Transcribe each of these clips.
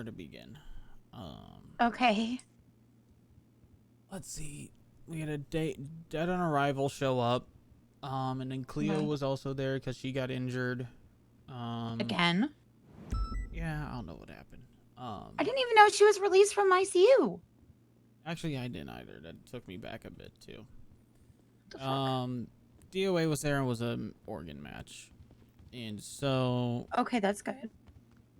where to begin. Okay. Let's see. We had a dead on arrival show up. And then Cleo was also there because she got injured. Again? Yeah, I don't know what happened. I didn't even know she was released from ICU. Actually, I didn't either. That took me back a bit too. What the fuck? DOA was there and was an organ match, and so. Okay, that's good.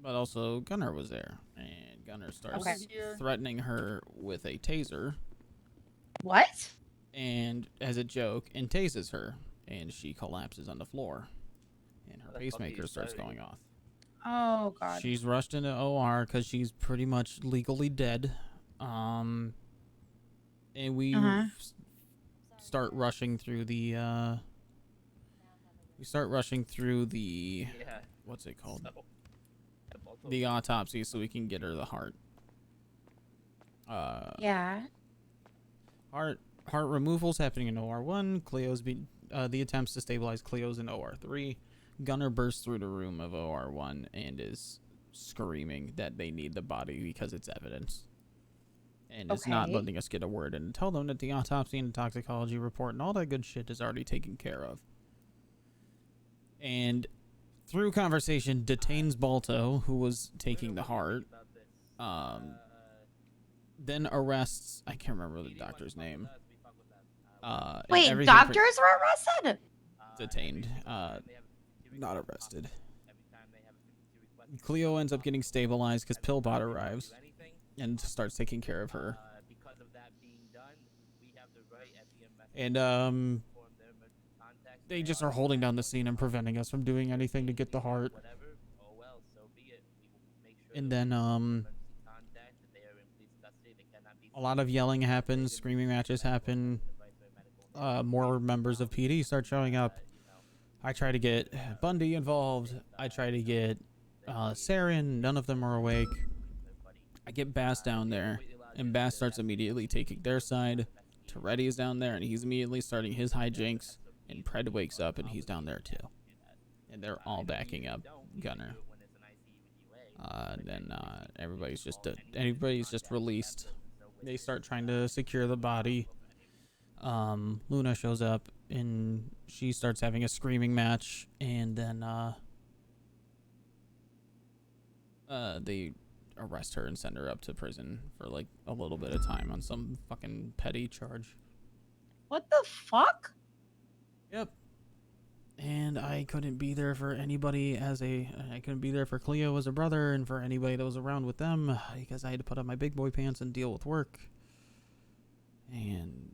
But also, Gunner was there, and Gunner starts threatening her with a taser. What? And as a joke, and tases her, and she collapses on the floor, and her pacemaker starts going off. Oh god. She's rushed into OR because she's pretty much legally dead. And we start rushing through the. What's it called? The autopsy, so we can get her the heart. Yeah. Heart removal's happening in OR1. The attempts to stabilize Cleo's in OR3. Gunner bursts through the room of OR1 and is screaming that they need the body because it's evidence. And it's not letting us get a word in and tell them that the autopsy and the toxicology report and all that good shit is already taken care of. And through conversation, detains Balto, who was taking the heart. Then arrests, I can't remember the doctor's name. Wait, doctors were arrested? Detained. Not arrested. Cleo ends up getting stabilized because Pillbot arrives and starts taking care of her. And they just are holding down the scene and preventing us from doing anything to get the heart. And then a lot of yelling happens, screaming matches happen. More members of PD start showing up. I try to get Bundy involved. I try to get Saren. None of them are awake. I get Bass down there, and Bass starts immediately taking their side. Toretti is down there, and he's immediately starting his hijinks. And Pred wakes up, and he's down there too. And they're all backing up Gunner. Then everybody's just released. They start trying to secure the body. Luna shows up and she starts having a screaming match, and then they arrest her and send her up to prison for like a little bit of time on some fucking petty charge. What the fuck? Yep. And I couldn't be there for anybody I couldn't be there for Cleo as a brother and for anybody that was around with them because I had to put on my big boy pants and deal with work. And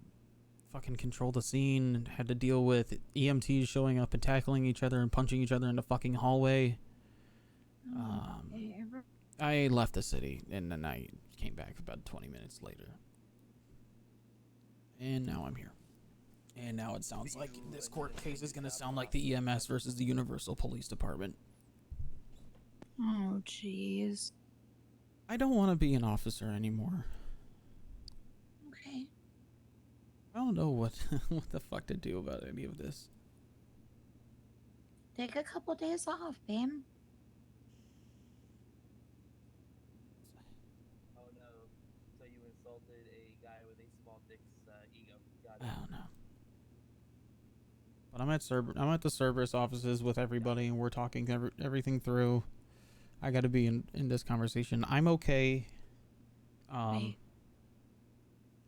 fucking control the scene. Had to deal with EMTs showing up and tackling each other and punching each other in the fucking hallway. I left the city and then I came back about 20 minutes later. And now I'm here. And now it sounds like this court case is going to sound like the EMS versus the Universal Police Department. Oh, jeez. I don't want to be an officer anymore. Okay. I don't know what the fuck to do about any of this. Take a couple days off, babe. Oh no. So you insulted a guy with a small dick's ego. I don't know. But I'm at the Cerberus offices with everybody, and we're talking everything through. I got to be in this conversation. I'm okay. Right.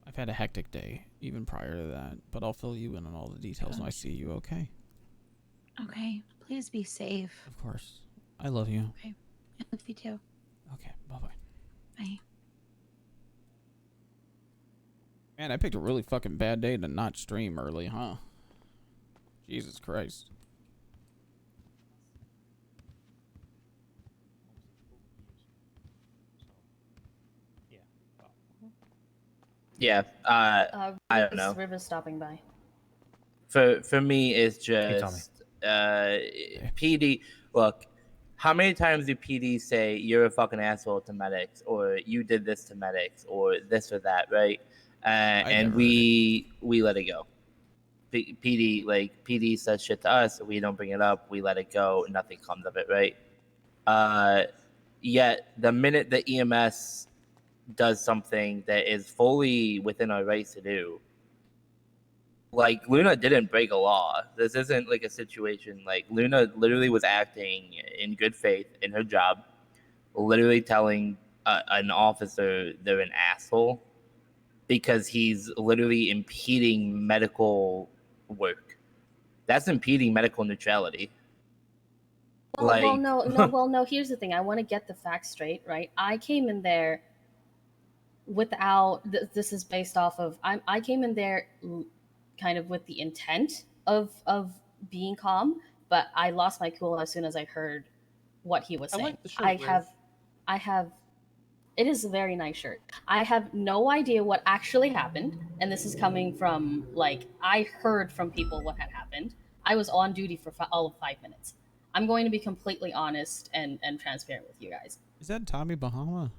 I've had a hectic day, even prior to that, but I'll fill you in on all the details when I see you, okay? Okay. Please be safe. Of course. I love you. Okay. I love you too. Okay, bye-bye. Bye. Man, I picked a really fucking bad day to not stream early, huh? Jesus Christ. Yeah, I don't know. River's stopping by. For me, it's just PD. Look, how many times do PD say you're a fucking asshole to medics, or you did this to medics, or this or that, right? And we let it go. PD says shit to us, we don't bring it up, we let it go, nothing comes of it, right? Yet the minute the EMS does something that is fully within our rights to do, like Luna didn't break a law. This isn't like a situation like Luna literally was acting in good faith in her job, literally telling an officer they're an asshole because he's literally impeding medical work. That's impeding medical neutrality. Well, no. Here's the thing. I want to get the facts straight, right? I came in there without. This is based off of. I came in there kind of with the intent of being calm, but I lost my cool as soon as I heard what he was saying. I like the shirt. I have. It is a very nice shirt. I have no idea what actually happened, and this is coming from like I heard from people what had happened. I was on duty for all of 5 minutes. I'm going to be completely honest and transparent with you guys. Is that Tommy Bahama?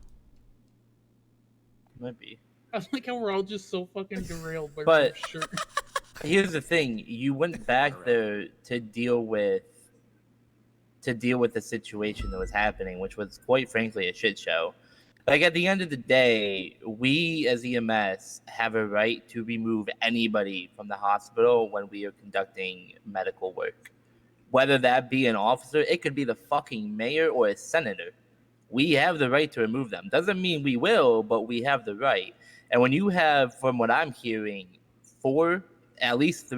Might be. I like how we're all just so fucking derailed by But shirt. here's the thing: you went back there to deal with the situation that was happening, which was quite frankly a shit show. Like at the end of the day, we as EMS have a right to remove anybody from the hospital when we are conducting medical work. Whether that be an officer, it could be the fucking mayor or a senator. We have the right to remove them. Doesn't mean we will, but we have the right. And when you have, from what I'm hearing, at least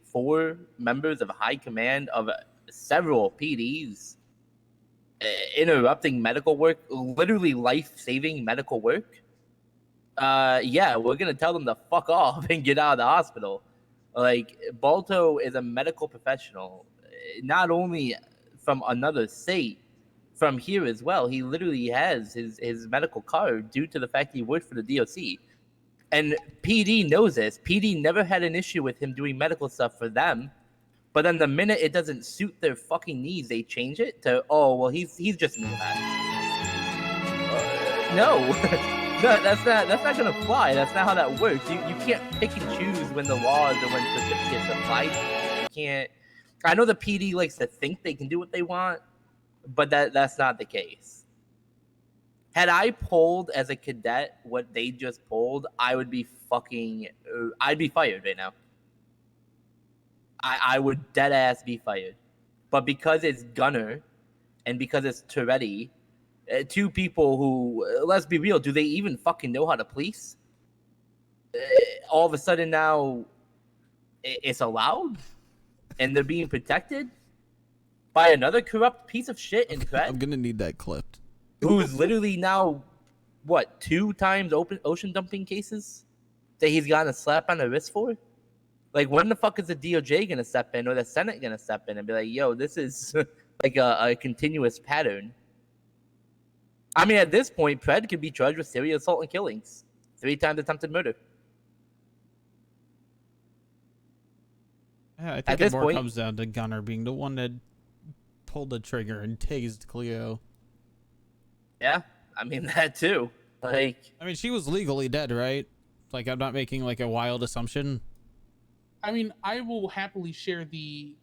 4 members of high command of several PDs interrupting medical work, literally life-saving medical work, yeah, we're going to tell them to fuck off and get out of the hospital. Like, Balto is a medical professional, not only from another state, from here as well. He literally has his medical card due to the fact he worked for the DOC. And PD knows this. PD never had an issue with him doing medical stuff for them. But then the minute it doesn't suit their fucking needs, they change it to, oh, well, he's just an EMS. No. No, that's not gonna fly. That's not how that works. You can't pick and choose when the laws or when certificates apply to you. You can't. I know the PD likes to think they can do what they want, but that's not the case. Had I pulled as a cadet what they just pulled, I'd be fired right now. I would dead ass be fired. But because it's Gunner and because it's Toretti, 2 people who, let's be real, do they even fucking know how to police? All of a sudden now it's allowed and they're being protected by another corrupt piece of shit in Pret, I'm gonna need that clipped. who's literally now, 2 times ocean dumping cases that he's gotten a slap on the wrist for? Like, when the fuck is the DOJ gonna step in or the Senate gonna step in and be like, yo, this is like a continuous pattern? I mean, at this point, Pred could be charged with serious assault and killings. 3 times attempted murder. Yeah, I At think this it more point- comes down to Gunner being the one that pulled the trigger and tased Cleo. Yeah, I mean, that too. Like, I mean, she was legally dead, right? Like, I'm not making like a wild assumption. I mean, I will happily share the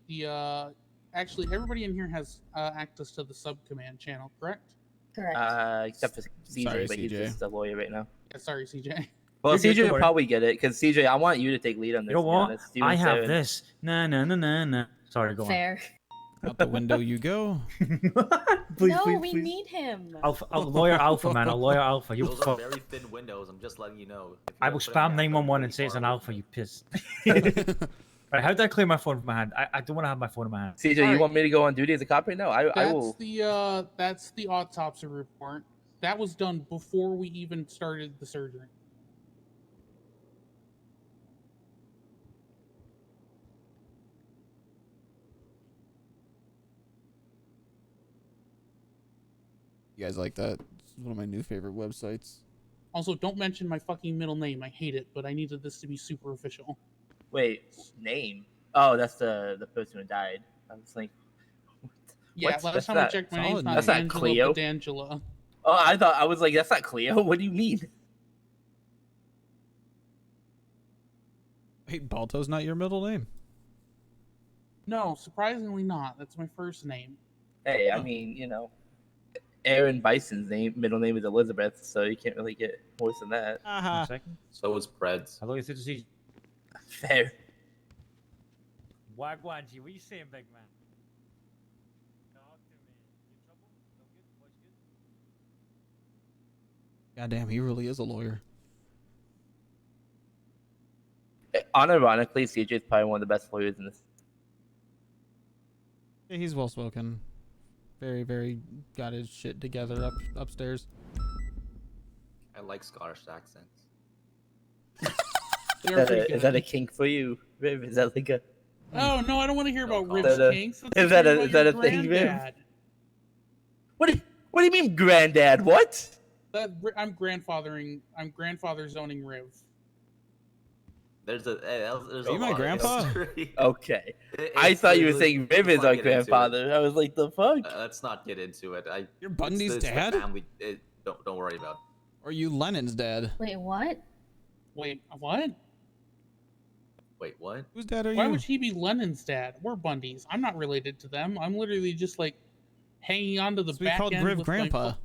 actually everybody in here has access to the sub-command channel, correct? Correct. except for CJ, Sorry, but he's CJ. just a lawyer right now. Yeah, sorry, CJ. Well, You're good, CJ don't will worry. probably get it, because CJ, I want you to take lead on this. You know to be what? honest. You I and have Sarah. this. Nah. Sorry, go on. Fair. Out the window you go. please, no, please, we please. need him. Lawyer Alpha, man. A lawyer Alpha. You Those are fuck. very thin windows. I'm just letting you know. If you I will open them, spam they're 911 and pretty say it's far an away alpha, from you piss. Right, how do I clear my phone from my hand? I don't want to have my phone in my hand. CJ, you Alright. want me to go on duty as a cop right now? I will. That's the autopsy report. That was done before we even started the surgery. You guys like that? It's one of my new favorite websites. Also, don't mention my fucking middle name. I hate it, but I needed this to be super official. Wait, name? Oh, that's the person who died. I was like, Yeah, What's- last that's time I not- checked, my solid name's not name. That's not Angelo, Cleo. but D'Angela. oh, I was like, that's not Cleo. What do you mean? Wait, Balto's not your middle name? No, surprisingly not. That's my first name. Hey, I Huh. mean, Aaron Bison's middle name is Elizabeth, so you can't really get worse than that. One second. So is Preds. Hello, it's good to see you. Fair. Wagwan G, what are you saying, big man? Talk to me. You in trouble? No good? Voice good? Goddamn, he really is a lawyer. Unironically, CJ is probably one of the best lawyers in this. Yeah, he's well spoken. Very, very got his shit together upstairs. I like Scottish accents. Is that a kink for you, Viv? Is that like a? Oh no, I don't want to hear about Riv's kinks. Is that a thing, Viv? What do you mean, granddad? What? I'm grandfather zoning Riv. There's a. There's Are you my grandpa? Okay. I thought you were saying Viv is our grandfather. I was like, the fuck? Let's not get into it. You're Bundy's it's dad? The family. Don't worry about it. Or are you Lennon's dad? Wait, what? Wait, what? Wait, what? Whose dad are you? Why would he be Lennon's dad? We're Bundys. I'm not related to them. I'm literally just like hanging on to the back called end Riv with grandpa.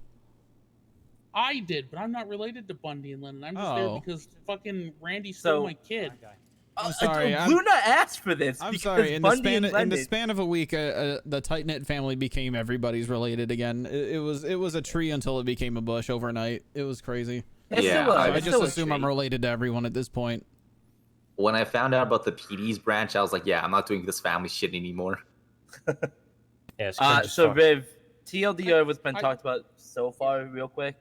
I did, but I'm not related to Bundy and Lennon. I'm just there because fucking Randy stole my kid. I'm sorry. Luna asked for this. I'm sorry. In the Bundy span of a week, the tight knit family became everybody's related again. It was a tree until it became a bush overnight. It was crazy. Yeah, I just assume I'm related to everyone at this point. When I found out about the PD's branch, I was like, yeah, I'm not doing this family shit anymore. Yeah, so Viv, TLDR what's been talked about so far, real quick.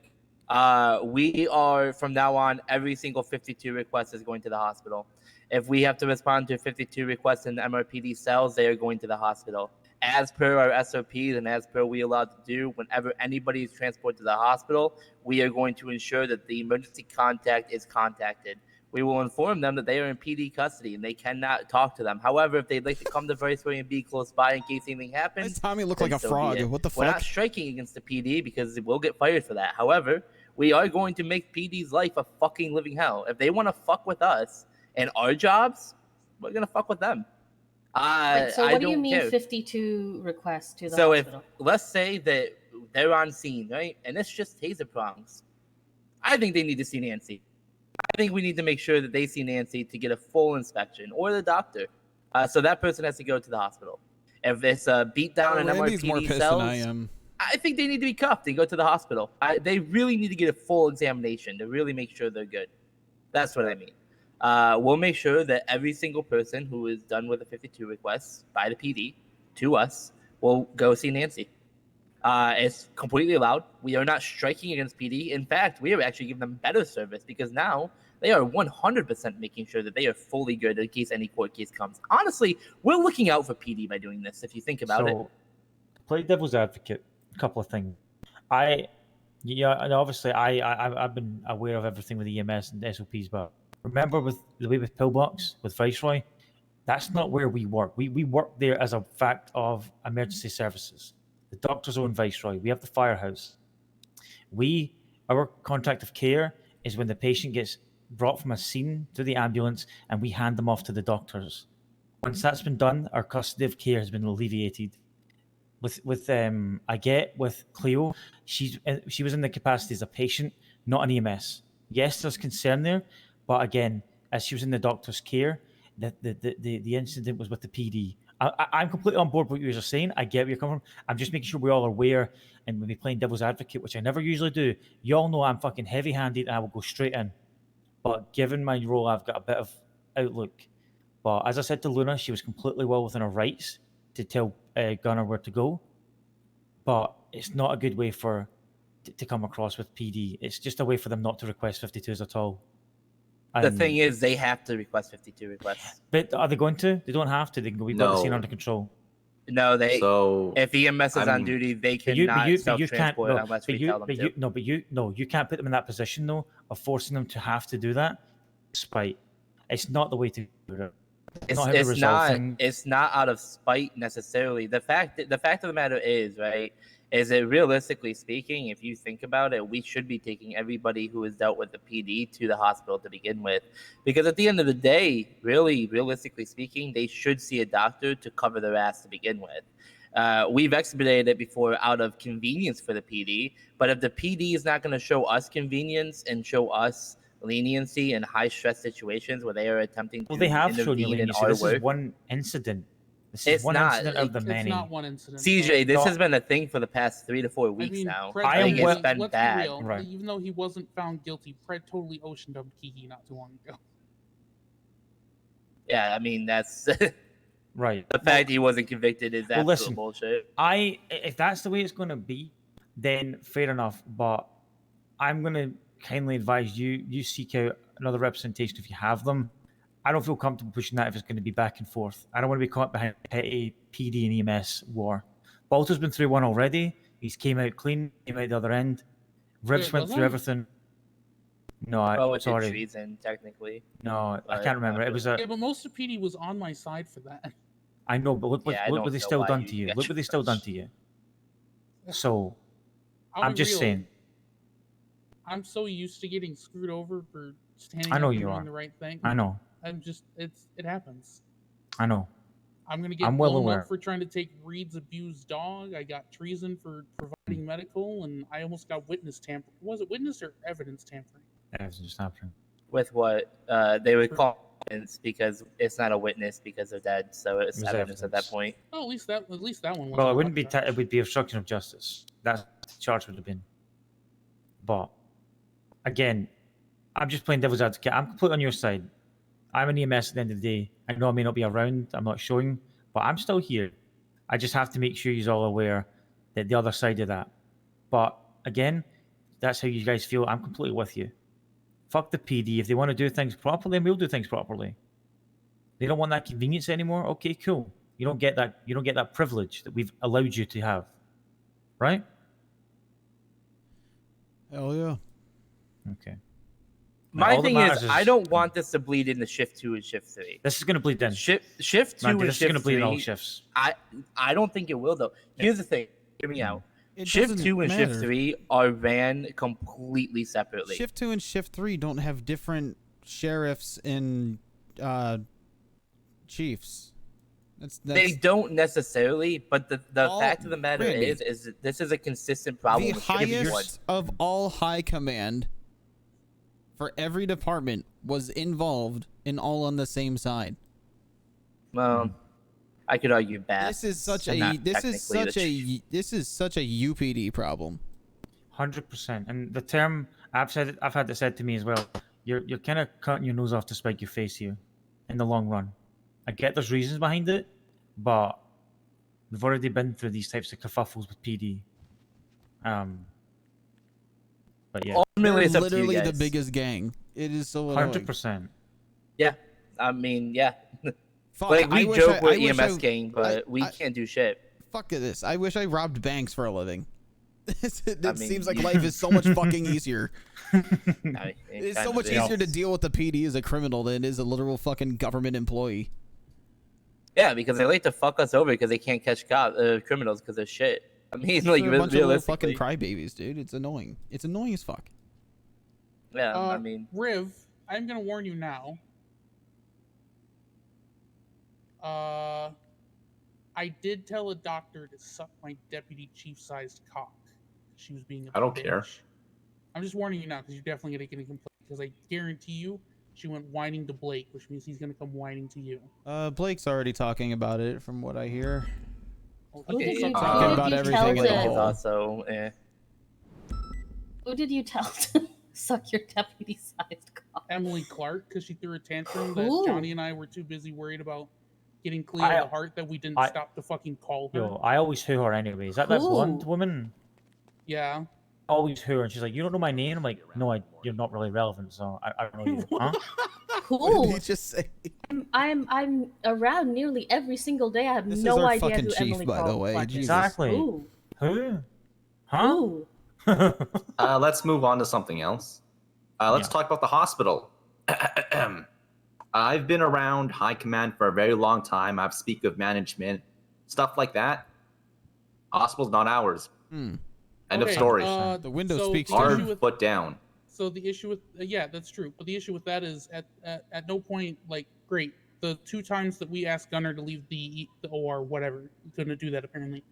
We are from now on, every single 52 request is going to the hospital. If we have to respond to 52 requests in the MRPD cells, they are going to the hospital. As per our SOPs and as per we allowed to do, whenever anybody is transported to the hospital, we are going to ensure that the emergency contact is contacted. We will inform them that they are in PD custody and they cannot talk to them. However, if they'd like to come to Viceway and be close by in case anything happens, Tommy looked like a frog. What the fuck? We're not striking against the PD because we'll get fired for that. However, we are going to make PD's life a fucking living hell. If they want to fuck with us and our jobs, we're gonna fuck with them. Wait, so what do you mean care. 52 requests to the so hospital? If let's say that they're on scene, right, and it's just taser prongs, I think they need to see Nancy. I think we need to make sure that they see Nancy to get a full inspection, or the doctor. So that person has to go to the hospital. If it's a beat down in Randy's more MRPD pissed cells, than I am. I think they need to be cuffed and go to the hospital. They really need to get a full examination to really make sure they're good. That's what I mean. We'll make sure that every single person who is done with a 52 request by the PD to us will go see Nancy. It's completely allowed. We are not striking against PD. In fact, we are actually giving them better service because now they are 100% making sure that they are fully good in case any court case comes. Honestly, we're looking out for PD by doing this, if you think about it. To play devil's advocate, a couple of things. And obviously I've been aware of everything with EMS and SOPs, but remember with the way with Pillbox, with Viceroy, that's not where we work. We work there as a fact of emergency services. The doctors own Viceroy. We have the firehouse. Our contract of care is when the patient gets brought from a scene to the ambulance and we hand them off to the doctors. Once that's been done, our custody of care has been alleviated. With Cleo, she was in the capacity as a patient, not an EMS. Yes, there's concern there, but again, as she was in the doctor's care, the incident was with the PD. I'm completely on board with what you're saying. I get where you're coming from. I'm just making sure we're all aware and when we playing devil's advocate, which I never usually do. You all know I'm fucking heavy-handed and I will go straight in. But given my role, I've got a bit of outlook. But as I said to Luna, she was completely well within her rights to tell Gunnar where to go. But it's not a good way to come across with PD. It's just a way for them not to request 52s at all. The thing is, they have to request 52 requests. But are they going to? They don't have to. They can go, we've got the scene under control. No, if EMS is on duty, they cannot self-transport unless we tell them to. You can't put them in that position, though, of forcing them to have to do that. Spite. It's not the way to do it. It's not out of spite necessarily. The fact of the matter is, right, is that realistically speaking, if you think about it, we should be taking everybody who has dealt with the PD to the hospital to begin with. Because at the end of the day, really, realistically speaking, they should see a doctor to cover their ass to begin with. We've expedited it before out of convenience for the PD, but if the PD is not going to show us convenience and show us leniency in high stress situations where they are attempting to Well, they have shown you intervene in leniency. our This is work, one incident. This is It's one not. incident of the It's many. not one incident. CJ, this No. has been a thing for the past 3 to 4 I weeks mean, now. Pred I am Like, well- it's been let's bad. be real. Right. Even though he wasn't found guilty, Pred totally ocean dumped Kiki not too long ago. Yeah, I mean that's the Right. fact he wasn't convicted is Well, absolute listen. bullshit. If that's the way it's going to be, then fair enough. But I'm going to kindly advise you seek out another representation if you have them. I don't feel comfortable pushing that if it's going to be back and forth. I don't want to be caught behind a petty PD and EMS war. Balto's been through one already. He's came out clean, came out the other end. Rivs Wait, went was through I? everything. No, Well, it's sorry. treason technically. No, I But, can't remember. It was Yeah, but most of PD was on my side for that. I know, but look Yeah, I what don't they know still why done you to you. got Look what they still done trust. to you. So I'll I'm be just real, saying. I'm so used to getting screwed over for standing I know up and you doing are. the right thing. I know. It happens. I know. I'm gonna get I'm well blown aware. up for trying to take Reed's abused dog. I got treason for providing medical, and I almost got witness tampering. Was it witness or evidence tampering? That's just happening. With what they would call evidence because it's not a witness because they're dead, so it's It was evidence at that evidence. point. Oh, at least that one. Well, it wasn't wouldn't be. charged. It would be obstruction of justice. That's what the charge would have been. But again, I'm just playing devil's advocate. I'm completely on your side. I'm an EMS at the end of the day. I know I may not be around. I'm not showing, but I'm still here. I just have to make sure you're all aware that the other side of that. But again, that's how you guys feel. I'm completely with you. Fuck the PD. If they want to do things properly, then we'll do things properly. They don't want that convenience anymore. Okay, cool. You don't get that. You don't get that privilege that we've allowed you to have, right? Hell yeah. Okay. My all that thing matters is, I don't want this to bleed into shift 2 and shift 3. This is going to bleed in. Shift 2 Man, and this is going shift to bleed in all 3. shifts. I don't think it will though. Here's the thing. Hear me out. It Shift doesn't 2 and shift matter. 3 are ran completely separately. Shift 2 and Shift 3 don't have different sheriffs and chiefs. That's They don't necessarily, but the All- fact of the matter Randy, is that this is a consistent problem the with shift 1. highest of all high command for every department was involved and all on the same side. Well, I could argue back. This is such and a not this is technically such the a this is such a UPD problem. 100%. And the term I've had it said to me as well. You're kind of cutting your nose off to spite your face here, in the long run. I get there's reasons behind it, but we've already been through these types of kerfuffles with PD. But yeah, Ultimately, it's They're up to you literally the guys. biggest gang. It is so annoying. 100%. Yeah, I mean, yeah. Fuck, Like I we wish joke I with wish EMS I- gang, but we I- can't do shit. Fuck this. I wish I robbed banks for a living. It I mean, seems like life is so much fucking easier. I mean, It's kind so of much is. easier to deal with the PD as a criminal than it is a literal fucking government employee. Yeah, because they like to fuck us over because they can't catch criminals because they're shit. I mean, like They're a bunch of little fucking realistically. crybabies, dude. It's annoying. It's annoying as fuck. Yeah, I mean, Riv, I'm gonna warn you now. I did tell a doctor to suck my deputy chief-sized cock. She was being a I don't bitch. care. I'm just warning you now because you're definitely gonna get a complaint. Because I guarantee you, she went whining to Blake, which means he's gonna come whining to you. Blake's already talking about it from what I hear. Well, Who he did can you suck tell? my Talking Who dick. about did you everything tell in the to- is whole. also, Who did you tell to suck your deputy-sized cock? Emily Clark, because she threw a tantrum that Ooh. Johnny and I were too busy worried about getting Cleo I- the heart that we didn't I- stop to fucking call her. Yo, I always hoo her anyway. Is that blonde Who? woman? Yeah. Always hoo her, and she's like, "You don't know my name." I'm like, "No, you're not really relevant, so I don't know you." Huh? What did Who? he just say? I'm around nearly every single day. I have This is no our idea fucking who chief, Emily by the way. Clark is. Jesus. Exactly. Who? Who? Huh? Who? Let's move on to something else. Let's Yeah. talk about the hospital. I've been around high command for a very long time. I've speak of management, stuff like that. Hospital's not ours. End of Okay, story. The window so speaks the to issue Hard with- foot down. So the issue with yeah, that's true. But the issue with that is at no point, like, great, the 2 times that we asked Gunner to leave the OR, whatever, he couldn't do that apparently.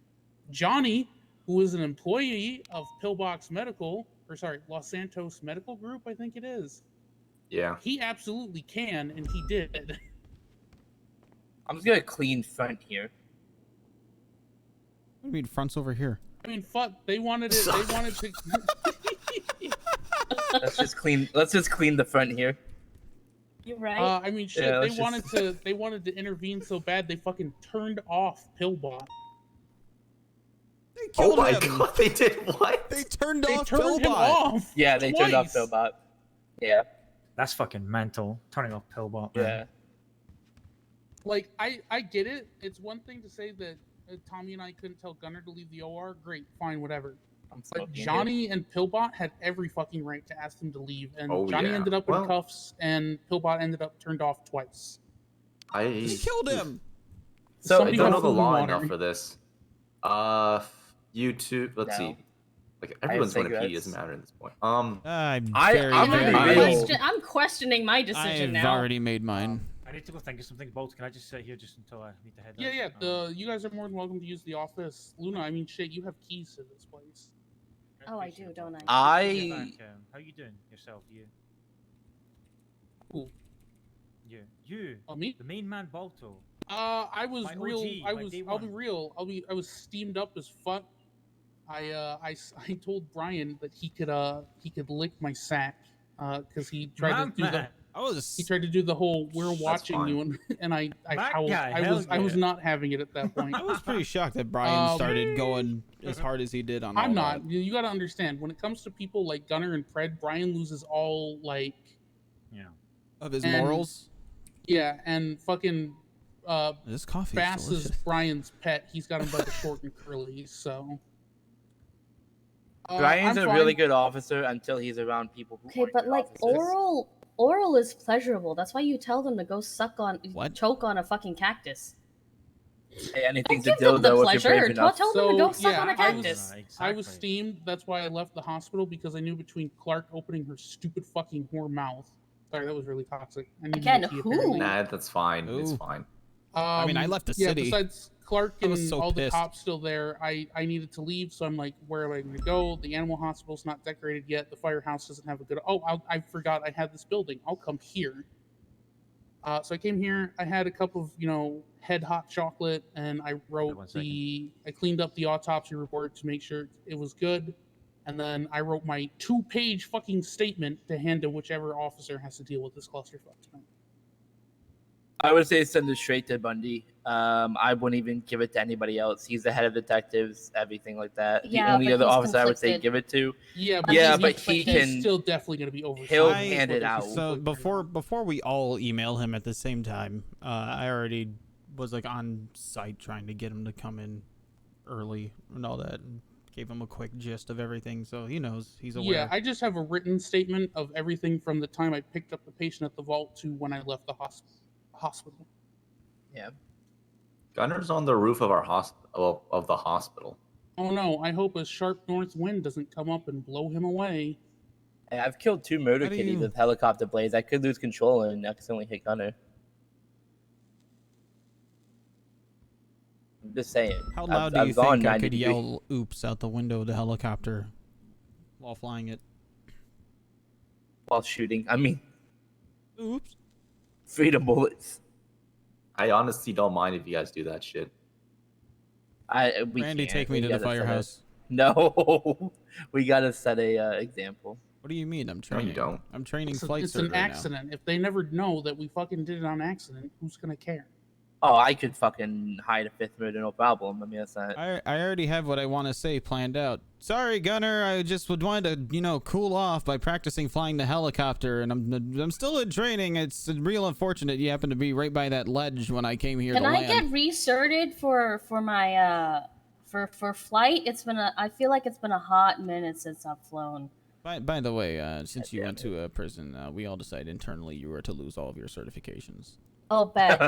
Johnny, who is an employee of Pillbox Medical, or sorry, Los Santos Medical Group, I think it is. Yeah. He absolutely can, and he did. I'm just gonna clean front here. What do you mean front's over here? I mean, fuck, they wanted it. They wanted to. Let's just clean the front here. You're right. I mean, shit. Yeah, they let's wanted just- to. They wanted to intervene so bad they fucking turned off Pillbot. They Oh killed my him. god, they did what? They turned They off turned him Pillbot. off. Yeah, they turned off twice. Philbot. Yeah. That's fucking mental. Turning off Pillbot. Man. Yeah. Like, I get it. It's one thing to say that Tommy and I couldn't tell Gunner to leave the OR. Great, fine, whatever. I'm But smoking here. Johnny and Pillbot had every fucking right to ask them to leave, and Oh, Johnny yeah. ended up in Well- cuffs, and Pillbot ended up turned off twice. They killed him. So I Somebody don't got know the food and law water. enough for this. YouTube. Let's No. see. Like everyone's going to PD. cigarettes. Doesn't matter at this point. I'm I'm very, gonna very real. I'm questioning my decision I've now. already made mine. I need to go think of something, Bolt. Can I just sit here just until I need to head Yeah, out? yeah. You guys are more than welcome to use the office. Luna, I mean, shit, you have keys to this place. Oh, I do, don't I? How you doing yourself? You? Who? You. Oh, me? The main man, Balto. I was My real. OG, I my was. day I'll be one. real. I was steamed up as fuck. I told Brian that he could lick my sack, because he tried to do the. He tried to do the whole "we're watching you," and I That howled. guy, I was yeah. not having it at that point. I was pretty shocked that Brian started going as hard as he did on all I'm not. that. You got to understand, when it comes to people like Gunner and Pred, Brian loses all like. Yeah. Of his And- morals. Yeah, and fucking This coffee Bass is is delicious. Brian's pet. He's got him by the short and curlies, so. Brian's I'm a really fine. good officer until he's around people who Okay, aren't but good like officers. oral is pleasurable. That's why you tell them to go What? choke on a fucking cactus. Hey, anything Don't to give them the dildo if pleasure. you're brave enough. Tell them to go suck on a I cactus. was, I was steamed. That's why I left the hospital, because I knew between Clark opening her stupid fucking whore mouth. Sorry, that was really toxic. I need Again, more tea, who? apparently. Nah, that's fine. It's Ooh. fine. I mean, I left the yeah, city. Besides Clark I and was so all the pissed. cops still there, I needed to leave, so I'm like, where am I going to go? The animal hospital's not decorated yet. The firehouse doesn't have a good. Oh, I forgot I had this building. I'll come here. So I came here. I had a cup of head hot chocolate, and I wrote I cleaned up the autopsy report to make sure it was good, and then I wrote my 2-page fucking statement to hand to whichever officer has to deal with this clusterfuck tonight. I would say send it straight to Bundy. I wouldn't even give it to anybody else. He's the head of detectives, everything like that. Yeah, the only but other he's officer I would say conflicted. give it to. Yeah, but he he's can. still definitely going to be over. He'll hand it out. So before we all email him at the same time, I already was like on site trying to get him to come in early and all that, and gave him a quick gist of everything, so he knows, he's aware. Yeah, I just have a written statement of everything from the time I picked up the patient at the vault to when I left the hospital. Yeah. Gunner's on the roof of our hospital. Of the hospital. Oh no, I hope a sharp north wind doesn't come up and blow him away. Hey, I've killed 2 murder How do kitties you- with helicopter blades. I could lose control and accidentally hit Gunner. I'm just saying. How loud do you think I could yell "oops" out the window of the helicopter while flying it? while shooting? I mean, Oops. freedom bullets. I honestly don't mind if you guys do that shit. We Randy, can't. take me We to the gotta set a- firehouse. No, we gotta set a example. What do you mean? I'm No, training. you don't. I'm training It's, flight it's server an now. accident. If they never know that we fucking did it on accident, who's gonna care? Oh, I could fucking hide a 5th murder, no problem. I mean, that's not. I already have what I want to say planned out. Sorry, Gunner. I just would want to, cool off by practicing flying the helicopter, and I'm still in training. It's real unfortunate you happen to be right by that ledge when I came here Can to I land. get recerted for my for flight? I feel like it's been a hot minute since I've flown. By the way, since you went to a prison, we all decided internally you were to lose all of your certifications. I'll bet.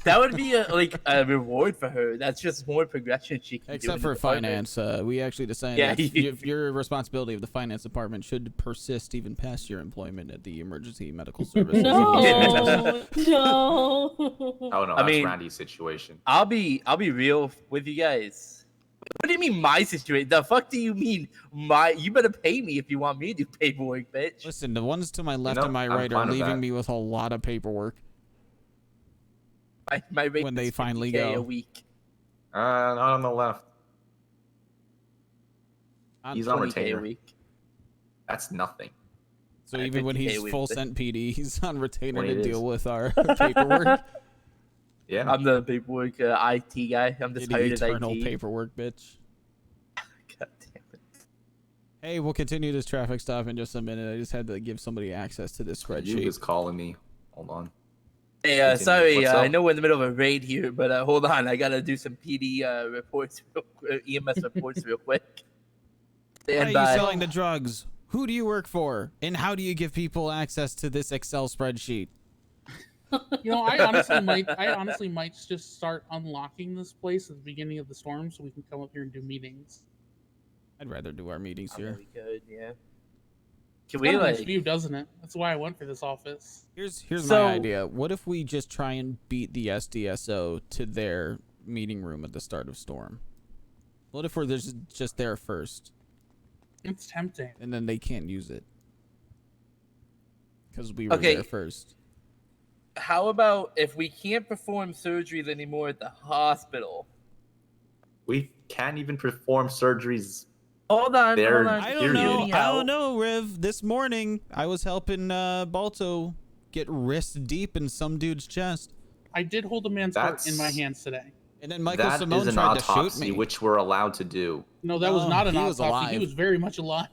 That would be like a reward for her. That's just more progression she can do. Except in for the department. finance, we actually decided Yeah, if your responsibility of the finance department should persist even past your employment at the emergency medical services. No, no. Oh no, I that's mean- Randy's situation. I'll be real with you guys. What do you mean my situation? The fuck do you mean my? You better pay me if you want me to do paperwork, bitch. Listen, the ones to my left know, and my I'm right are fine with leaving that. me with a lot of paperwork. My rate When they is finally 50K go. a week. Not on the left. He's on 20K a retainer. week. That's nothing. So I even when 50K he's with full the- sent PD, he's on retainer What to it deal is. with our paperwork. Yeah. I'm the paperwork IT guy. I'm just The hired as eternal IT. paperwork, bitch. God damn it. Hey, we'll continue this traffic stop in just a minute. I just had to give somebody access to this You spreadsheet. is calling me. Hold on. Hey, Continue. sorry, What's I up? know we're in the middle of a raid here, but hold on. I gotta do some PD reports, real quick, EMS reports real quick. Why are Stand you by. selling the drugs? Who do you work for? And how do you give people access to this Excel spreadsheet? You know, I honestly might just start unlocking this place at the beginning of the storm so we can come up here and do meetings. I'd rather do our meetings I here. really could, yeah. Can It's we got a nice like? view, doesn't it? That's why I went for this office. Here's So- my idea. What if we just try and beat the SDSO to their meeting room at the start of storm? What if we're just there first, It's tempting. and then they can't use it because we were Okay. there first? How about if we can't perform surgeries anymore at the hospital? We can't even perform surgeries. Hold on, There- hold on. I Hear don't you. know. Hear me I out. don't know, Riv. This morning, I was helping Balto get wrist deep in some dude's chest, I did hold a man's heart in my That's- hands today. and then Michael That Simone is an tried to shoot autopsy, me. which we're allowed to do. No, that No, was not an he was autopsy. He alive. was very much alive.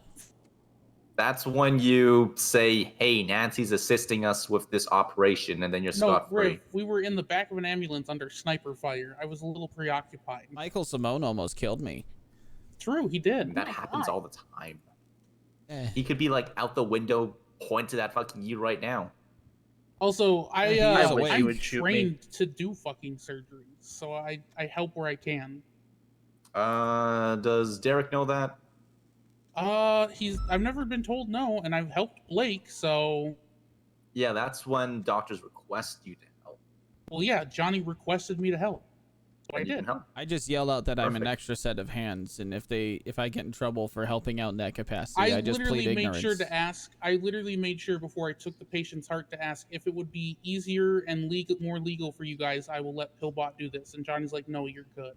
That's when you say, "Hey, Nancy's assisting us with this operation," and then you're No, scot free. Riv, we were in the back of an ambulance under sniper fire. I was a little preoccupied. Michael Simone almost killed me. True, he did. That my happens God. all the time. Eh. He could be like out the window, pointed at fucking you right now. Also, Yeah, he is awake. I'm He would shoot me. trained to do fucking surgeries, so I help where I can. Does Derek know that? I've never been told no, and I've helped Blake, so Yeah, that's when doctors request you to help. well, yeah. Johnny requested me to help, so I and you can did. help. I just yell out that I'm an Perfect. extra set of hands, and if I get in trouble for helping out in that capacity, I I just literally plead made ignorance. sure to ask. I literally made sure before I took the patient's heart to ask if it would be easier and more legal for you guys. I will let Pillbot do this, and Johnny's like, "No, you're good."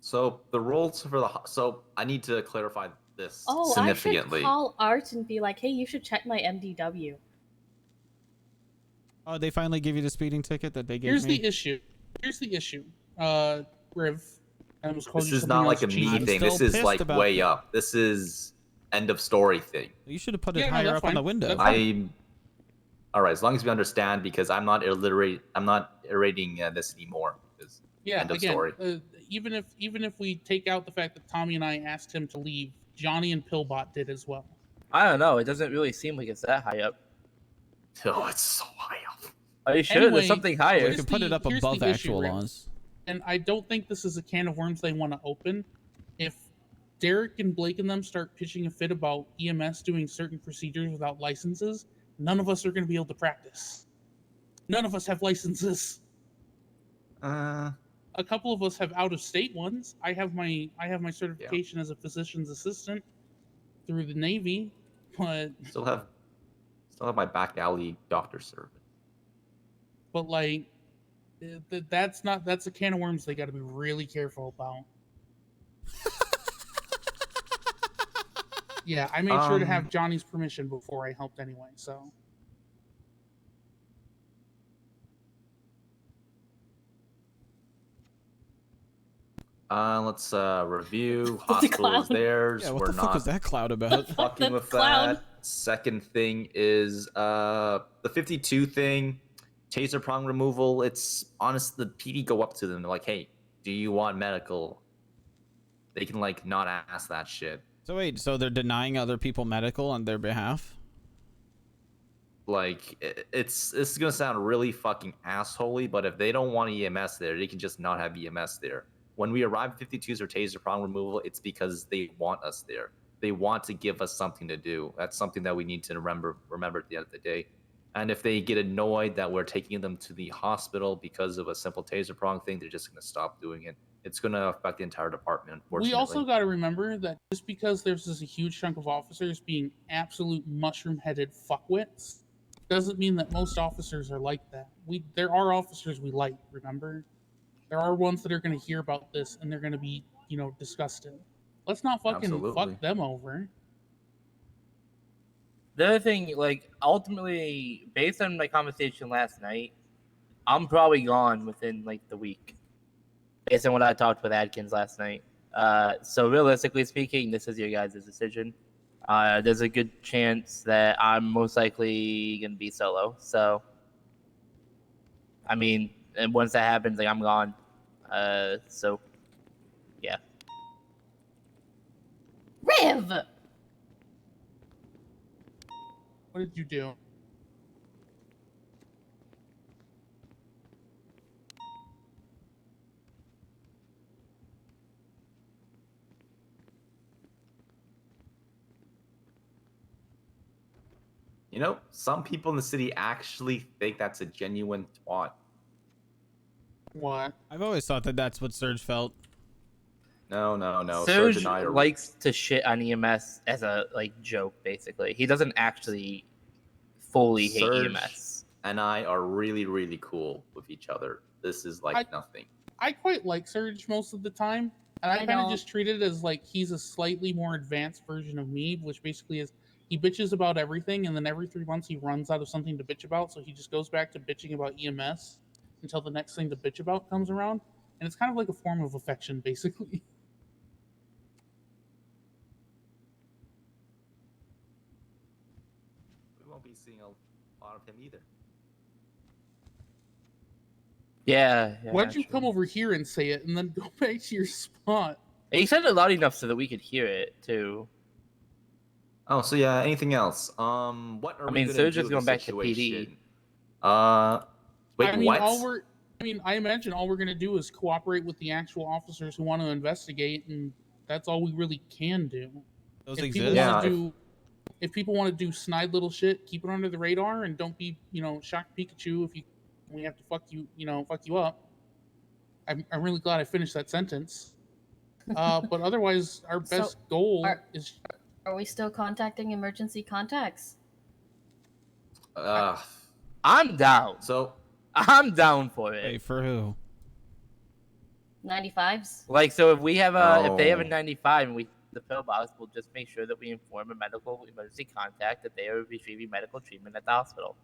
So the rules for so I need to clarify this Oh, I should significantly. call Art and be like, "Hey, you should check my MDW." Oh, they finally give you the speeding ticket that they gave Here's me. the issue. Riv. I almost called This you is something not like a else, me Chief. I'm thing. This still is pissed like about way that. up. This is end of story thing. You should have put it Yeah, no, higher that's up on the fine. window. That's fine. All right. As long as we understand, because I'm not illiterate. I'm not iterating this anymore. 'cause Yeah, end of again, story. even if we take out the fact that Tommy and I asked him to leave, Johnny and Pillbot did as well. I don't know. It doesn't really seem like it's that high up. Oh, it's so high up. Are you sure Anyway, there's something We higher? here's can put it the- up here's the above issue, actual Riv. laws. And I don't think this is a can of worms they want to open. If Derek and Blake and them start pitching a fit about EMS doing certain procedures without licenses, none of us are going to be able to practice. None of us have licenses. A couple of us have out-of-state ones. I have my certification as a physician's assistant through the Navy, but Still have my back alley doctor service. like that's a can of worms they got to be really careful about. Yeah, I made sure to have Johnny's permission before I helped anyway, so. Let's review The hospital is clown. theirs. Yeah, what We're the fuck not was that cloud about? fucking The with clown. that. Second thing is the 52 thing, taser prong removal. It's honest. The PD go up to them. They're like, "Hey, do you want medical?" They can like not ask that shit. So wait, so they're denying other people medical on their behalf? like it's gonna sound really fucking assholey, but if they don't want EMS there, they can just not have EMS there. When we arrive at 52s or taser prong removal, it's because they want us there. They want to give us something to do. That's something that we need to remember at the end of the day. And if they get annoyed that we're taking them to the hospital because of a simple taser prong thing, they're just gonna stop doing it. It's going to affect the entire department, unfortunately. We also got to remember that just because there's this a huge chunk of officers being absolute mushroom-headed fuckwits, doesn't mean that most officers are like that. There are officers we like, remember? There are ones that are going to hear about this and they're going to be, disgusted. Let's not fucking fuck them over. The other thing, like, ultimately, based on my conversation last night, I'm probably gone within, like, the week. Based on what I talked with Adkins last night. So realistically speaking, this is your guys' decision. There's a good chance that I'm most likely going to be solo. So, I mean, and once that happens, like, I'm gone. So, yeah. Riv! What did you do? You know, some people in the city actually think that's a genuine twat. What? I've always thought that that's what Surge felt. No. Surge and I are... likes to shit on EMS as a, like, joke, basically. He doesn't actually fully hate EMS. And I are really, really cool with each other. This is like nothing. I quite like Surge most of the time. And I kind of just treat it as like he's a slightly more advanced version of me, which basically is he bitches about everything, and then every 3 months he runs out of something to bitch about, so he just goes back to bitching about EMS until the next thing to bitch about comes around. And it's kind of like a form of affection, basically. We won't be seeing a lot of him either. Yeah. Why'd you come over here and say it and then go back to your spot? He said it loud enough so that we could hear it, too. Oh, so yeah, anything else? What are we gonna Surge do is going back to situation? PD. Wait, what? I imagine all we're gonna do is cooperate with the actual officers who want to investigate, and that's all we really can do. Those if exist. If people want to do snide little shit, keep it under the radar and don't be, shocked Pikachu if we have to fuck you up. I'm really glad I finished that sentence. But otherwise, our best goal is. Are we still contacting emergency contacts? I'm down. So I'm down for it. Wait, for who? 95s? Like, so if we have if they have a 95 and we the pillbox, we'll just make sure that we inform a medical emergency contact that they are receiving medical treatment at the hospital.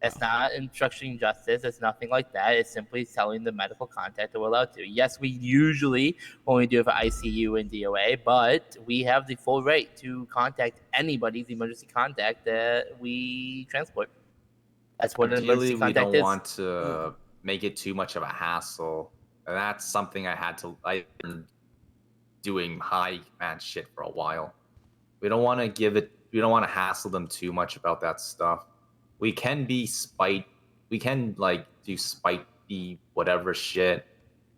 It's not instructing justice. It's nothing like that. It's simply telling the medical contact that we're allowed to. Yes, we usually only do it for ICU and DOA, but we have the full right to contact anybody's emergency contact that we transport. That's what an emergency contact is. We don't want to make it too much of a hassle. And that's something I've been doing high command shit for a while. We don't want to hassle them too much about that stuff. We can be we can do spitey whatever shit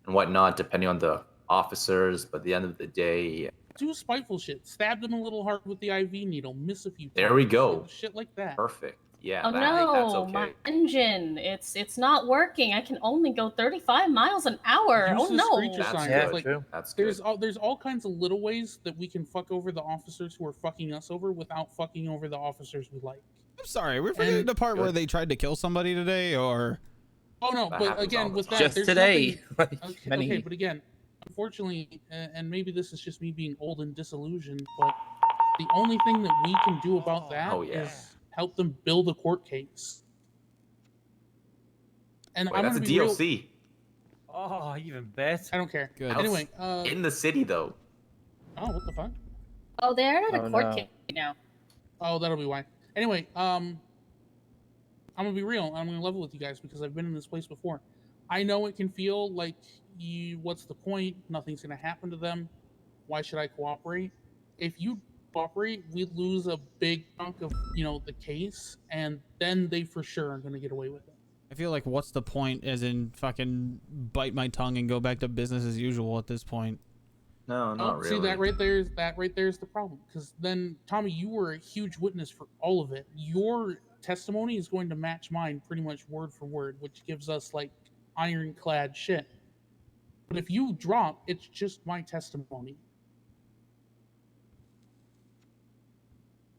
and whatnot depending on the officers, but at the end of the day, do spiteful shit. Stab them a little hard with the IV needle, miss a few times. There we go. Shit like that. Perfect. Yeah. Oh that's no, okay. my engine. It's not working. I can only go 35 miles an hour. Use oh no. That's good. True. That's there's all kinds of little ways that we can fuck over the officers who are fucking us over without fucking over the officers we like. I'm sorry, we're forgetting the part where they tried to kill somebody today, or... Oh no, but again, with that, just there's today. Okay, but again, unfortunately, and maybe this is just me being old and disillusioned, but the only thing that we can do about that is help them build a court case. And Wait, that's a DLC. Oh, even better. I don't care. Good. Anyway, in the city though. Oh, what the fuck? Oh, they're at a court case now. Oh, that'll be why. Anyway, I'm gonna be real. I'm gonna level with you guys because I've been in this place before. I know it can feel like what's the point? Nothing's gonna happen to them. Why should I cooperate? If you cooperate, we lose a big chunk of the case, and then they for sure are going to get away with it. I feel like what's the point, as in fucking bite my tongue and go back to business as usual at this point. No, not really. See, that right there is the problem. Because then, Tommy, you were a huge witness for all of it. Your testimony is going to match mine pretty much word for word, which gives us like ironclad shit. But if you drop, it's just my testimony.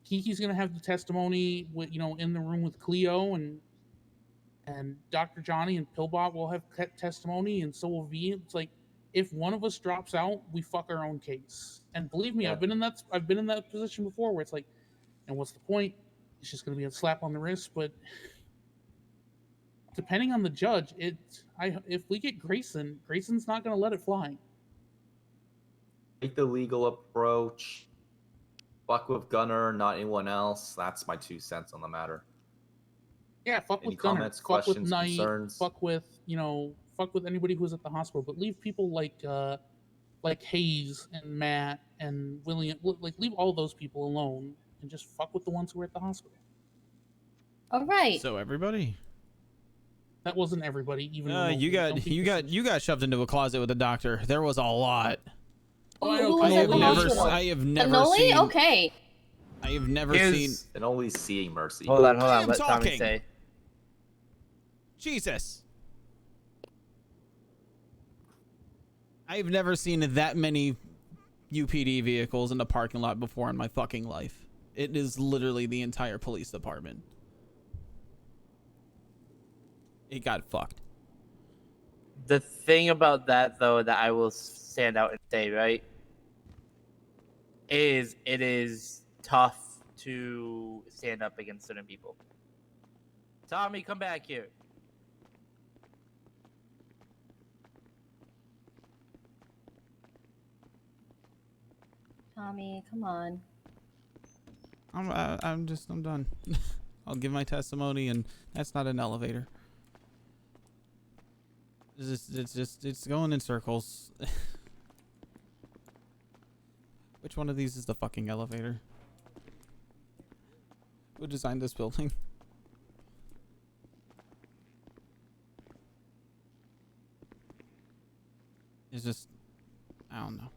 Kiki's gonna have the testimony with in the room with Cleo, and Dr. Johnny and Pillbot will have testimony, and so will V. It's like, if one of us drops out, we fuck our own case. And believe me, Yeah. I've been in that position before where it's like, and what's the point? It's just going to be a slap on the wrist. But depending on the judge, if we get Grayson's not going to let it fly. Take the legal approach. Fuck with Gunner, not anyone else. That's my 2 cents on the matter. Yeah, fuck Any with Gunner, comments, fuck with questions, Knight, concerns? fuck with anybody who's at the hospital, but leave people like Hayes and Matt and William, like leave all those people alone and just fuck with the ones who are at the hospital. All right. So everybody. That wasn't everybody, even you got shoved into a closet with a doctor. There was a lot. Who was at the hospital? I have never Cannoli? seen. Okay. I have never seen. And only seeing mercy. Hold on. I am Let Tommy talking. say. Jesus. I've never seen that many UPD vehicles in the parking lot before in my fucking life. It is literally the entire police department. It got fucked. The thing about that, though, that I will stand out and say, right, is it is tough to stand up against certain people. Tommy, come back here. Tommy, come on. I'm done. I'll give my testimony, and that's not an elevator. It's going in circles. Which one of these is the fucking elevator? Who designed this building? It's just, I don't know.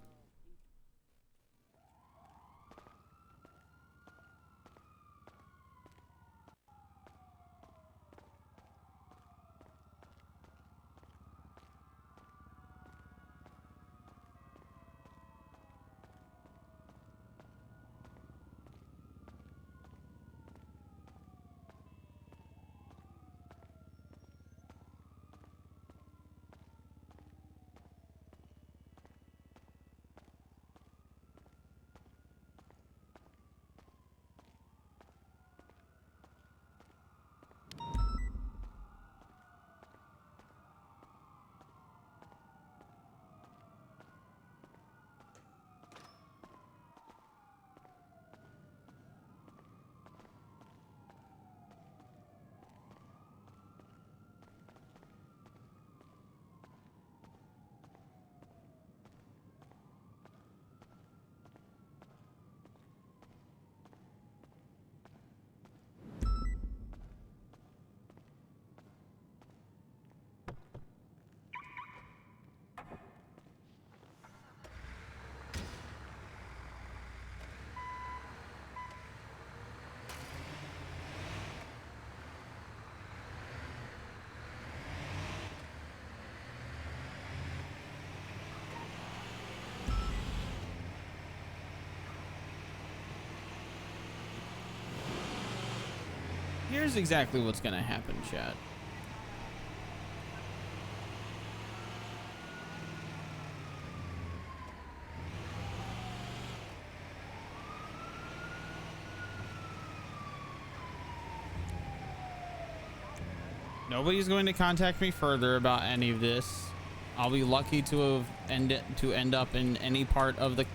Here's exactly what's gonna happen, chat. Nobody's going to contact me further about any of this. I'll be lucky to end up in any part of the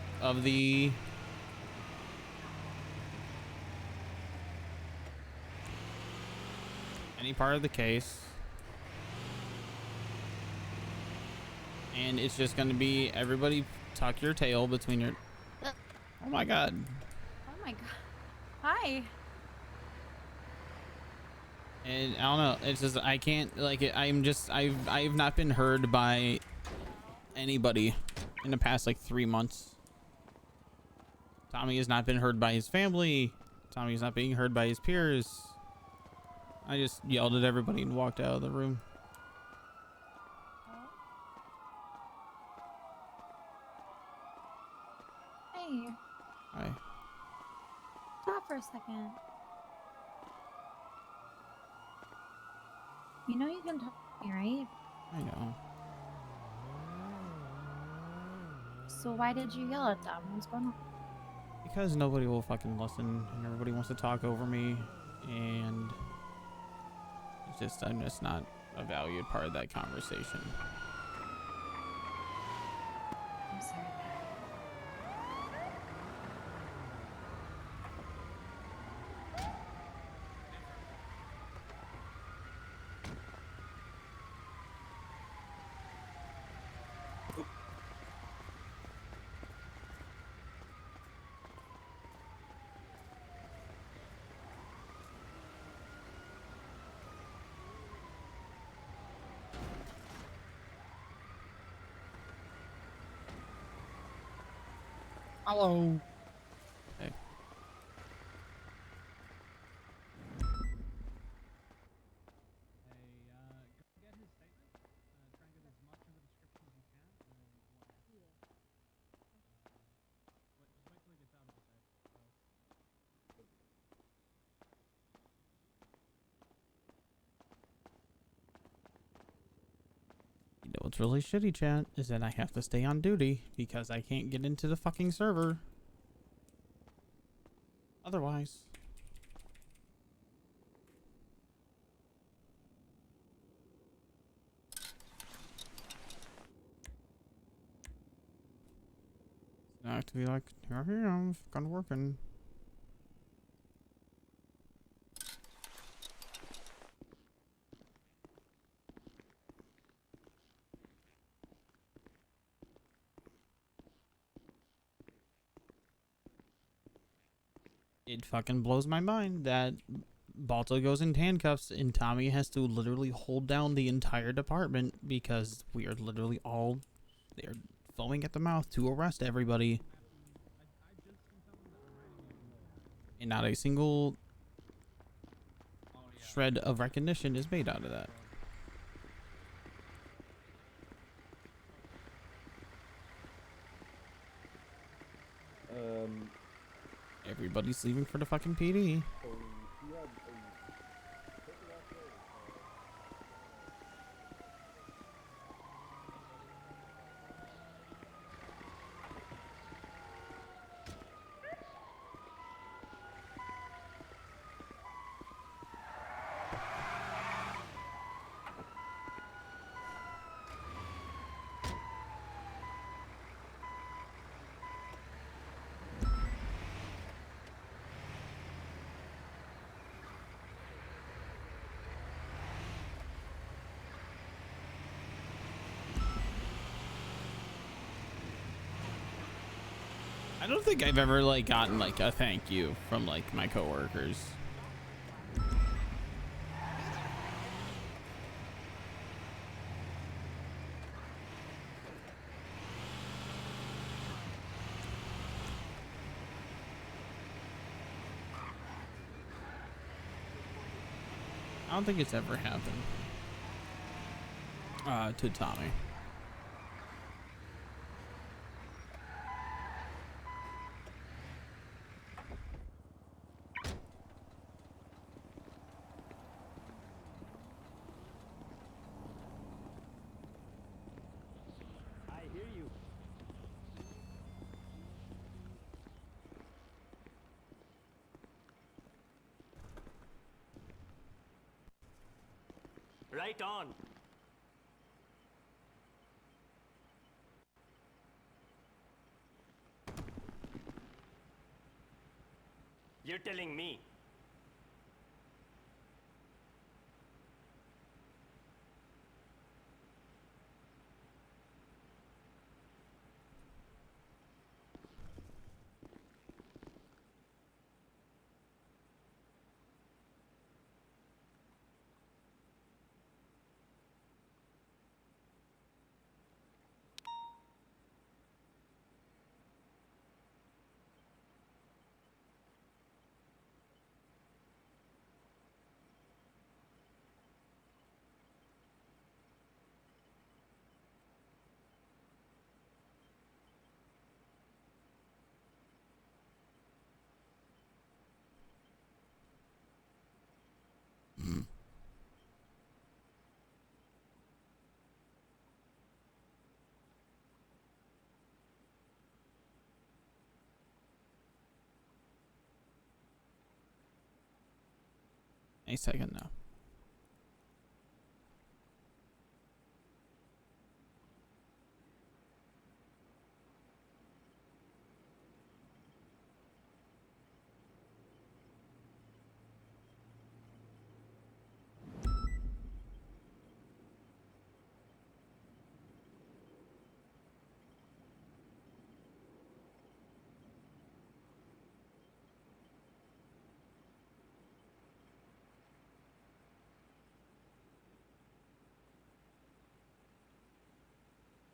case. And it's just going to be everybody tuck your tail between your... Oh my god. my god. Hi. And I don't know. It's just I can't like it. I've not been heard by anybody in the past like 3 months. Tommy has not been heard by his family. Tommy is not being heard by his peers. I just yelled at everybody and walked out of the room. Hey. Hi. Stop for a second. You know you can talk to me, right? I know. So why did you yell at them? What's going on? Because nobody will fucking listen and everybody wants to talk over me, and it's just I'm just not a valued part of that conversation. I'm sorry. Hello. Hey. You know what's really shitty, chat, is that I have to stay on duty because I can't get into the fucking server. Otherwise. I have to be like, here I am, fucking working. It fucking blows my mind that Balto goes in handcuffs and Tommy has to literally hold down the entire department because we are literally all they're foaming at the mouth to arrest everybody. And not a single shred of recognition is made out of that. Everybody's leaving for the fucking PD. I don't think I've ever like gotten like a thank you from like my coworkers. I don't think it's ever happened to Tommy. Right on. You're telling me. Any second now.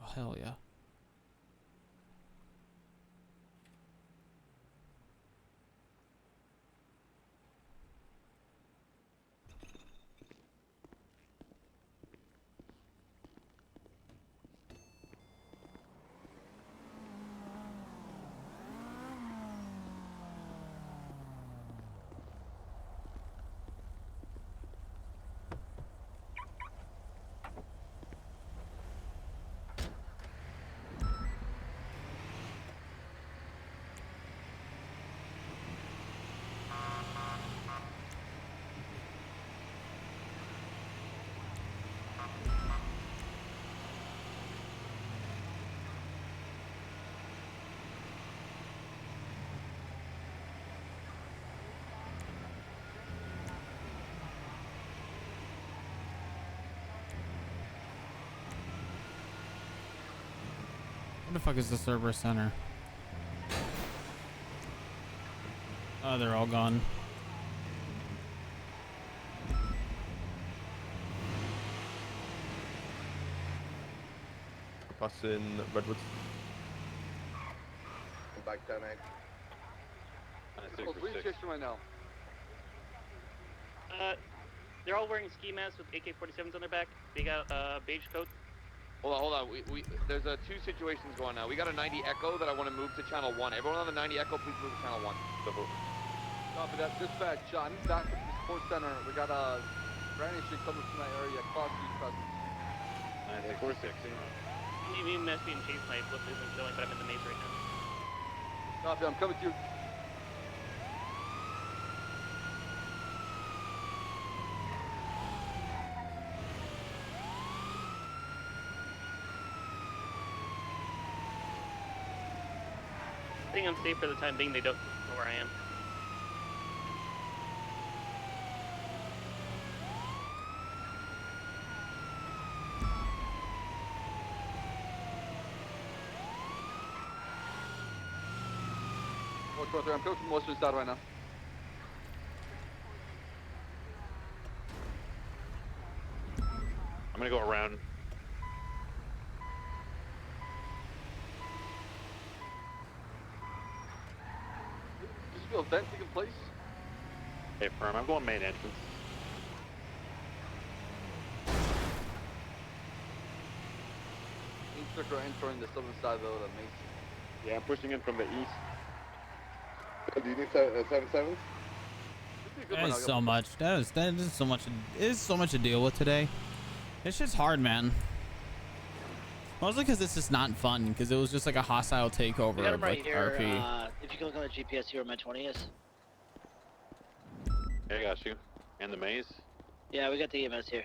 Oh, hell yeah. Where the fuck is the server center? Oh, they're all gone. Pass in Redwood. Back 10x. Right now. They're all wearing ski masks with AK-47s on their back. They got beige coats. Hold on. There's two situations going now. We got a 90 Echo that I want to move to channel 1. Everyone on the 90 Echo, please move to channel 1. Copy that. Dispatch, John. Back to the support center. We got a Granny Street coming from that area. Cross Street present. 9646. You must be in chase. My flip isn't showing, but I'm in the maze right now. Copy. I'm coming to you. I think I'm safe for the time being. They don't know where I am. I'm coming from Western side right now. I'm gonna go around. Just feel event taking place. Hey, firm. I'm going main entrance. Instructor entering the southern side of the Mason. Yeah, I'm pushing in from the east. Do you need 7-7? That is so much. That is so much. It is so much to deal with today. It's just hard, man. Mostly because it's just not fun. Because it was just like a hostile takeover We got of him right like here. RP. If you can look on the GPS, see where my 20 is. I got you. And the maze. Yeah, we got the EMS here.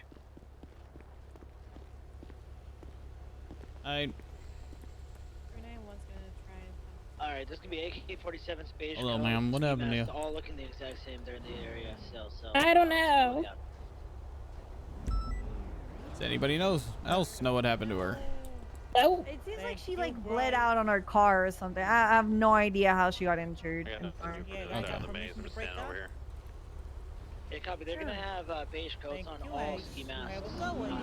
Alright, this can be AK-47 space. Hello, ma'am. What happened to you? All looking the exact same. They're in the area still, so. I don't know. Does anybody else know what happened to her? Oh. It seems like she bled out on her car or something. I have no idea how she got injured. The maze. I'm just standing over here. Yeah, copy. They're gonna have beige coats on all ski masks.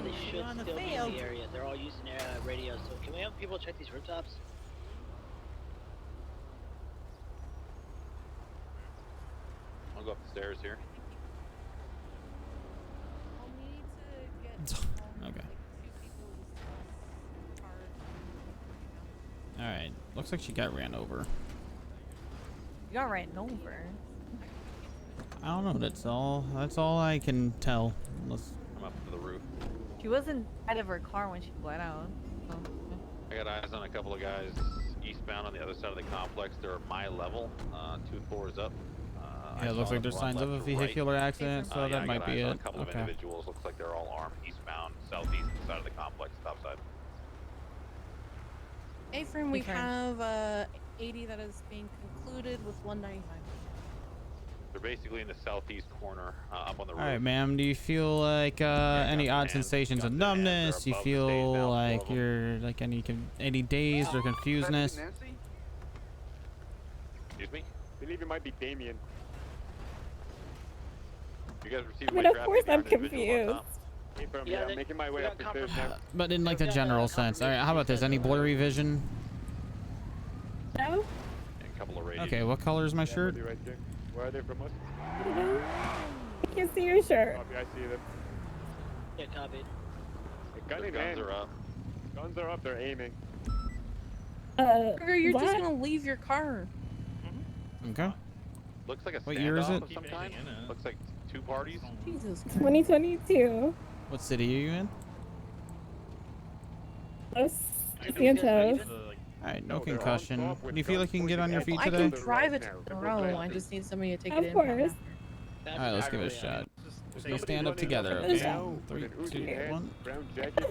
They should still be in the area. They're all using radios. So can we have people check these rooftops? I'll go up the stairs here. Okay. Alright. Looks like she got ran over. You got ran over. I don't know. That's all I can tell. Unless... I'm up to the roof. She wasn't out of her car when she bled out. So. I got eyes on a couple of guys eastbound on the other side of the complex. They're my level, 2 floors up. Yeah, it looks like there's signs of a vehicular accident, so that might be it. A couple of Okay. individuals. Looks like they're all armed, eastbound, southeast side of the complex, top side. A-frame, we have 80 that is being concluded with 195. They're basically in the southeast corner, up on the roof. All right, ma'am. Do you feel like any odd sensations of numbness? Do you feel like you're like any dazed or confusedness? Excuse me? I believe it might be Damien. You guys received I mean, of course I'm confused. Yeah, I'm making my way up the stairs now. But in like the general sense. All right. How about this? Any blurry vision? No. A couple of radios. Okay. What color is my shirt? Right there. Where are they from us? I don't know. I can see your shirt. Copy, I see them. Yeah, copied. Gun in Guns hand. are up. Guns are up, they're aiming. You're what? just gonna leave your car. Okay. Looks like a What year is standoff it? of some kind. Looks like two parties. Jesus. 2022. What city are you in? Los Santos. All right. No concussion. Do you feel like you can get on your feet I today? can drive it to the row. I just need somebody to take it Of in. course. All right. Let's give it a shot. We'll stand up together. Okay. 3, 2, 1.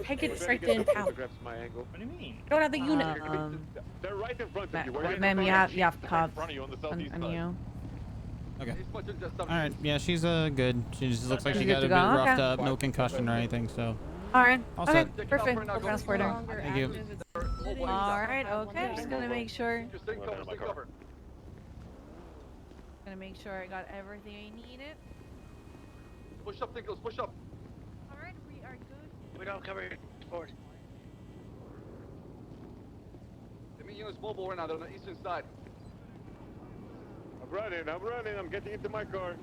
Take it straight to impound. What do you mean? I don't have the unit. They're right in front of you. Ma'am, you have cops In front of you on the on southeast side. you. Okay. All right. Yeah, she's good. She just looks like she She's got a good bit to go? roughed Okay. up. No concussion or anything. So. All right. All Okay. set. Perfect. We'll transport her. Thank you. All right. Okay. I'm just gonna make sure. Gonna make sure I got everything I needed. Push up, Nicholas, push up. All right. We are good. We don't cover your forward. The main unit's mobile right now. They're on the eastern side. I'm running, I'm getting into my car.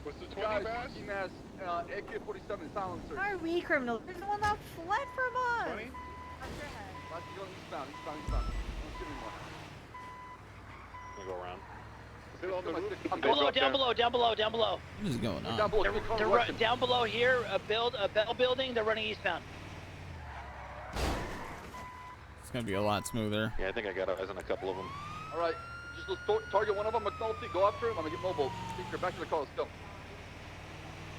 What's the 20 bass? EMS, AK-47 silencer. Are we criminals? There's the one that fled from us. 20? Last you going eastbound. Don't shoot anymore. Gonna go around. Still on the roof. Down below. What is going on? Down below. They're down below here, a bell building. They're running eastbound. It's gonna be a lot smoother. Yeah, I think I got eyes on a couple of them. All right. Just let's target one of them. McNulty, go after him. I'm gonna get mobile. Speaker, back to the car. Let's go.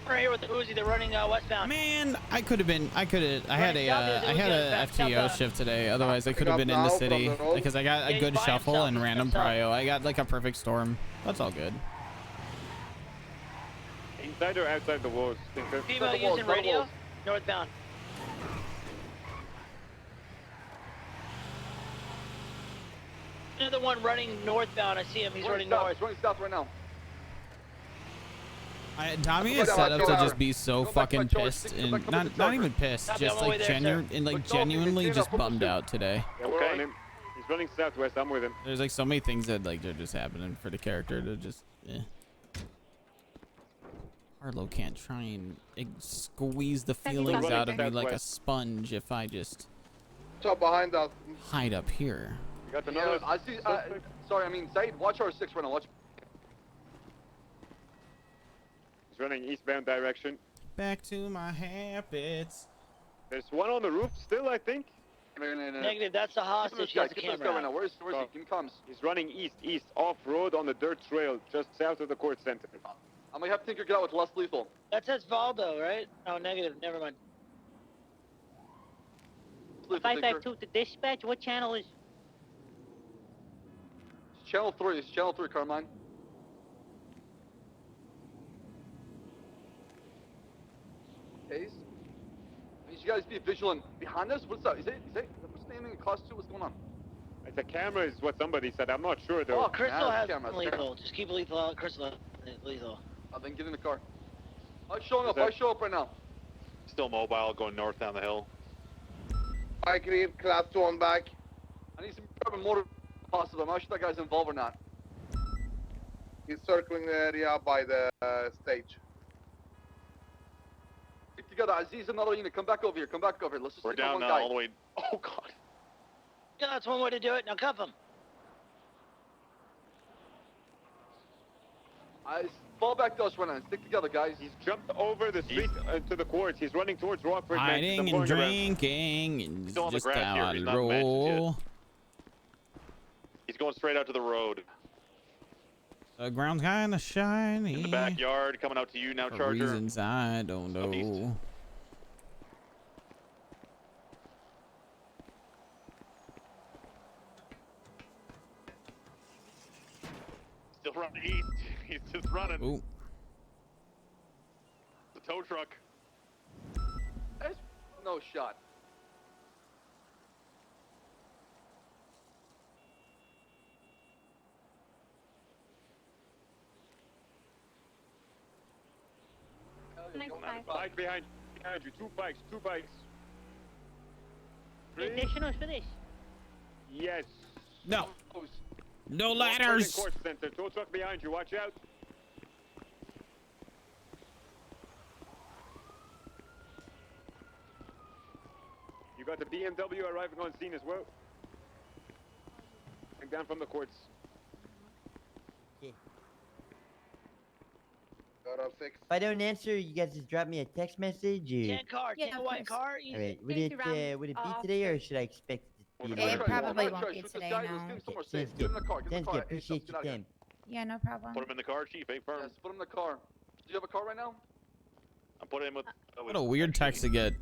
Right here with the Uzi. They're running westbound. Man, I had a FTO shift today. Otherwise, I could have been in the city because I got a good shuffle and random prio. I got like a perfect storm. That's all good. Inside or outside the walls? Female using radio. Northbound. Another one running northbound. I see him. He's running north. He's running south right now. Tommy is set up to just be so fucking pissed and not even pissed, just like genuinely just bummed out today. Yeah, we're on him. He's running southwest. I'm with him. There's like so many things that like they're just happening for the character to just. Harlow can't try and squeeze the feelings out of me like a sponge if I just. Top behind us. Hide up here. You got another. I see. Sorry, I mean Said. Watch R6 right now. Watch. He's running eastbound direction. Back to my habits. There's one on the roof still, I think. Negative. That's the hostage. He has a camera. Right now. Where's he? Give me comms. He's running east, off road on the dirt trail, just south of the court center. I'm gonna have Tinker get out with less lethal. That says Valdo, right? Oh, negative. Never mind. 552 to dispatch. What channel is? It's channel 3. It's channel 3, Carmine. Ace. I need you guys to be vigilant. Behind us? What's up? Is it? What's the name in class 2? What's going on? It's a camera is what somebody said. I'm not sure though. Oh, Crystal has cameras. lethal. Just keep lethal out. Crystal has lethal. Then get in the car. I'm showing up. I show up right now. Still mobile, going north down the hill. I can class 2 on back. I need some urban motor if possible. I'm not sure that guy's involved or not. He's circling the area by the stage. Get together. Aziz, another unit. Come back over here. Let's just We're take out down one now guy. all the way. Oh god. Yeah, that's one way to do it. Now cuff him. Fall back to us right now. Stick together, guys. He's jumped over the street to the courts. He's running towards Rockford. Hiding and drinking and Still on the just ground here. down He's the not mentioned roll. yet. He's going straight out to the road. The ground's kind of shiny. In the backyard, coming out to you now, For Charger. reasons I don't know. Southeast. Still running east. He's just running. Ooh. The tow truck. There's no shot. Bike behind you. Two bikes. Additionals for this? Yes. No. No North ladders. Court Center. Tow truck behind you. Watch out. You got the BMW arriving on scene as well. Coming down from the courts. Got a fix. If I don't answer, you guys just drop me a text message. Or... 10 car, 10 white car. All right. Would it be today, or should I expect it to be? It probably won't be today, no. Sounds good. Sounds good. Appreciate your time. Yeah, no problem. Put him in the car, Chief. Hey, firm. Yes, put him in the car. Do you have a car right now? I'm putting him with. What a weird text to get.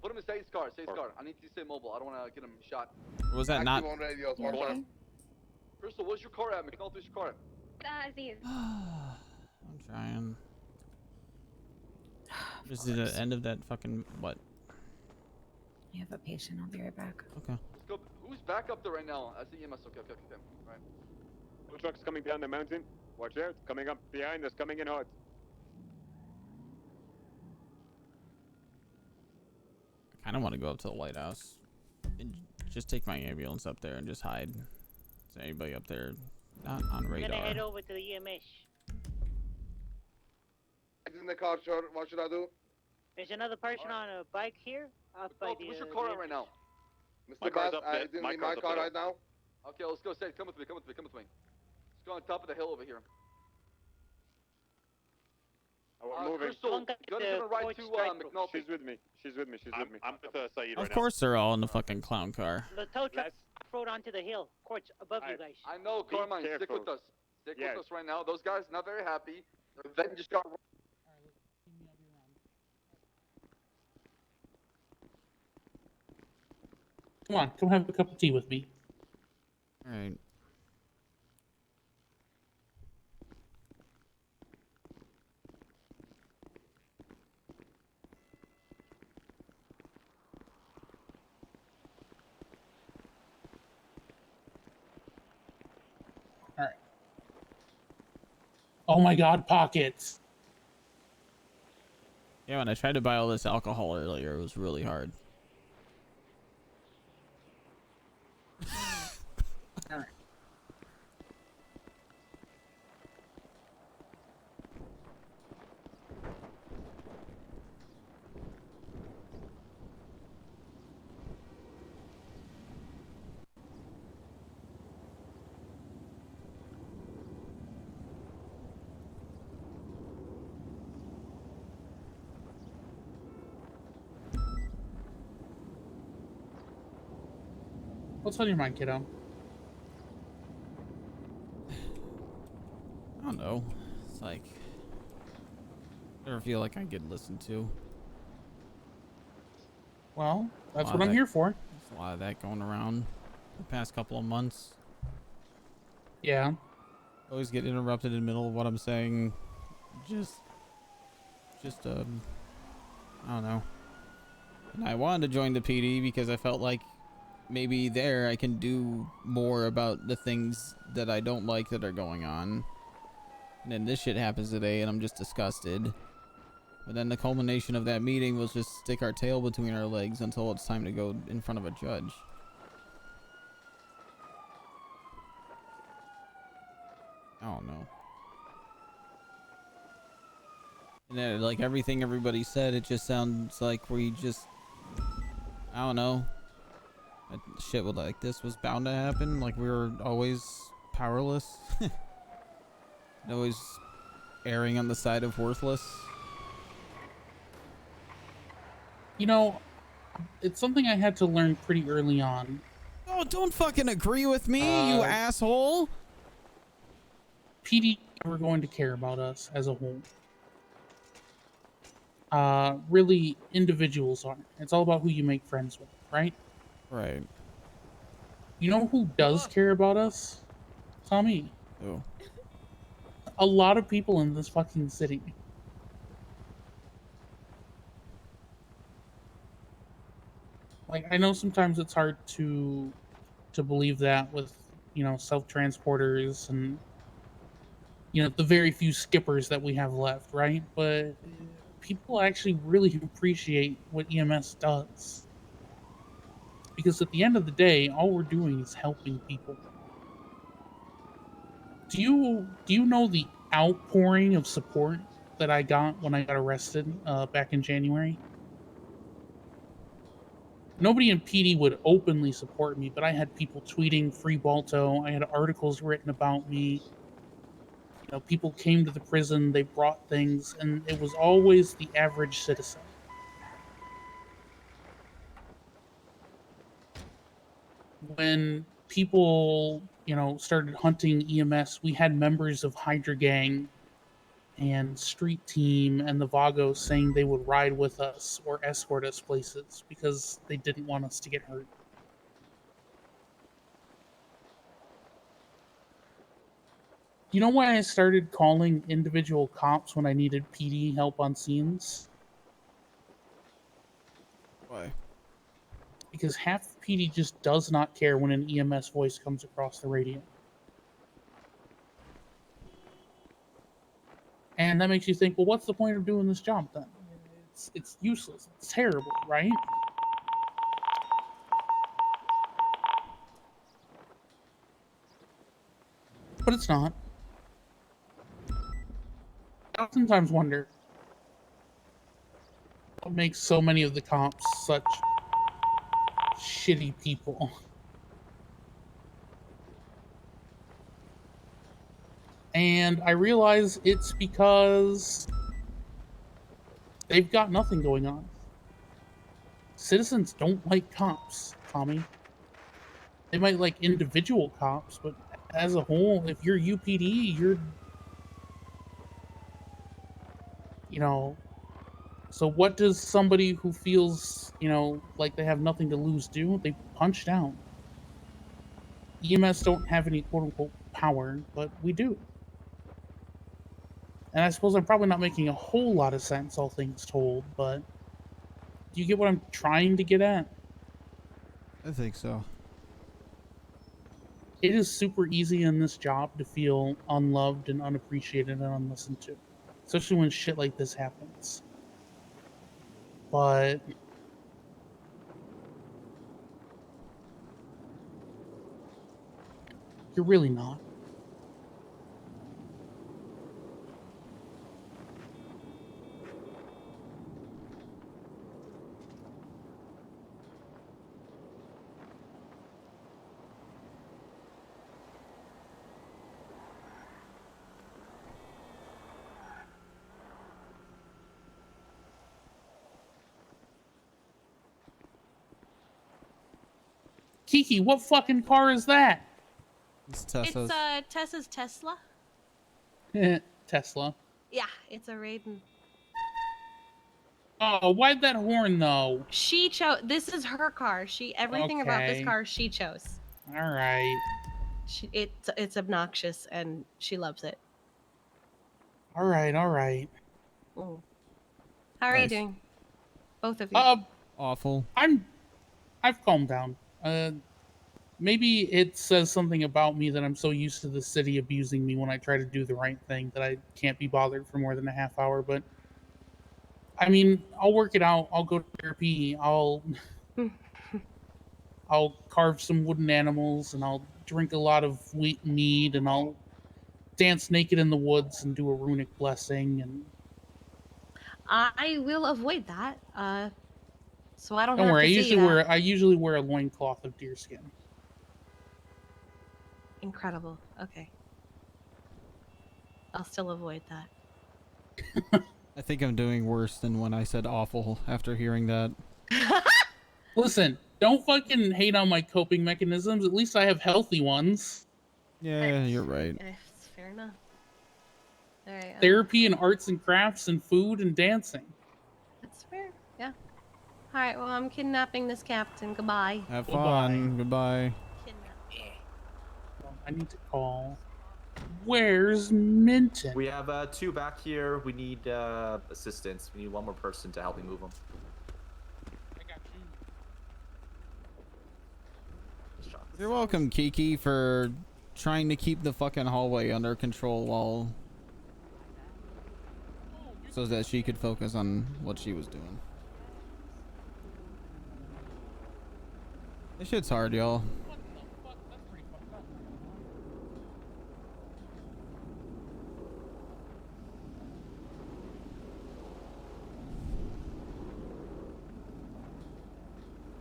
Put him in Say's car. I need to stay mobile. I don't want to get him shot. Or was that not? On radios. Okay. Crystal, where's your car at? McNulty's your car at? These. I'm trying. Just the end of that fucking what? I have a patient. I'll be right back. Okay. Let's go. Who's back up there right now? I see EMS. Okay. Right. Tow truck's coming down the mountain. Watch out. Coming up behind us. Coming in hard. I kind of want to go up to the lighthouse and just take my ambulance up there and just hide. Is there anybody up there not on radar? I'm gonna head over to the EMS. He's in the car, sir. What should I do? There's another person on a bike here. Up by the, where's your car at right now? My Mr. car's Bass, up there. didn't My leave car's my up car there. right now? Okay, let's go. Say, come with me. Let's go on top of the hill over here. We're moving. Crystal, gonna ride to McNulty. She's with me. I'm with Saeed right now. Of course, they're all in the fucking clown car. The tow truck off-road onto the hill. Courts above you guys. I know, Carmine. Stick with us. Stick with us right now. Those guys not very happy. Their vet just got. Come on, come have a cup of tea with me. All right. All right. Oh my God, pockets. Yeah, when I tried to buy all this alcohol earlier, it was really hard. What's on your mind, kiddo? I don't know. It's like I never feel like I get listened to. Well, that's what I'm here for. There's a lot of that going around the past couple of months. Yeah. Always get interrupted in the middle of what I'm saying. Just I don't know. And I wanted to join the PD because I felt like maybe there I can do more about the things that I don't like that are going on. And then this shit happens today and I'm just disgusted. But then the culmination of that meeting was just stick our tail between our legs until it's time to go in front of a judge. I don't know. And then, like everything everybody said, it just sounds like we just, I don't know. Shit with like this was bound to happen. Like we were always powerless. Always erring on the side of worthless. You know, it's something I had to learn pretty early on. Oh, don't fucking agree with me, you asshole. PD, ever going to care about us as a whole. Really, individuals are. It's all about who you make friends with, right? Right. You know who does care about us? Tommy. Oh. A lot of people in this fucking city. Like, I know sometimes it's hard to believe that with, you know, self-transporters and, you know, the very few skippers that we have left, right? But people actually really appreciate what EMS does. Because at the end of the day, all we're doing is helping people. Do you know the outpouring of support that I got when I got arrested back in January? Nobody in PD would openly support me, but I had people tweeting free Balto. I had articles written about me. You know, people came to the prison, they brought things, and it was always the average citizen. When people, you know, started hunting EMS, we had members of Hydra Gang and Street Team and the Vagos saying they would ride with us or escort us places because they didn't want us to get hurt. You know why I started calling individual cops when I needed PD help on scenes? Why? Because half of PD just does not care when an EMS voice comes across the radio. And that makes you think, well, what's the point of doing this job then? It's useless. It's terrible, right? But it's not. I sometimes wonder what makes so many of the cops such shitty people. And I realize it's because they've got nothing going on. Citizens don't like cops, Tommy. They might like individual cops, but as a whole, if you're UPD, you're, you know, so what does somebody who feels, you know, like they have nothing to lose do? They punch down. EMS don't have any quote-unquote power, but we do. And I suppose I'm probably not making a whole lot of sense, all things told, but do you get what I'm trying to get at? I think so. It is super easy in this job to feel unloved and unappreciated and unlistened to, especially when shit like this happens. But you're really not. Kiki, what fucking car is that? It's Tessa's. It's Tessa's Tesla. Tesla. Yeah, it's a Raiden. Oh, why'd that horn though? She chose. This is her car. Everything about this Okay. car she chose. All right. It's obnoxious and she loves it. All right. All right. Mm. How are you doing? Both of you. Awful. I've calmed down. Maybe it says something about me that I'm so used to the city abusing me when I try to do the right thing that I can't be bothered for more than a half hour. But I mean, I'll work it out. I'll go to therapy. I'll carve some wooden animals, and I'll drink a lot of wheat mead, and I'll dance naked in the woods and do a runic blessing. And I will avoid that. So I don't don't have worry. to see that. I usually wear a loincloth of deerskin. Incredible. Okay. I'll still avoid that. I think I'm doing worse than when I said awful after hearing that. Listen, don't fucking hate on my coping mechanisms. At least I have healthy ones. Yeah, you're right. Fair enough. All right. Therapy and arts and crafts and food and dancing. That's fair. Yeah. All right. Well, I'm kidnapping this captain. Goodbye. Have fun. Goodbye. I need to call. Where's Minton? We have 2 back here. We need assistance. We need 1 more person to help me move them. I got you. You're welcome, Kiki, for trying to keep the fucking hallway under control while so that she could focus on what she was doing. This shit's hard, y'all.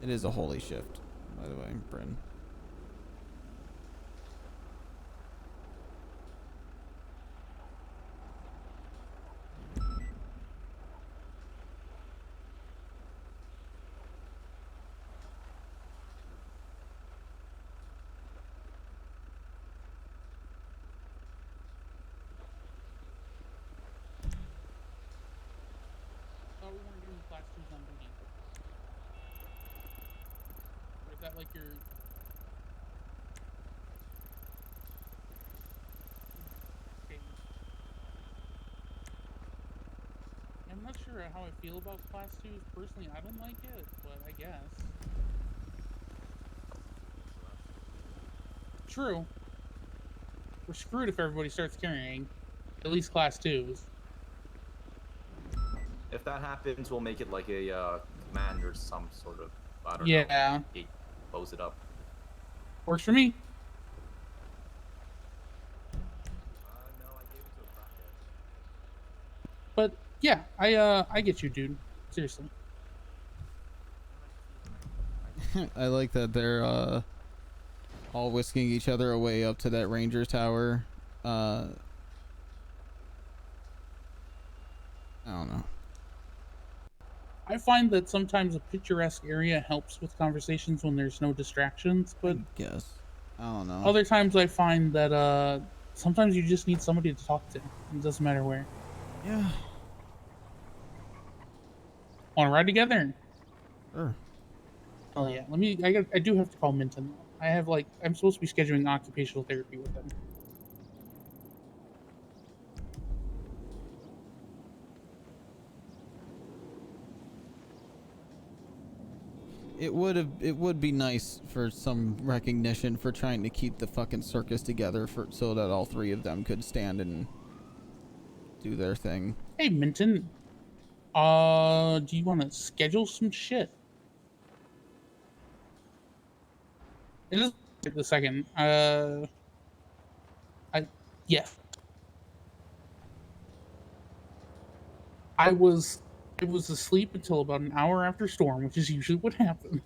It is a holy shift, by the way, Bryn. thought we weren't doing class 2s on duty. Or is that like your... Okay. I'm not sure how I feel about class 2s. Personally, I don't like it, but I guess. True. We're screwed if everybody starts carrying. At least class 2s. If that happens, we'll make it like a command or some sort of, I don't know. Yeah. Close it up. Works for me. No, I gave it to a crackhead. But yeah, I get you, dude. Seriously. I like that they're all whisking each other away up to that ranger tower. I don't know. I find that sometimes a picturesque area helps with conversations when there's no distractions, but I don't know. other times I find that sometimes you just need somebody to talk to. It doesn't matter where. Yeah. Want to ride together? Sure. Oh yeah. I do have to call Minton. I'm supposed to be scheduling occupational therapy with them. It would be nice for some recognition for trying to keep the fucking circus together so that all three of them could stand and do their thing. Hey Minton, do you want to schedule some shit? It is the second. Yes. I was asleep until about an hour after storm, which is usually what happens.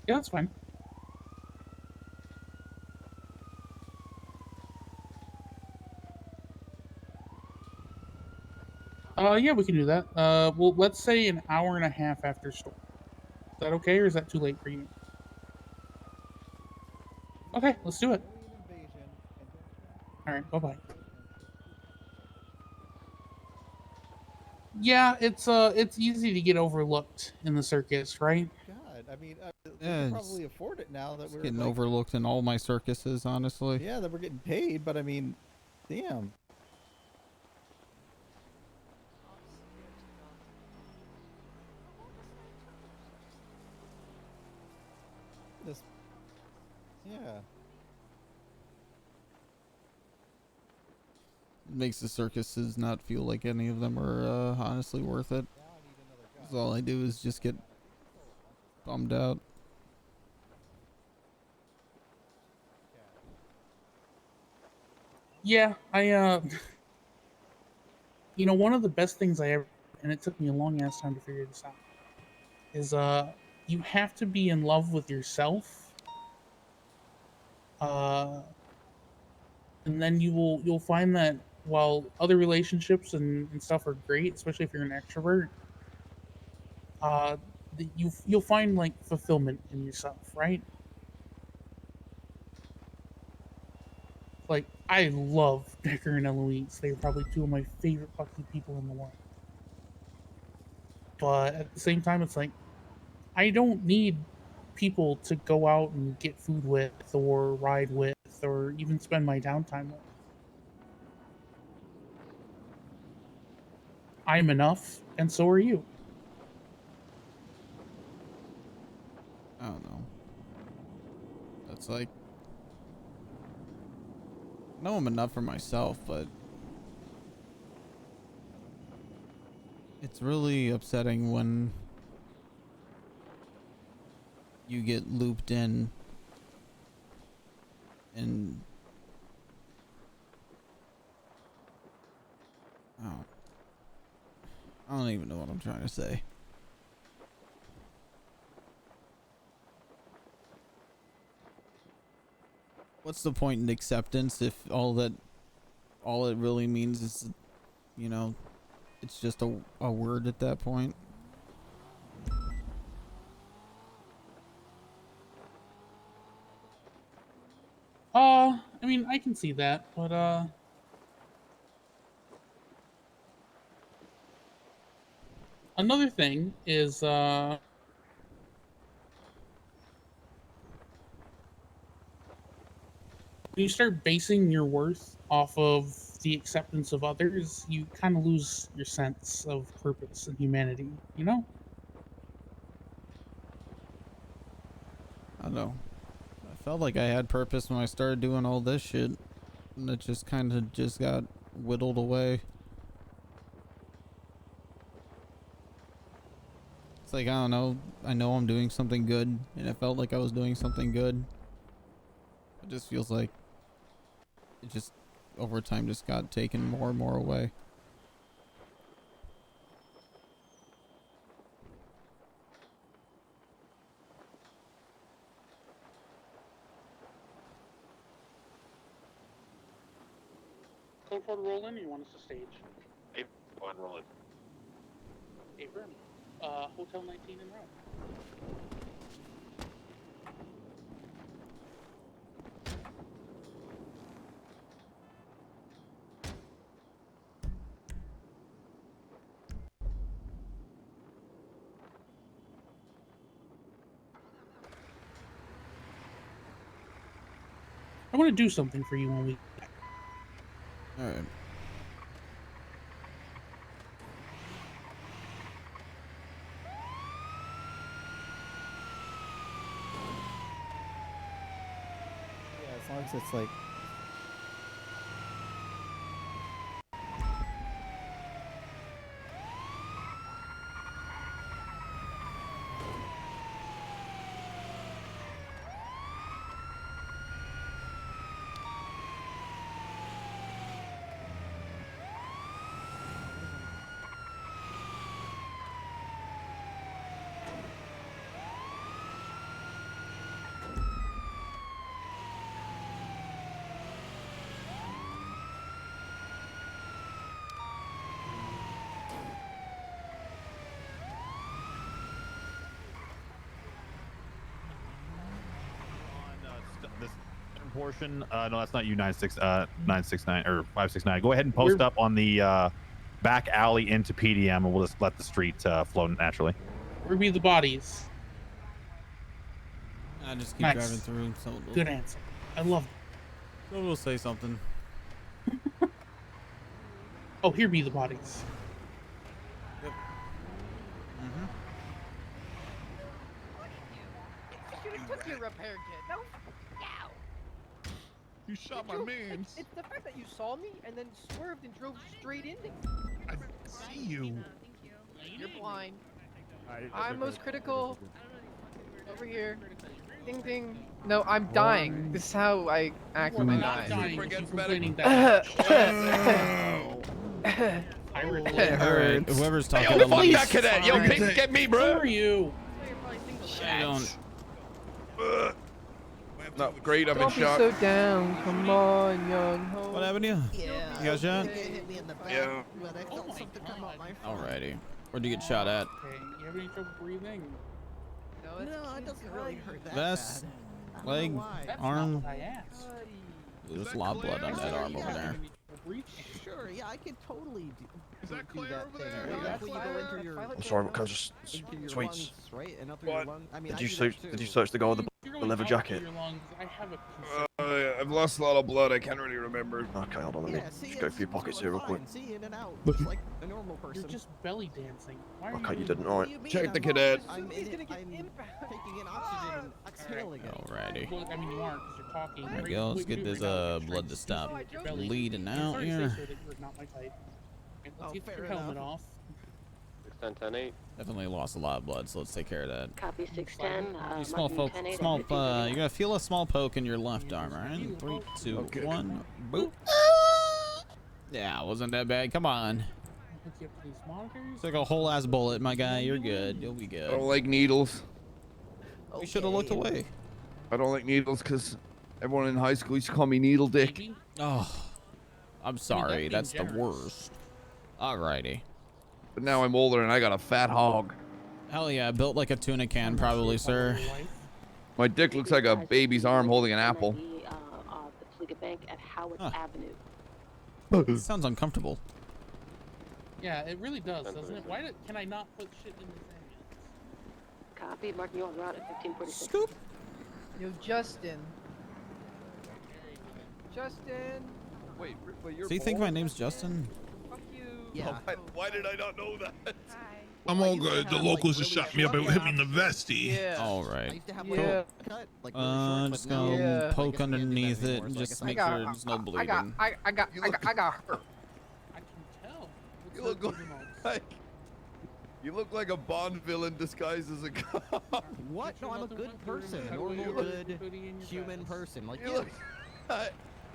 Yeah, that's fine. Yeah, we can do that. Well, let's say an hour and a half after storm. Is that okay, or is that too late for you? Okay, let's do it. All right, bye-bye. Yeah, it's easy to get overlooked in the circus, right? God, I mean, we Yeah, can probably afford it now that It's we're getting like, overlooked in all my circuses, honestly. Yeah, that we're getting paid, but I mean, damn. This, yeah. It makes the circuses not feel like any of them are honestly worth it. 'Cause all I do is just get bummed out. Yeah, you know, one of the best things I ever, and it took me a long ass time to figure this out, is you have to be in love with yourself, and then you'll find that while other relationships and stuff are great, especially if you're an extrovert, you'll find like fulfillment in yourself, right? Like, I love Decker and Eloise. They're probably two of my favorite fucking people in the world. But at the same time, it's like, I don't need people to go out and get food with, or ride with, or even spend my downtime with. I'm enough, and so are you. I don't know. That's like, I know I'm enough for myself, but it's really upsetting when you get looped in and I don't even know what I'm trying to say. What's the point in acceptance if all it really means is, you know, it's just a word at that point? I mean, I can see that, but another thing is, when you start basing your worth off of the acceptance of others, you kind of lose your sense of purpose and humanity, you know? I don't know. I felt like I had purpose when I started doing all this shit, and it just kind of just got whittled away. It's like, I don't know. I know I'm doing something good, and it felt like I was doing something good. It just feels like it just, over time, just got taken more and more away. Code for roll in, or you want us to stage? Hey, go ahead and roll it. Abram, Hotel 19 in route. I want to do something for you when we... Alright. Yeah, as long as it's like. This portion, no, that's not you. 969 or 569. Go ahead and post up on the back alley into PDM, and we'll just let the street flow naturally. Where be the bodies? I just keep Nice. driving through. So Good answer. I love it. So we'll say something. Oh, here be the bodies. Yep. Mm-hmm. You should have took your repair kit. No. Ow. You shot my man. It's the fact that you saw me and then swerved and drove straight into me. I see you. You're blind. I'm most critical. Over here. Ding ding. No, I'm dying. This is how I act when I die. Alright, whoever's talking Hey, yo, to fuck least. that cadet. Yo, Pink, get me, bro. Who are you? I don't. No, great. I've been Don't be shot. so down. Come on, young ho. What happened to you? Yeah. You got shot? Yeah. Alrighty. Where'd you get shot at? Okay, you have any trouble breathing? No, it doesn't really hurt that Vest, bad. leg, That's arm. not what I asked. There's a lot of blood on that arm over there. Sure, yeah, I could totally Is that do Claire that over thing. there? Right? Yeah. That's where you go into your, I'm sorry, can I just into your sweets? lungs, right? And up through your lung. I mean, Did I you do search? that Did you too. search the guy with the leather jacket? I've lost a lot of blood. I can't really remember. Okay, hold on. Let me just go through your pockets here real quick. See, in and out, just like a normal person. You're just belly dancing. Why are Okay, you you didn't. All right. Check the cadet. I'm taking in oxygen and exhaling it. Alrighty. Well, I mean, you aren't because you're talking. There we go. Let's get this blood to stop bleeding out here. Let's get your helmet off. 610-10-8. Definitely lost a lot of blood, so let's take care of that. Copy 610. Small poke, small. You're gonna feel a small poke in your left arm, alright? 3, 2, 1, boop. Yeah, wasn't that bad. Come on. It's like a whole ass bullet, my guy. You're good. You'll be good. I don't like needles. You should have looked away. I don't like needles because everyone in high school used to call me Needle Dick. Oh, I'm sorry. That's the worst. Alrighty. But now I'm older and I got a fat hog. Hell yeah, built like a tuna can, probably, sir. My dick looks like a baby's arm holding an apple. The Fleet Bank at Howard Avenue. It sounds uncomfortable. Yeah, it really does, doesn't it? Can I not put shit in this ambulance? Copy, marking you on route at 1546. Scoop. Yo, Justin. Justin. Wait, you're So you think my name's Justin? Fuck you. Yeah. Why did I not know that? I'm all good. The locals just shot me up and hit me in the vestie. Yeah. Alright. Yeah. Just gonna poke underneath it and just make sure there's no bleeding. I got hurt. I can tell. You look like you look like a Bond villain disguised as a cop. What? No, I'm a good person. Normal, good, human person. Like you.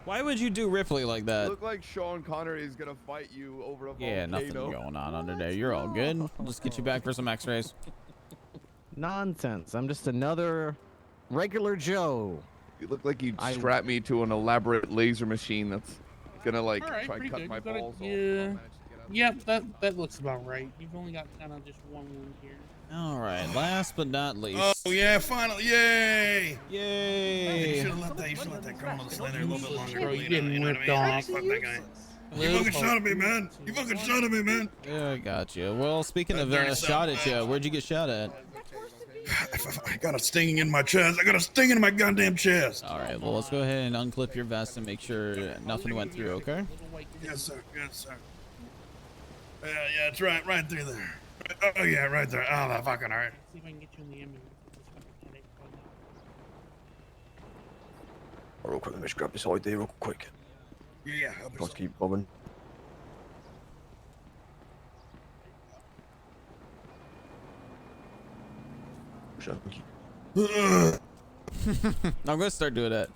Why would you do Ripley like You that? look like Sean Connery is gonna fight you over a volcano. Yeah, nothing going on under there. You're all good. We'll just get you back for some x-rays. Nonsense. I'm just another regular Joe. You look like you'd strap me to an elaborate laser machine that's gonna like All right, try pretty to cut good. my You got balls yeah. off. Yep, that looks about right. You've only got kind of just one wound here. Alright, last but not least. Oh yeah, finally! Yay! Yay! You should have let that criminal stay there a little bit longer. Bro, you getting ripped off. Fuck that guy. You fucking shot at me, man! You fucking shot at me, man! Yeah, I got you. Well, speaking of shot at you, where'd you get shot at? I got a stinging in my chest. I got a stinging in my goddamn chest. Alright, well, let's go ahead and unclip your vest and make sure nothing went through, okay? Yes, sir. Yes, sir. Yeah, it's right through there. Oh yeah, right there. Oh, that fucking hurt. See if I can get you in the ambulance. Real quick, let me just grab this ID real quick. Yeah. Let's keep bobbing. I'm gonna start doing that.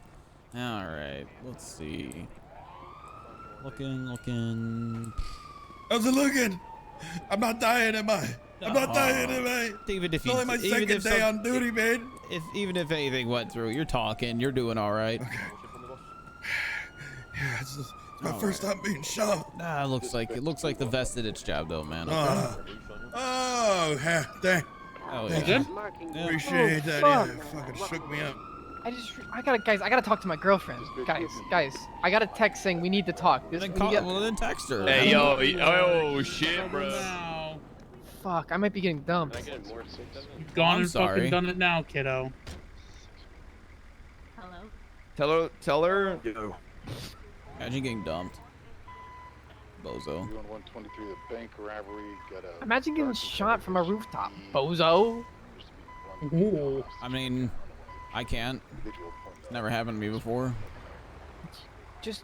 Alright, let's see. Looking. How's it looking? I'm not dying, am I? I'm not dying, am I? David, if It's only my second day on duty, man. Even if anything went through, you're talking. You're doing all right. Okay. Yeah, it's my first time being shot. Nah, it looks like the vest did its job, though, man. Okay. Oh, thank. Oh, Thank yeah. you. Yeah. Appreciate that. fuck. Yeah, fucking shook me up. I gotta talk to my girlfriend. Guys, I got a text saying we need to talk. Well, then text her. Hey, yo, oh shit, bro. Fuck, I might be getting dumped. You've gone and sorry. fucking done it now, kiddo. Hello? Tell her. Yo. Imagine getting dumped. Bozo. 123, the bank robbery. Imagine getting shot from a rooftop, bozo. Ooh. I mean, I can't. It's never happened to me before. Just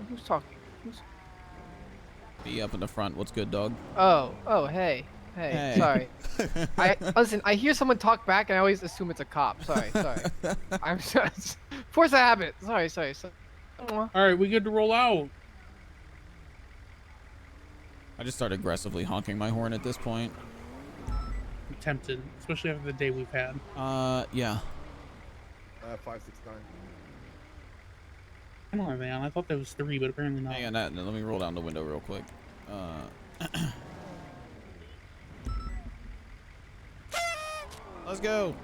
who's talking? Be up in the front. What's good, dog? Oh, hey, sorry. Listen. I hear someone talk back, and I always assume it's a cop. Sorry. I'm just force a habit. Sorry. All right, we good to roll out. I just start aggressively honking my horn at this point. I'm tempted, especially after the day we've had. Yeah. 569. Come on, man. I thought that was 3, but apparently not. Hang on, let me roll down the window real quick. Let's go.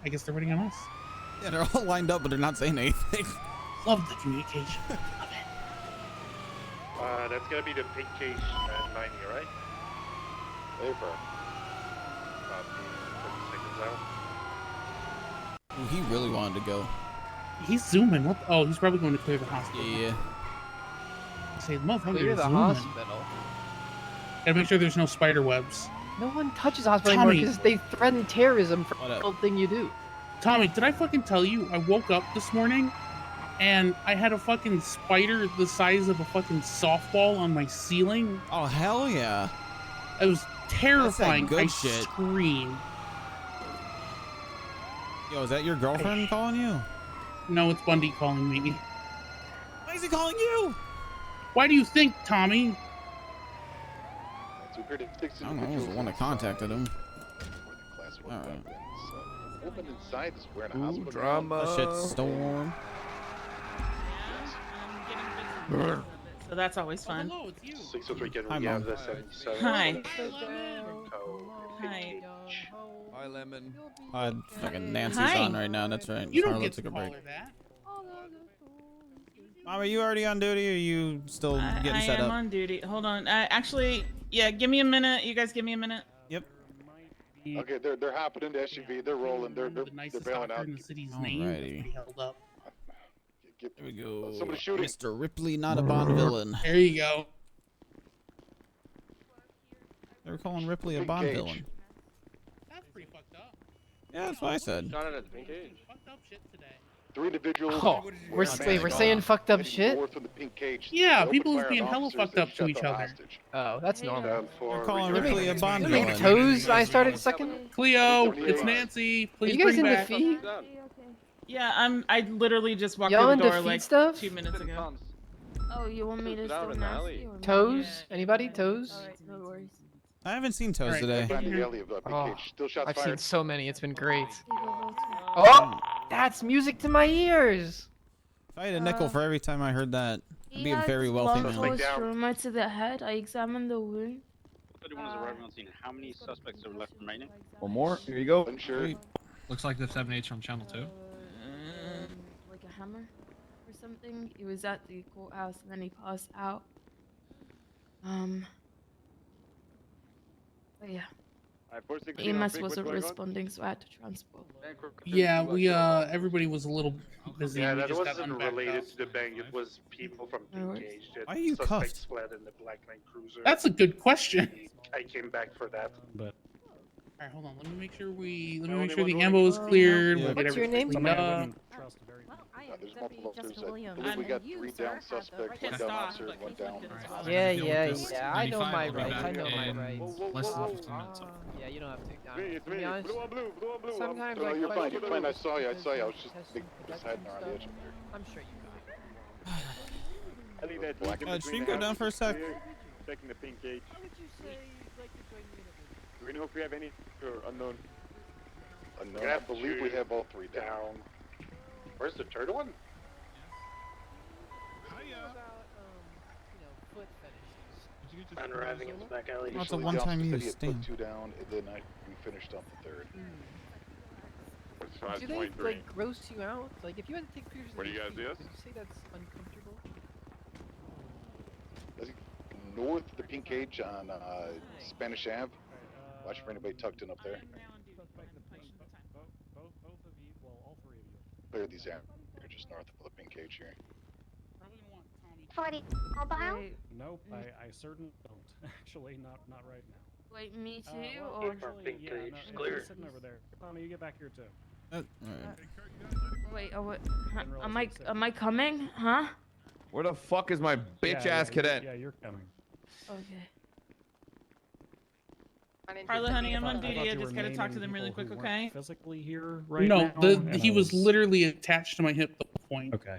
I guess they're waiting on us. Yeah, they're all lined up, but they're not saying anything. Love the communication. That's gonna be the pink cage at 90, right? Paper. About 30 seconds out. Ooh, he really wanted to go. He's zooming. What? Oh, he's probably going to clear the hospital. Yeah. Say, motherfucker, Clear the zooming. hospital. Gotta make sure there's no spider webs. No one touches hospital Tommy. anymore because they threaten terrorism for What up? the thing you do. Tommy, did I fucking tell you? I woke up this morning and I had a fucking spider the size of a fucking softball on my ceiling. Oh, hell yeah. It was terrifying. good I shit. screamed. Yo, is that your girlfriend calling you? No, it's Bundy calling me. Why is he calling you? Why do you think, Tommy? I don't know. I was the one that contacted him. Alright. Woman inside is wearing a Ooh, hospital. drama. A shit storm. So that's always fun. Hello, it's you. 603 can Hi, we have Mom. the 77? Hi. Hi. Hi, Lemon. Fucking Nancy's Hi. on right now. That's right. You don't Charlotte get to took a call break. her that. Mom, are you already on duty, or are you still getting I set am up? on duty. Hold on. Actually, yeah, give me a minute. You guys give me a minute. Yep. Okay, they're hopping into SUV. They're rolling. They're nicest bailing doctor out. in the city's Alrighty. name. He held up. Get, There we go. somebody shooting. Mr. Ripley, not a Bond villain. There you go. They were calling Ripley a Big Bond cage. villain. That's pretty fucked up. Yeah, that's what I said. Shot it at the pink cage. Fucked up shit today. 3 individuals. Oh, we're saying fucked up shit. North from the pink cage. Yeah, They people opened is fire being on hella officers fucked that up to shot each the other. hostage. Oh, that's normal. They're calling Ripley a Bond You mean villain. toes? I started second. Cleo, it's Nancy. Are Please you guys bring in back. defeat? Yeah, I literally just walked Y'all through in the door defeat like stuff? 2 minutes ago. Oh, you want me to Down still in the alley. nasty or Toes? Anybody? Toes? Alright, no worries. I haven't seen Toes Alright, today. Find the alley of the pink Oh, cage. Still shots I've seen fired. so many. It's been great. You go both to- Oh, that's music to my ears. If I had a nickel for every time I heard that, I'd He be a had very wealthy man. long-force trauma to the head. I examined the wound. Everyone is arriving on scene. How many suspects are left remaining? One more. Here you go. Unsure. Looks like the 7H on channel 2. Like a hammer or something. He was at the courthouse and then he passed out. But yeah. EMS wasn't responding, so I had to transport. Yeah, we everybody was a little busy. Yeah, We that just got wasn't unbacked related up. to the bang. It was people from No Pink worries. Cage. that Why are you suspects cuffed? fled in the Black Knight Cruiser. That's a good question. I came back for that. But All right, hold on. Let me make sure the Only ammo is one cleared. Yeah. We'll get What's your everything name? cleaned up. There's multiple. There's, I Williams. believe we And got you, 3 sir, down have the suspects, right 1 to down stop, officer, but 1 he's down. lifted as well. Yeah. I know my rights. I know my in rights. less than 15 minutes. Yeah, you don't have to take down. It's To me. be honest, Blue on blue. Blue on blue. sometimes No, I you're fine. question You're fine. I saw you. I because saw you. I was it just has big, some just hiding around the edge stuff. up here. I'm sure you got it. I think that Black in Stream, between go the down for a sec. houses, checking the pink cage. How would you say you'd like to join me in a Do we know if we have any or unknown? Unknown. I believe we have all 3 down. Where's the third one? foot fetishes? I'm arriving in the back alley. Well, it's a Initially, the one-time officer said use he had thing. put 2 down, and then we finished up the 3rd. Do they like gross you out? Like if you had to take pictures of Where do you these guys see people, us? would you say that's uncomfortable? North of the pink cage on Spanish Ave. Watch for anybody tucked in up there. Clear these out. You're just north of the pink cage here. 40. All behind? Nope, I certainly don't. Actually, not right now. Wait, me too? Well, or actually, yeah, no, it's clear. sitting over there. Tommy, you get back here too. Alright. wait, oh, wait. Huh, am I coming? Huh? Where the fuck is my bitch ass cadet? Yeah, you're coming. Okay. Carla, honey, I'm on I thought duty. I you were just gotta talk to naming them really people quick, who weren't okay? Physically here right No, now. and he I was literally attached to my hip the whole point. Okay.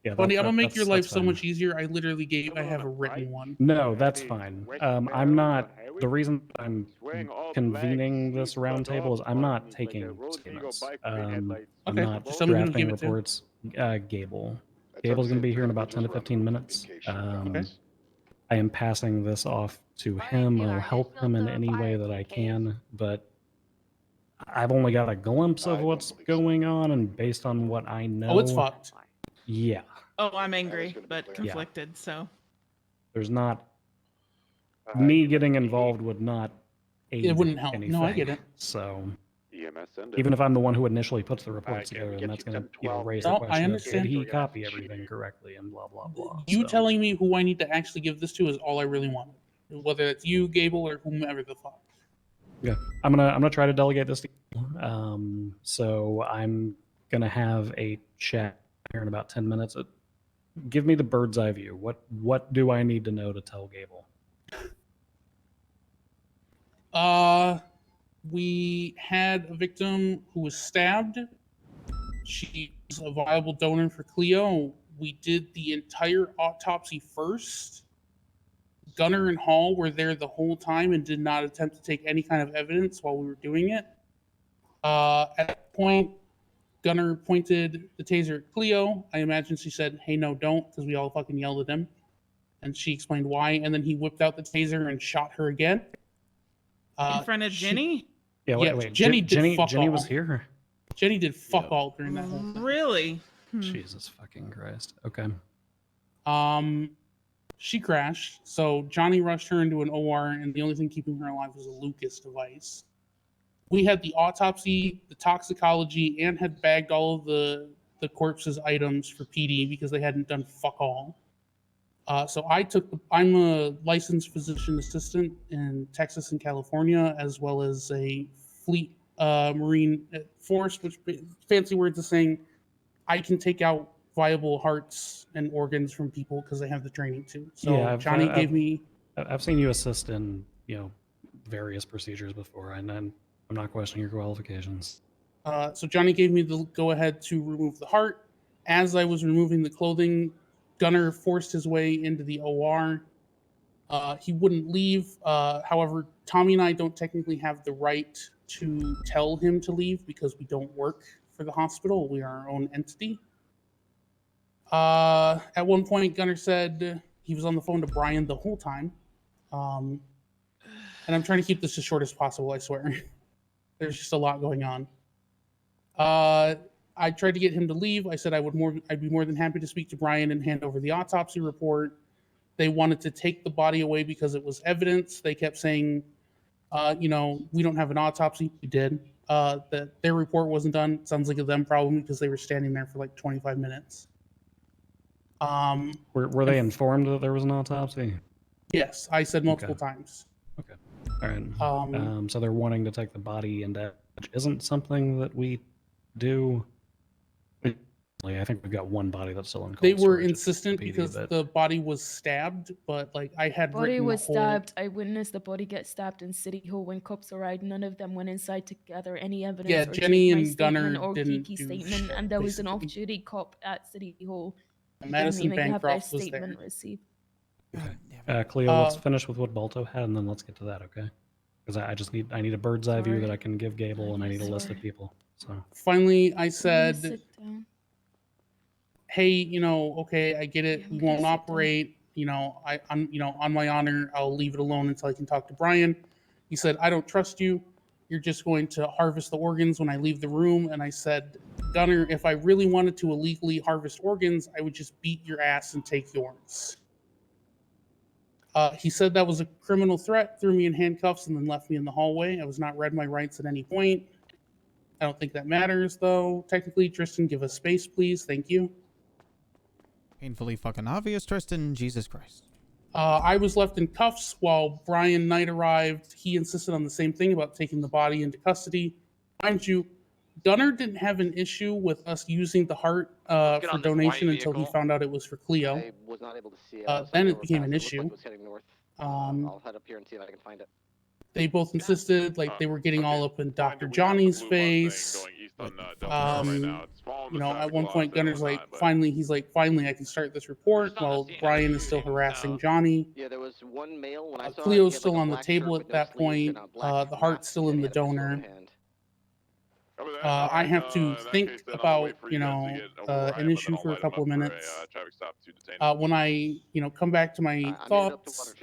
Yeah, Bunny, I'm gonna make that's- your life that's so fine. much easier. I literally have a written one. No, that's fine. I'm not. The reason I'm convening this roundtable is I'm not taking statements. I'm Okay, not just tell me who to drafting give it to. reports. Gable. Gable's going to be here in about 10 to 15 minutes. Okay. I am passing this off to him. I'll help him in any way that I can, but I've only got a glimpse of what's going on, and based on what I know, Oh, it's fucked. Yeah, Oh, I'm angry, but conflicted. So there's not me getting involved would not aid It wouldn't help. anything. No, I get it. So EMS and even if I'm the one who initially puts the reports together, get then that's you going to 12. raise No, the I question of understand. did he copy everything correctly and blah blah blah. You So, telling me who I need to actually give this to is all I really want. Whether it's you, Gable, or whomever the fuck. yeah, I'm gonna try to delegate this to you. So I'm gonna have a chat here in about 10 minutes. Give me the bird's eye view. What do I need to know to tell Gable? We had a victim who was stabbed. She's a viable donor for Cleo. We did the entire autopsy first. Gunner and Hall were there the whole time and did not attempt to take any kind of evidence while we were doing it. At that point, Gunner pointed the taser at Cleo. I imagine she said, "Hey, no, don't," because we all fucking yelled at him. And she explained why, and then he whipped out the taser and shot her again. in front of Jenny? Yeah, wait. Jenny Jenny did fuck all. was here. Jenny did fuck all during that whole thing. Really? Jesus fucking Christ. Okay. She crashed, so Johnny rushed her into an OR, and the only thing keeping her alive was a Lucas device. We had the autopsy, the toxicology, and had bagged all of the corpse's items for PD because they hadn't done fuck all. So I'm a licensed physician assistant in Texas and California, as well as a fleet marine force, which fancy words of saying I can take out viable hearts and organs from people because I have the training to. So yeah, Johnny gave me. I've seen you assist in various procedures before, and I'm not questioning your qualifications. So Johnny gave me the go-ahead to remove the heart. As I was removing the clothing, Gunner forced his way into the OR. He wouldn't leave. However, Tommy and I don't technically have the right to tell him to leave because we don't work for the hospital. We are our own entity. At one point, Gunner said he was on the phone to Brian the whole time. And I'm trying to keep this as short as possible, I swear. There's just a lot going on. I tried to get him to leave. I said I'd be more than happy to speak to Brian and hand over the autopsy report. They wanted to take the body away because it was evidence. They kept saying, we don't have an autopsy. We did. That their report wasn't done. Sounds like a them problem because they were standing there for like 25 minutes. Were they informed that there was an autopsy? Yes, I said multiple times. Okay. All right. So they're wanting to take the body into, which isn't something that we do. I think we've got one body that's still in cold They were storage at insistent PD, because but- the body was stabbed, but like I had Body written was the whole... stabbed. I witnessed the body get stabbed in City Hall when cops arrived. None of them went inside to gather any evidence. Yeah, or Jenny take my and Gunner statement or didn't Kiki's do statement, shit, and there was an basically. off-duty cop at City Hall. Didn't Madison even have their Bancroft was statement there. received. Cleo, let's finish with what Balto had, and then let's get to that, okay? Because I need a bird's eye view Sorry. that I can give Gable, and I need a list of people. So Finally, I Sit said, down. hey, okay, I get it. We won't operate. I'm on my honor, I'll leave it alone until I can talk to Brian. He said, I don't trust you. You're just going to harvest the organs when I leave the room. And I said, Gunner, if I really wanted to illegally harvest organs, I would just beat your ass and take yours. He said that was a criminal threat, threw me in handcuffs, and then left me in the hallway. I was not read my rights at any point. I don't think that matters, though. Technically, Tristan, give us space, please. Thank you. Painfully fucking obvious, Tristan. Jesus Christ. I was left in cuffs while Brian Knight arrived. He insisted on the same thing about taking the body into custody. Mind you, Gunner didn't have an issue with us using the heart for donation until he found out it was for Cleo. I was not able to see it. Then it became an issue. It was heading north. I'll head up here and see if I can find it. They both insisted, like they were getting all up in Dr. Johnny's face. At one point, Gunner's like, finally, I can start this report while Brian is still harassing Johnny. Yeah, there was one male when I saw Cleo's it, still on the table at that point. The heart's still in the donor. I have to think about, an issue for a couple of minutes. When I, come back to my thoughts,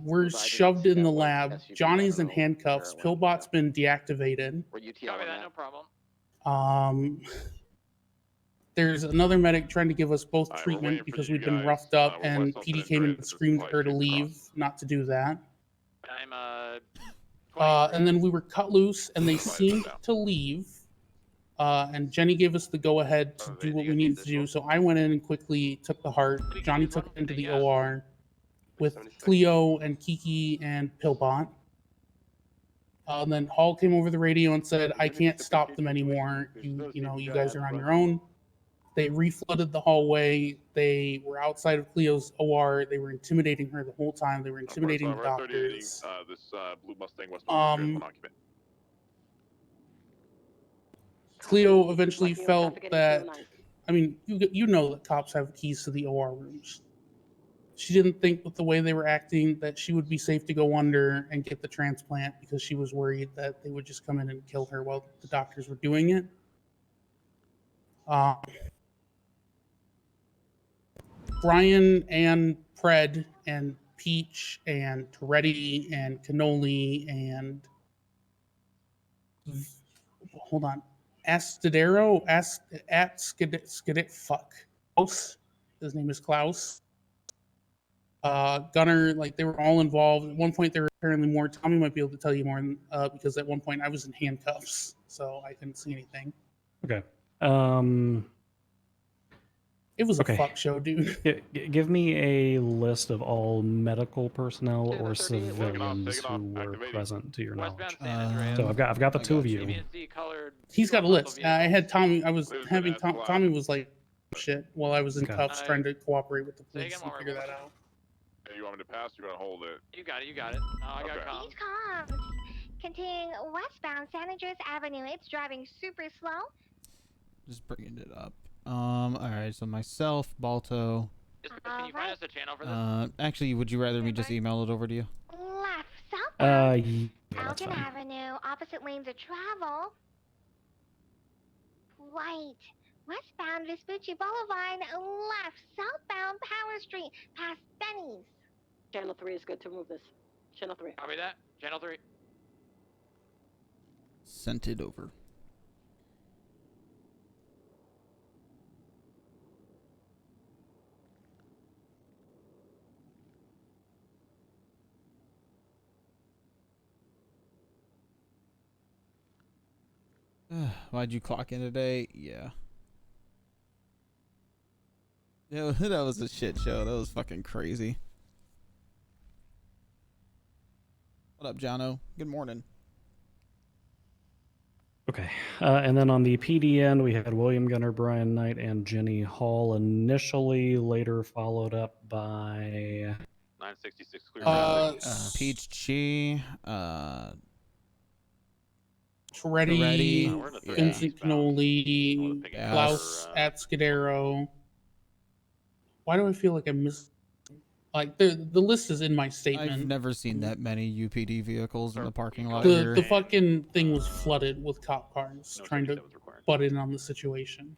we're shoved in the lab. Johnny's in handcuffs. Pillbot's been deactivated. Copy that, no problem. There's another medic trying to give us both treatment because we've been roughed up, and PD came in and screamed at her to leave, not to do that. I'm And then we were cut loose, and they seemed to leave. And Jenny gave us the go-ahead to do what we needed to do. So I went in and quickly took the heart. Johnny took it into the OR with Cleo and Kiki and Pillbot. And then Hall came over the radio and said, "I can't stop them anymore. You guys are on your own." They reflooded the hallway. They were outside of Cleo's OR. They were intimidating her the whole time. They were intimidating the doctors. This blue Mustang West occupant. Cleo eventually felt that, I mean, you know that cops have keys to the OR rooms. She didn't think with the way they were acting that she would be safe to go under and get the transplant because she was worried that they would just come in and kill her while the doctors were doing it. Brian and Pred and Peach and Toretti and Cannoli and hold on, Astadero, fuck. Klaus. His name is Klaus. Gunner, like they were all involved. At one point, there were apparently more. Tommy might be able to tell you more, because at one point I was in handcuffs, so I couldn't see anything. Okay. It was a fuck show, dude. Give me a list of all medical personnel or civilians who were present to your knowledge. So I've got the two of you. He's got a list. I had Tommy. I was having Tommy was like shit while I was in cuffs trying to cooperate with the police and figure that out. Hey, you want me to pass? You're gonna hold it. You got it. Oh, I got comms. These comms contain westbound San Andreas Avenue. It's driving super slow. Just bringing it up. All right. So myself, Balto. Can you find us a channel for this? Actually, would you rather me just email it over to you? Left, southbound. Yeah, that's Elgin fine. Avenue, opposite lanes of travel. Right. Westbound Vespucci Boulevard, left, southbound Power Street, past Benny's. Channel 3 is good to move this. Channel 3. Copy that. Channel 3. Sent it over. Why'd you clock in today? Yeah. Yeah, that was a shit show. That was fucking crazy. What up, Jono? Good morning. Okay. And then on the PD end, we had William Gunner, Brian Knight, and Jenny Hall initially, later followed up by 966 clear. Peach Chi, Toretti, yeah. Vincent Cannoli, Klaus Atscadero. Why do I feel like I missed? Like the list is in my statement. I've never seen that many UPD vehicles in the parking lot The here. fucking thing was flooded with cop cars trying to butt in on the situation.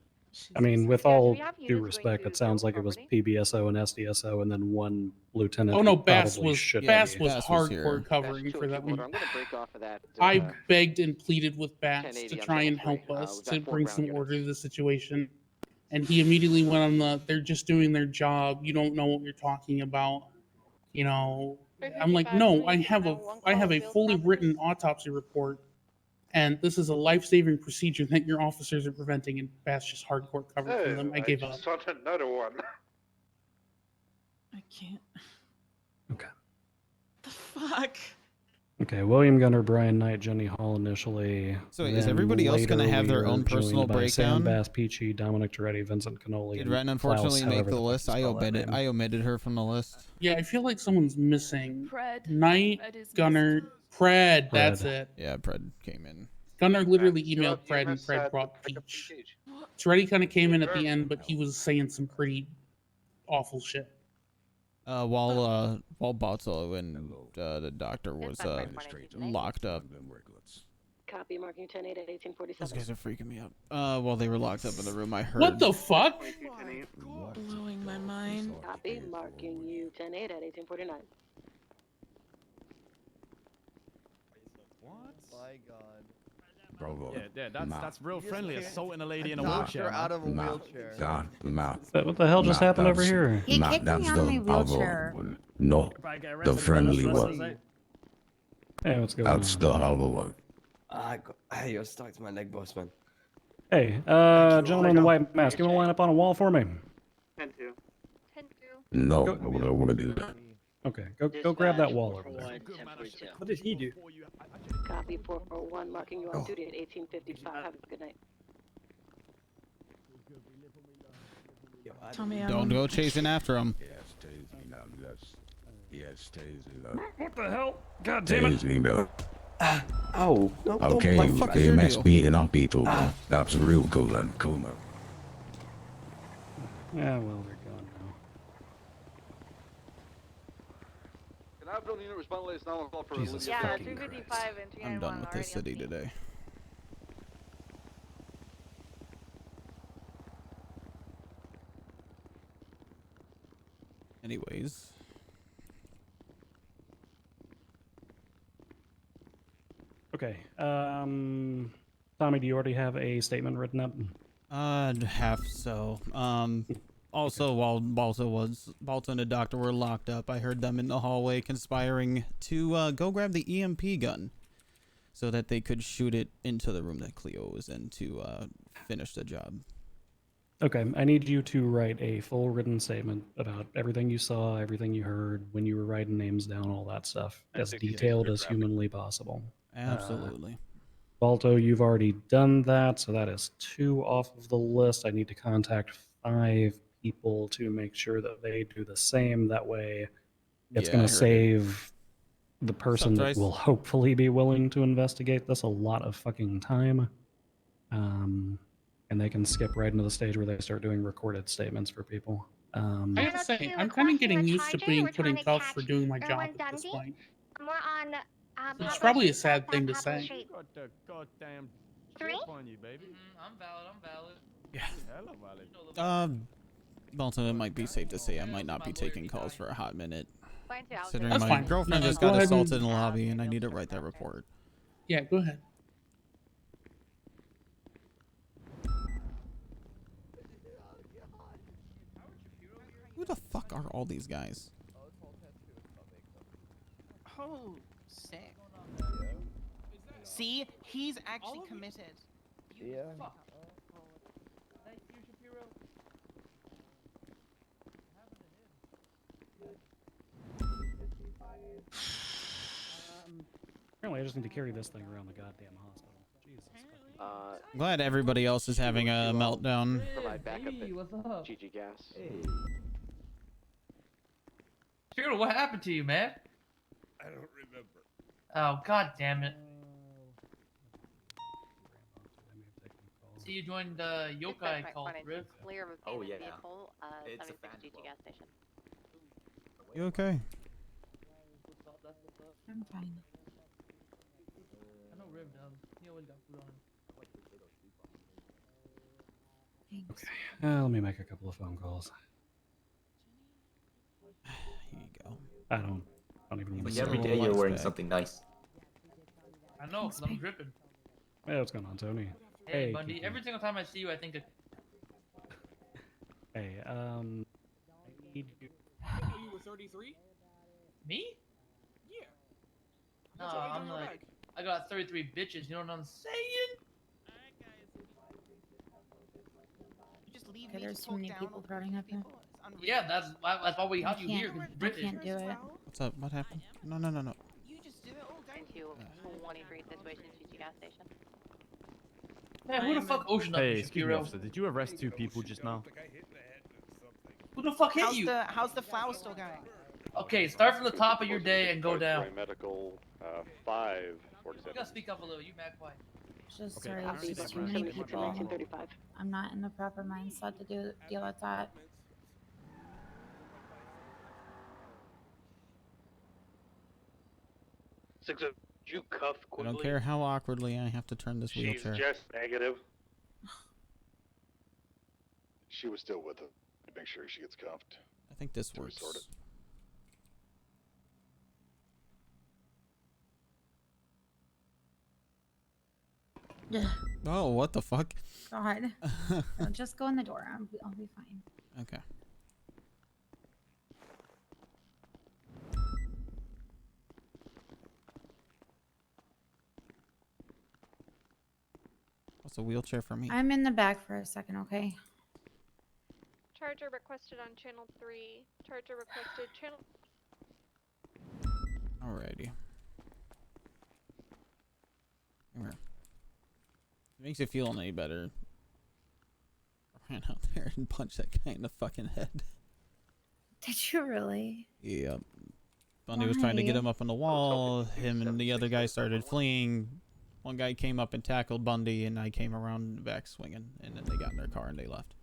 I mean, with all due respect, it sounds like it was PBSO and SDSO, and then one lieutenant. Oh no, who Bass probably was should Bass be. was Bass was hardcore here. covering for that one. I'm gonna break off of that. I begged and pleaded with Bass to 1080 on try and channel help three. us We've got to 4 bring ground some units. order to the situation, and he immediately went on the "they're just doing their job. You don't know what you're talking about." You know, I'm like, no, I have a fully written autopsy report, and this is a life-saving procedure that your officers are preventing, and Bass just hardcore covered for them. I gave up. just want another one. I can't. Okay. The fuck? Okay, William Gunner, Brian Knight, Jenny Hall initially. So is then everybody else gonna later have their we were own personal joined by Sam breakdown? Bass, Peachy, Dominic Toretti, Vincent Cannoli. Did and Ren unfortunately Klaus, make however the fuck list? you I spell that omitted. name. I omitted her from the list. Yeah, I feel like someone's missing. Pred. Knight, Pred is Gunner, Pred. That's Pred. it. Yeah, Pred came in. Gunner literally emailed Pred, and Pred brought Peach. Toretti kind of came in at the end, but he was saying some pretty awful shit. While Balto and the doctor was locked up. Copy, marking 10-8 at Those 1847. guys are freaking me out. While they were locked up in the room, I heard. What the fuck? Blowing my mind. Copy, marking you 10-8 at 1849. What? My God. Bravo. Yeah, that's real You friendly. can't- Assaulting a lady in a Nah. wheelchair. Doctor out of a man. wheelchair. What the hell just happened over here? He kicked me out of my wheelchair. No, the friendly one. Hey, what's going That's on? the other one. Hey, you're stuck to my leg, boss man. Hey, gentleman in the white mask, give me a line up on a wall for me. 10-2. No, I don't want to do that. Okay, go grab that wall over there. What did he do? Copy 441, marking you on duty at 1855. Have a good night. Tell me Don't go chasing after him. Yes, tasing up. Yes, tasing up. What the hell? God damn it! Tasing up. Oh, no, Okay, what the fuck is your EMS deal? beating up people. That's real cool and cooler. Yeah, well, they're gone now. Can I have the unit respond latest now and call for Jesus Yeah, fucking 255 and 291 I'm done with this already city on today. Anyways. Okay, Tommy, do you already have a statement written up? Half so. Also, while Balto and the doctor were locked up, I heard them in the hallway conspiring to go grab the EMP gun so that they could shoot it into the room that Cleo was in to finish the job. Okay, I need you to write a full written statement about everything you saw, everything you heard, when you were writing names down, all that stuff, as detailed as humanly possible. Absolutely. Balto, you've already done that, so that is 2 off of the list. I need to contact 5 people to make sure that they do the same. That way, it's Yeah, going I to heard save the person that Sunrise. will hopefully be willing to investigate this a lot of fucking time. And they can skip right into the stage where they start doing recorded statements for people. I have to say, I'm kind of getting used to being put in cuffs for doing my job Erwin at this Dundee. point. We're on. It's Poplar probably a Street, sad southbound thing to Poplar say. Street. Got the goddamn 3? chip on you, baby. I'm valid. Yeah. Hello, valid. Balto, it might be safe to say I might not be taking calls for a hot minute. Fine, too. Considering That's my fine. girlfriend No, just go got ahead and- assaulted in the lobby and I need to write that report. Yeah, go ahead. Who the fuck are all these guys? Oh, sick. See, he's actually committed. You fuck. Apparently, I just need to carry this thing around the goddamn hospital. Jesus. I'm glad everybody else is having a meltdown. Provide backup at GG Gas. Shiro, what happened to you, man? I don't remember. Oh, god damn it. See, you joined the yokai cult, Riv. Oh yeah. It's a fan club. Gas station. You okay? I'm fine. I know Riv does. He always got food on him. Okay, let me make a couple of phone calls. Here you go. I don't even want Like to every say. day you're wearing something nice. I know, because I'm dripping. Hey, what's going on, Tony? Hey, Bundy, every single time I see you, I think of... Hey, I need you. You were 33? Me? Yeah. No, I'm like, I got 33 bitches, you know what I'm saying? You just leave Okay, me there's to too talk many down people on crowding up here. Yeah, that's why we have you here, 'cause it's I British. can't do it. What's up? What happened? No. You just do it all, don't you? 23 situation, GG Gas Station. Man, who the fuck ocean up Hey, you, excuse me, Shapiro? officer. Did you arrest 2 people just now? Who the fuck hit you? How's the flower store going? Okay, start from the top of your day and go down. Medical, You 547. gotta speak up a little, you mad quiet. Just Okay, sorry, I'll there's see too that many right. people. 1935. I'm not in the proper mindset to deal with that. you cuff I quickly? don't care how awkwardly I have to turn this She's wheelchair. just negative. She was still with it. Make sure she gets cuffed. I think this to works. resort it. Oh, what the fuck? God. No, just go in the door. I'll be fine. Okay. What's a wheelchair for me? I'm in the back for a second, okay? Charger requested on channel 3. Charger requested channel. Alrighty. Come here. If it makes you feel any better, I ran out there and punched that guy in the fucking head. Did you really? Yep. Bundy was trying to get him up on the wall. Him and the other guy started fleeing. One guy came up and tackled Bundy, and I came around the back swinging, and then they got in their car and they left.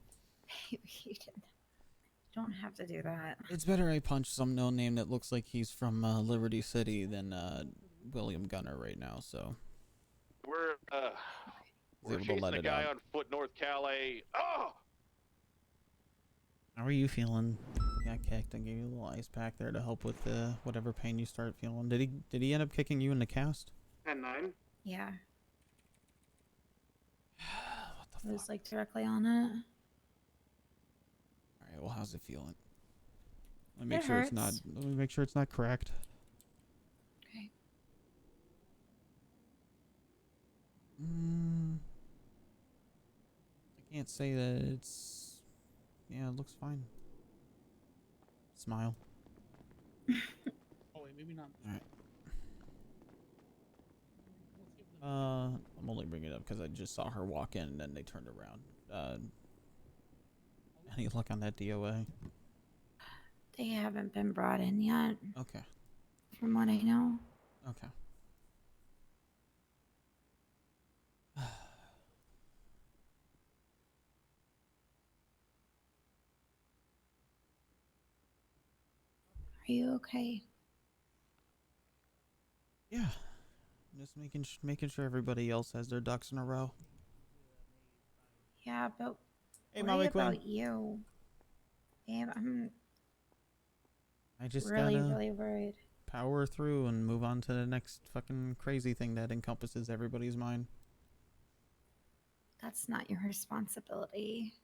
You don't have to do that. It's better I punch some no-name that looks like he's from Liberty City than William Gunner right now, so... We're able to chasing let a it guy out. on foot North Calais. Oh! How are you feeling? Got kicked. I gave you a little ice pack there to help with whatever pain you start feeling. Did he end up kicking you in the cast? 10-9. Yeah. It was like directly on it. Alright, well, how's it feeling? Let me make It sure it's not. hurts. Let me make sure it's not cracked. Okay. I can't say that it's. Yeah, it looks fine. Smile. Oh wait, maybe not. Alright. I'm only bringing it up because I just saw her walk in and then they turned around. Any luck on that DOA? They haven't been brought in yet. Okay. From what I know. Okay. Are you okay? Yeah. Just making sure everybody else has their ducks in a row. Yeah, but Hey, worry Molly about Quinn. you. Babe, I'm I just really, gotta really worried. power through and move on to the next fucking crazy thing that encompasses everybody's mind. That's not your responsibility.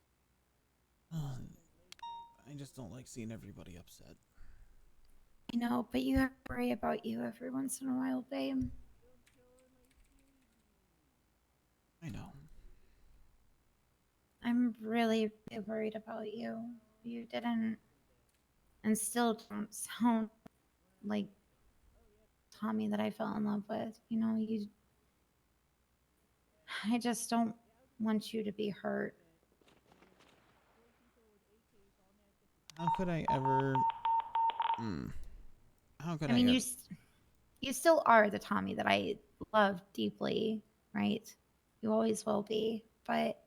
I just don't like seeing everybody upset. I know, but you have to worry about you every once in a while, babe. I know. I'm really worried about you. You didn't, and still don't sound like Tommy that I fell in love with. You know, I just don't want you to be hurt. How could I ever? How could I mean, ever? you still are the Tommy that I love deeply, right? You always will be, but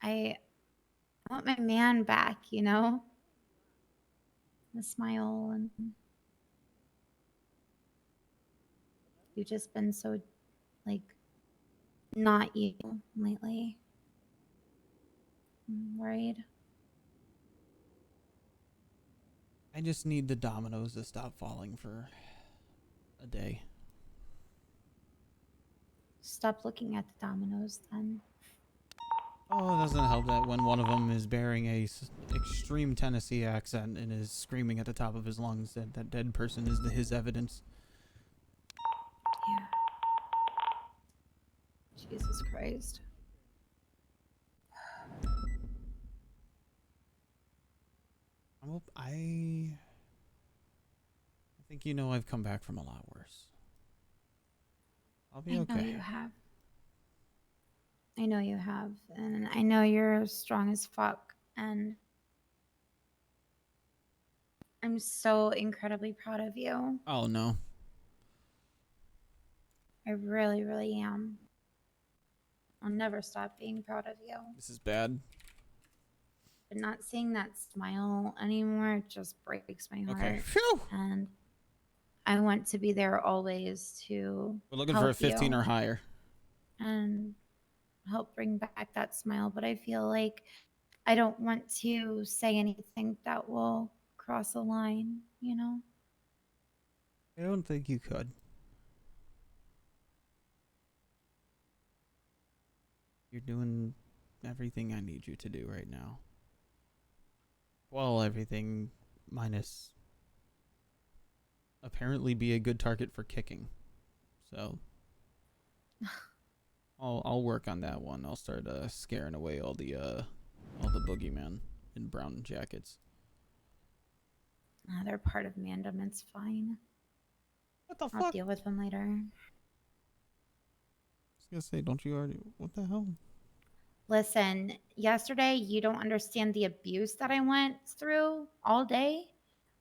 I want my man back, you know? The smile, and you've just been so, like, not you lately. I'm worried. I just need the dominoes to stop falling for a day. Stop looking at the dominoes then. Oh, it doesn't help that when one of them is bearing a extreme Tennessee accent and is screaming at the top of his lungs that that dead person is his evidence. Yeah. Jesus Christ. I think you know I've come back from a lot worse. I'll be okay. I know you have. I know you have. And I know you're strong as fuck. And I'm so incredibly proud of you. Oh no. I really, really am. I'll never stop being proud of you. This is bad. But not seeing that smile anymore just breaks my heart. Okay. Phew. And I want to be there always to We're looking help for a 15 you or higher. and help bring back that smile, but I feel like I don't want to say anything that will cross a line, you know? I don't think you could. You're doing everything I need you to do right now. Well, everything minus apparently be a good target for kicking. So I'll work on that one. I'll start scaring away all the boogeymen in brown jackets. They're part of Mandem. It's fine. What the I'll fuck? deal with them later. I was gonna say, don't you already? What the hell? Listen, yesterday you don't understand the abuse that I went through all day.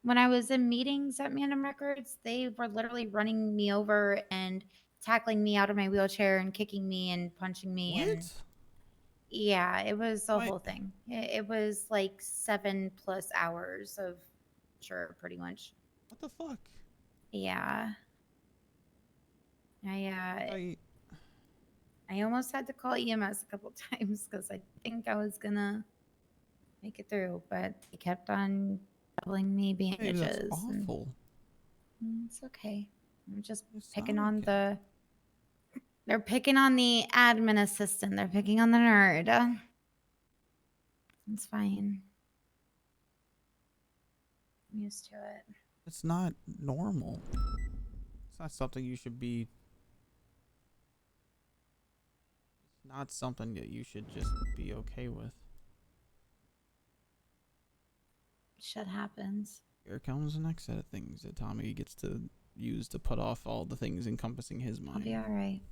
When I was in meetings at Mandem Records, they were literally running me over and tackling me out of my wheelchair and kicking me and punching me. What? And yeah, it was the What? whole thing. It was like 7+ hours of sure, pretty much. What the fuck? Yeah. I almost had to call EMS a couple times because I think I was gonna make it through, but they kept on doubling me Hey, bandages. that's awful. It's okay. I'm just picking on the. They're picking on the admin assistant. They're picking on the nerd. It's fine. I'm used to it. It's not normal. It's not something you should be. It's not something that you should just be okay with. Shit happens. Here comes the next set of things that Tommy gets to use to put off all the things encompassing his mind. I'll be alright.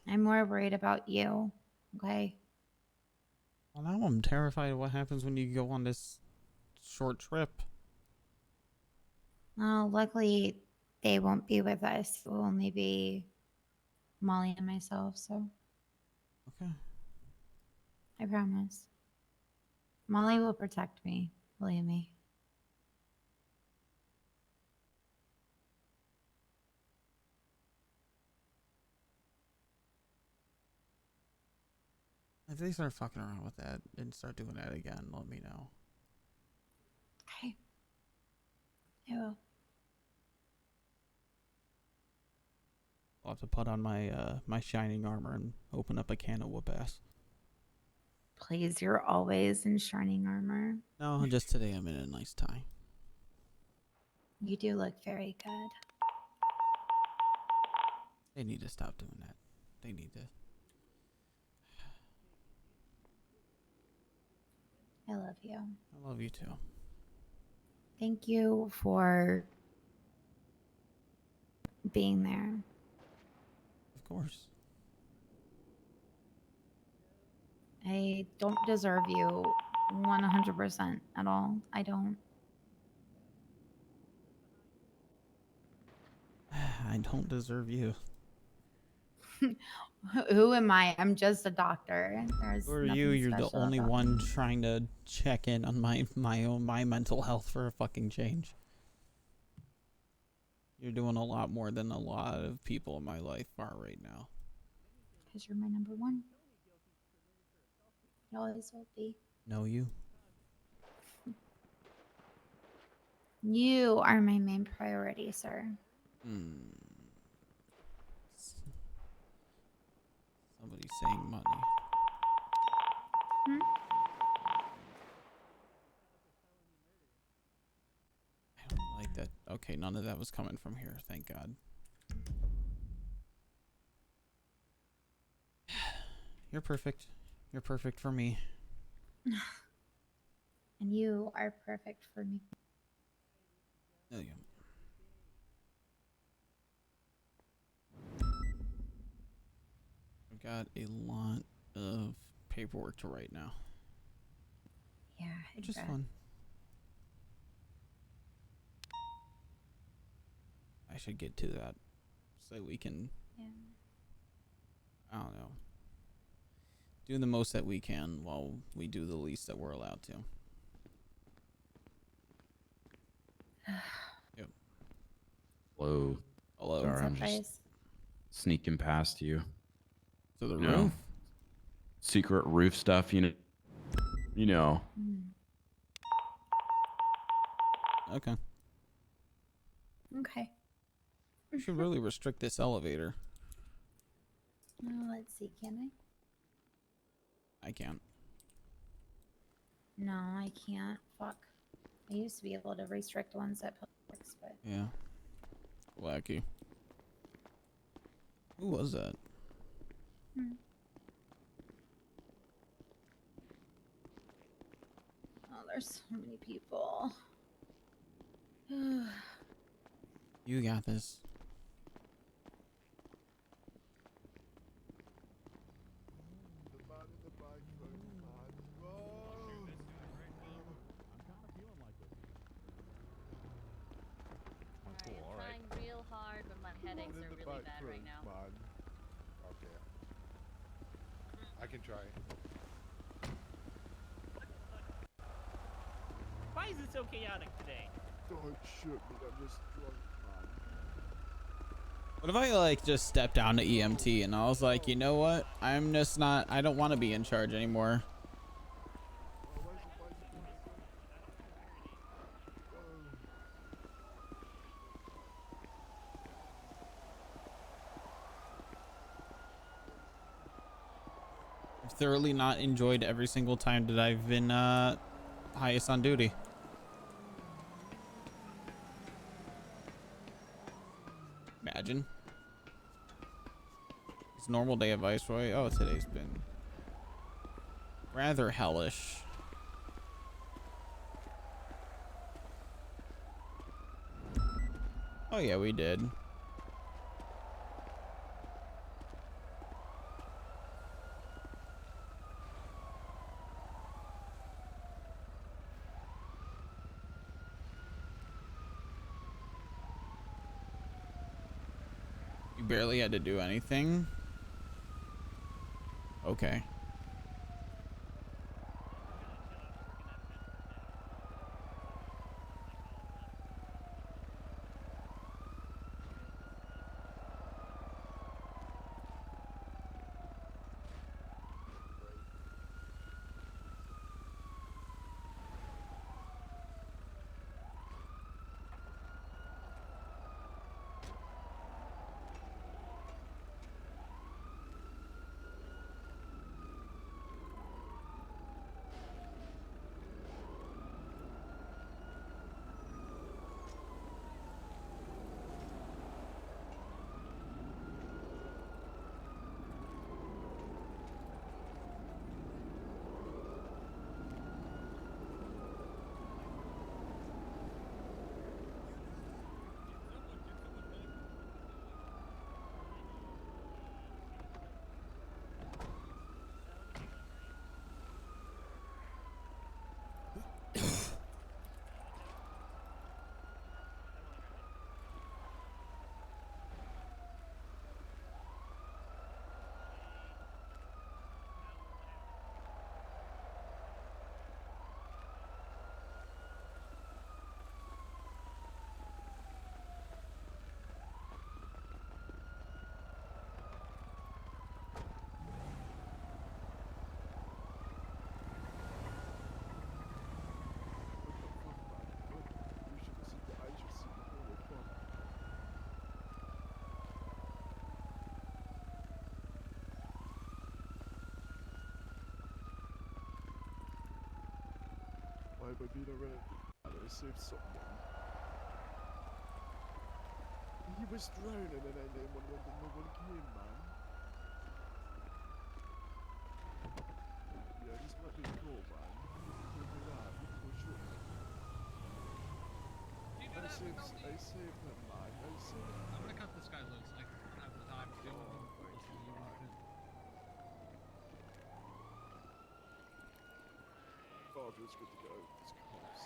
I'm more worried about you. Okay? Well, now I'm terrified of what happens when you go on this short trip. Well, luckily they won't be with us. It will only be Molly and myself, so. Okay. I promise. Molly will protect me, believe me. If they start fucking around with that and start doing that again, let me know. Okay. I will. I'll have to put on my my shining armor and open up a can of whoop ass. Please, you're always in shining armor. No, just today I'm in a nice tie. You do look very good. They need to stop doing that. They need to. I love you. I love you too. Thank you for being there. Of course. I don't deserve you 100% at all. I don't. I don't deserve you. Who am I? I'm just a doctor. Who are you? You're the only one trying to check in on my mental health for a fucking change. You're doing a lot more than a lot of people in my life are right now. Because you're my number one. You always will be. Know you? You are my main priority, sir. Somebody's saying money. I don't like that. Okay, none of that was coming from here, thank God. You're perfect. You're perfect for me. And you are perfect for me. Oh, yeah. I've got a lot of paperwork to write now. Yeah, which is fun. I should get to that so we can, I don't know, do the most that we can while we do the least that we're allowed to. Hello. Hello. Sorry, What's I'm up, just guys? sneaking past you. To the You know, roof. secret roof stuff. You know. Okay. Okay. We should really restrict this elevator. Let's see, can I? I can't. No, I can't. Fuck. I used to be able to restrict ones at Publix, but Yeah. Wacky. Who was that? oh, there's so many people. You got this. Trying real hard, but my headaches are really bad right now. Okay. I can try. Why is it so chaotic today? Don't shoot me, I'm just drunk, man. What if I like just stepped down to EMT and I was like, you know what? I'm just not. I don't want to be in charge anymore. I've thoroughly not enjoyed every single time that I've been highest on duty. Imagine. It's a normal day of Viceroy. Oh, today's been rather hellish. Oh yeah, we did. You barely had to do anything. Okay. Why have I been around? I received something. He was drowning and then one went and no one came, man. Yeah, this might be cool, man. Don't do that. For sure. I saved him, man. I saved him. I'm gonna cut this guy loose. Like, I don't have the time to deal with him. Oh, feels good to go. This cops.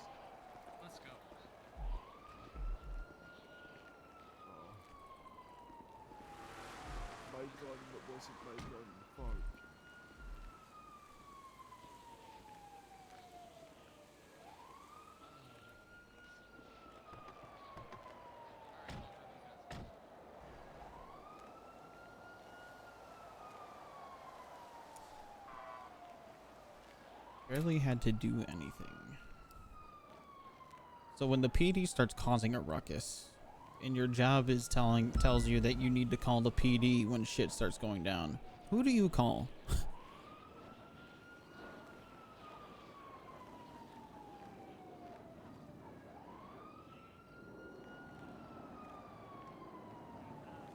Let's go. Oh. My gun that wasn't my gun. Fuck. Barely had to do anything. So when the PD starts causing a ruckus, and your job is tells you that you need to call the PD when shit starts going down, who do you call?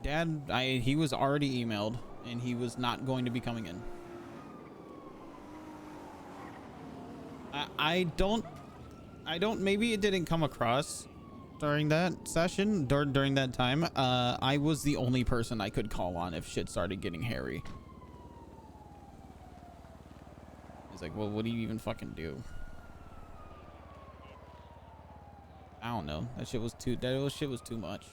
Dad, he was already emailed, and he was not going to be coming in. I don't, maybe it didn't come across during that session, during that time. I was the only person I could call on if shit started getting hairy. He's like, well, what do you even fucking do? I don't know. That shit was too much.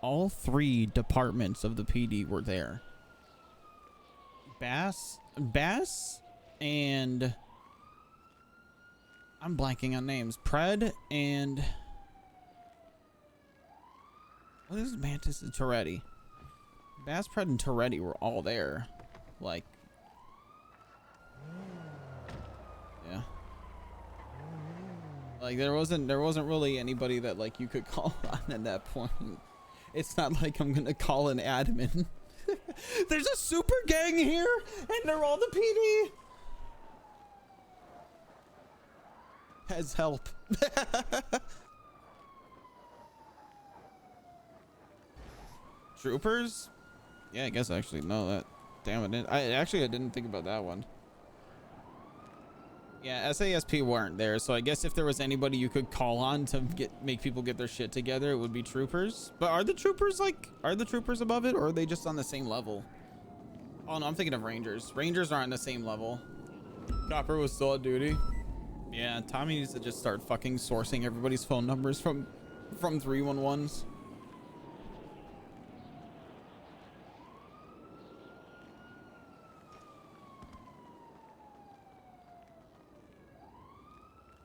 All three departments of the PD were there. Bass, and I'm blanking on names. Pred and what is Mantis and Toretti? Bass, Pred, and Toretti were all there. Like, yeah. Like there wasn't really anybody that like you could call on at that point. It's not like I'm gonna call an admin. There's a super gang here, and they're all the PD. Has help. Troopers? Yeah, I guess I actually know that. Damn it! I didn't think about that one. Yeah, SASP weren't there, so I guess if there was anybody you could call on to make people get their shit together, it would be troopers. But are the troopers above it, or are they just on the same level? Oh no, I'm thinking of rangers. Rangers are on the same level. Copper was still on duty. Yeah, Tommy needs to just start fucking sourcing everybody's phone numbers from 311s.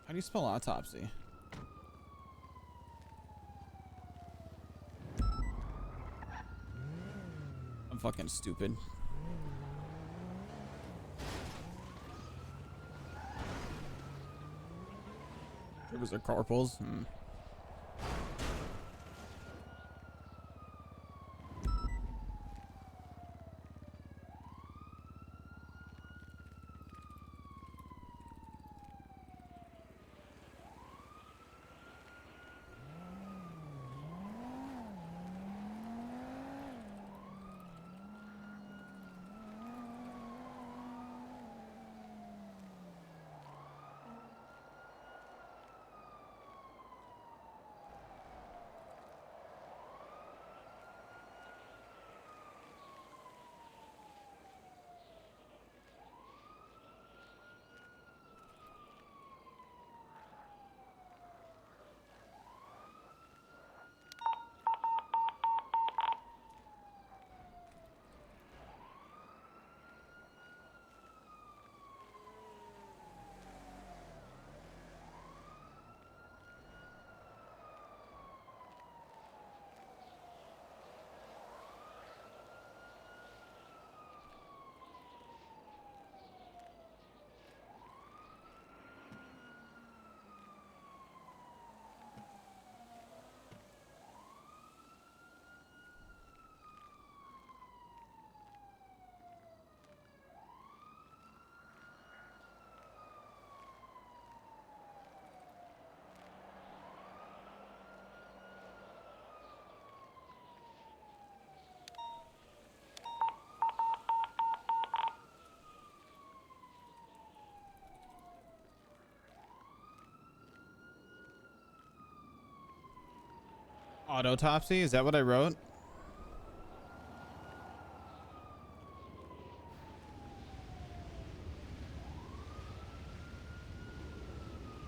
How do you spell autopsy? I'm fucking stupid. Troopers are corporals. Autopsy? Is that what I wrote?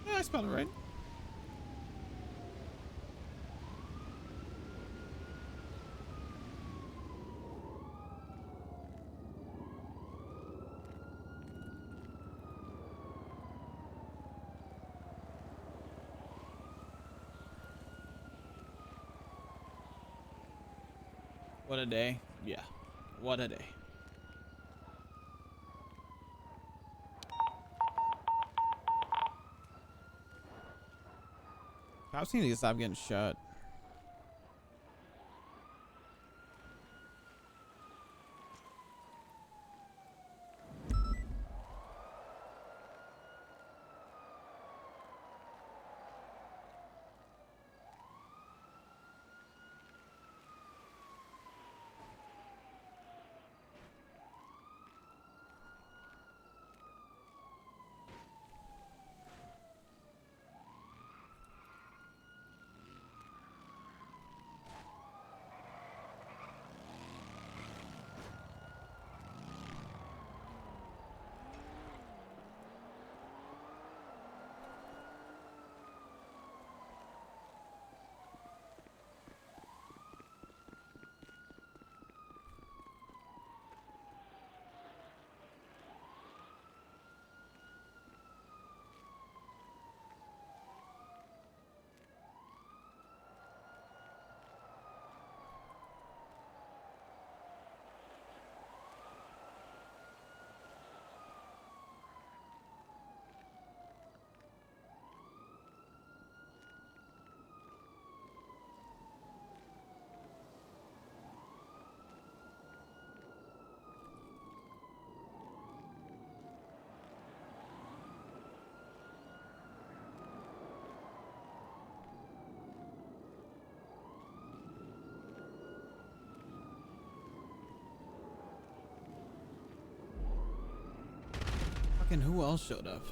Yeah, I spelled it right. What a day. Yeah. What a day. Cops need to stop getting shot. Fucking who else showed up?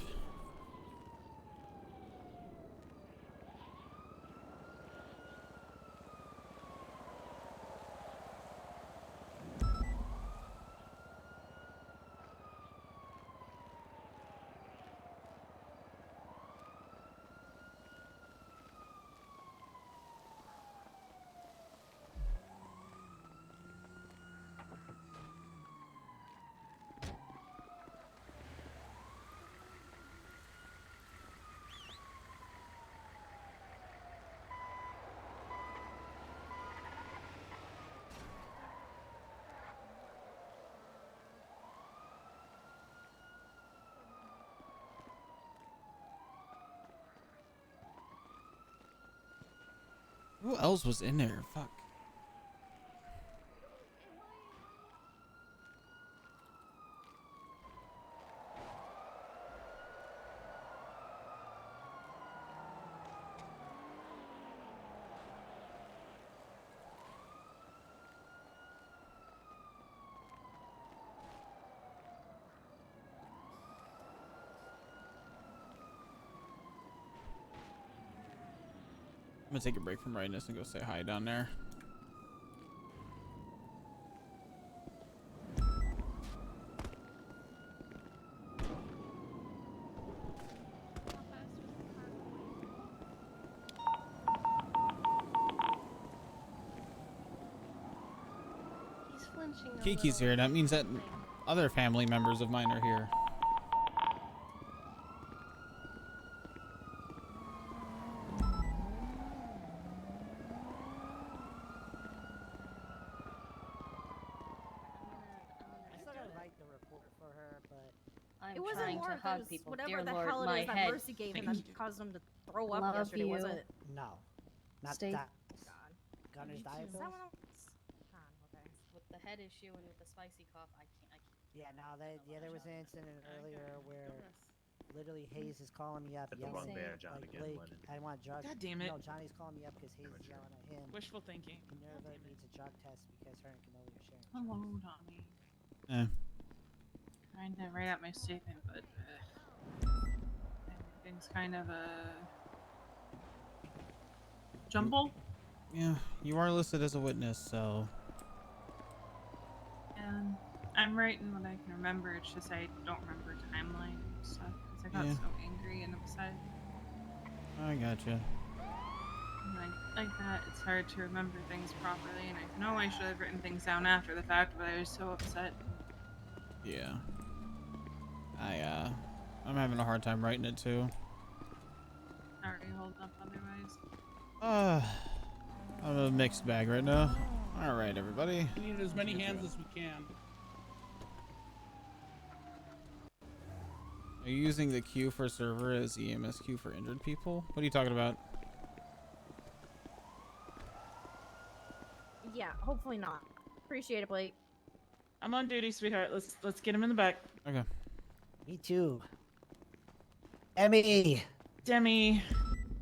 Who else was in there? Fuck. I'm gonna take a break from rightness and go say hi down there. He's flinching a Kiki's little. here. That means that other family members of mine are here. I'm It wasn't trying more to of hug those people. whatever Dear the Lord, hell it my is that head. Mercy gave him that caused him to throw up Love yesterday, was you. it? No. Not Stay- that. God. Gunner's Me too. diet Is that pills? one else? God, okay. With the head issue and with the spicy cough, I can't. Yeah, no, there was an incident earlier where literally Hayes is calling me up At the yelling wrong bear, John, like, again, Blake, Lennon. I want drug. God damn it. No, Johnny's calling me up because Hayes is yelling at him. Wishful thinking. Minerva needs a drug test because her and Camille are sharing. Hello, Tommy. Eh. Trying to write out my statement, but everything's kind of a jumble. Yeah, you are listed as a witness, so. And I'm writing what I can remember. It's just I don't remember timeline and stuff because I got Yeah. so angry and upset. I gotcha. And like that, it's hard to remember things properly. And I know I should have written things down after the fact, but I was so upset. Yeah. I'm having a hard time writing it too. How are you holding up otherwise? I'm a mixed bag right now. All right, everybody. We need as many hands as we can. Are you using the queue for server as EMS queue for injured people? What are you talking about? Yeah, hopefully not. Appreciate it, Blake. I'm on duty, sweetheart. Let's get him in the back. Okay. Me too. Emmy. Demi.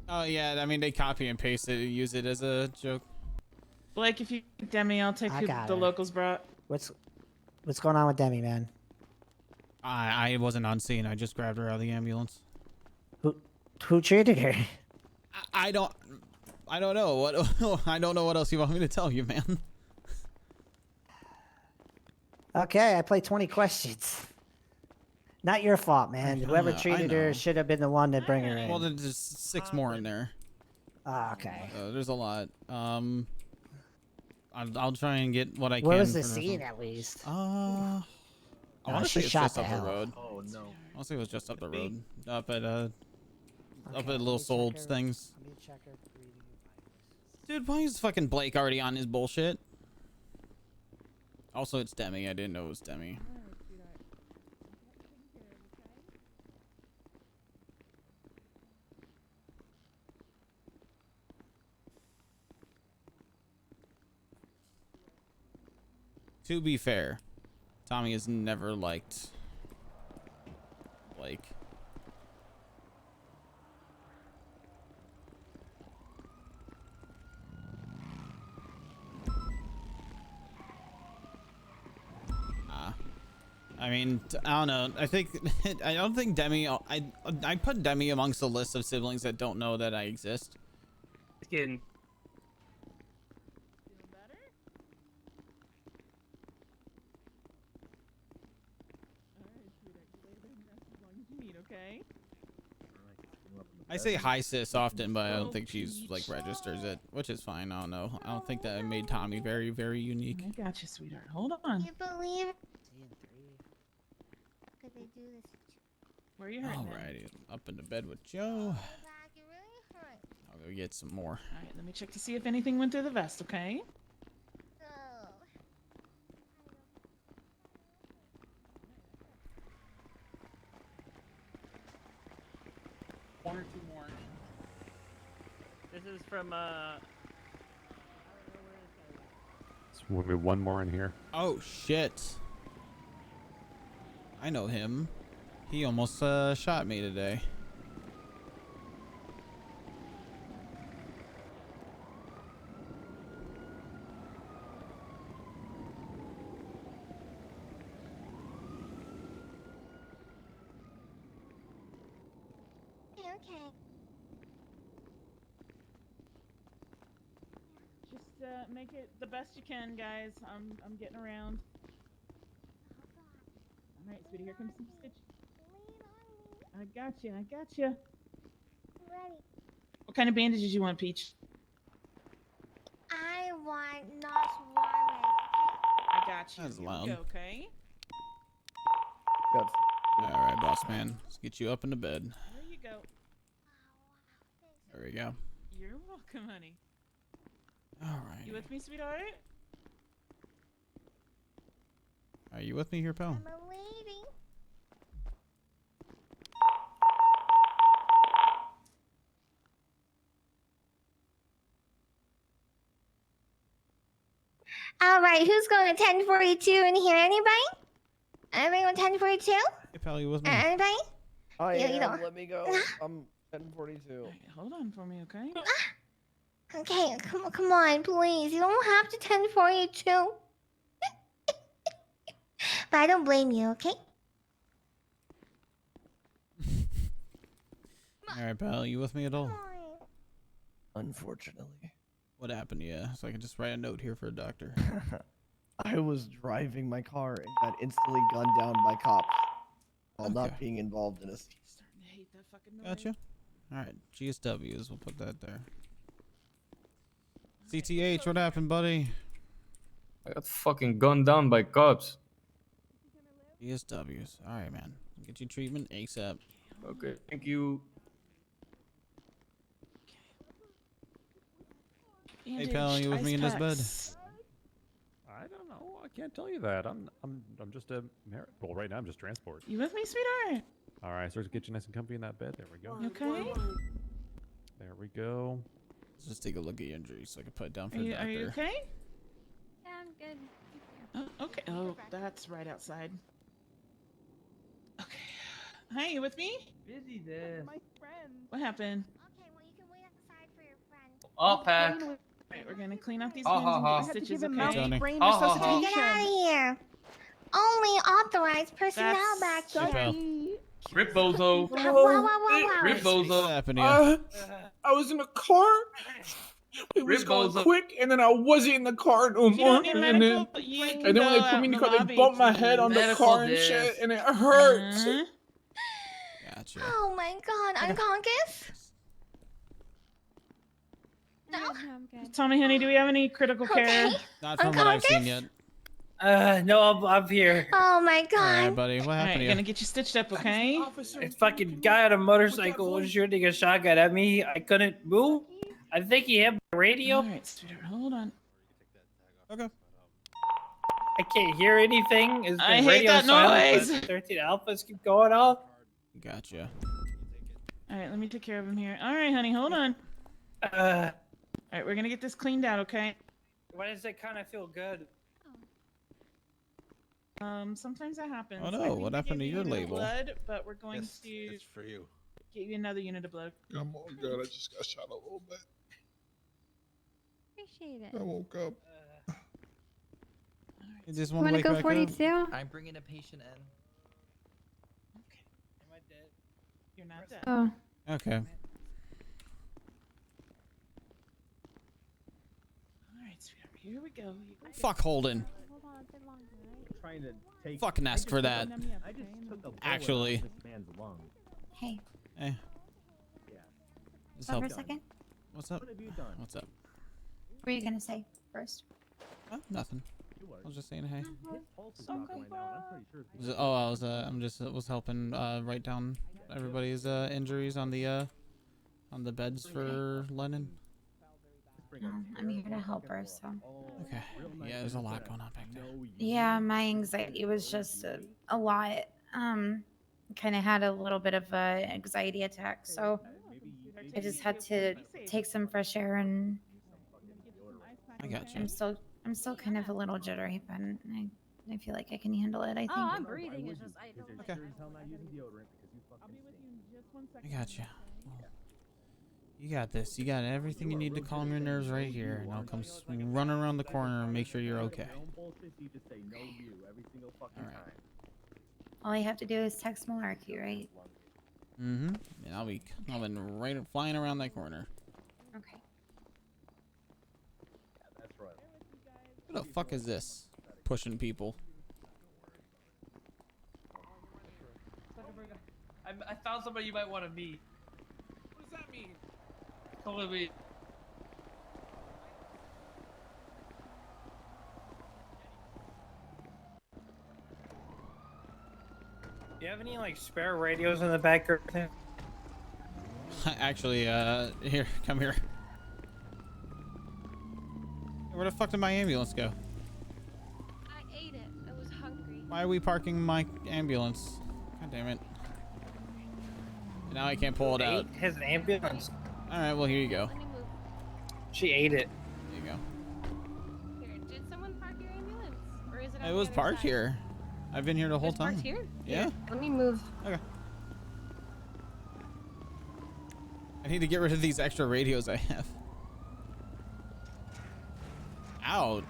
Oh yeah, I mean they copy and paste it and use it as a joke. Blake, if you Demi, I'll take I who got the her. locals brought. What's going on with Demi, man? I wasn't on scene. I just grabbed her out of the ambulance. Who treated her? I don't know what I don't know what else you want me to tell you, man. Okay, I played 20 questions. Not your fault, man. Whoever I treated her know. should have been the one to bring her in. Well, there's 6 more in there. Ah, okay. There's a lot. I'll try and get what I can. Where was the from her scene phone. at least? I want to she say it's shot just to up hell. the road. Oh no. I want to say it was just up the road. Up at Little Solds things. Let me check her breathing. Dude, why is fucking Blake already on his bullshit? Also, it's Demi. I didn't know it was Demi. To be fair, Tommy has never liked Blake. I mean, I don't know. I think I don't think Demi. I put Demi amongst the list of siblings that don't know that I exist. Just kidding. Okay. I say hi sis often, but I don't think she's like registers it, which is fine. I don't know. I don't think that made Tommy very, very unique. I got you, sweetheart. Hold on. You believe? Could they do this? Where are you hurting? Alrighty, up into bed with Joe. It really hurt. I'll go get some more. All right, let me check to see if anything went through the vest. Okay. Oh. 1 or 2 more. This is from So we'll be one more in here. Oh shit! I know him. He almost shot me today. Okay. Just make it the best you can, guys. I'm getting around. All right, sweetie, here comes some stitch. I got you. I got you. Ready. What kind of bandages you want, Peach? I want not Suarez. I got you. That's Here we loud. go, okay. Good. All right, boss man. Let's get you up into bed. There you go. There we go. You're welcome, honey. All right. You with me, sweetheart? Are you with me here, pal? I'm a lady. All right, who's going to 1042 in here? Anybody? Anybody on 1042? Hey, pal, you with me? Anybody? I You am. don't- Let me go. I'm 1042. Hold on for me, okay? Okay, come on, please. You don't have to 1042. But I don't blame you, okay? All right, pal. You with me at all? Unfortunately. What happened to you? So I can just write a note here for a doctor. I was driving my car and got instantly gunned down by cops while not being involved in a scene. Starting to hate that fucking noise. Gotcha. All right, GSWs. We'll put that there. CTH, what happened, buddy? I got fucking gunned down by cops. GSWs. All right, man. Get you treatment ASAP. Okay, thank you. Hey, pal, you with me in this bed? can't tell you that. I'm just a well, right now I'm just transport. You with me, sweetheart? All right, so get you nice and comfy in that bed. There we go. You okay? There we go. Let's just take a look at your injuries so I can put it down for Are the you, doctor. are you okay? Yeah, I'm good. Oh, okay. Oh, that's right outside. Okay. Hi, you with me? Busy there. My friend. What happened? Okay, well, you can wait outside for your friend. All pack. Right, we're gonna clean out these Ha, wounds ha, and ha. get the stitches, okay? Tony. Ha, ha, ha. Get out of here. Only authorized personnel That's back here. Rip Bozo. Wow. Rip Bozo. What happened to you? I was in a car. It was Rip going Bozo. quick, and then I wasn't in the car no If you more. don't need And medical, then, you can and then when go they put out me in in the car, they lobby, bumped my head on the Medical car and diff. shit, and it hurts. Uh-huh. Gotcha. Oh my god, unconscious? No. I'm good. Tell me, honey, do we have any critical care? Okay. Not from what I've seen yet. No, I'm here. Oh my All god. right, buddy. What All happened right, to you? gonna get you stitched up, okay? This fucking guy on a motorcycle was shooting a shotgun at me. I couldn't move. I think he hit my radio. All right, sweetheart, hold on. Okay. I can't hear anything. Is the I hate radio that silent, noise. but 13 alphas keep going off. Gotcha. All right, let me take care of him here. All right, honey, hold on. All right, we're gonna get this cleaned out, okay? Why does it kind of feel good? Sometimes that happens. Oh, I no, think what we happened gave to you your a unit of label? Blood, but we're going to It's for you. give you another unit of blood. I'm all good. I just got shot a little bit. Appreciate it. I woke up. You just You want want to to go wake back up? 42? I'm bringing a patient in. Am I dead? You're not dead. Oh. Okay. All right, sweetheart, here we go. Fuck Holden. Hold on a bit longer, right? Trying to take. Fucking ask for that. I just took a bullet Actually. out of this man's lung. Hey, Eh. Yeah. Just stop help. for a second. What's up? What have you done? What's up? What were you gonna say first? Oh, nothing. You were. I was just saying hey. His pulse is dropping right now, and I'm pretty sure. I was helping write down everybody's injuries on the beds for Lennon. No, I'm here to help her, so. Okay. Yeah, there's a lot going on back there. Yeah, my anxiety was just a lot. Kind of had a little bit of a anxiety attack, so I just had to take some fresh air, and I got you. I'm still kind of a little jittery, but I feel like I can handle it. I think. Oh, I'm breathing. It's just I don't. Okay. I got you. You got this. You got everything you need to calm your nerves right here, and I'll come run around the corner and make sure you're okay. All right. All I have to do is text Melarky, right? Mm-hmm. And I'll be right flying around that corner. Okay. That's right. Who the fuck is this? Pushing people. I found somebody you might want to meet. What does that mean? Come with me. Do you have any like spare radios in the back or anything? Actually, here, come here. Where the fuck did my ambulance go? I ate it. I was hungry. Why are we parking my ambulance? God damn it. And now I can't pull it out. Ate his ambulance. Alright, well, here you go. Let me move. She ate it. There you go. Here, did someone park your ambulance? Or is it on It the was other parked side? here. I've been here the whole It's parked time. here? Yeah. Let me move. Okay. I need to get rid of these extra radios I have. Ow.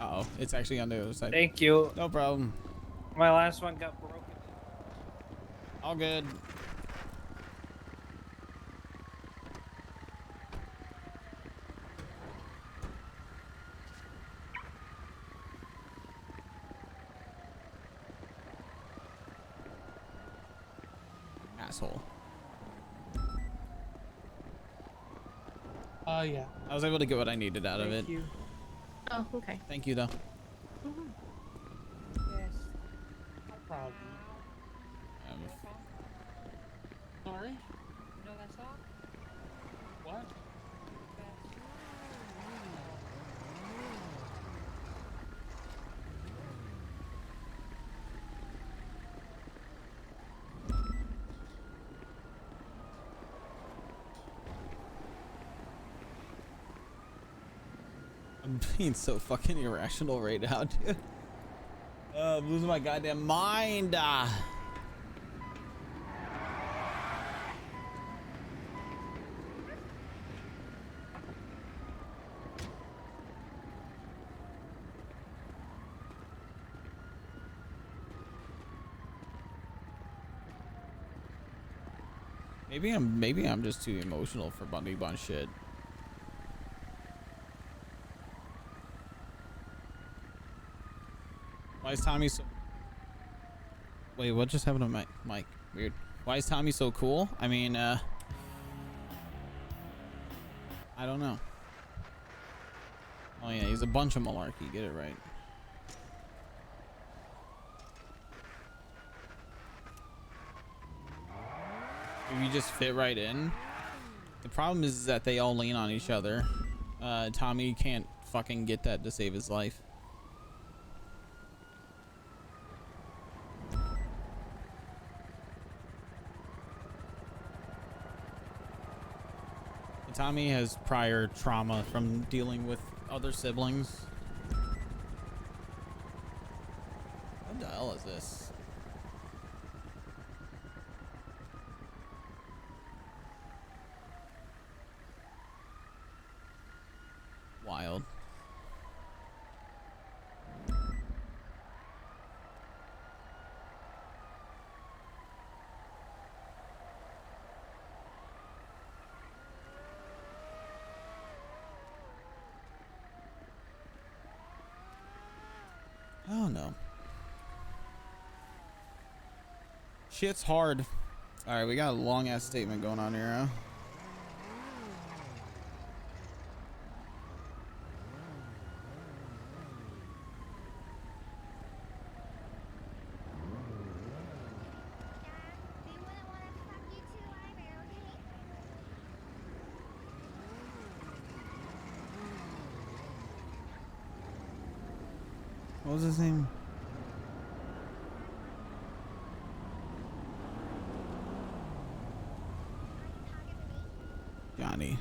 Uh-oh. It's actually on the other side. Thank you. No problem. My last one got broken. All good. Asshole. Yeah. I was able to get what I needed out of it. Thank you. Oh, okay. Thank you, though. Yes. No problem. Sorry? You know that song? What? I'm being so fucking irrational right now, dude. I'm losing my goddamn mind. Maybe I'm just too emotional for Bundy Bun shit. Why is Tommy so... Wait, what just happened to my mic? Weird. Why is Tommy so cool? I mean, I don't know. Oh yeah, he's a bunch of malarkey. Get it right. You just fit right in. The problem is that they all lean on each other. Tommy can't fucking get that to save his life. Tommy has prior trauma from dealing with other siblings. What the hell is this? Wild. Oh no. Shit's hard. Alright, we got a long ass statement going on here, huh? What was his name? Johnny.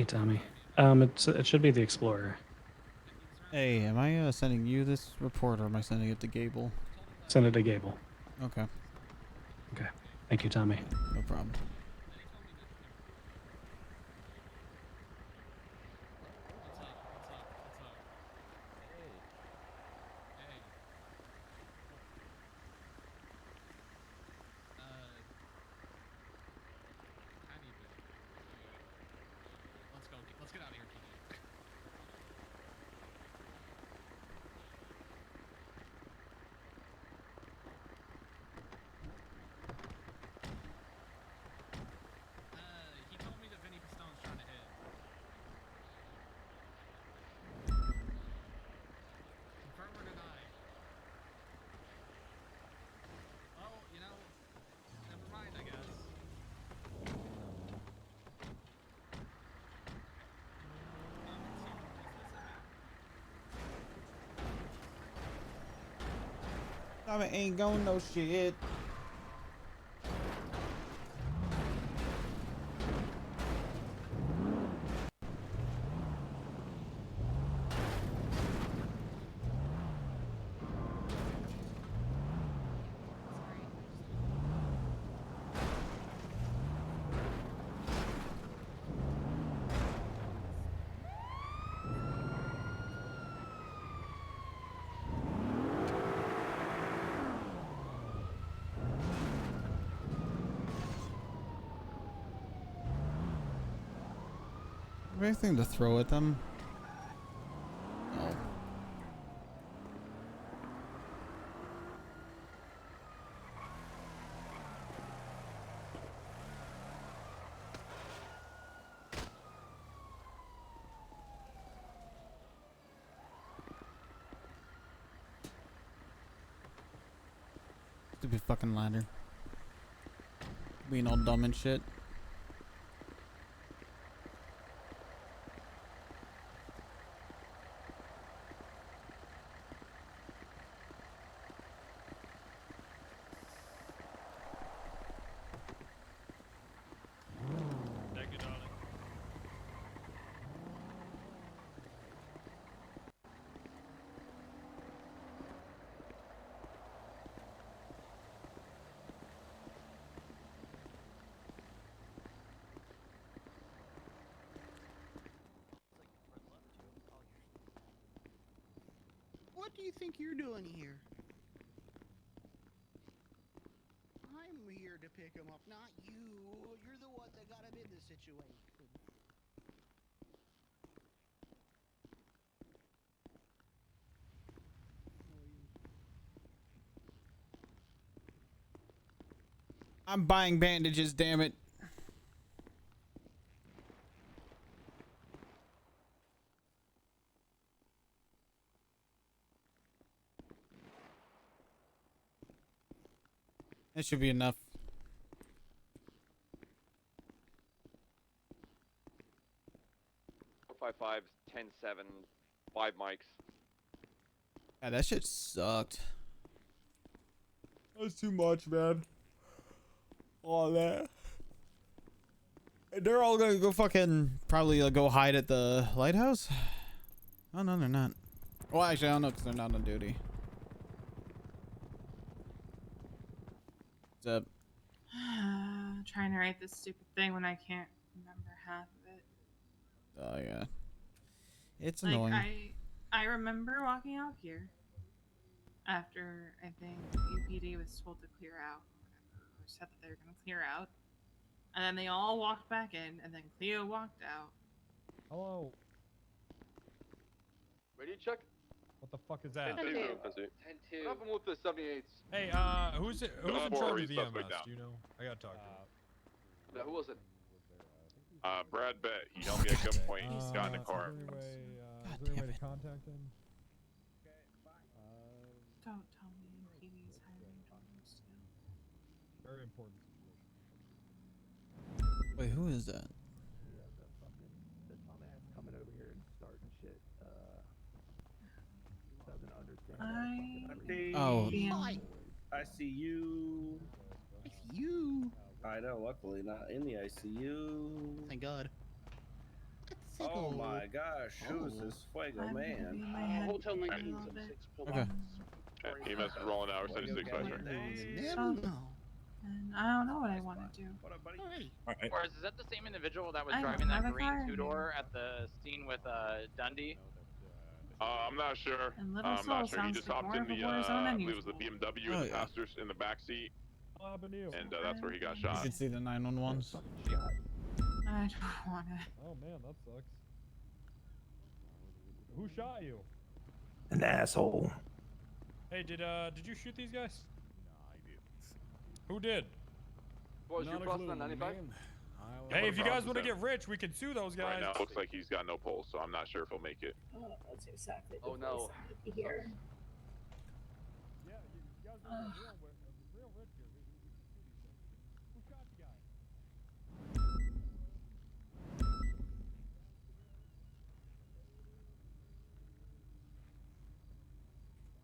Hey, Tommy. It should be the Explorer. Hey, am I sending you this report or am I sending it to Gable? Send it to Gable. Okay. Okay. Thank you, Tommy. No problem. Let's get out of here, PD. He told me that Vinny Pistone's trying to hit. Confirm or deny? Well, you know, never mind, I guess. I ain't going no shit. Anything to throw at them? No. Stupid fucking ladder. Being all dumb and shit. Thank you, darling. What do you think you're doing here? I'm here to pick him up, not you. You're the one that got him in this situation. I'm buying bandages, damn it. That should be enough. Five 10-7, 5 mics. Yeah, that shit sucked. That was too much, man. All that. And they're all gonna go fucking probably go hide at the lighthouse? Oh, no, they're not. Well, actually, I don't know because they're not on duty. What's up? Trying to write this stupid thing when I can't remember half of it. Oh, yeah. It's Like, annoying. I remember walking out here after I think UPD was told to clear out, or said that they were going to clear out, and then they all walked back in, and then Cleo walked out. Hello. Ready to check? What the fuck is that? 10-2. 10-2. What happened with the 78s? Hey, who's in charge of the EMS? Do you know? I gotta talk to him. Yeah, who was it? Brad Bett. He helped me at gunpoint. He's got in the car. Is there any way to contact him? Don't tell me PD's hiring Jordan still. Very important situation. Wait, who is that? The dumbass coming over here and starting shit. Doesn't understand. I see you. I see you. I know, luckily not in the ICU. Thank God. Oh my gosh, who's this Fuego man? Hotel 1976. Okay. EMS is rolling out. We're 76 West. And I don't know what I want to do. What up, buddy? Or is that the same individual that was I don't driving that have a green car two-door at the scene with Dundee? I'm not sure. And Little I'm Soul not sure. He sounds just like hopped more in of a the, war zone I than believe it was the usual. BMW Oh, in the yeah. passenger in the back seat, and that's where he got You shot. should see the 911s. I don't want to. Oh man, that sucks. Who shot you? An asshole. Hey, did you shoot these guys? Who did? Was you crossing on 95? Hey, if you guys want to get rich, we can sue those guys. Right now, it looks like he's got no pulse, so I'm not sure if he'll make it. That's exactly Oh no. here. Yeah, you guys are real rich here. Who shot you guys?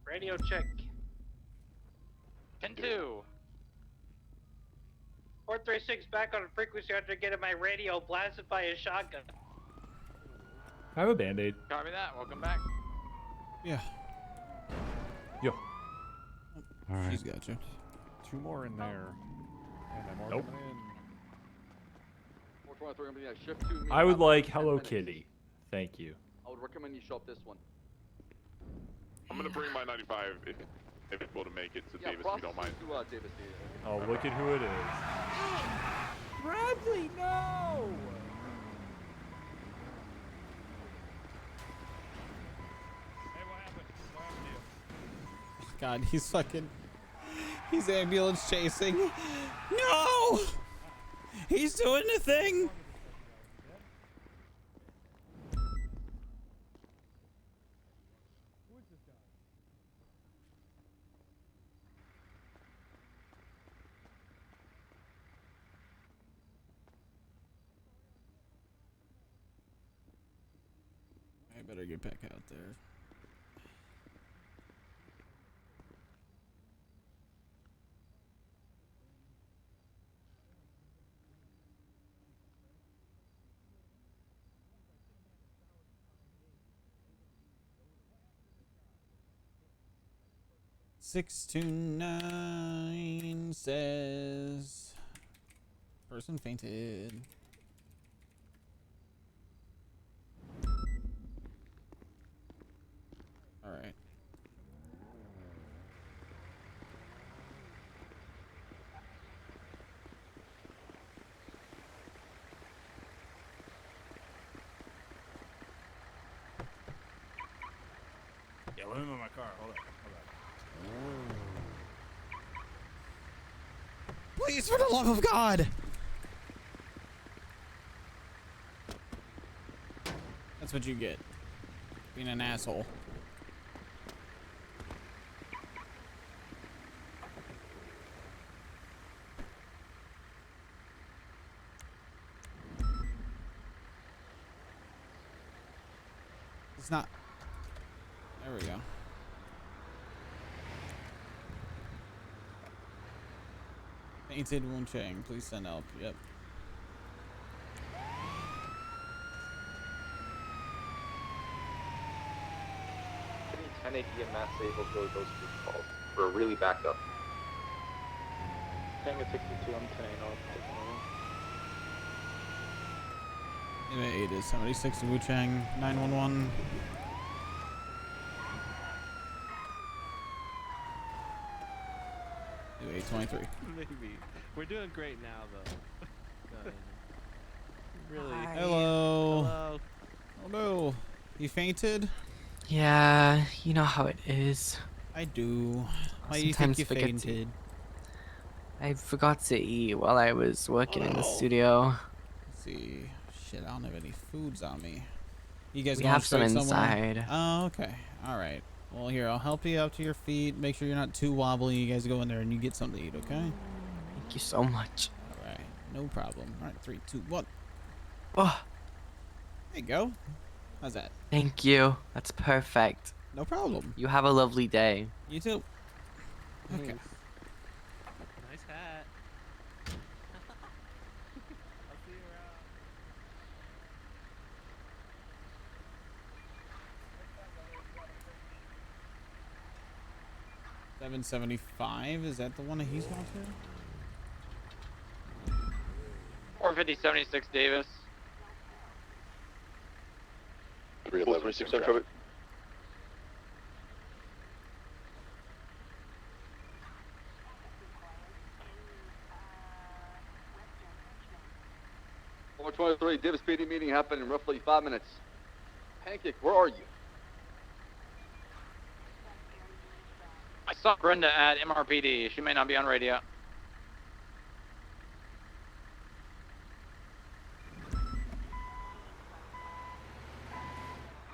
Radio check. 10-2. 436 back on frequency after getting my radio blasted by a shotgun. I have a band-aid. Copy that. Welcome back. Yeah. Yo. Alright. She's got you. 2 more in there. And I'm Nope. coming in. 423, I'm gonna be shift 2. I would like Hello Kitty. Thank you. I would recommend you show up this one. I'm gonna bring my 95 if able to make it to Davis, if you don't mind. To, Davis, Oh, look at who it is. Bradley, no! Hey, what happened? What happened to you? God, he's ambulance chasing. No! He's doing the thing. Who is this guy? I better get back out there. Six two nine says person fainted. All right. Yeah, let me move my car. Hold on. Please, for the love of God! That's what you get. Being an asshole. It's not. There we go. Painted wound chain. Please send help. Yep. Any 10-8 EMS able to go to those 2 calls. We're really backed up. Tango 62, I'm 10-8 north. It is 76 Wu Chang 911. Do 823. Maybe. We're doing great now, though. Really. Hi. Hello. Hello. Oh no. You fainted? Yeah, you know how it is. I do. Why do you think you fainted? I forgot to eat while I was working in the studio. Let's see. Shit, I don't have any foods on me. You guys We going have some straight somewhere? inside. Oh, okay. All right. Well, here, I'll help you up to your feet. Make sure you're not too wobbly. You guys go in there and you get something to eat, okay? Thank you so much. All right. No problem. All right, 3, 2, 1. Oh, There you go. How's that? thank you. That's perfect. No problem. You have a lovely day. You too. Okay. Nice hat. I'll see you around. 775. Is that the one that he's going to? 450-76 Davis. 311, 6 on traffic. Four 23, Davis PD meeting happened in roughly 5 minutes. Pancake, where are you? I saw Brenda at MRPD. She may not be on radio.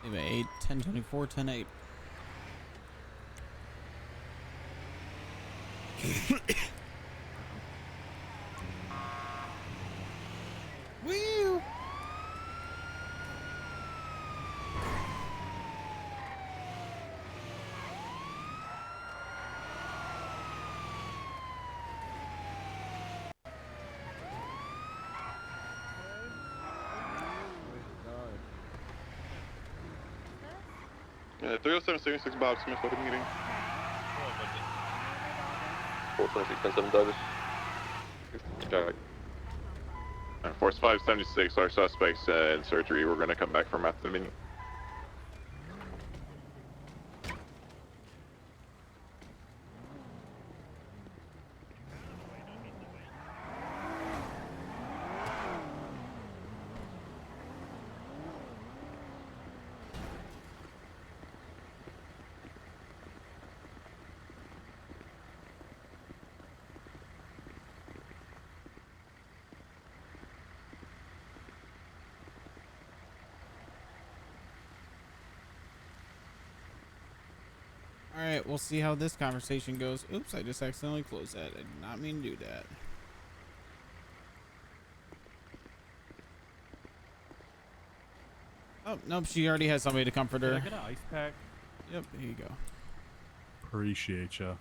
Anyway, 8, 1024, 10-8. Woo! Yeah, 307-76 Bob Smith for the meeting. 426, 10-7 Davis. Jack. Force 576, our suspects in surgery. We're going to come back from after the meeting. Alright, we'll see how this conversation goes. Oops, I just accidentally closed that. I did not mean to do that. Oh, nope, she already has somebody to comfort her. Can I get an ice pack? Yep, here you go. Appreciate ya.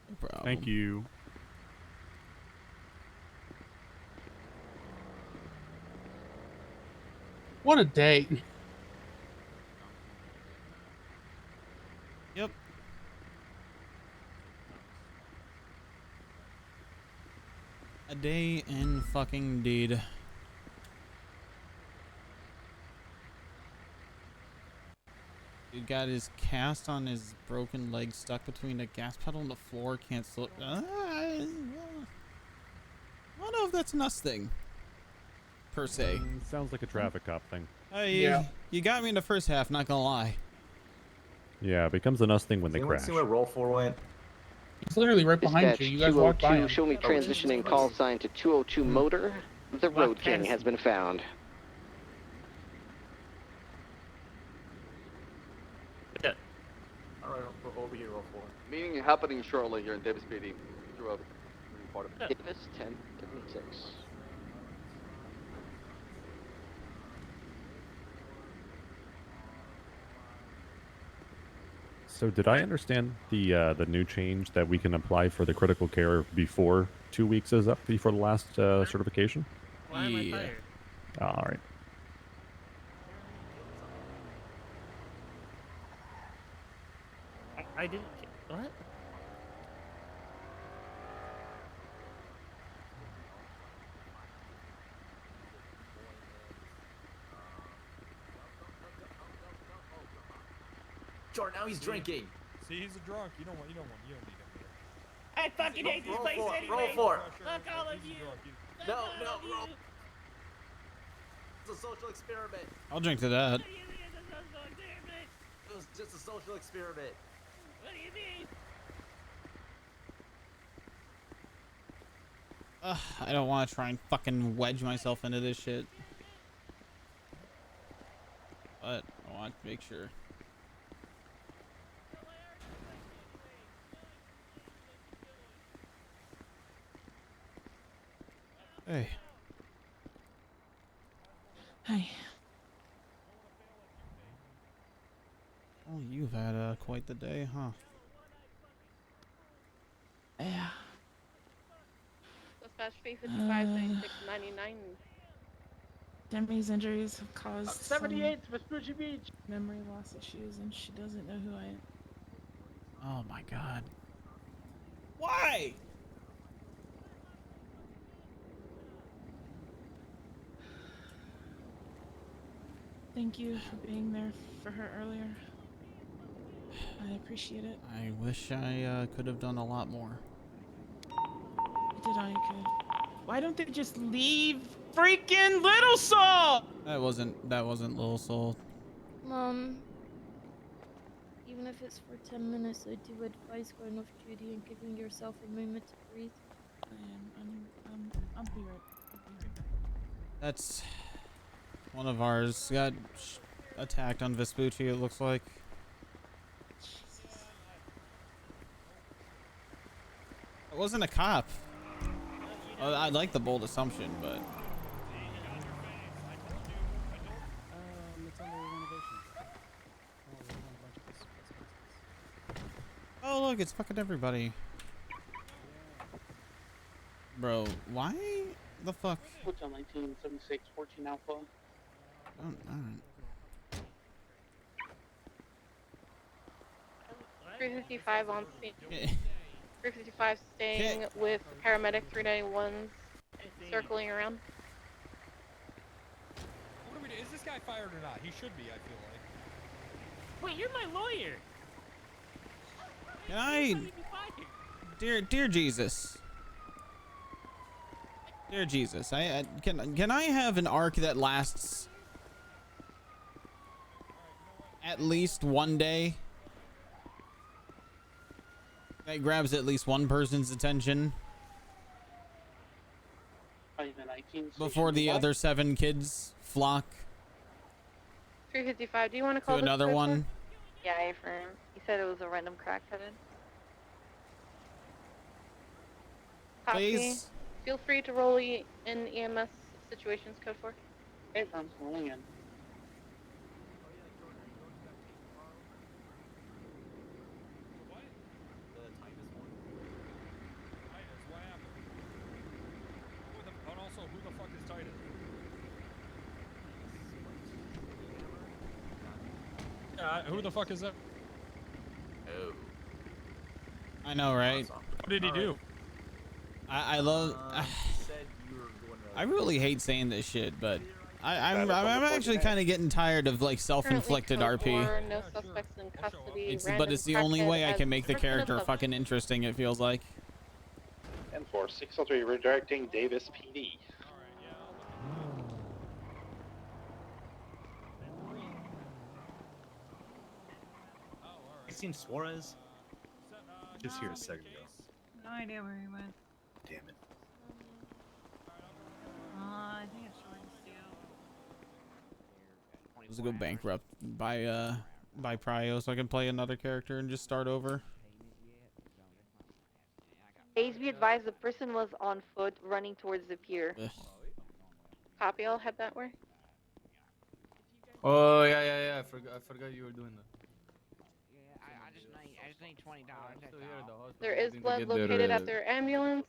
No problem. Thank you. What a day. Yep. A day in fucking deed. Dude got his cast on his broken leg stuck between the gas pedal and the floor. Can't slow. I don't know if that's an us thing, per se. Sounds like a traffic cop thing. Yeah. You got me in the first half, not gonna lie. Yeah, it becomes an us thing when they crash. See where roll 4 went? It's literally right behind you. You guys walked by him. Show me transitioning call sign to 202 motor. The Road King has been found. Yeah. Alright, over here, roll 4. Meeting happening shortly here in Davis PD. Through a part of it. Davis 1076. So did I understand the new change that we can apply for the critical care before 2 weeks is up before the last certification? Why am I fired? All right. I didn't. What? Jordan, now he's drinking. See, he's a drunk. You don't need him here. I fucking hate this place anyway. Roll 4. Fuck all of you. No, roll. It's a social experiment. I'll drink to that. It was just a social experiment. What do you mean? I don't want to try and fucking wedge myself into this shit. But I want to make sure. Hey. Hi. Oh, you've had quite the day, huh? Yeah. Dispatch 355-9699. Demi's injuries have caused 78 Vespucci Beach. memory loss issues, and she doesn't know who I am. Oh my god. Why? Thank you for being there for her earlier. I appreciate it. I wish I could have done a lot more. Did I could. Why don't they just leave freaking Little Soul? That wasn't Little Soul. Mom, even if it's for 10 minutes, I do advise going off duty and giving yourself a moment to breathe. I'll be right. That's one of ours. Got attacked on Vespucci, it looks like. It wasn't a cop. I like the bold assumption, but It's under renovation. oh look, it's fucking everybody. Bro, why the fuck? Hotel 1976, 14 Alpha. Oh, alright. 355 on scene. 355 staying with paramedic 391's circling around. What are we doing? Is this guy fired or not? He should be, I feel like. Wait, you're my lawyer. Can I, dear Jesus, dear Jesus, can I have an arc that lasts at least one day? That grabs at least one person's attention before the other 7 kids flock 355, do you want to call to this another person? one. Yeah, I affirm. He said it was a random crackhead. Copy. Please. Feel free to roll in EMS situations code 4. Hey, I'm rolling in. And also, who the fuck is Titus? Who the fuck is that? Oh. I know, right? What did he do? I love. Said you were going to, I really hate saying this shit, but I'm actually kind of getting tired of like self-inflicted Currently RP. code 4, no suspects in custody. But it's the only way I can make the random character crackhead fucking interesting. It feels like. And for 603, redirecting Davis PD. You seen Suarez? Just here a second ago. No idea where he went. Damn it. I think it's short steel. Let's go bankrupt by Prio so I can play another character and just start over. Please be advised the person was on foot running towards the pier. Ugh. Copy, I'll head that way. Oh yeah. I forgot you were doing that. I just need $20. There is blood located at their ambulance.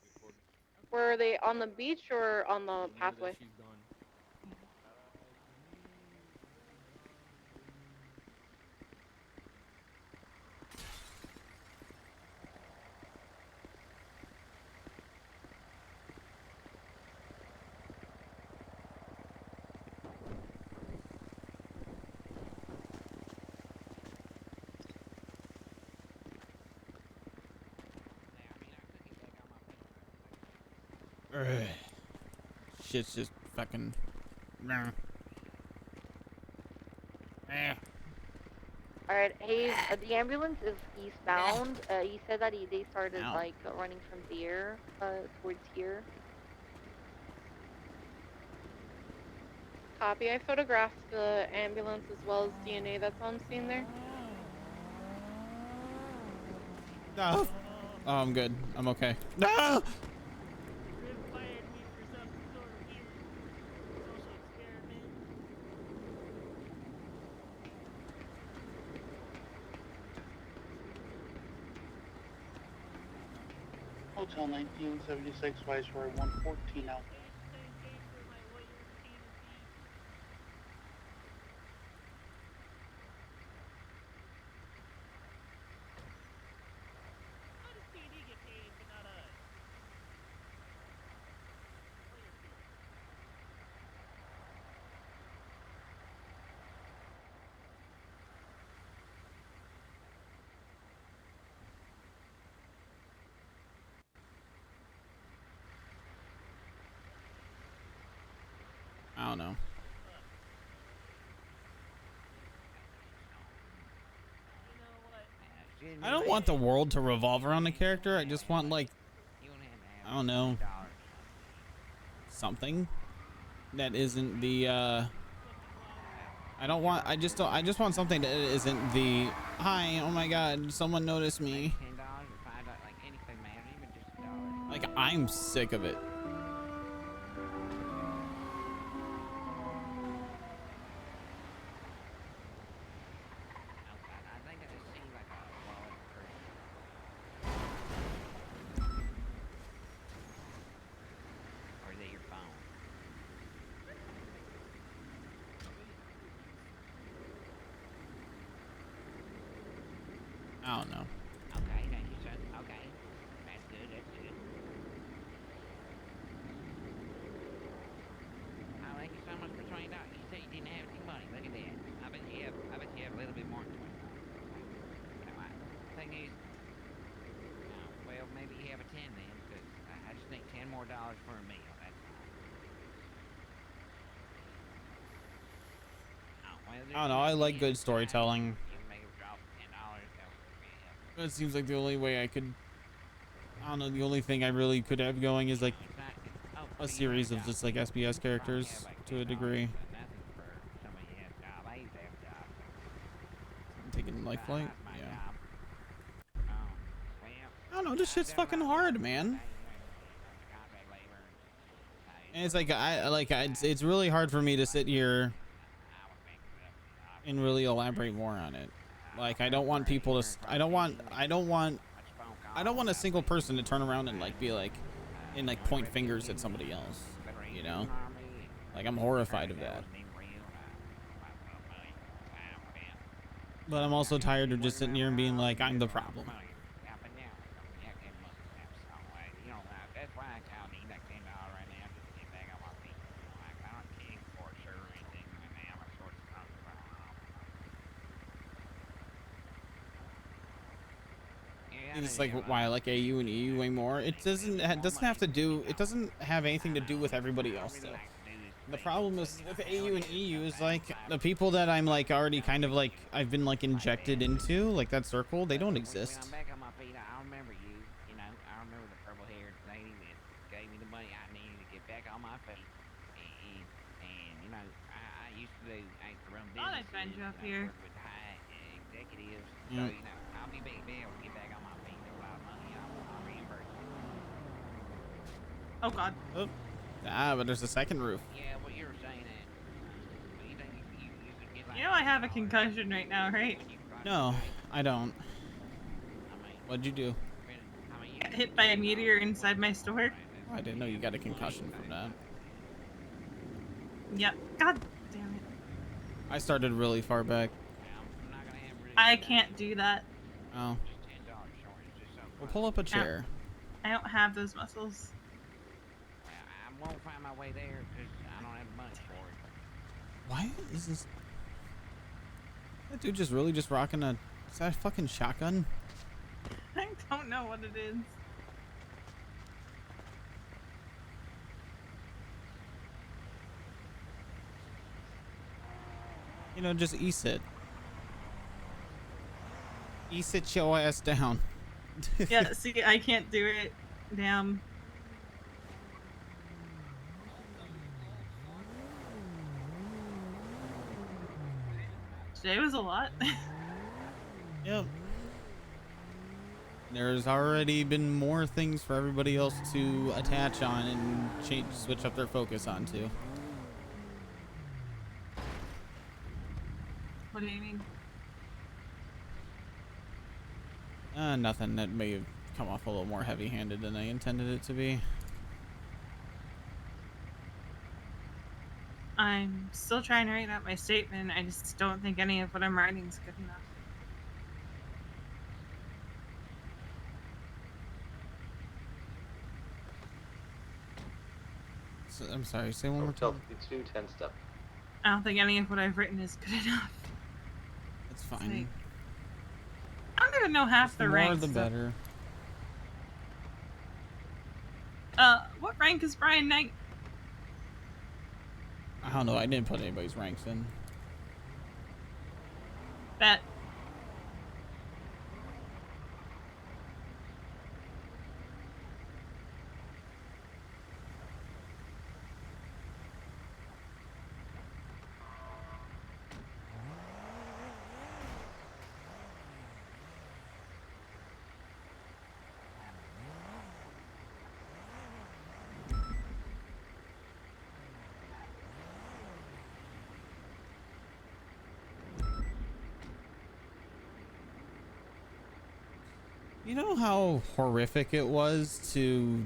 Were they on the beach or on the pathway? Ugh. Shit's just fucking. Alright, Hayes, the ambulance is eastbound. He said that they started like running from there towards here. Copy, I photographed the ambulance as well as DNA that's on scene there. No. Oh, I'm good. I'm okay. No! Hotel 1976, Viceroy 114 Alpha. don't know. I don't want the world to revolve around the character. I just want, like, I don't know, something that isn't the, I just want something that isn't the, hi, oh my god, someone noticed me. Like, I'm sick of it. I don't know. Okay, thank you, sir. Okay. That's good, that's good. Oh, thank you so much for $20. You said you didn't have any money. Look at that. I bet you have a little bit more than $20. Okay, right. Thing is, well, maybe you have a 10 then, because I just need $10 more for a meal. That's all. Oh, well, I don't know. I like good storytelling. It seems like the only way I could, I don't know, the only thing I really could have going is like a series of just like SBS characters to a degree. I'm taking life flight? Yeah. I don't know, this shit's fucking hard, man. And it's like, it's really hard for me to sit here and really elaborate more on it. Like, I don't want people to, I don't want a single person to turn around and like be like, and like point fingers at somebody else, you know? Like, I'm horrified of that. But I'm also tired of just sitting here and being like, I'm the problem. It's like why I like AU and EU way more. It doesn't have to do. It doesn't have anything to do with everybody else though. The problem is with AU and EU is like the people that I'm like already kind of like I've been like injected into like that circle. They don't exist. I'm back on my feet. I remember you. You know, I remember the purple-haired lady that gave me the money I needed to get back on my feet. And you know, I used to run businesses. I'd find you up here. Work with high executives. Mm. So you know, I'll be able to get back on my feet. A lot of money. I'll reimburse you. Oh god. Oh. Ah, but there's a second roof. Yeah, what you were saying that. You think you could get like. You know I have a concussion right now, right? No, I don't. What'd you do? Got hit by a meteor inside my store. Oh, I didn't know you got a concussion from that. Yep. God damn it. I started really far back. I can't do that. Oh. We'll pull up a chair. I don't have those muscles. I won't find my way there because I don't have money for it. Why is this? That dude just really just rocking a. Is that a fucking shotgun? I don't know what it is. You know, just e-sit. E-sit your ass down. Yeah, see, I can't do it. Damn. Today was a lot. Yep. There's already been more things for everybody else to attach on and switch up their focus onto. What do you mean? Nothing. That may have come off a little more heavy-handed than I intended it to be. I'm still trying to write out my statement. I just don't think any of what I'm writing is good enough. So, I'm sorry, say one more time. 10 step. I don't think any of what I've written is good enough. It's fine. I don't even know half the ranks. The more, the better. What rank is Brian Knight? I don't know. I didn't put anybody's ranks in. Bet. You know how horrific it was to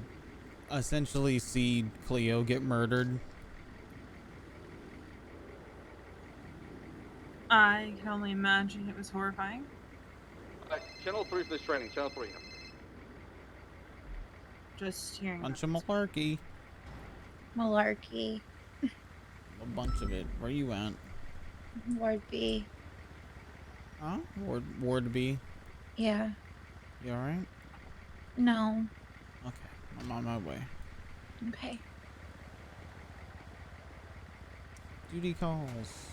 essentially see Cleo get murdered? I can only imagine it was horrifying. Channel 3 for this training. Channel 3. Just hearing. Bunch of malarkey. Melarky. A bunch of it. Where you at? Ward B. Huh? Ward B. Yeah. You alright? No. Okay. I'm on my way. Okay. Duty calls.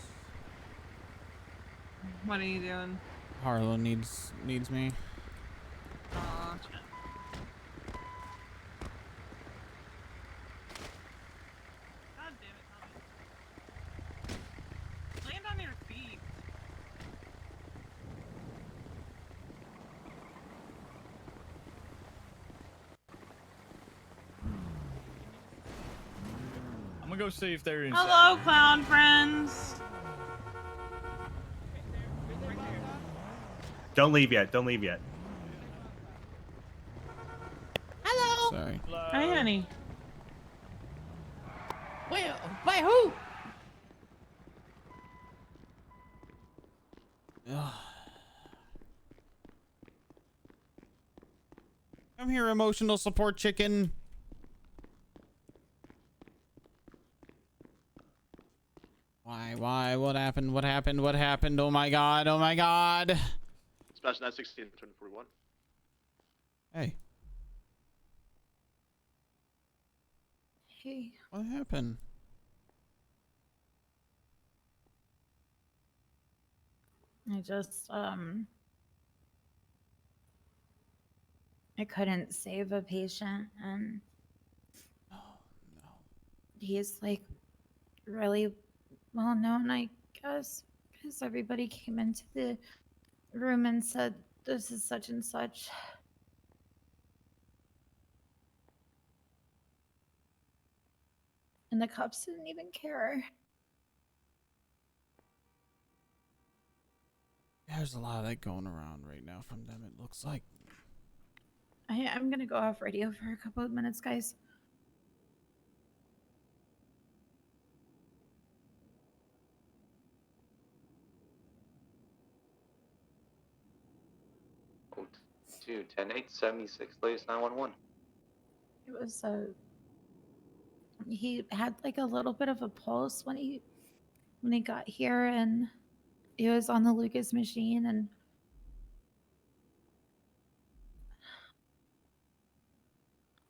What are you doing? Harlow needs me. Aw, shit. God damn it, Tommy. Land on your feet. I'm gonna go see if they're inside. Hello, clown friends. Don't leave yet. Don't leave yet. Hello. Sorry. Hi, honey. Well, by who? Come here, emotional support chicken. Why? What happened? What happened? What happened? Oh my god. Oh my god. Splash 916, 2041. Hey. Hey. What happened? I just, I couldn't save a patient, and he's like really well known, I guess, because everybody came into the room and said this is such and such. And the cops didn't even care. There's a lot of that going around right now from them, it looks like. I'm gonna go off radio for a couple of minutes, guys. Oh, 10-8, 76, latest 911. It was he had like a little bit of a pulse when he got here, and he was on the Lucas machine, and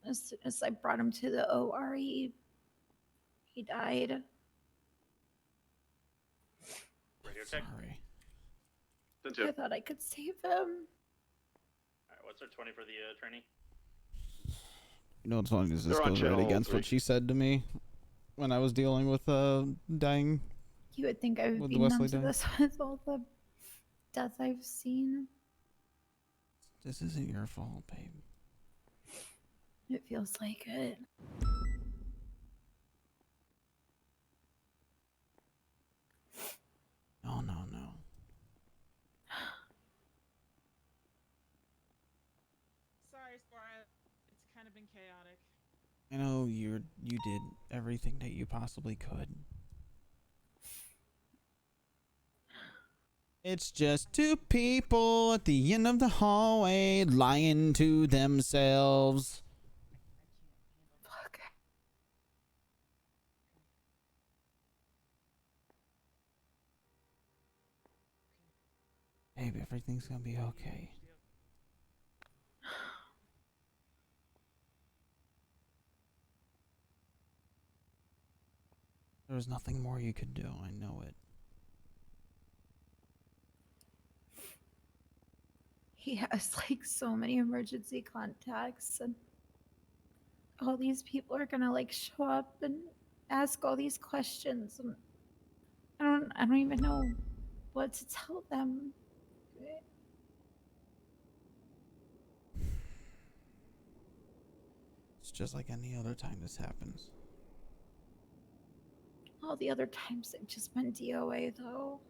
as soon as I brought him to the OR, he died. Radio check. Sorry. I thought I could save him. Alright, what's our 20 for the trainee? You know what's funny is this They're on goes right channel against 3. what she said to me when I was dealing with dying. You would think I would With be Wesley numb to dying. this with all the death I've seen. This isn't your fault, babe. It feels like it. No. Sorry, Spora. It's kind of been chaotic. I know you did everything that you possibly could. It's just two people at the end of the hallway lying to themselves. Fuck. Babe, everything's gonna be okay. There's nothing more you could do. I know it. He has like so many emergency contacts, and all these people are gonna like show up and ask all these questions, and I don't even know what to tell them. It's just like any other time this happens. All the other times they've just been DOA though.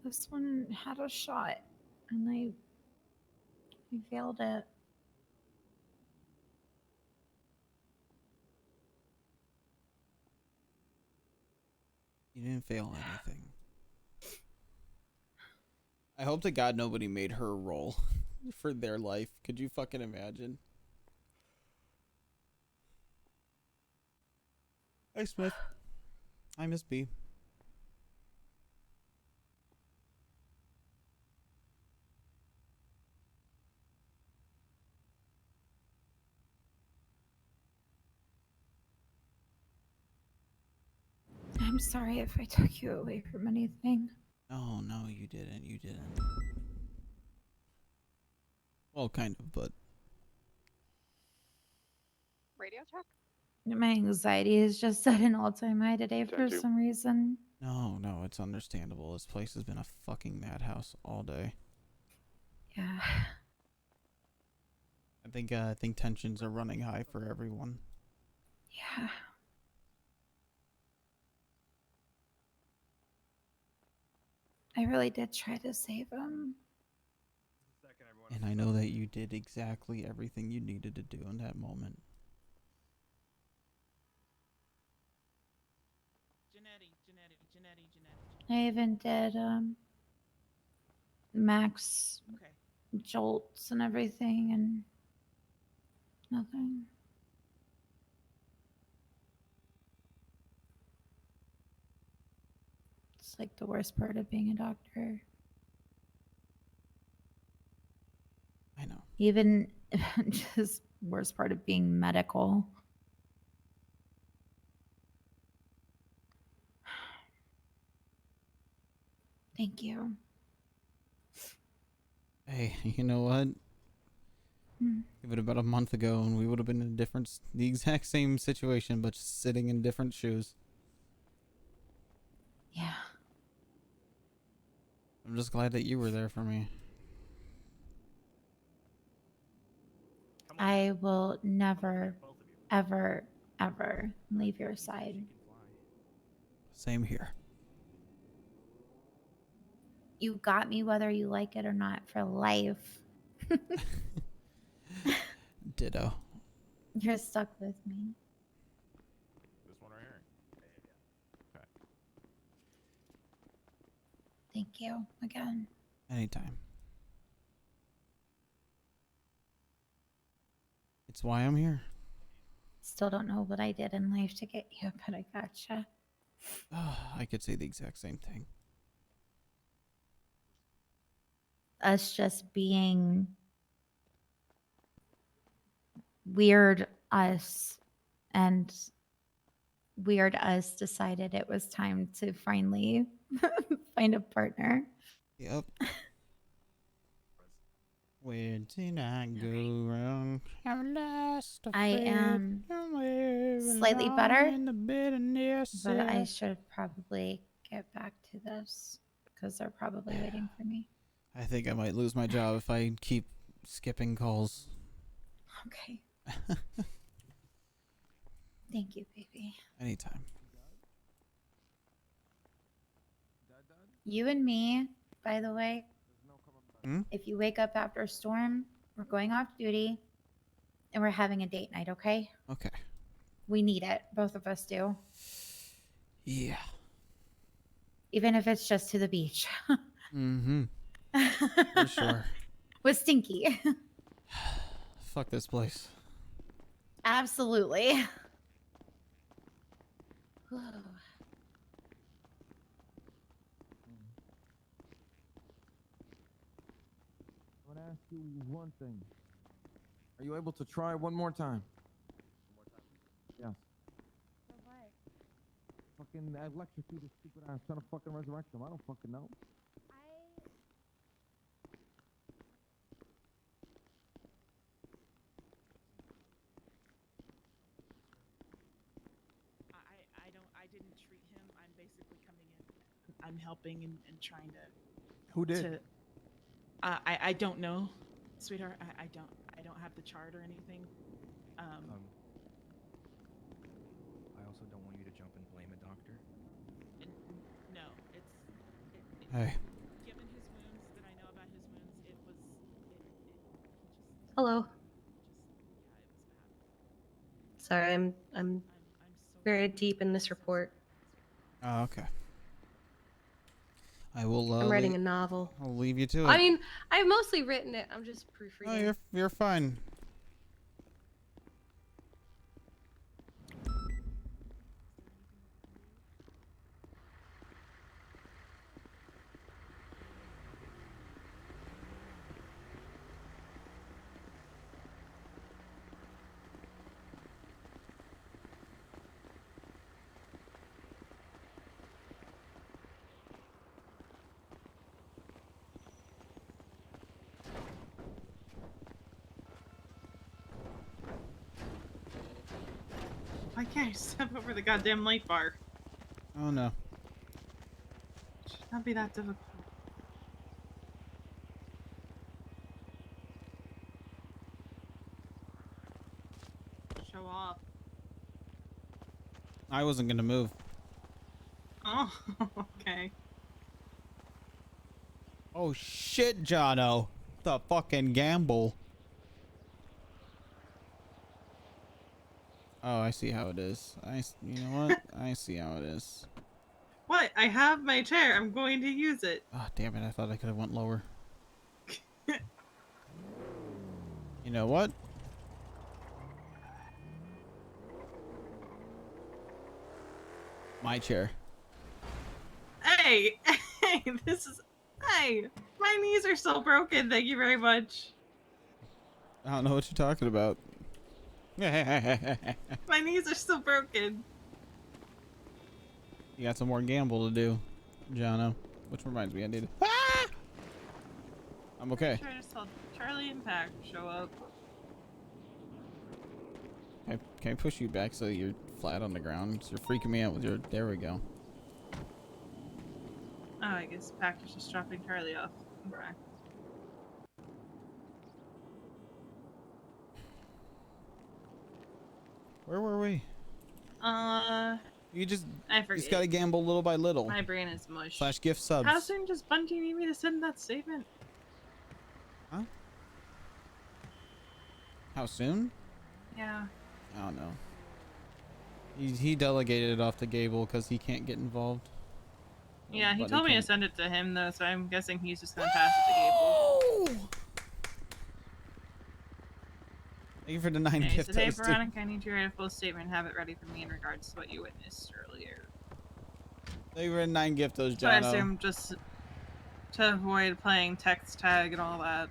This one had a shot, and I failed it. You didn't fail anything. I hope to God nobody made her roll for their life. Could you fucking imagine? Hi, Smith. Hi, Miss B. I'm sorry if I took you away from anything. Oh, no, you didn't. You didn't. Well, kind of, but... Radio check? My anxiety is just at an all-time high today for some reason. No, it's understandable. This place has been a fucking madhouse all day. Yeah. I think tensions are running high for everyone. Yeah. I really did try to save him. And I know that you did exactly everything you needed to do in that moment. I even did max jolts and everything, and nothing. It's like the worst part of being a doctor. I know. Even just worst part of being medical. Thank you. Hey, you know what? Give it about a month ago and we would have been in the exact same situation, but just sitting in different shoes. Yeah. I'm just glad that you were there for me. I will never, ever, ever leave your side. Same here. You got me whether you like it or not for life. Ditto. You're stuck with me. This one right here. Okay. Thank you again. Anytime. It's why I'm here. Still don't know what I did in life to get you, but I gotcha. I could say the exact same thing. Us just being weird us, and weird us decided it was time to finally find a partner. Yep. Where did I go wrong? I am slightly better, but I should probably get back to this because they're probably waiting for me. I think I might lose my job if I keep skipping calls. Okay. Thank you, baby. Anytime. You and me, by the way, if you wake up after a storm, we're going off duty and we're having a date night, okay? Okay. We need it. Both of us do. Yeah. Even if it's just to the beach. Mm-hmm. For sure. With Stinky. Fuck this place. Absolutely. I want to ask you one thing. Are you able to try one more time? Yes. fucking electrocute his stupid ass, trying to fucking resurrect him. I don't fucking know. I didn't treat him. I'm basically coming in. I'm helping and trying to. Who did? I don't know, sweetheart. I don't have the chart or anything. I also don't want you to jump and blame a doctor. No, Hey. given his wounds that I know about his wounds, it was Hello. Sorry, I'm very deep in this report. Oh, okay. I will. I'm writing a novel. I'll leave you to it. I mean, I've mostly written it. I'm just proofreading. Oh, you're fine. Why can't I step over the goddamn light bar? Oh no. Should not be that difficult. Show off. I wasn't gonna move. Oh, okay. Oh shit, Jono. The fucking gamble. Oh, I see how it is. You know what? I see how it is. What? I have my chair. I'm going to use it. Ah, damn it! I thought I could have went lower. You know what? My chair. Hey, hey, this is. Hey, my knees are still broken. Thank you very much. I don't know what you're talking about. My knees are still broken. You got some more gamble to do, Jono. Which reminds me, I need. Ah! I'm okay. Try to tell Charlie and Pack show up. Can I push you back so you're flat on the ground? You're freaking me out with your. There we go. Oh, I guess Pack is just dropping Charlie off. Okay. Where were we? You just. I forget. Just gotta gamble little by little. My brain is mush. / gift subs. How soon does Bunty need me to send that statement? Huh? How soon? Yeah. I don't know. He delegated it off to Gable because he can't get involved. Yeah, he But told me to can't. send it to him though, so I'm guessing he's just gonna pass it to Gable. Thank you for the 9 Okay, gift so hey, subs, dude. Veronica, I need you to write a full statement and have it ready for me in regards to what you witnessed earlier. Thank you for the 9 gift those, So I Jono. assume just to avoid playing text tag and all that,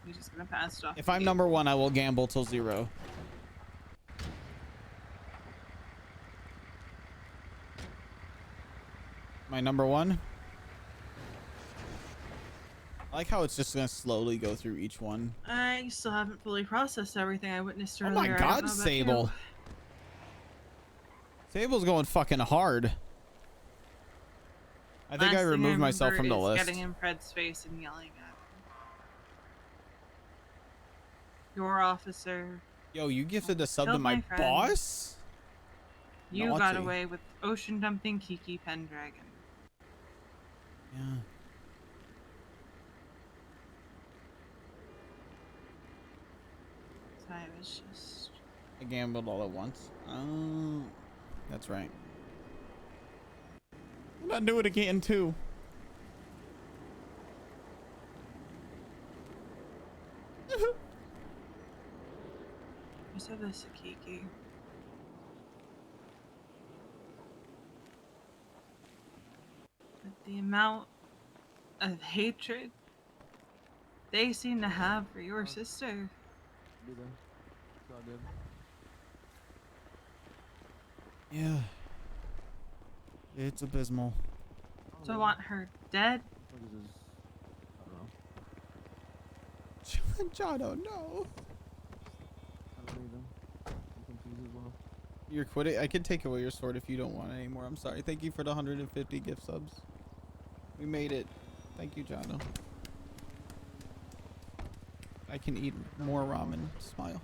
he's just gonna pass it off. If I'm number 1, I will gamble till 0. My number 1? I like how it's just gonna slowly go through each one. I still haven't fully processed everything I witnessed Oh earlier. my I don't god, know about Sable. you. Sable's going fucking hard. I think I Last thing removed myself remember from the is list. Getting in Fred's face and yelling at him. Your officer. Yo, you gifted a sub to Killed my my friend. boss? You got Naughty. away with ocean dumping Kiki Pendragon. Yeah. So I was just. I gambled all at once. Oh, that's right. I'm not doing it again, too. You said this to Kiki. But the amount of hatred they seem to have for your sister. Be there. It's all good. Yeah. It's abysmal. So I want her dead. What is this? I don't know. Jono, no. I don't either. I'm confused as well. You're quitting. I can take away your sword if you don't want it anymore. I'm sorry. Thank you for the 150 gift subs. We made it. Thank you, Jono. I can eat more ramen. Smile.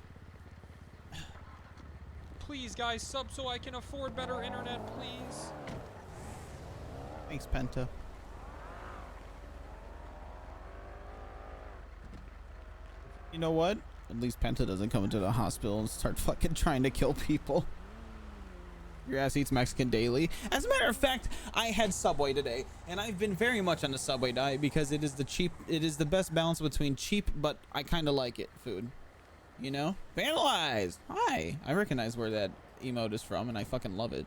Please, guys, sub so I can afford better internet, please. Thanks, Penta. You know what? At least Penta doesn't come into the hospital and start fucking trying to kill people. Your ass eats Mexican daily. As a matter of fact, I had Subway today, and I've been very much on the Subway diet because it is the best balance between cheap, but I kind of like it food. You know? Vandalized! Hi! I recognize where that emote is from, and I fucking love it.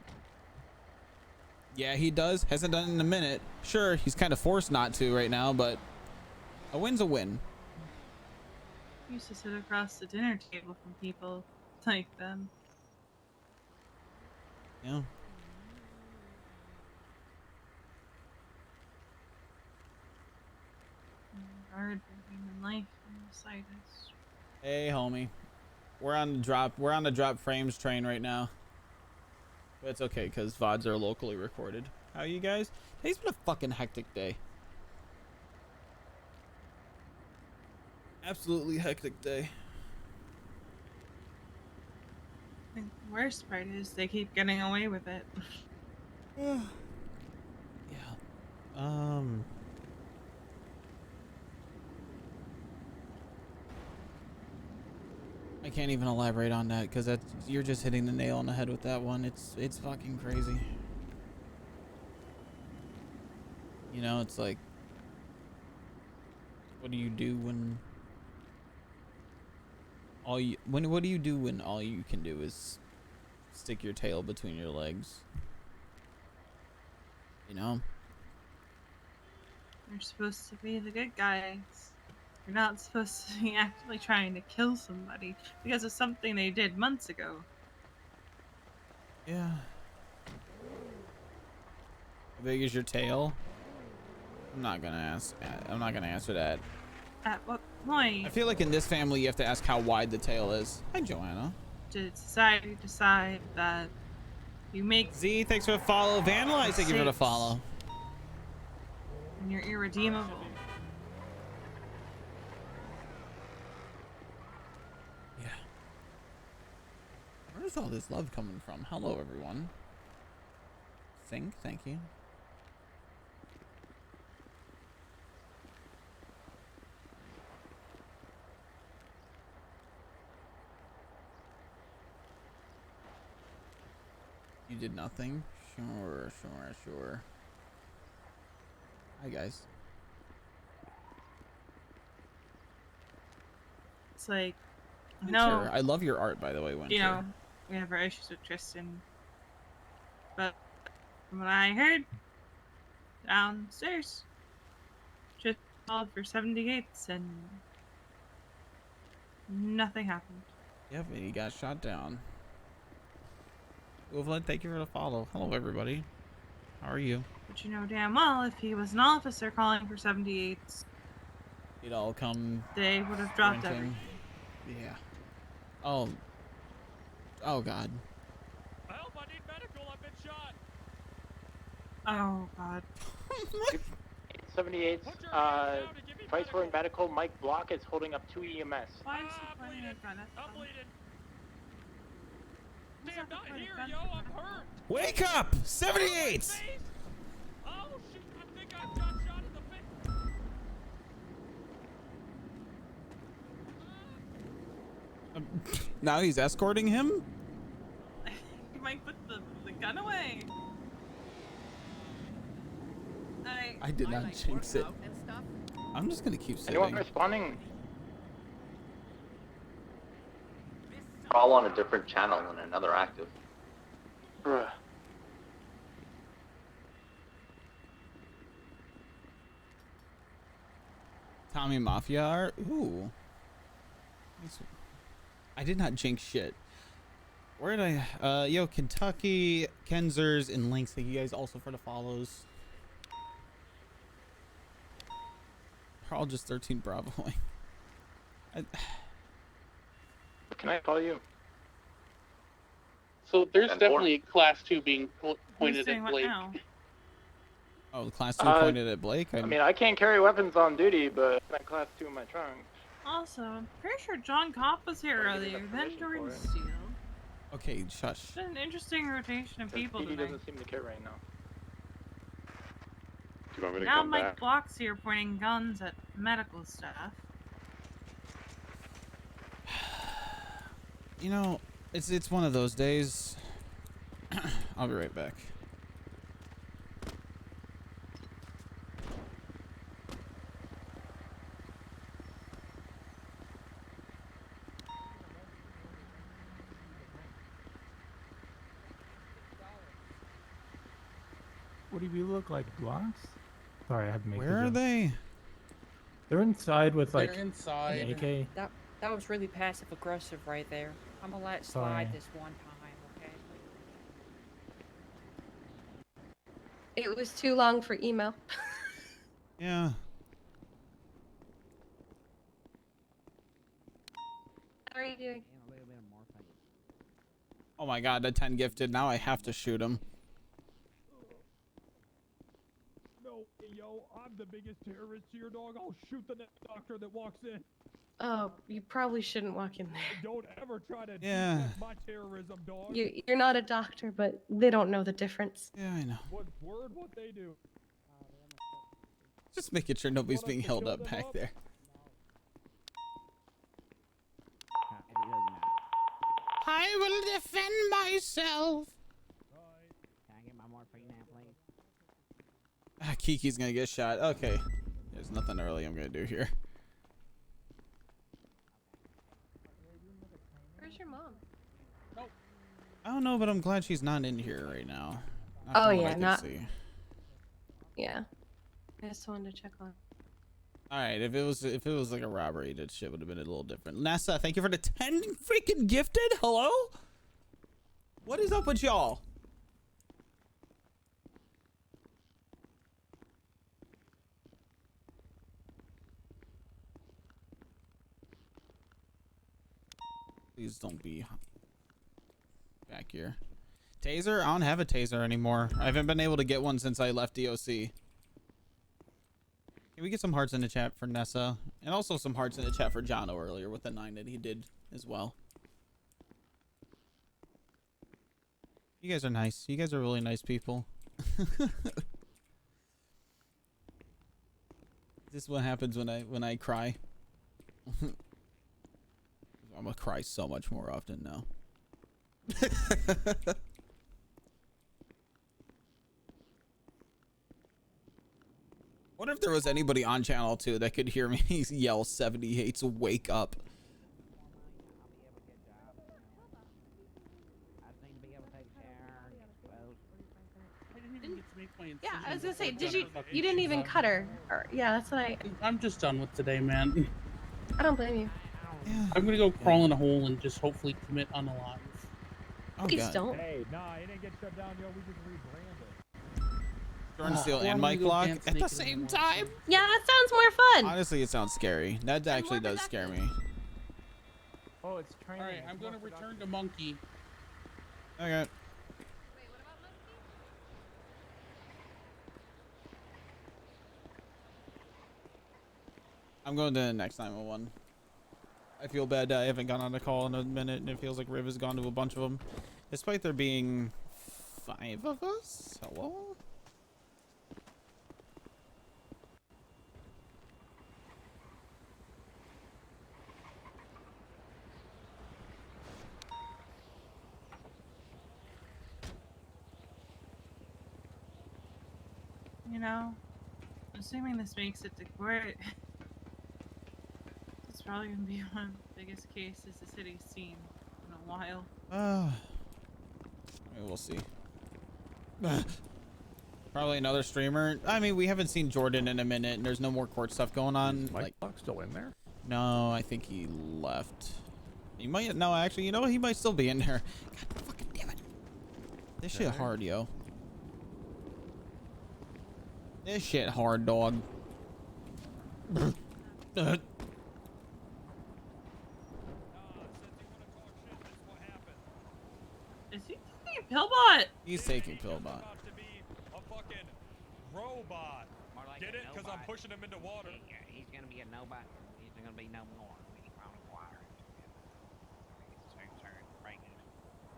Yeah, he does. Hasn't done it in a minute. Sure, he's kind of forced not to right now, but a win's a win. I used to sit across the dinner table from people like them. Yeah. Guard for human life and situs. Hey, homie. We're on the drop frames train right now. But it's okay, because VODs are locally recorded. How are you guys? Today's been a fucking hectic day. Absolutely hectic day. I think the worst part is they keep getting away with it. Yeah. I can't even elaborate on that because you're just hitting the nail on the head with that one. It's fucking crazy. You know, it's like, what do you do when what do you do when all you can do is stick your tail between your legs? You know? You're supposed to be the good guys. You're not supposed to be actively trying to kill somebody because of something they did months ago. Yeah. How big is your tail? I'm not gonna answer that. At what point I feel like in this family you have to ask how wide the tail is. Hi, Joanna. did society decide that you make Z, thanks for the follow. Vandalize, thank you for the follow. and you're irredeemable? Yeah. Where's all this love coming from? Hello, everyone. Thank you. You did nothing? Sure. Hi, guys. It's like, Winter. no. I love your art, by the way, Winter. You know, we have our issues with Tristan, but from what I heard, downstairs, just called for 70 gates and nothing happened. Yep, and he got shot down. Evelyn, thank you for the follow. Hello, everybody. How are you? But you know damn well, if he was an officer calling for 78s, It all come. they would have dropped sprinting. everything. Yeah. Oh. Oh God. Help! I need medical. I've been shot. Oh God. 78, Vice Roy Medical, Mike Block is holding up 2 EMS. Why is he pointing at gun at I'm bleeding. Damn, not here, yo. I'm hurt. Wake up! 78! Oh shoot! I think I got shot in the face. Now he's escorting him? You might put the gun away. I did not jinx it. I'm just gonna keep sitting. Anyone responding? Call on a different channel and another active. Bruh. Tommy Mafia art? Ooh. I did not jinx shit. Where did I? Yo, Kentucky, Kenzers, and Lynx. Thank you guys also for the follows. They're all just 13 Bravo. Can I call you? So there's And definitely a class 2 being Who's pointed doing at what Blake. now? Oh, the class 2 pointed at Blake. I mean, I can't carry weapons on duty, but I have class 2 in my trunk. Also, I'm pretty sure John Kopp was here earlier, then Jordan Steele. Okay, shush. It's been an interesting rotation of people PD tonight. doesn't seem to care right now. Do you want me to Now come Mike back? Block's here pointing guns at medical staff. You know, it's one of those days. I'll be right back. What do you look like, blocks? Sorry, I had to make. Where are they? They're inside with They're like inside. an AK. That was really passive aggressive right there. I'm gonna let it Sorry. slide this one time, okay? It was too long for email. Yeah. How are you doing? Oh my god, the 10 gifted. Now I have to shoot him. No, yo, I'm the biggest terrorist here, dog. I'll shoot the next doctor that walks in. Oh, you probably shouldn't walk in there. Don't ever try to Yeah. deflect my terrorism, dog. You're not a doctor, but they don't know the difference. Yeah, I know. What word? What they do? Just making sure nobody's being held up back there. I will defend myself. Can I get my morphine now, please? Ah, Kiki's gonna get shot. Okay. There's nothing early I'm gonna do here. Where's your mom? I don't know, but I'm glad she's not in here right now. Not Oh, from what yeah, I can not- see. Yeah. I just wanted to check on. All right, if it was like a robbery, that shit would have been a little different. Nessa, thank you for the 10 freaking gifted. Hello? What is up with y'all? Please don't be back here. Taser? I don't have a taser anymore. I haven't been able to get one since I left DOC. Can we get some hearts in the chat for Nessa? And also some hearts in the chat for Jono earlier with the 9 that he did as well. You guys are nice. You guys are really nice people. This is what happens when I cry. I'm gonna cry so much more often now. What if there was anybody on channel 2 that could hear me yell 78's wake up? Yeah, I was gonna say, you didn't even cut her. Or, yeah, that's what I'm just done with today, man. I don't blame you. I'm gonna go crawl in a hole and just hopefully commit unalive. Oh, Please God. don't. Hey, nah, it ain't get shut down, yo. We just rebranded. Jordan Steele and Mike Block at the same time? Yeah, that sounds more fun. Honestly, it sounds scary. That actually does scare me. Oh, it's training. Alright, I'm gonna return to Monkey. Okay. I'm going to the next 911. I feel bad that I haven't gone on a call in a minute, and it feels like Riv has gone to a bunch of them. Despite there being 5 of us? Hello? You know, assuming this makes it to court, it's probably gonna be one of the biggest cases the city's seen in a while. We'll see. Probably another streamer. I mean, we haven't seen Jordan in a minute, and there's no more court stuff going on. Is Mike Block still in there? No, I think he left. He might, no, actually, you know what? He might still be in there. God fucking damn it. This shit hard, yo. This shit hard, dog. Is he taking Pillbot? He's taking Pillbot. A fucking robot. More like Get a it? Because I'm no-bot. pushing him into water. Yeah, he's gonna be a no-bot. He's gonna be no more. He's on the water.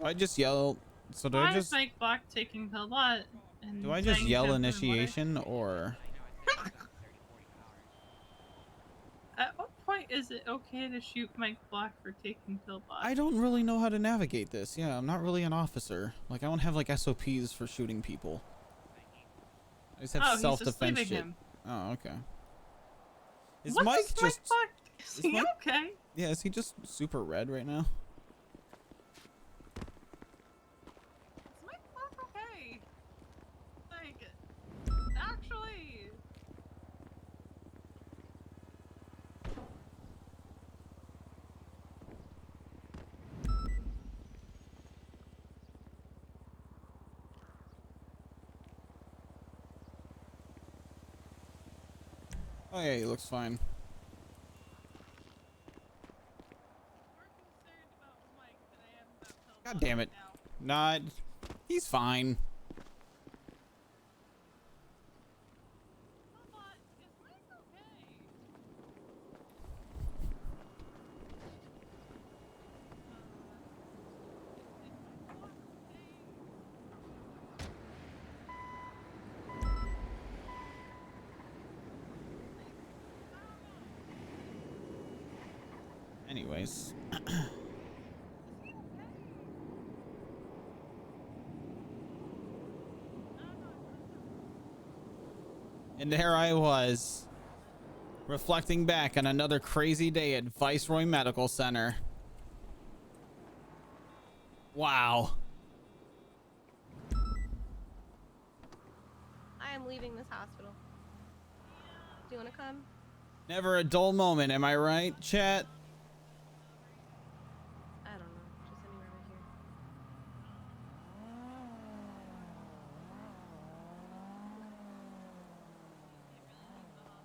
I just yell. So do Why I just is Mike Black taking Pillbot? And do I just saying yell him for the water? initiation or? At what point is it okay to shoot Mike Black for taking Pillbot? I don't really know how to navigate this. Yeah, I'm not really an officer. Like I don't have like SOPs for shooting people. I just have self-defense shit. Him. Oh, okay. Is What Mike is just? Black? Is he Mike- okay? Yeah, is he just super red right now? Is Mike Black okay? Like, actually. Oh yeah, he looks fine. God damn it. Not. He's fine. Anyways. And there I was, reflecting back on another crazy day at Viceroy Medical Center. Wow. I am leaving this hospital. Do you want to come? Never a dull moment, am I right, chat? I don't know. Just anywhere right here.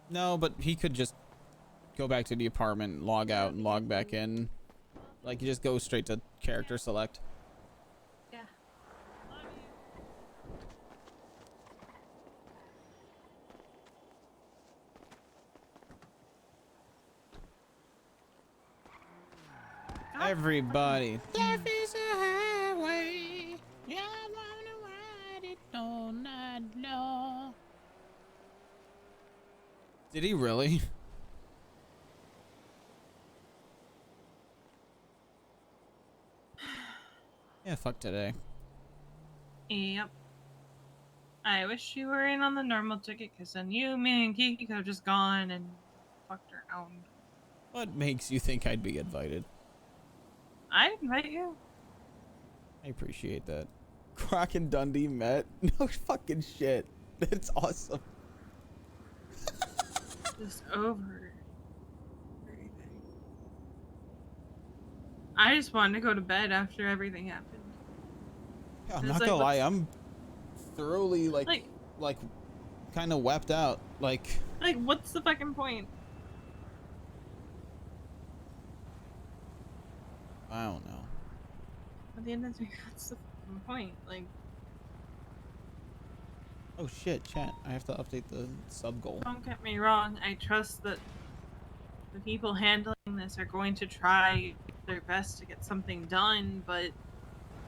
No, but he could just go back to the apartment, log out, and log back in. Like, you just go straight to character select. Yeah. Everybody. Life is a highway. Yeah, I wanna ride it all night long. Did he really? Yeah, fuck today. Yep. I wish you were in on the normal ticket, because then you, me, and Kiki could have just gone and fucked around. What makes you think I'd be invited? I'd invite you. I appreciate that. Croc and Dundee met? No fucking shit. That's awesome. Just over. I just wanted to go to bed after everything happened. Yeah, I'm It's not like, gonna lie, what's- I'm thoroughly like kind of wept out. Like what's the fucking point? I don't know. At the end of the day, what's the fucking point? Like, Oh shit, chat. I have to update the sub goal. don't get me wrong. I trust that the people handling this are going to try their best to get something done, but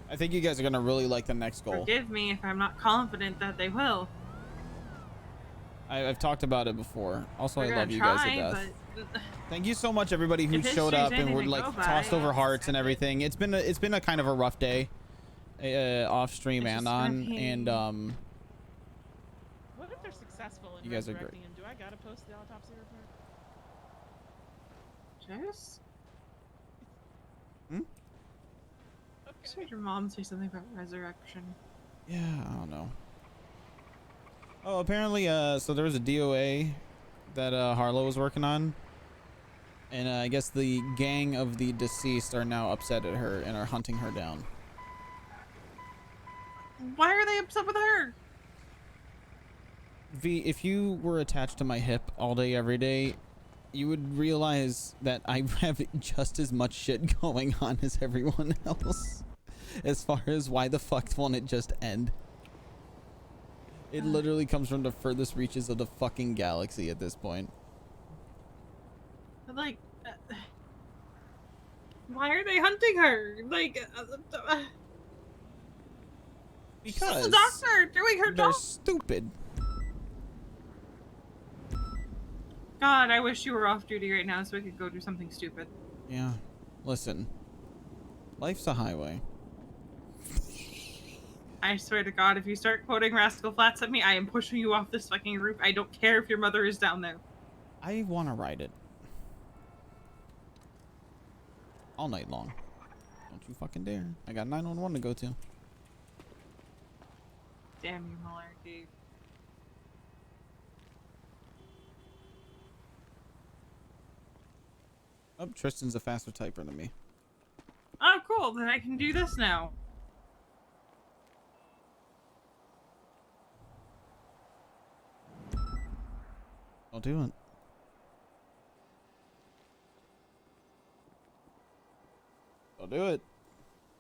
I think you guys are gonna really like the next goal. forgive me if I'm not confident that they will. I've talked about it before. Also, We're I gonna love you guys to try, death. but Thank you so much, everybody who If showed history's up and were anything to like go by, tossed over I'll hearts and everything. It's been a kind of a rough day, off stream It's and just gonna on, be- and What if they're successful in You guys are resurrecting him? Do I gotta post the autopsy report? Jess? Hmm? Just heard your mom say something about resurrection. yeah, I don't know. Oh, apparently, so there was a DOA that Harlow was working on, And I guess the gang of the deceased are now upset at her and are hunting her down. Why are they upset with her? V, if you were attached to my hip all day, every day, you would realize that I have just as much shit going on as everyone else. As far as why the fuck won't it just end? It literally comes from the furthest reaches of the fucking galaxy at this point. But like, why are they hunting her? Like, she's just a doctor doing her they're job. stupid. God, I wish you were off duty right now so we could go do something stupid. Yeah, listen. Life's a highway. I swear to God, if you start quoting Rascal Flatts at me, I am pushing you off this fucking roof. I don't care if your mother is down there. I want to ride it. All night long. Don't you fucking dare. I got 911 to go to. Damn you, Melarky. Oh, Tristan's a faster typer than me. Oh, cool. Then I can do this now. I'll do it. I'll do it.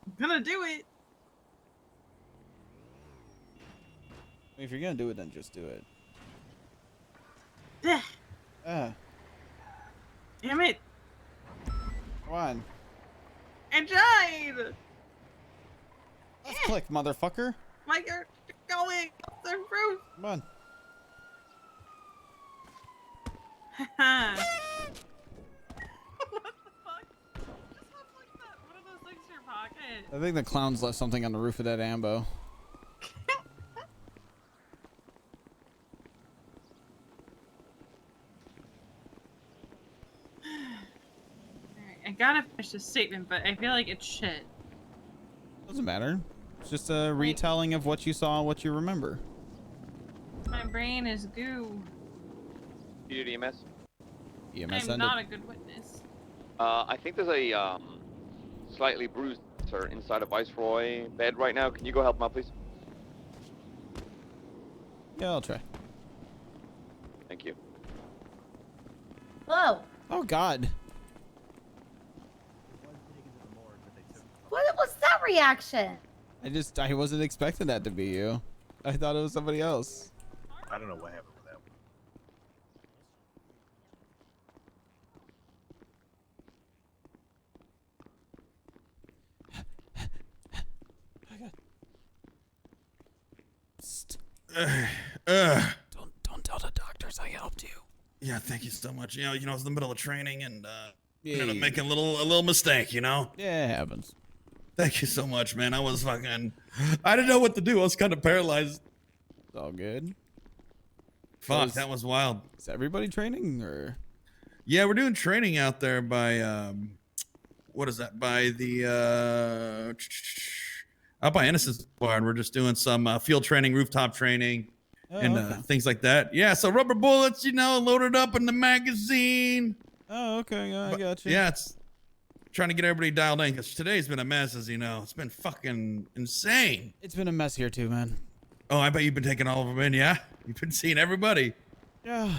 I'm gonna do it. If you're gonna do it, then just do it. Damn it. Come on. I tried. Let's click, motherfucker. My God, going up the roof. Come on. What the fuck? Just have like that. One of those things in your pocket. I think the clowns left something on the roof of that ambo. Alright, I gotta finish this statement, but I feel like it's shit. Doesn't matter. It's just a retelling of what you saw, what you remember. My brain is goo. You do EMS? EMS I'm ended. not a good witness. I think there's a slightly bruised sir inside a Viceroy bed right now. Can you go help him out, please? Yeah, I'll try. Thank you. Whoa. Oh, God. What was that reaction? I wasn't expecting that to be you. I thought it was somebody else. I don't know what happened with that one. Don't tell the doctors I helped you. Yeah, thank you so much. You know, I was in the middle of training and Yeah, ended up making a little mistake, you know? Yeah, it happens. Thank you so much, man. I didn't know what to do. I was kind of paralyzed. It's all good. Fuck, that was wild. Is everybody training or? Yeah, we're doing training out there by what is that? By the out by Innocence Bar, and we're just doing some field training, rooftop training, and things like that. Yeah, so rubber bullets, you know, loaded up in the magazine. Oh, okay, yeah, I got you. Yeah, it's trying to get everybody dialed in because today's been a mess, as you know. It's been fucking insane. It's been a mess here too, man. Oh, I bet you've been taking all of them in, yeah? You've been seeing everybody. Yeah.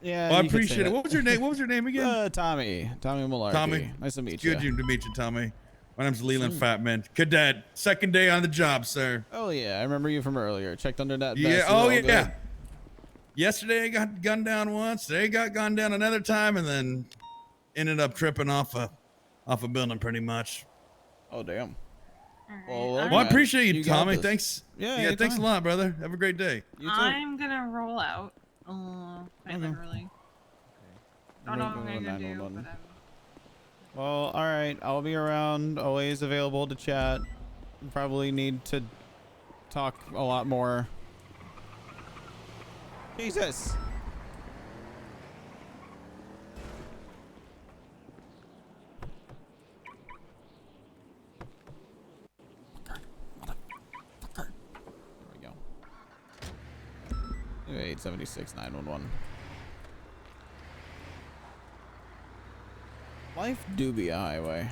Yeah. Well, I you could say appreciate it. that. What was your name? What was your name again? Tommy. Tommy Melarky. Tommy. Nice to meet you. Good to meet you, Tommy. My name's Leland Fatman. Cadet. Second day on the job, sir. Oh yeah, I remember you from earlier. Checked under that vest. Yeah. You're Oh all yeah. good. Yesterday I got gunned down once. Today got gunned down another time, and then ended up tripping off a building pretty much. Oh damn. Well, I appreciate you, got Tommy. this. Thanks. Yeah, Yeah. Thanks a anytime. lot, brother. Have a great day. I'm gonna roll out. Quite literally. Don't know what I'm gonna do, but Well, all right. I'll be around. Always available to chat. Probably need to talk a lot more. Jesus. There we go. 876 911. Life do be a highway.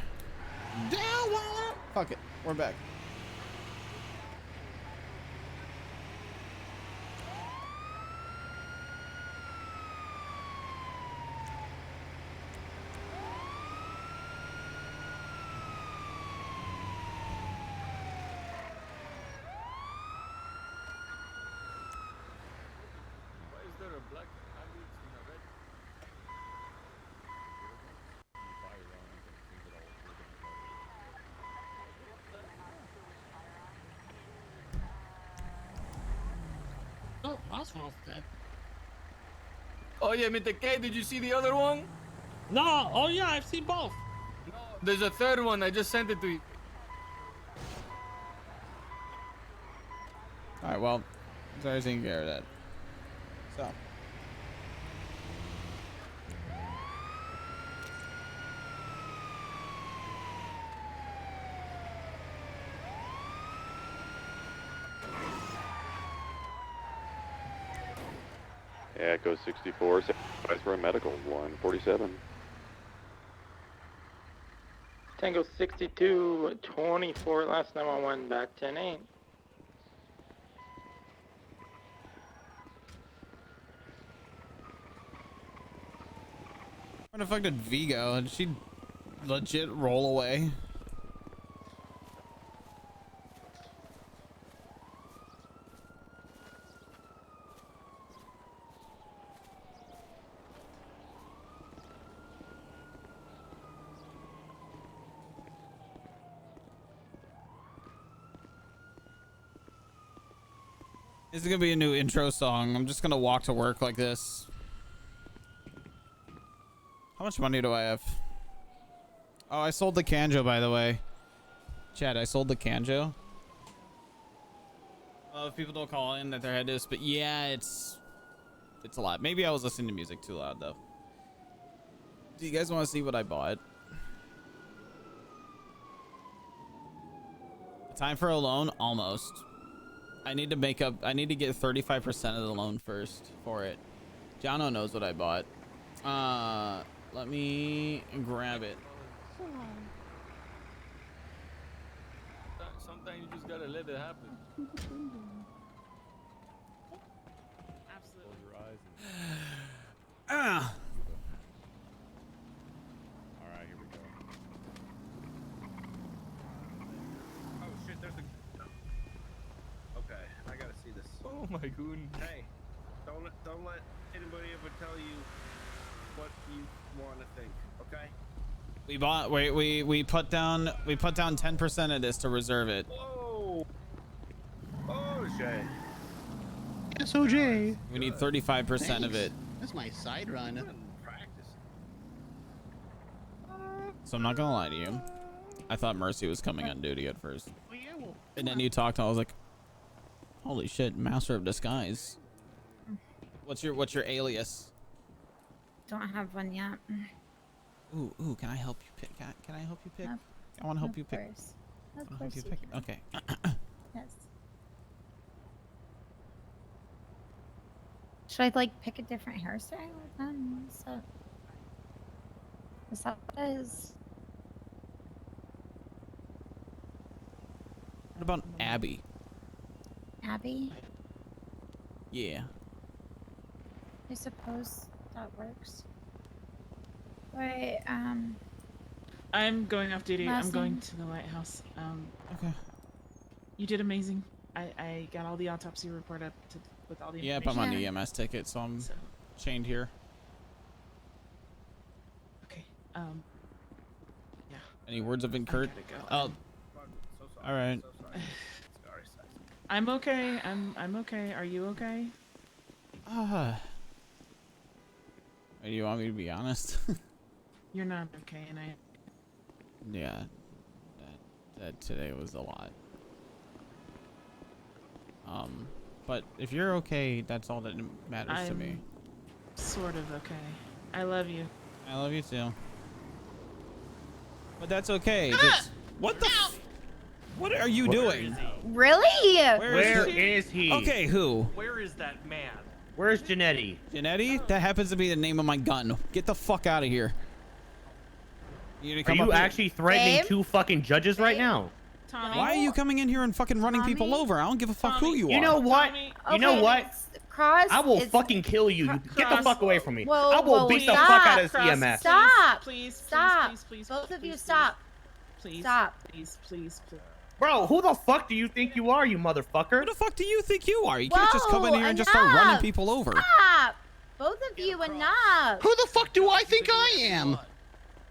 Fuck it. We're back. Oh, Oswald's dead. Oh yeah, Mr. K, did you see the other one? No. Oh yeah, I've seen both. No, there's a third one. I just sent it to you. Alright, well, sorry, taking care of that. So. Yeah, Echo 64, Viceroy Medical 147. Tango 62, 24, last 911, back 10-8. Where the fuck did V go? Did she legit roll away? This is gonna be a new intro song. I'm just gonna walk to work like this. How much money do I have? Oh, I sold the Kanjo, by the way. Chad, I sold the Kanjo. Well, if people don't call in that their head is, but yeah, it's a lot. Maybe I was listening to music too loud though. Do you guys want to see what I bought? Time for a loan? Almost. I need to make up. I need to get 35% of the loan first for it. Jono knows what I bought. Let me grab it. Sometimes you just gotta let it happen. Absolutely. Close your eyes and... Ah. All right, here we go. Oh shit, there's a... Okay, I gotta see this. Oh my goodness. Hey, don't let anybody ever tell you what you want to think, okay? We bought. We put down 10% of this to reserve it. Whoa! Oh shit. SOJ. We need 35% of it. That's my side run. Practice. So I'm not gonna lie to you. I thought Mercy was coming on duty at first, Oh yeah, well, and then you talked. I was like, "Holy shit, Master of Disguise." What's your alias? Don't have one yet. Ooh, can I help you pick? Can I help you pick? Of- I want to help of you pick. course. Of I'll course help you you pick. can. Okay. Yes. Should I like pick a different hairstyle then? Is that what it is? What about Abby? Abby? Yeah. I suppose that works. Wait, I'm going off duty. Last I'm going name? to the White House. Okay. You did amazing. I got all the autopsy report up to with all the Yep, information. I'm on the EMS ticket, so I'm chained here. Okay. Yeah. Any words of encouragement? Oh. All right. I'm okay. I'm okay. Are you okay? Do you want me to be honest? You're not okay, and I. Yeah. That today was a lot. But if you're okay, that's all that matters to me. Sort of okay. I love you. I love you too. But that's okay. Just, what the? What are you doing? Really? Where is he? Okay, who? Where is that man? Where's Janetti? Janetti? That happens to be the name of my gun. Get the fuck out of here. You gonna Are come you up here? actually threatening Babe? two fucking judges right now? Tommy. Why are you coming in here and fucking running people Tommy? over? I don't give a fuck who you are. You know what? Tommy. You know Okay, what? it's- Cross. I will it's- fucking kill you. You get the Cross. fuck away from me. Whoa, I will whoa, beat the stop. fuck out of this Cross. EMS. Stop. Please, Stop. please, please, Both of you please, stop. Please. Stop. Please, please, please. Bro, who the fuck do you think you are, you motherfucker? Who the fuck do you think you are? You can't just come in Whoa, here and just start running enough. people over. Stop. Both of you, enough. Who the fuck do I think I am?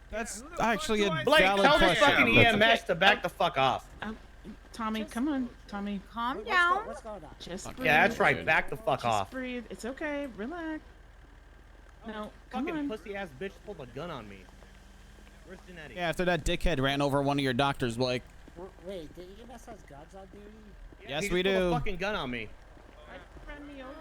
That's actually a Blake, valid tell this question. fucking EMS to back the fuck off. Tommy, come on. Tommy. Calm down. Just breathe. Yeah, that's right. Back the fuck Just off. breathe. It's okay. Relax. No, come Fucking on. pussy ass bitch pulled a gun on me. Where's Janetti? Yeah, after that dickhead ran over one of your doctors, Blake. Wait, the EMS has guns on duty? Yes, he we just pulled do. a fucking gun on me. Run me over.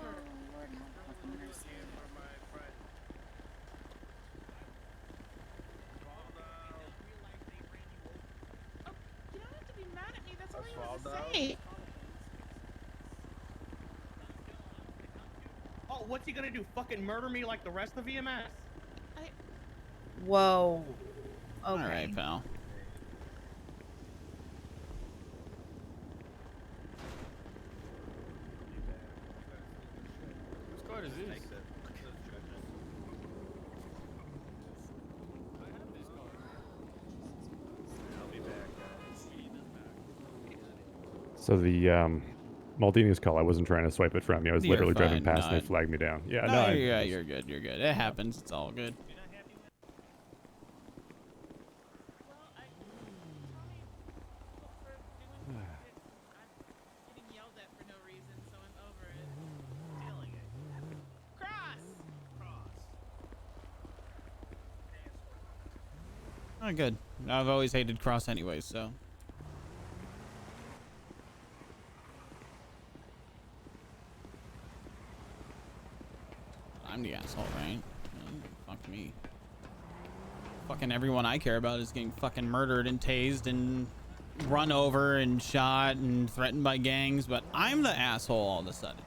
You don't have to be mad at me. That's all I want to say. Oh, what's he gonna do? Fucking murder me like the rest of EMS? Whoa. Okay. All right, pal. Whose card is this? So the Maldini's call, I wasn't trying to swipe it from you. I was You're literally driving fine, past and no, they flagged me down. Yeah, No, no, you're good. You're good. It happens. It's all good. Getting yelled at for no reason, so I'm over it. Feeling it. Cross! Oh, good. I've always hated Cross anyways, so. I'm the asshole, right? Fuck me. Fucking everyone I care about is getting fucking murdered and tased and run over and shot and threatened by gangs, but I'm the asshole all of a sudden.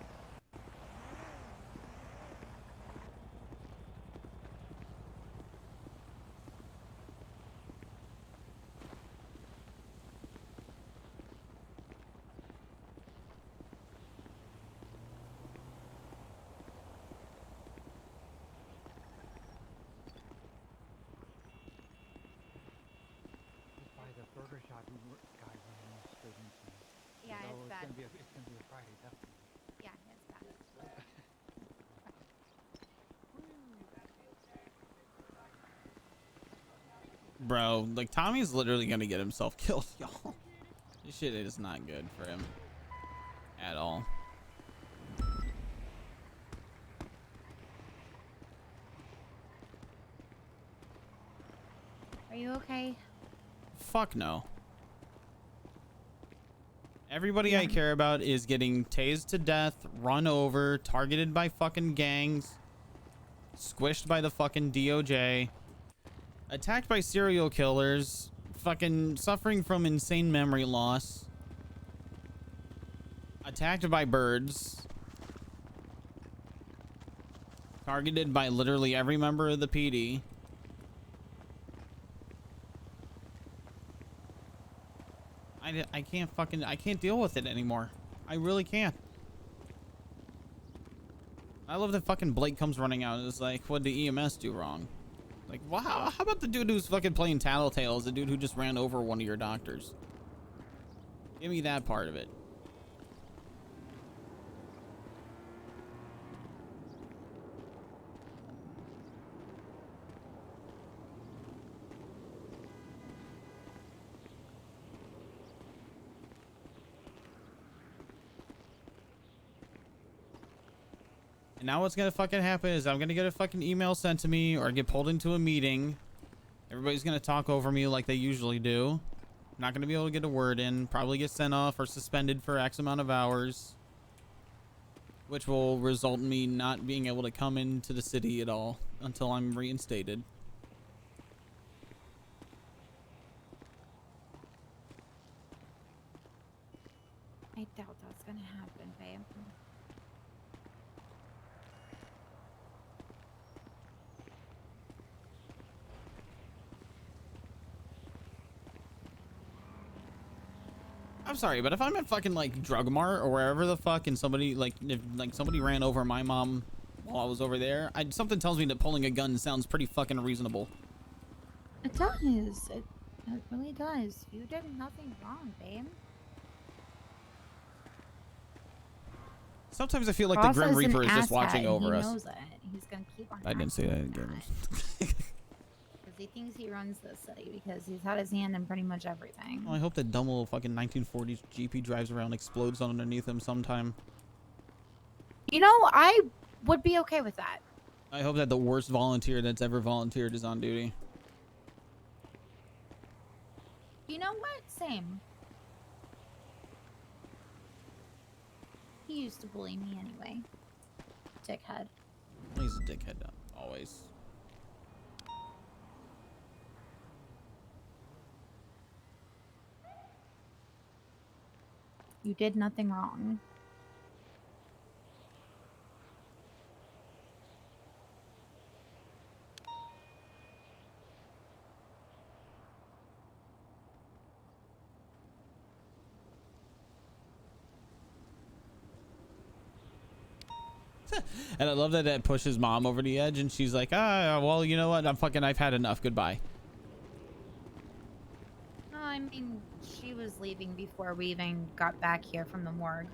By the burger shop guy running straight into me. Yeah, So it's bad. It's gonna be a Friday, definitely. Yeah, it's bad. Bro, like Tommy's literally gonna get himself killed, y'all. This shit is not good for him at all. Are you okay? Fuck no. Everybody I care about is getting tased to death, run over, targeted by fucking gangs, squished by the fucking DOJ, attacked by serial killers, fucking suffering from insane memory loss, attacked by birds, targeted by literally every member of the PD. I can't deal with it anymore. I really can't. I love that fucking Blake comes running out and is like, what did the EMS do wrong? Like, wow, how about the dude who's fucking playing Tattletales, the dude who just ran over one of your doctors? Give me that part of it. And now what's gonna fucking happen is I'm gonna get a fucking email sent to me or get pulled into a meeting. Everybody's gonna talk over me like they usually do. Not gonna be able to get a word in. Probably get sent off or suspended for X amount of hours. Which will result in me not being able to come into the city at all until I'm reinstated. I doubt that's gonna happen, babe. I'm sorry, but if I'm at fucking like Drug Mart or wherever the fuck, and somebody like if like somebody ran over my mom while I was over there, something tells me that pulling a gun sounds pretty fucking reasonable. It does. It really does. You did nothing wrong, babe. Sometimes I feel like the Grim Reaper is just watching over us. He knows it. He's gonna keep on. I didn't say that again. Because he thinks he runs this city because he's had his hand in pretty much everything. Well, I hope that dumb little fucking 1940s Jeep he drives around explodes underneath him sometime. You know, I would be okay with that. I hope that the worst volunteer that's ever volunteered is on duty. You know what? Same. He used to bully me anyway. Dickhead. He's a dickhead, always. You did nothing wrong. And I love that that pushes mom over the edge, and she's like, well, you know what? I've had enough. Goodbye. No, I mean, she was leaving before we even got back here from the morgue.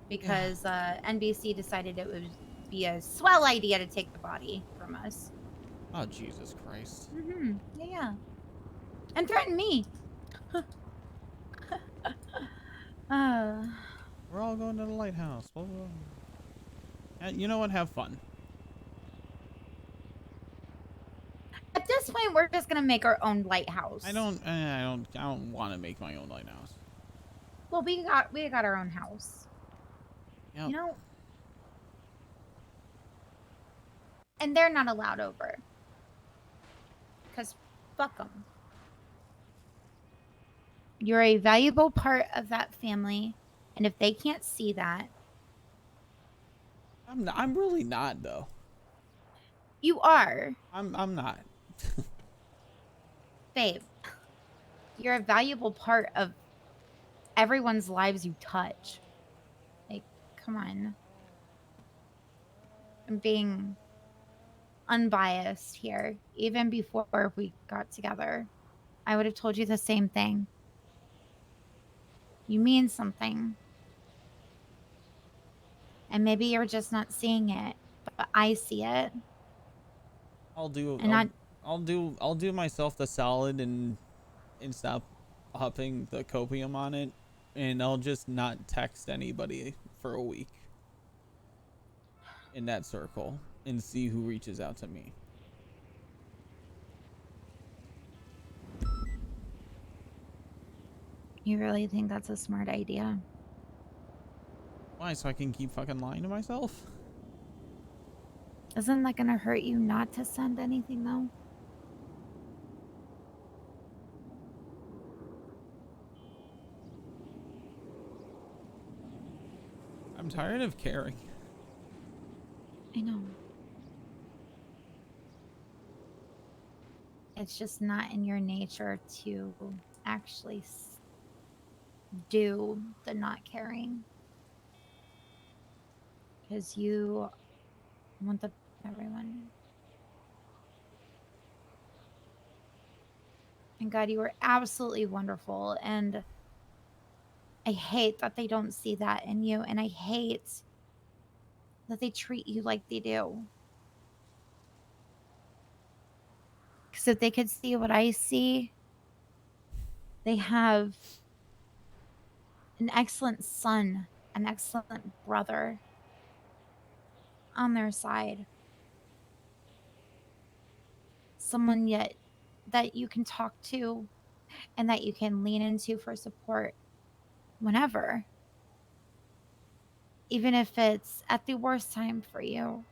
Because NBC decided it would be a swell idea to take the body from us. Oh, Jesus Christ. Mm-hmm. Yeah. And threaten me. We're all going to the lighthouse. Blah, blah, blah. You know what? Have fun. At this point, we're just gonna make our own lighthouse. I don't want to make my own lighthouse. Well, we got our own house. Yep. You know. And they're not allowed over. Because fuck them. You're a valuable part of that family, and if they can't see that. I'm really not, though. You are. I'm not. Babe, you're a valuable part of everyone's lives you touch. Like, come on. I'm being unbiased here. Even before we got together, I would have told you the same thing. You mean something. And maybe you're just not seeing it, but I see it. I'll do myself the solid and stop upping the copium on it, and I'll just not text anybody for a week in that circle and see who reaches out to me. You really think that's a smart idea? Why? So I can keep fucking lying to myself? Isn't that gonna hurt you not to send anything though? I'm tired of caring. I know. It's just not in your nature to actually do the not caring. Because you want the everyone. And God, you were absolutely wonderful. And I hate that they don't see that in you. And I hate that they treat you like they do. Because if they could see what I see, they have an excellent son, an excellent brother on their side. Someone yet that you can talk to and that you can lean into for support whenever. Even if it's at the worst time for you,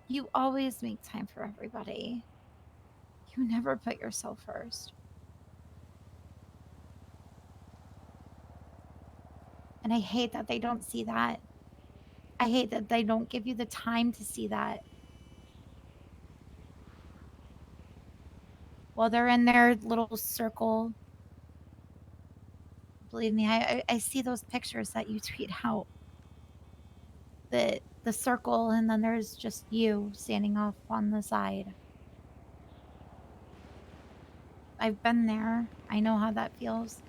you always make time for everybody. You never put yourself first. And I hate that they don't see that. I hate that they don't give you the time to see that. While they're in their little circle believe me, I see those pictures that you tweet out. The circle, and then there's just you standing off on the side. I've been there. I know how that feels.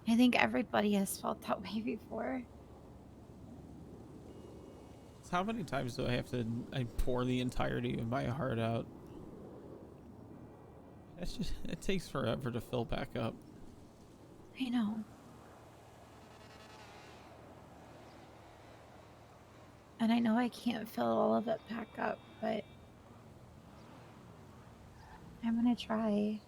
I think everybody has felt that way before. So how many times do I pour the entirety of my heart out? It takes forever to fill back up. I know. And I know I can't fill all of it back up, but I'm gonna try.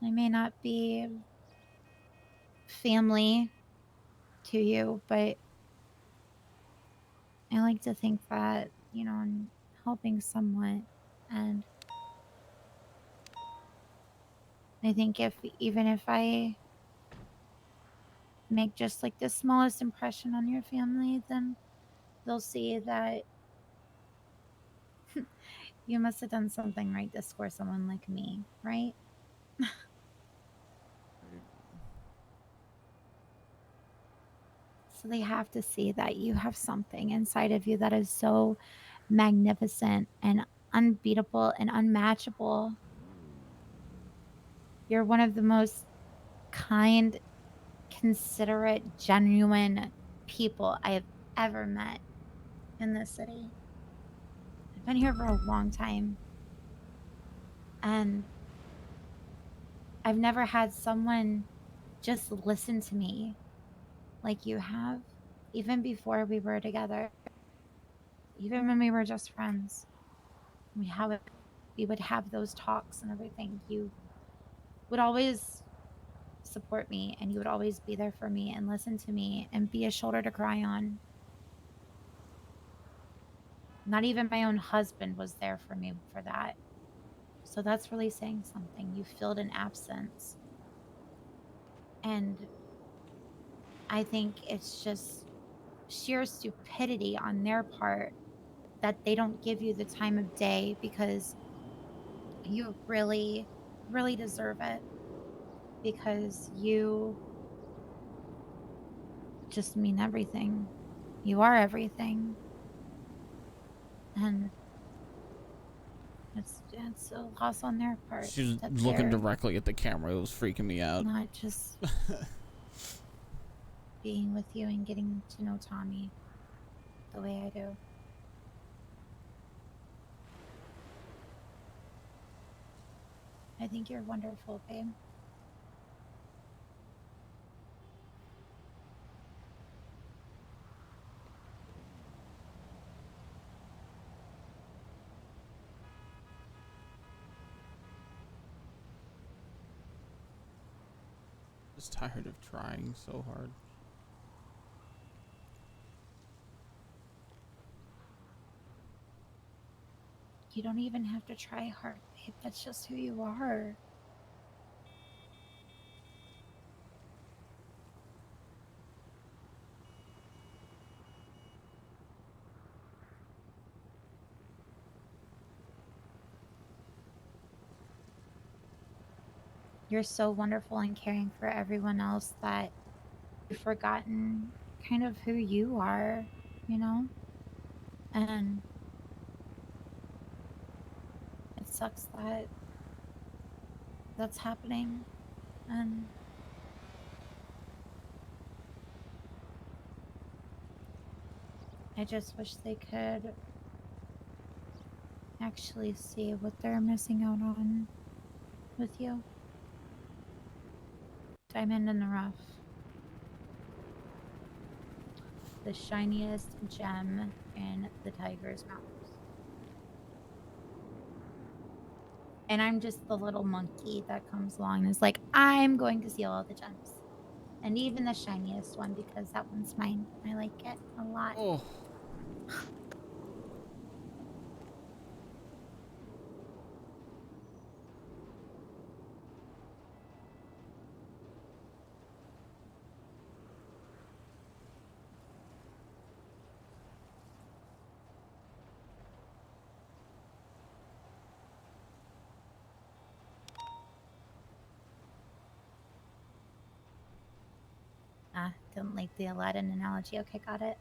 I may not be family to you, but I like to think that, you know, I'm helping somewhat. And I think even if I make just like the smallest impression on your family, then they'll see that you must have done something right to score someone like me, right? So they have to see that you have something inside of you that is so magnificent and unbeatable and unmatchable. You're one of the most kind, considerate, genuine people I have ever met in this city. I've been here for a long time. And I've never had someone just listen to me like you have, even before we were together, even when we were just friends. We would have those talks and everything. You would always support me, and you would always be there for me and listen to me and be a shoulder to cry on. Not even my own husband was there for me for that. So that's really saying something. You filled an absence. And I think it's just sheer stupidity on their part that they don't give you the time of day, because you really, really deserve it. Because you just mean everything. You are everything. And it's a loss on their part. She was that looking they're directly at the camera. It was freaking me out. not just being with you and getting to know Tommy the way I do. I think you're wonderful, babe. Just tired of trying so hard. You don't even have to try hard, babe. That's just who you are. You're so wonderful and caring for everyone else that you've forgotten kind of who you are, you know? And it sucks that that's happening. And I just wish they could actually see what they're missing out on with you. Diamond in the rough. The shiniest gem in the tiger's mouth. And I'm just the little monkey that comes along and is like, I'm going to steal all the gems. And even the shiniest one, because that one's mine. I like it a lot. Oh. don't like the Aladdin analogy. Okay, got it.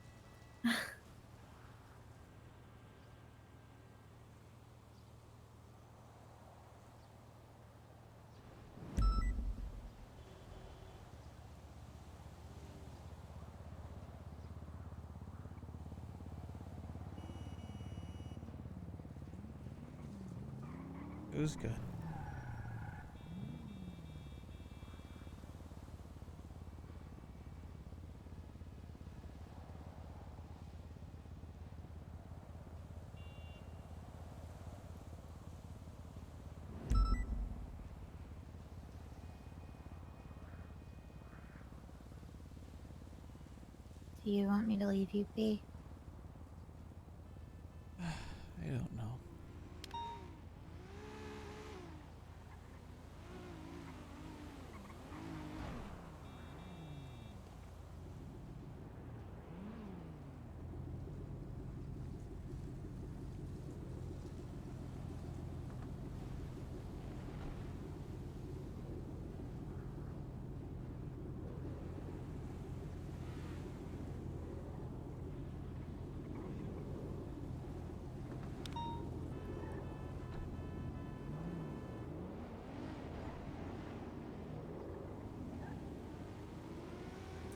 It was good. Do you want me to leave you be? I don't know.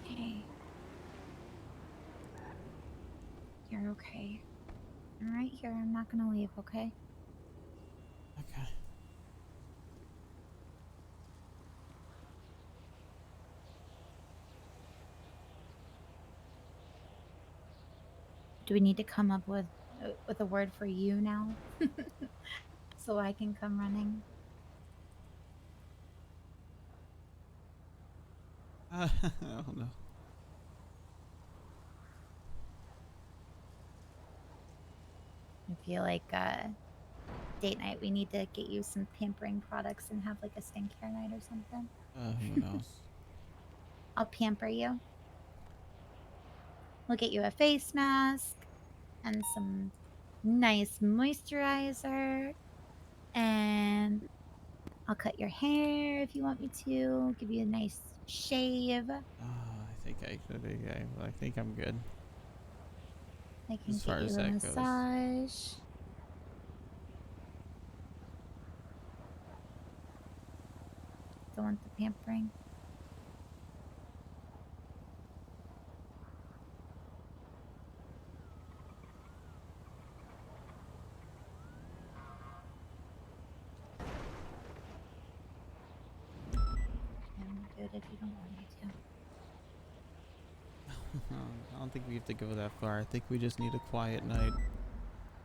Hey. You're okay. I'm right here. I'm not gonna leave, okay? Okay. Do we need to come up with a word for you now? So I can come running? I don't know. I feel like date night we need to get you some pampering products and have like a skincare night or something. Who knows? I'll pamper you. We'll get you a face mask and some nice moisturizer, and I'll cut your hair if you want me to. Give you a nice shave. I think I could. I think I'm good. I can As far get you as a that goes. massage. Don't want the pampering. I'm good if you don't want me to. I don't think we have to go that far. I think we just need a quiet night.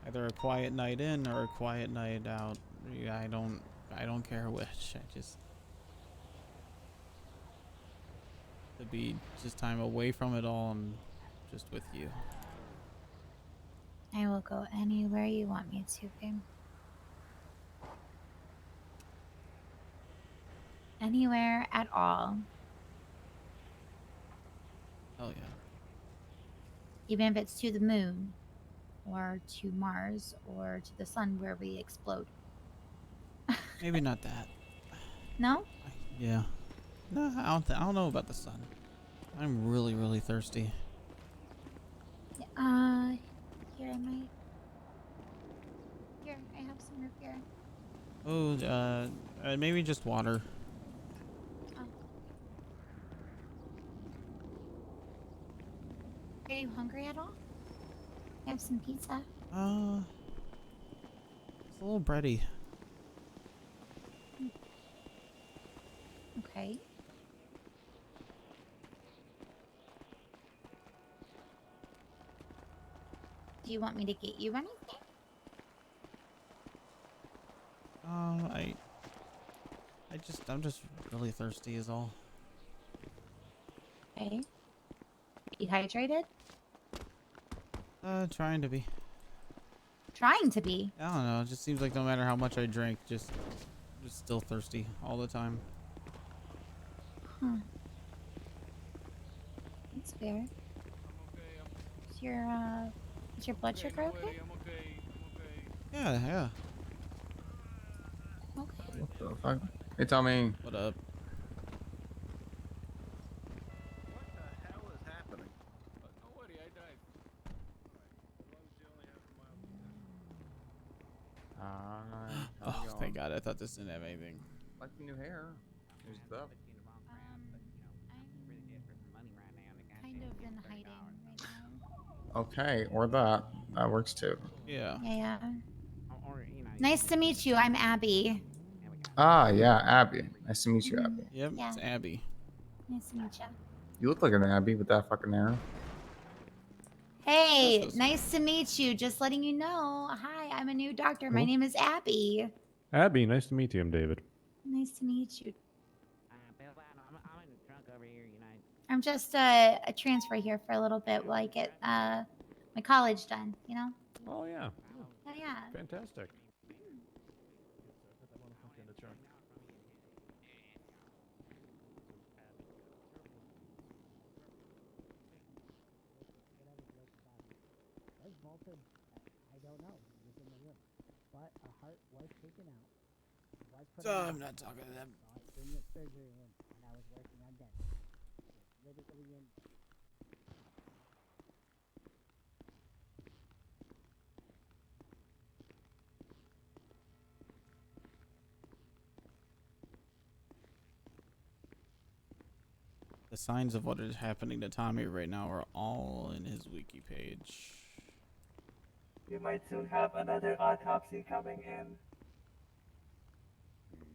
Either a quiet night in or a quiet night out. Yeah, I don't care which. I just to be just time away from it all and just with you. I will go anywhere you want me to, babe. Anywhere at all. Oh yeah. Even if it's to the moon, or to Mars, or to the sun where we explode. Maybe not that. No? Yeah. No, I don't know about the sun. I'm really, really thirsty. Here I might. Here, I have some root beer. Oh, maybe just water. Oh. Are you hungry at all? I have some pizza. It's a little bready. Okay. Do you want me to get you anything? I'm just really thirsty is all. Okay. Dehydrated? Trying to be. Trying to be. I don't know. It just seems like no matter how much I drink, just still thirsty all the time. Huh. That's fair. Is your blood sugar okay? Yeah, yeah. Okay. What the fuck? Hey, Tommy. What up? thought this didn't have anything. Like the new hair. Here's the up. Kind of in hiding right now. Okay, or that. That works too. Yeah. Yeah. Nice to meet you. I'm Abby. Ah, yeah, Abby. Nice to meet you, Abby. Yep, Yeah. it's Abby. Nice to meet you. You look like an Abby with that fucking hair. Hey, nice to meet you. Just letting you know. Hi, I'm a new doctor. My Cool. name is Abby. Abby, nice to meet you. I'm David. Nice to meet you. I'm in the trunk over here, you know. I'm just a transfer here for a little bit while I get my college done, you know? Oh, yeah. Oh, yeah. Fantastic. I don't know. He was in the room. But a heart was taken out. Was put Oh, on I'm not talking to them. in the surgery room when I was working on them. Literally in. The signs of what is happening to Tommy right now are all in his wiki page. You might soon have another autopsy coming in.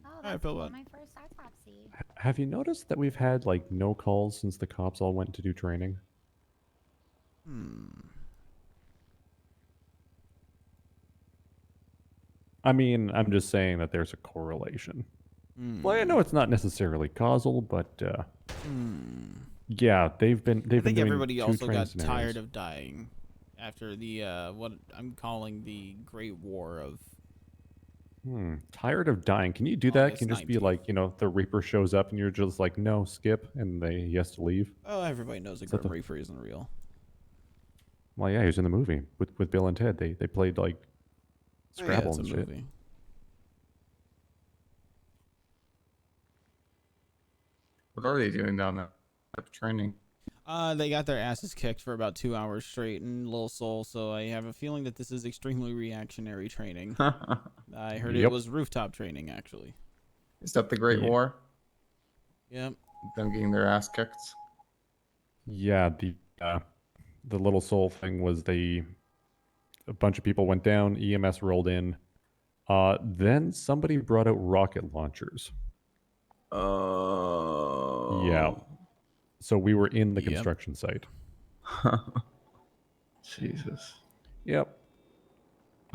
Oh, I that's feel cool. that. My first autopsy. Have you noticed that we've had like no calls since the cops all went to do training? I mean, I'm just saying that there's a correlation. Well, I know it's not necessarily causal, but yeah, they've been I think doing everybody two also training got scenarios. tired of dying after the what I'm calling the Great War of. Tired of dying. Can you do that? August Can you just be like, you know, the Reaper shows up and you're just like, no, skip, and he has to leave? Oh, everybody knows the Is that Grim the- Reaper isn't real. Well, yeah, he was in the movie with Bill and Ted. They played like Scrabble it's a and shit. movie. What are they doing down there? Training. They got their asses kicked for about 2 hours straight in Little Seoul, so I have a feeling that this is extremely reactionary training. I heard it Yep. was rooftop training, actually. Is that the Great Yeah. War? Yep. Them getting their ass kicked. Yeah, the Little Soul thing was a bunch of people went down, EMS rolled in. Then somebody brought out rocket launchers. Oh. Yeah. So we were in the Yep. construction site. Jesus. Yep.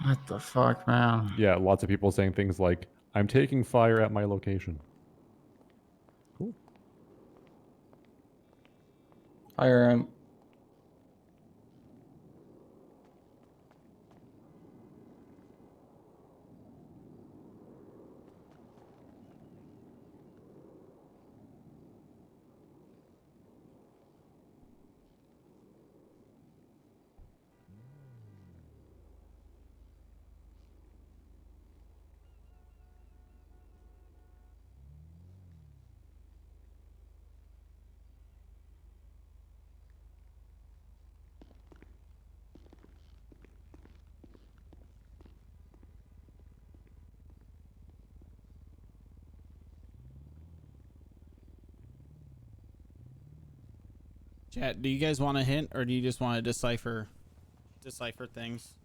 What the fuck, man? Yeah, lots of people saying things like, I'm taking fire at my location. Cool. Hi, Aaron. Chat, do you guys want a hint, or do you just want to decipher things?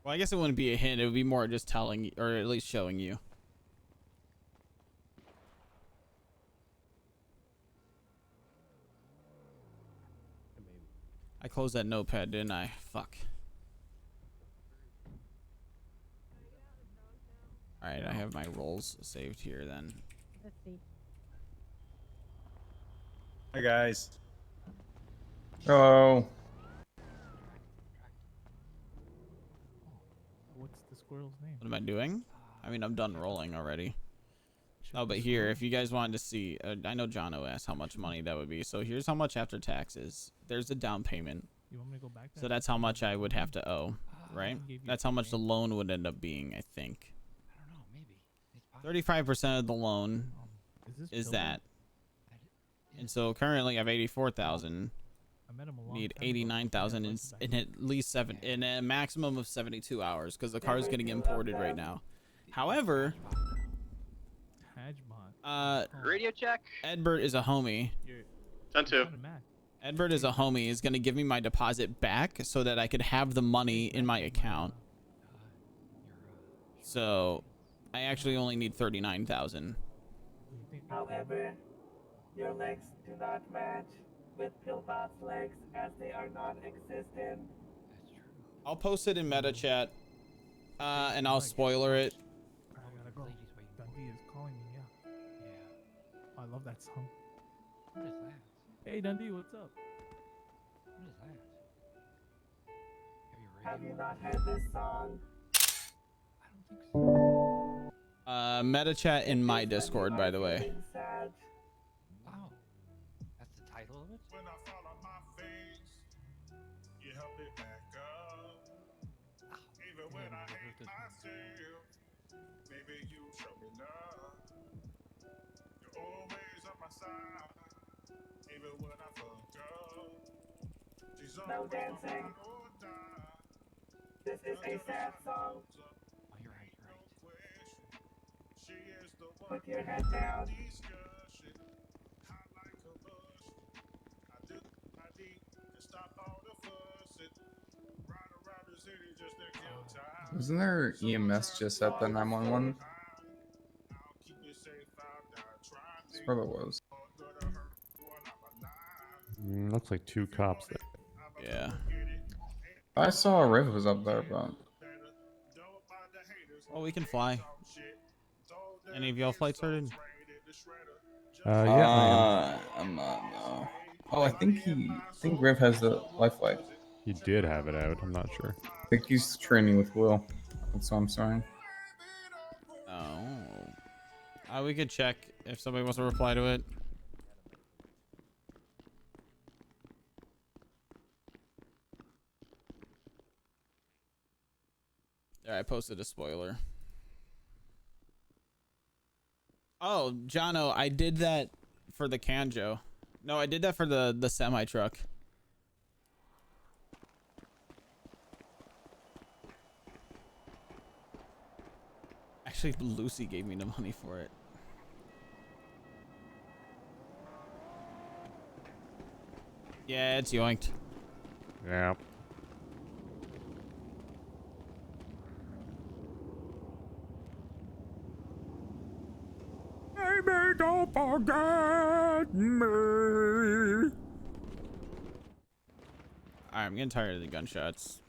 Well, I guess it wouldn't be a hint. It would be more just telling you, or at least showing you. I closed that notepad, didn't I? Fuck. Alright, I have my roles saved here then. Let's see. Hi guys. Hello. What's the squirrel's name? What am I doing? I mean, I'm done rolling already. Oh, but here, if you guys wanted to see, I know Jono asked how much money that would be. So here's how much after taxes. There's the down payment. You want me to go back? So that's how much I would have to owe, right? That's how much the loan would end up being, I think. I don't know, maybe. 35% of the loan is that. And so currently I have 84,000. met him a long Need time ago. 89,000 in at least in a maximum of 72 hours because the car is getting imported right now. However, Radio check. Edbert is a homie. 10-2. Edbert is a homie. Is gonna give me my deposit back so that I could have the money in my account. So, I actually only need 39,000. However, your legs do not match with Pillbot's legs as they are non-existent. I'll post it in meta chat, and I'll spoiler it. I gotta go. Dundee is calling me. Yeah. Yeah. I love that song. What is that? Hey Dundee, what's up? What is that? Have you not heard this song? Meta chat in my Discord, by the way. Wow. That's the title of it? When I fall on my face, you help me back up. Even when I hate myself, maybe you show me love. You're always on my side, even when I fuck up. She's No dancing. This is a sad song. Put your head down. Isn't there EMS just at the 911? That's where that was. Looks like 2 cops there. Yeah. I saw Riv was up there, but Oh, we can fly. Any of y'all flights started? Yeah. I'm not. No. Oh, I think Riv has the life flight. He did have it out. I'm not sure. I think he's training with Will. That's what I'm saying. Oh. We could check if somebody wants to reply to it. There, I posted a spoiler. Oh, Jono, I did that for the Kanjo. No, I did that for the semi truck. Actually, Lucy gave me the money for it. Yeah, it's yoinked. Yeah. Baby, don't forget me. Alright, I'm getting tired of the gunshots.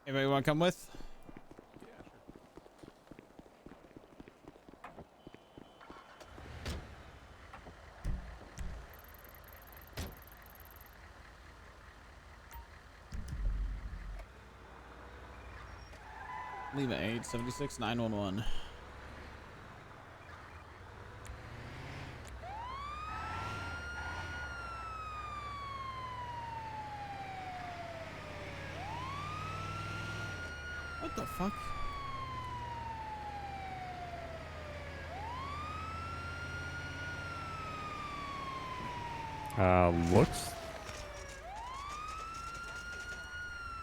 Anybody want to come with? Leave at 876 911. What the fuck? Looks.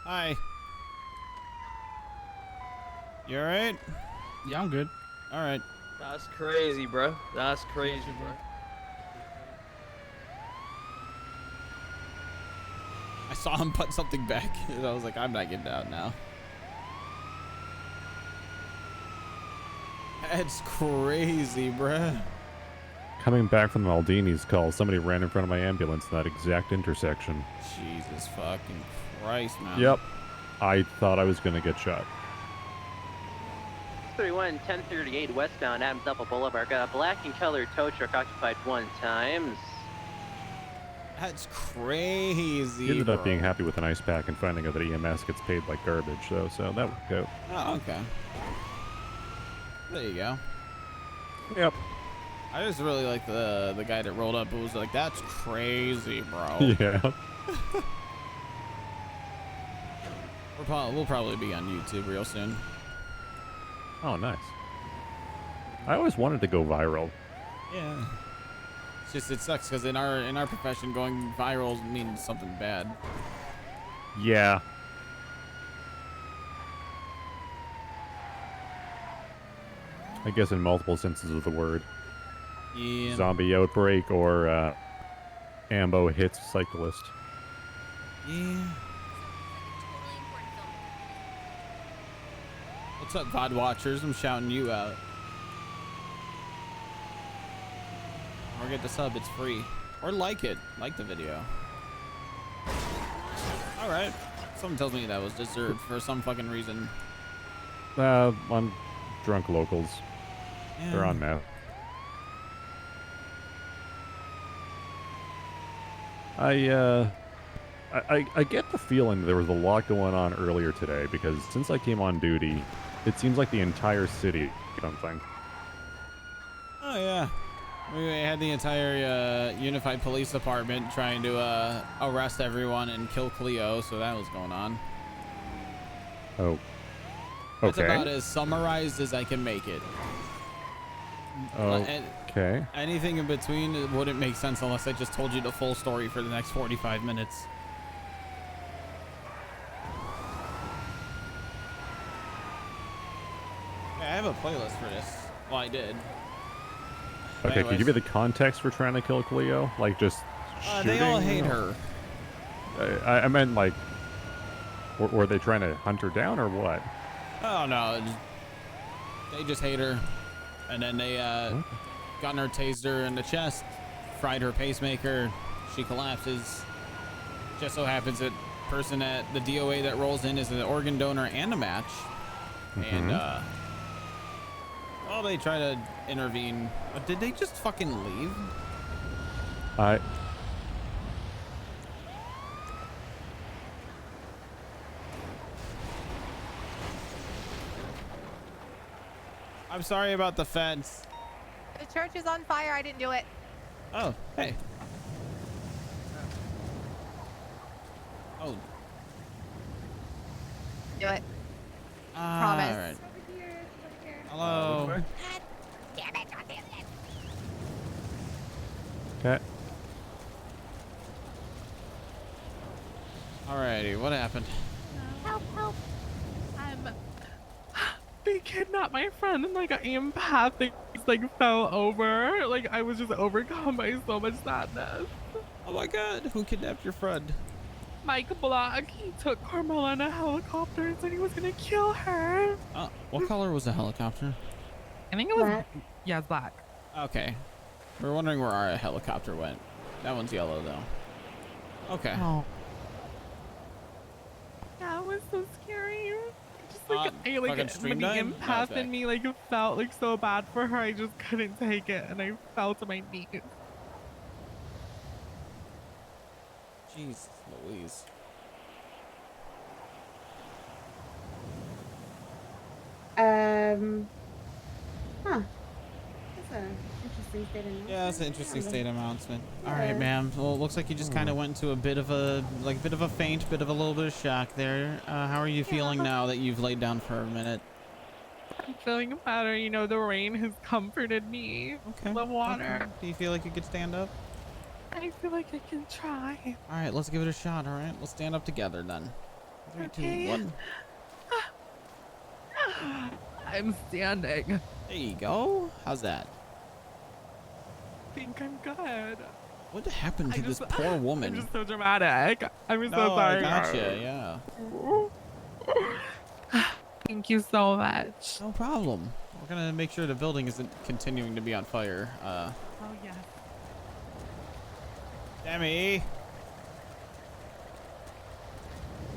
Hi. You alright? Yeah, I'm good. Alright. That's crazy, bro. That's crazy, bro. I saw him put something back, and I was like, I'm not getting out now. That's crazy, bruh. Coming back from the Maldini's call, somebody ran in front of my ambulance in that exact intersection. Jesus fucking Christ, man. Yep. I thought I was going to get shot. 31 1038 westbound Adams Apple Boulevard. Got a black and colored tow truck occupied 1 times. That's crazy. He ended up being bro. happy with an ice pack and finding out that EMS gets paid like garbage, though, so that worked out. Oh, okay. There you go. Yep. I just really like the guy that rolled up. It was like, that's crazy, bro. Yeah. We'll probably be on YouTube real soon. Oh, nice. I always wanted to go viral. Yeah. It's just, it sucks because in our profession, going viral means something bad. Yeah. I guess in multiple senses of the word. Yeah. Zombie outbreak or Ambo hits cyclist. Yeah. What's up, VOD watchers? I'm shouting you out. Or get the sub, it's free. Or like it. Like the video. Alright. Someone tells me that was deserved for some fucking reason. On drunk locals. Yeah. They're on meth. I get the feeling there was a lot going on earlier today because since I came on duty, it seems like the entire city something. Oh yeah. We had the entire unified police department trying to arrest everyone and kill Cleo, so that was going on. Oh. That's Okay. about as summarized as I can make it. Okay. Anything in between wouldn't make sense unless I just told you the full story for the next 45 minutes. I have a playlist for this. Well, I did. Okay, Anyways. could you give me the context for trying to kill Cleo? Like, just shooting? They all hate her. I meant, like, were they trying to hunt her down or what? Oh, no. They just hate her. And then they got her, tased her in the chest, fried her pacemaker. She collapses. Just so happens that person at the DOA that rolls in is an organ donor and a match. And, well, they try to intervene. Did they just fucking leave? I'm sorry about the fence. The church is on fire. I didn't do it. Oh, hey. Oh. Do it. Promise. Promise. All right. Hello. Damn it, God damn it. Okay. Alrighty, what happened? Help, help. They kidnapped my friend and like I empathic like fell over. Like I was just overcome by so much sadness. Oh my god, who kidnapped your friend? Mike Black, he took Carmela in a helicopter and said he was gonna kill her. What color was the helicopter? I think it was yeah, it's black. Okay. We were wondering where our helicopter went. That one's yellow though. Okay. Oh. Yeah, it was so scary. Just like I like fucking the stream time? empath Okay. in me like felt like so bad for her. I just couldn't take it and I fell to my knees. Jeez Louise. That's an interesting state announcement. Yeah, that's an interesting state announcement. All Yeah. right, ma'am. Well, it looks like you just kind of went into a bit of a faint, bit of a little bit of shock there. How are you feeling now that you've laid down for a minute? I'm feeling better. You know, the rain has comforted me. Okay. The water. Okay. Do you feel like you could stand up? I feel like I can try. All right, let's give it a shot. All right, let's stand up together then. 3, 2, Okay. 1. I'm standing. There you go. How's that? I think I'm good. What happened to this poor woman? I'm just so dramatic. I'm so No, sorry. I gotcha. Yeah. Thank you so much. No problem. We're gonna make sure the building isn't continuing to be on fire. Oh yeah. Demi.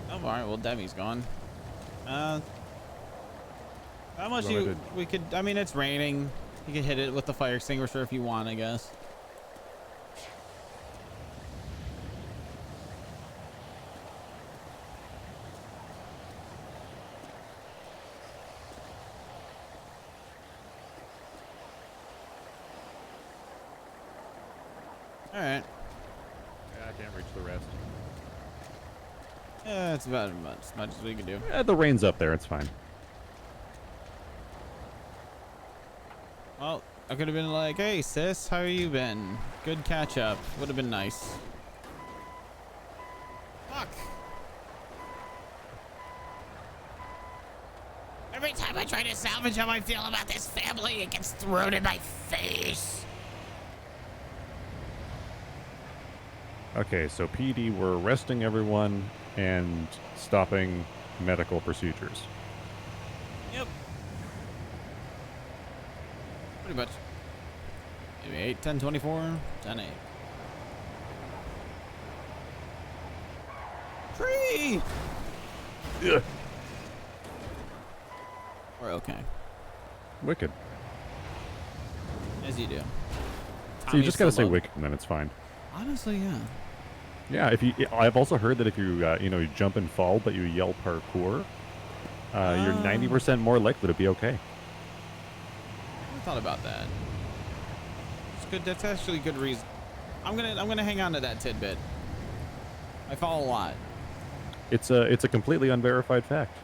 Oh, all right. Well, Demi's gone. How much we could? I mean, it's raining. You can hit it with the fire extinguisher if you want, I guess. All right. Yeah, I can't reach the rest. Yeah, it's about as much as we can do. The rain's up there. It's fine. Well, I could have been like, hey, sis, how you been? Good catch up. Would have been nice. Fuck. Every time I try to salvage how I feel about this family, it gets thrown in my face. Okay, so PD were arresting everyone and stopping medical procedures. Yep. Pretty much. Maybe 8, 10, 24, 10, 8. Tree! Yeah. We're okay. Wicked. As you do. So you just gotta say wicked. wicked and then it's fine. Honestly, yeah. Yeah, if you, I've also heard that if you, you jump and fall, but you yell parkour, you're 90% more likely to be okay. I thought about that. It's good. That's actually a good reason. I'm gonna hang on to that tidbit. I fall a lot. It's a completely unverified fact.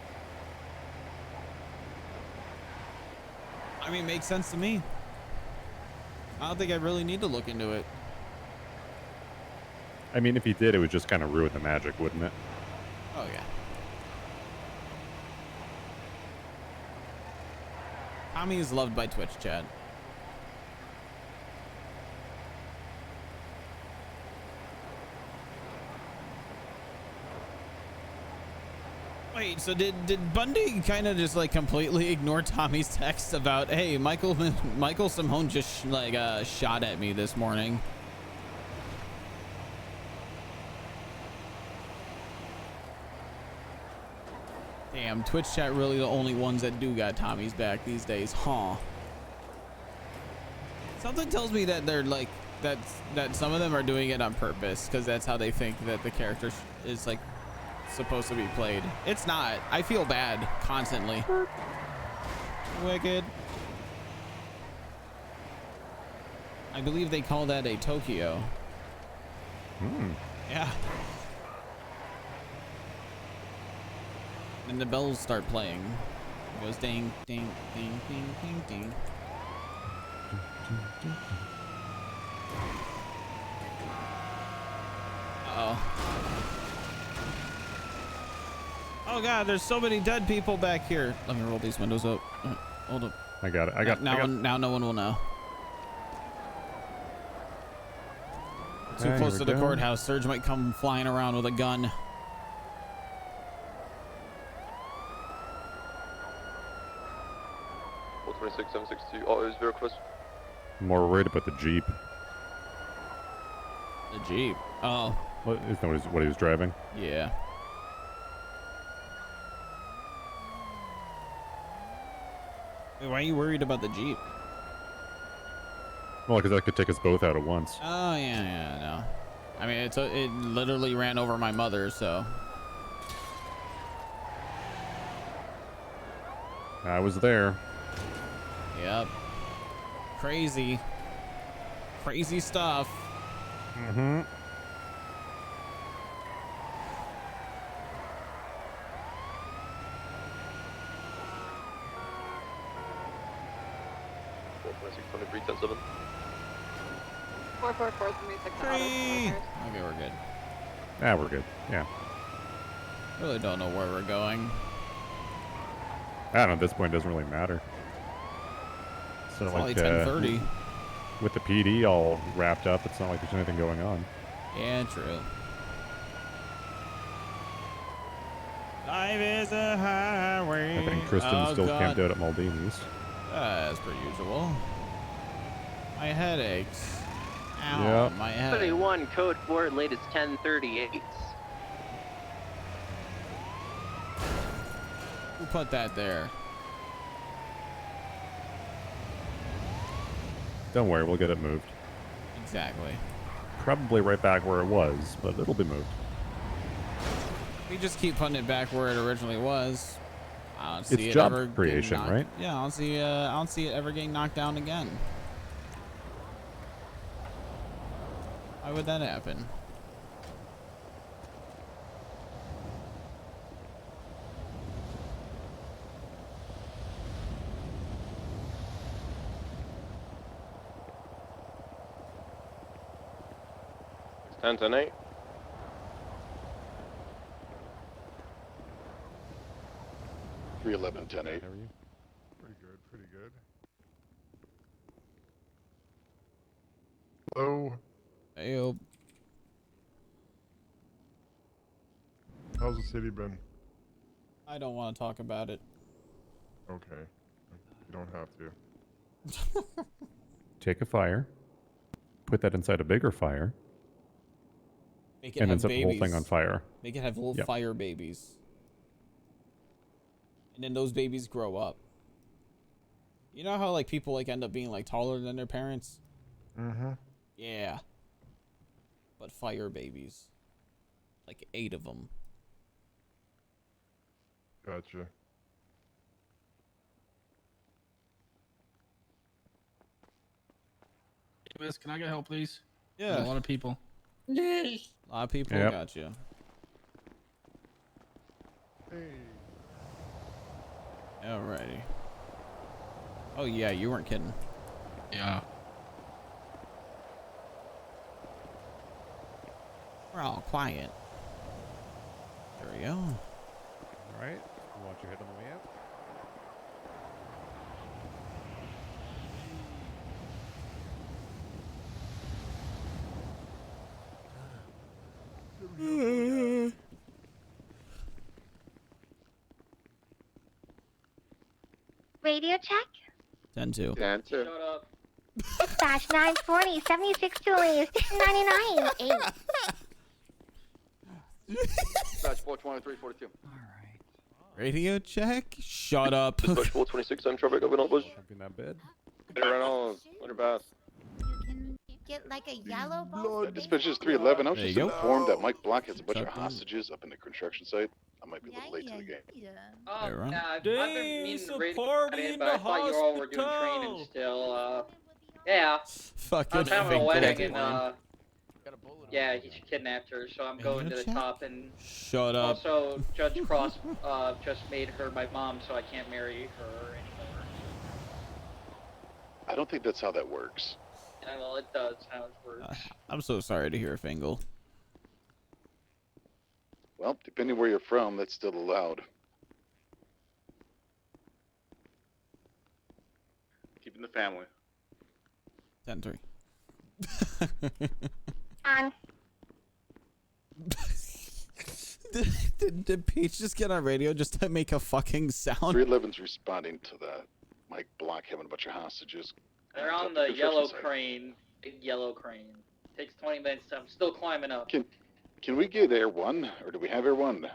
I mean, it makes sense to me. I don't think I really need to look into it. I mean, if you did, it would just kind of ruin the magic, wouldn't it? Oh yeah. Tommy is loved by Twitch chat. Wait, so did Bundy kind of just like completely ignore Tommy's text about, hey, Michael Simone just shot at me this morning? Damn, Twitch chat really the only ones that do got Tommy's back these days, huh? Something tells me that they're like that some of them are doing it on purpose because that's how they think that the character is like supposed to be played. It's not. I feel bad constantly. Wicked. I believe they call that a Tokyo. Yeah. And the bells start playing. It goes ding, ding, ding, ding, ding, ding. Uh-oh. Oh god, there's so many dead people back here. Let me roll these windows up. Hold up. I got it. Now no one will know. Too close to the courthouse. Surge might come flying around with a gun. I'm more worried about the Jeep. The Jeep? Oh. What, isn't that what he was driving? Yeah. Wait, why are you worried about the Jeep? Well, because that could take us both out at once. Oh, yeah, no. I mean, it literally ran over my mother, so. I was there. Yep. Crazy. Crazy stuff. Mm-hmm. Okay, we're good. Yeah, we're good. Yeah. Really don't know where we're going. I don't know. At this point, it doesn't really matter. So It's like only 10:30. With the PD all wrapped up, it's not like there's anything going on. Yeah, true. Life is a highway. I think Kristen's still camped out at Maldini's. As per usual. My headaches. Ow, Yep. my head. 31 code 4 latest 1038. Who put that there? Don't worry, we'll get it moved. Exactly. Probably right back where it was, but it'll be moved. We just keep putting it back where it originally was. I don't see It's it job ever creation, getting right? Yeah, I don't see it ever getting knocked down again. Why would that happen? Ten tonight. 311, 10-8. How are you? Pretty good, pretty good. Hello. Hey, How's the city been? I don't want to talk about it. Okay. You don't have to. Take a fire, put that inside a bigger fire, Make it and then have set the whole thing babies. on fire. Make it have little Yep. fire babies. And then those babies grow up. You know how like people like end up being like taller than their parents? Mm-hmm. Yeah. But fire babies. Like 8 of them. Gotcha. Miss, can I get help, please? Yeah. There's a lot of people. A lot of people Yep. got you. Alrighty. Oh yeah, you weren't kidding. Yeah. We're all quiet. There we go. Alright. You want your head on the way out? Radio check? 10-2. 10-2. Shut up. Dispatch 940, 76 Julie, 699. 8. Dispatch 42342. Radio check? Shut up. Dispatch 426 on traffic open up. Something that bad? Reynolds, what about? Get like a yellow ball. Dispatch is 311. I was There just you go. informed that Mike Block has a bunch of Something. hostages up in the construction site. I might be a little late to the game. Oh, Hey, Ron. yeah, I've been meaning to read party about it, in but the I thought you all were doing training hospital. still. Yeah. I Fucking was having a fake wedding gold and, line. yeah, he kidnapped her, so I'm going to the check? top. And Shut up. also, Judge Cross just made her my mom, so I can't marry her anymore. I don't think that's how that works. Yeah, well, it does how it works. I'm so sorry to hear, Fingal. Well, depending where you're from, that's still allowed. Keeping the family. 10-3. On. Did Peach just get on radio just to make a fucking sound? 311's responding to that. Mike Block having a bunch of hostages. They're Up on the the yellow construction site. crane, big yellow crane. Takes 20 minutes. I'm still climbing up. Can we get Air 1, or do we have Air 1?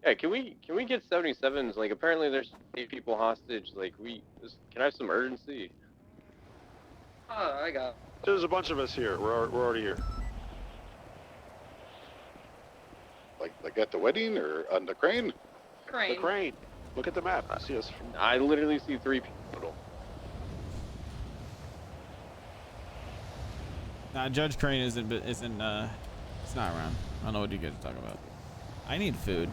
Yeah, can we get 77s? Like, apparently there's 8 people hostage. Like, can I have some urgency? Oh, I got. There's a bunch of us here. We're already here. Like at the wedding, or on the crane? Crane. The crane. Look at the map. I see us. I literally see 3 people. Nah, Judge Crane isn't. It's not around. I don't know what you guys are talking about. I need food.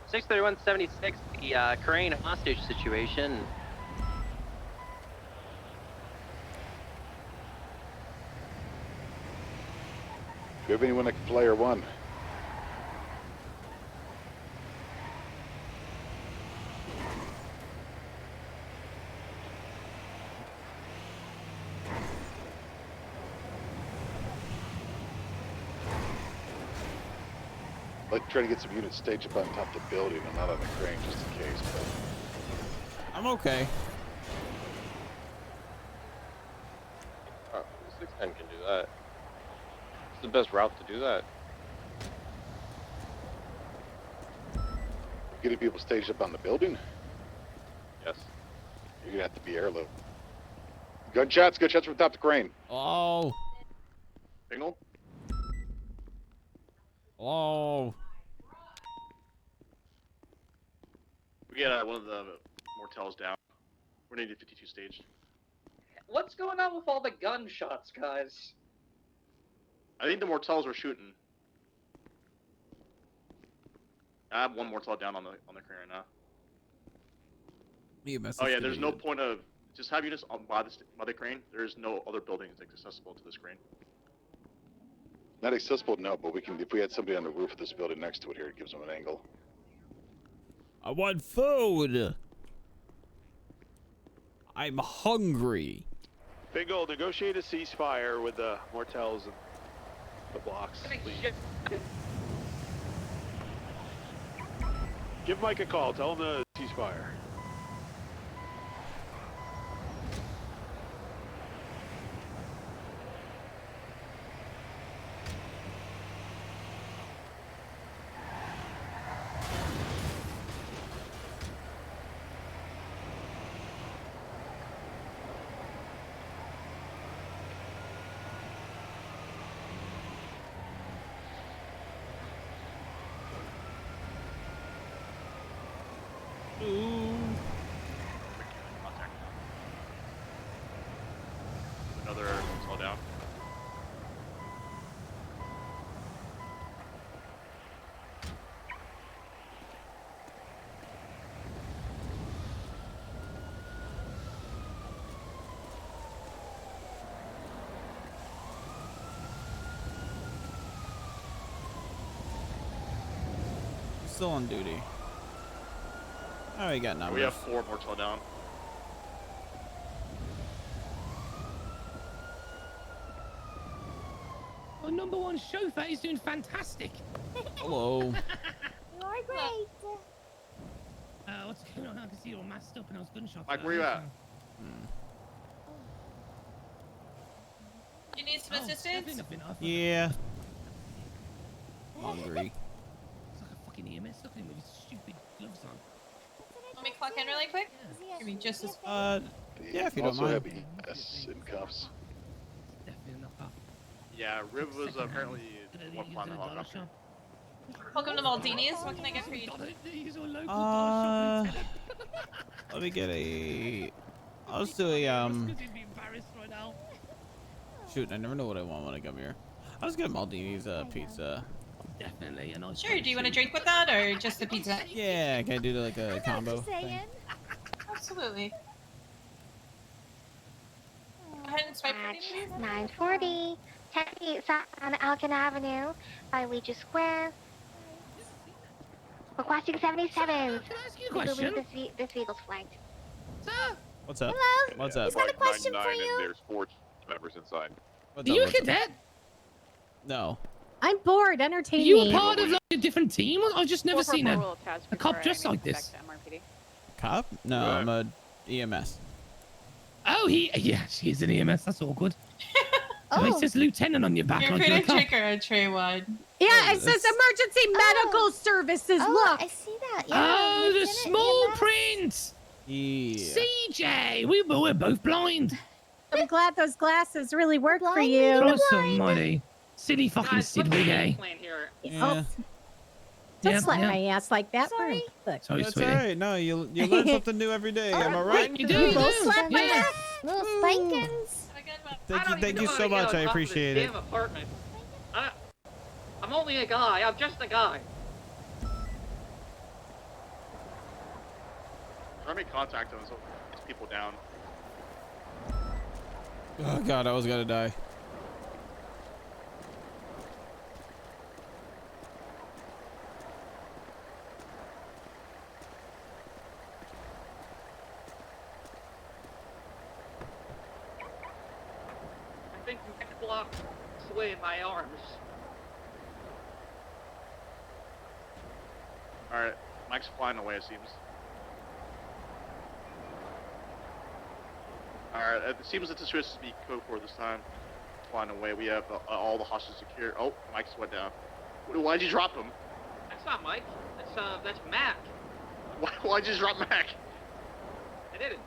Six 63176, the crane hostage situation. Do you have anyone that can fly Air 1? I'd like to try to get some units staged up on top of the building and not on the crane just in case. But I'm okay. Oh, 610 can do that. It's the best route to do that. getting people staged up on the building? Yes. You're gonna have to be airlift. Gunshots from top of the crane. Oh. Signal? Oh. We get one of the Mortel's down. We're gonna need 52 staged. What's going on with all the gunshots, guys? I think the Mortels were shooting. I have one Mortel down on the crane right now. EMS Oh is yeah, there's no good. point of just have units by the crane. There is no other buildings accessible to this crane. Not accessible, no, but we can. If we had somebody on the roof of this building next to it here, it gives them an angle. I want food. I'm hungry. Bingo, negotiate a ceasefire with the Mortels and the blocks, please. Give Mike a call. Tell him to ceasefire. Another Mortel down. Still on duty. Oh, we got numbers. We have 4 Mortel down. Our #1 chauffeur is doing fantastic. Hello. You are great. What's going on? I can see you all masked up and I was gunshot. Mike, where you at? You need some assistance? Yeah. Hungry. It's like a fucking EMS. Look at him with his stupid gloves on. Let me clock in really quick. Give me just a yeah, if you don't also mind. have ES in cuffs. Definitely not that. Yeah, Riv was apparently one flying the helicopter. Welcome to Maldini's. What can I get for you? Let me get a. I'll just do a Shoot, I never know what I want when I come here. I'll just get Maldini's pizza. Definitely, a nice. Sure. Do you want a drink with that or just the pizza? Yeah, can I do like a combo thing? Absolutely. Go ahead and swipe for me, please. 940. 10 feet south on Alkin Avenue by Ouija Square. Requesting 77s. Can I ask you a question? This vehicle's flagged. Sir? What's up? Hello? What's up? He's got a question for you. There's 4 members inside. What's Are up, you a what's up? cadet? No. I'm bored. Entertain Are you me. a part of like a different team? I've just never seen a cop dressed like this. Cop? No, I'm a EMS. Oh, she's an EMS. That's all good. So it says lieutenant on your back. You're like free you're a to cop. drink a tray wine. Yeah, it says emergency medical services. Look. I see that. Oh, the small print. Yeah. CJ, we're both blind. I'm glad those glasses really work for you. Christ almighty. Silly fucking Sid Wig, eh? Yeah. Don't slap my ass like that. Sorry. Look. Sorry, That's sweetie. alright. No, you learn something new every day. Am I right? You do. Both slap my ass. Little spankings. Thank you so much. I appreciate it. Apartment. I'm only a guy. I'm just a guy. Try to make contact on so it's people down. Oh god, I was gonna die. I think next block sway my arms. Alright, Mike's flying away, it seems. Alright, it seems that this is to be code for this time. Flying away, we have all the hostages secure. Oh, Mike's went down. Why'd you drop him? That's not Mike. That's Mac. Why'd you just drop Mac? I didn't.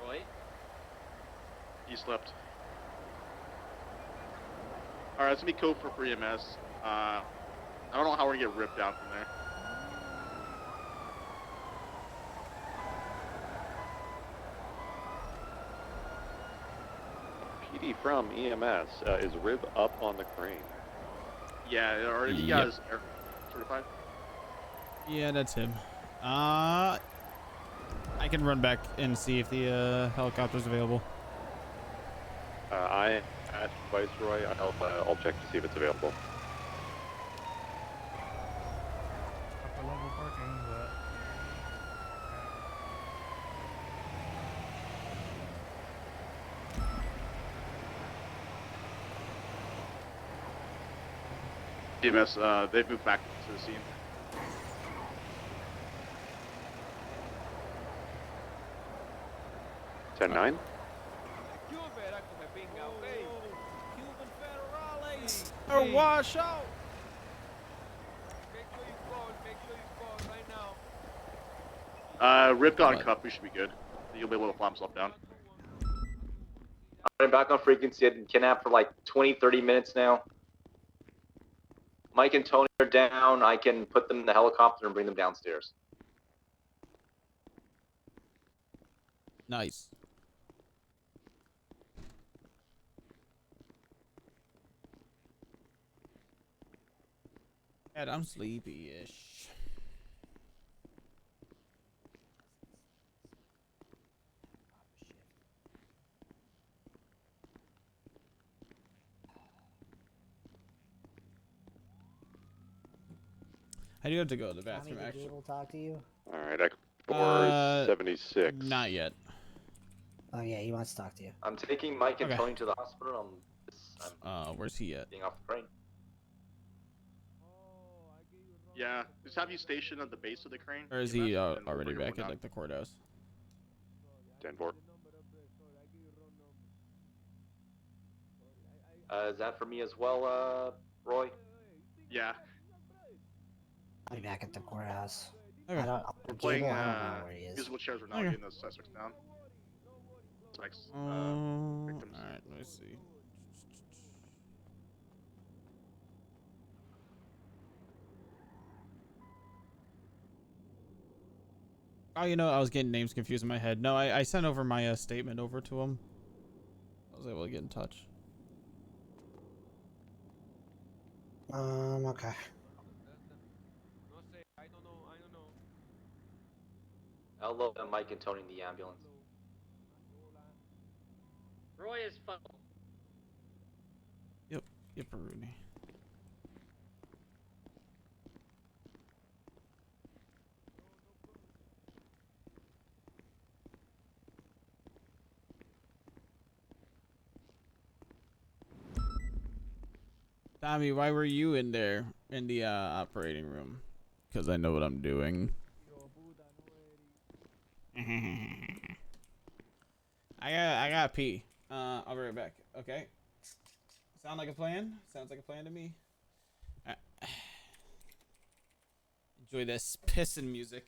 Roy? He slept. Alright, it's gonna be code for EMS. I don't know how we're gonna get ripped down from there. Sleepy from EMS. Is Rib up on the crane? Yeah, are you Yep. guys certified? Yeah, that's him. I can run back and see if the helicopter's available. I at Viceroy. I'll check to see if it's available. Upper level parking, but EMS, they've moved back to the scene. Ten nine. Or wash out. Rip got a cup. We should be good. You'll be able to fly himself down. I'm back on frequency. I've been kidnapped for like 20-30 minutes now. Mike and Tony are down. I can put them in the helicopter and bring them downstairs. Nice. God, I'm sleepy-ish. I do have to go to the bathroom, Tommy, did actually. Gable talk to you? All right, Echo 76. Not yet. Oh yeah, he wants to talk to you. I'm taking Mike and Okay. Tony to the hospital. Where's he at? Getting off the crane. Yeah, just have you stationed at the base of the crane. Or is EMS, he and we'll already bring back everyone at down. like the courthouse? 10-4. Is that for me as well, Roy? Yeah. I'll be back at the courthouse. Okay. I don't. We're playing Gable, I don't know where he is. musical chairs. We're not Okay. getting those suspects down. Suspects, victims. Alright, let me see. Oh, you know, I was getting names confused in my head. No, I sent over my statement over to him. I was able to get in touch. Okay. I'll load Mike and Tony in the ambulance. Roy is fun. Yep, Rooney. Tommy, why were you in there in the operating room? Because I know what I'm doing. I got pee. I'll be right back. Okay. Sound like a plan? Sounds like a plan to me. Enjoy this pissing music.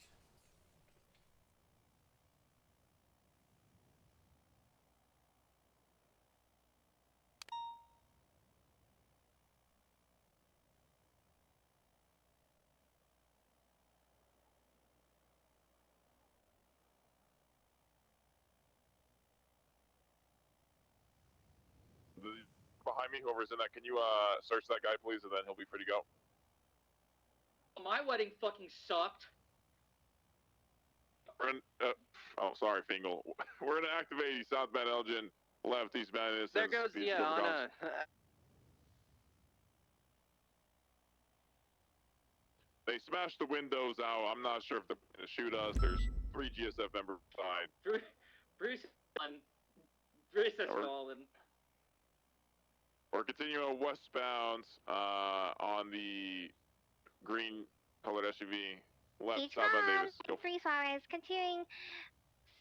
Behind me, whoever's in that, can you search that guy, please, and then he'll be free to go. My wedding fucking sucked. We're in, oh, sorry, Fingal. We're in active 80, southbound Elgin, left, eastbound Innocence. There goes the Anna. They smashed the windows out. I'm not sure if they're going to shoot us. There's 3 GSF members inside. Bruce has fallen. We're continuing westbound on the green colored SUV. Left, southbound Davis. Go. 3 Suarez, continuing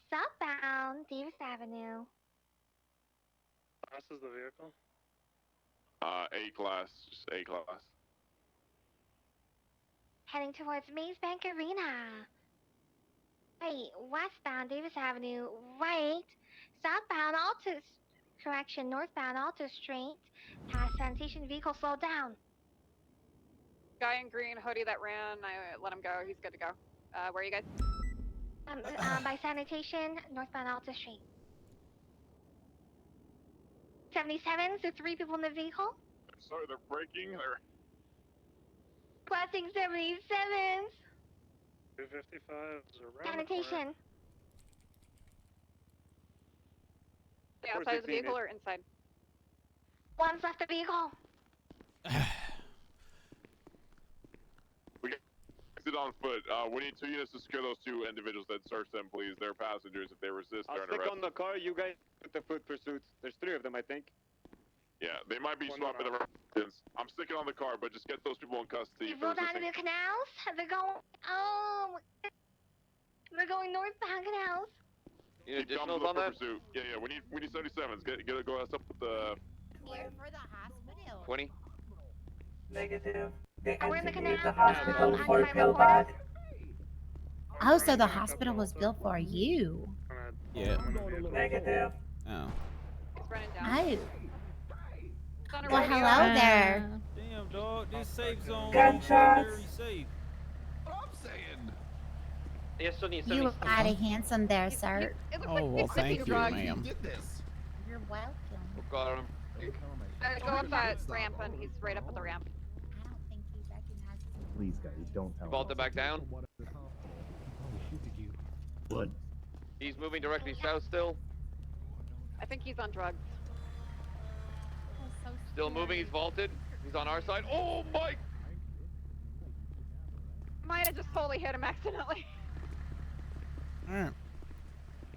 southbound Davis Avenue. This is the vehicle. A class, just A class. Heading towards Maze Bank Arena. Right, westbound Davis Avenue. Right, southbound Altus. Correction, northbound Altus Street. Past sanitation vehicle, slow down. Guy in green hoodie that ran, I let him go. He's good to go. Where are you guys? By sanitation, northbound Altus Street. 77s, there are 3 people in the vehicle. Sorry, they're breaking. They're Crossing 77s. 255 is around the corner. Sanitation. Stay outside of the vehicle or inside? One's left the vehicle. We got exit on foot. We need 2 units to secure those 2 individuals. That search them, please. They're passengers. If they resist, they're I'll under stick arrest. on the car. You guys with the foot pursuits. There's 3 of them, I think. Yeah, they might be swapping the residence. I'm sticking on the car, but just get those people in custody. People down to the canals. They're going. Oh. They're going northbound canals. You need Keep additionals coming on for that? pursuit. Yeah, we need 77s. Go us up with the. Here for the hospital. 20. Negative. We're in the canal. For Billboard. Oh, so the hospital was built for you. Yeah. Negative. Oh. It's running down. Oh. It's on a Well, radio. hello there. Damn, dog. This safe zone. Gunshots. Very safe. Yes, still need You look mighty handsome there, sir. Oh, well, thank you, ma'am. You're welcome. Got him. Go up that ramp, and he's right up at the ramp. I don't think he recognizes me. Please, guys, don't tell Vault it back down. What? He's moving directly south still. I think he's on drugs. Still moving. He's vaulted. He's on our side. Oh, Mike! Might have just totally hit him accidentally. Alright.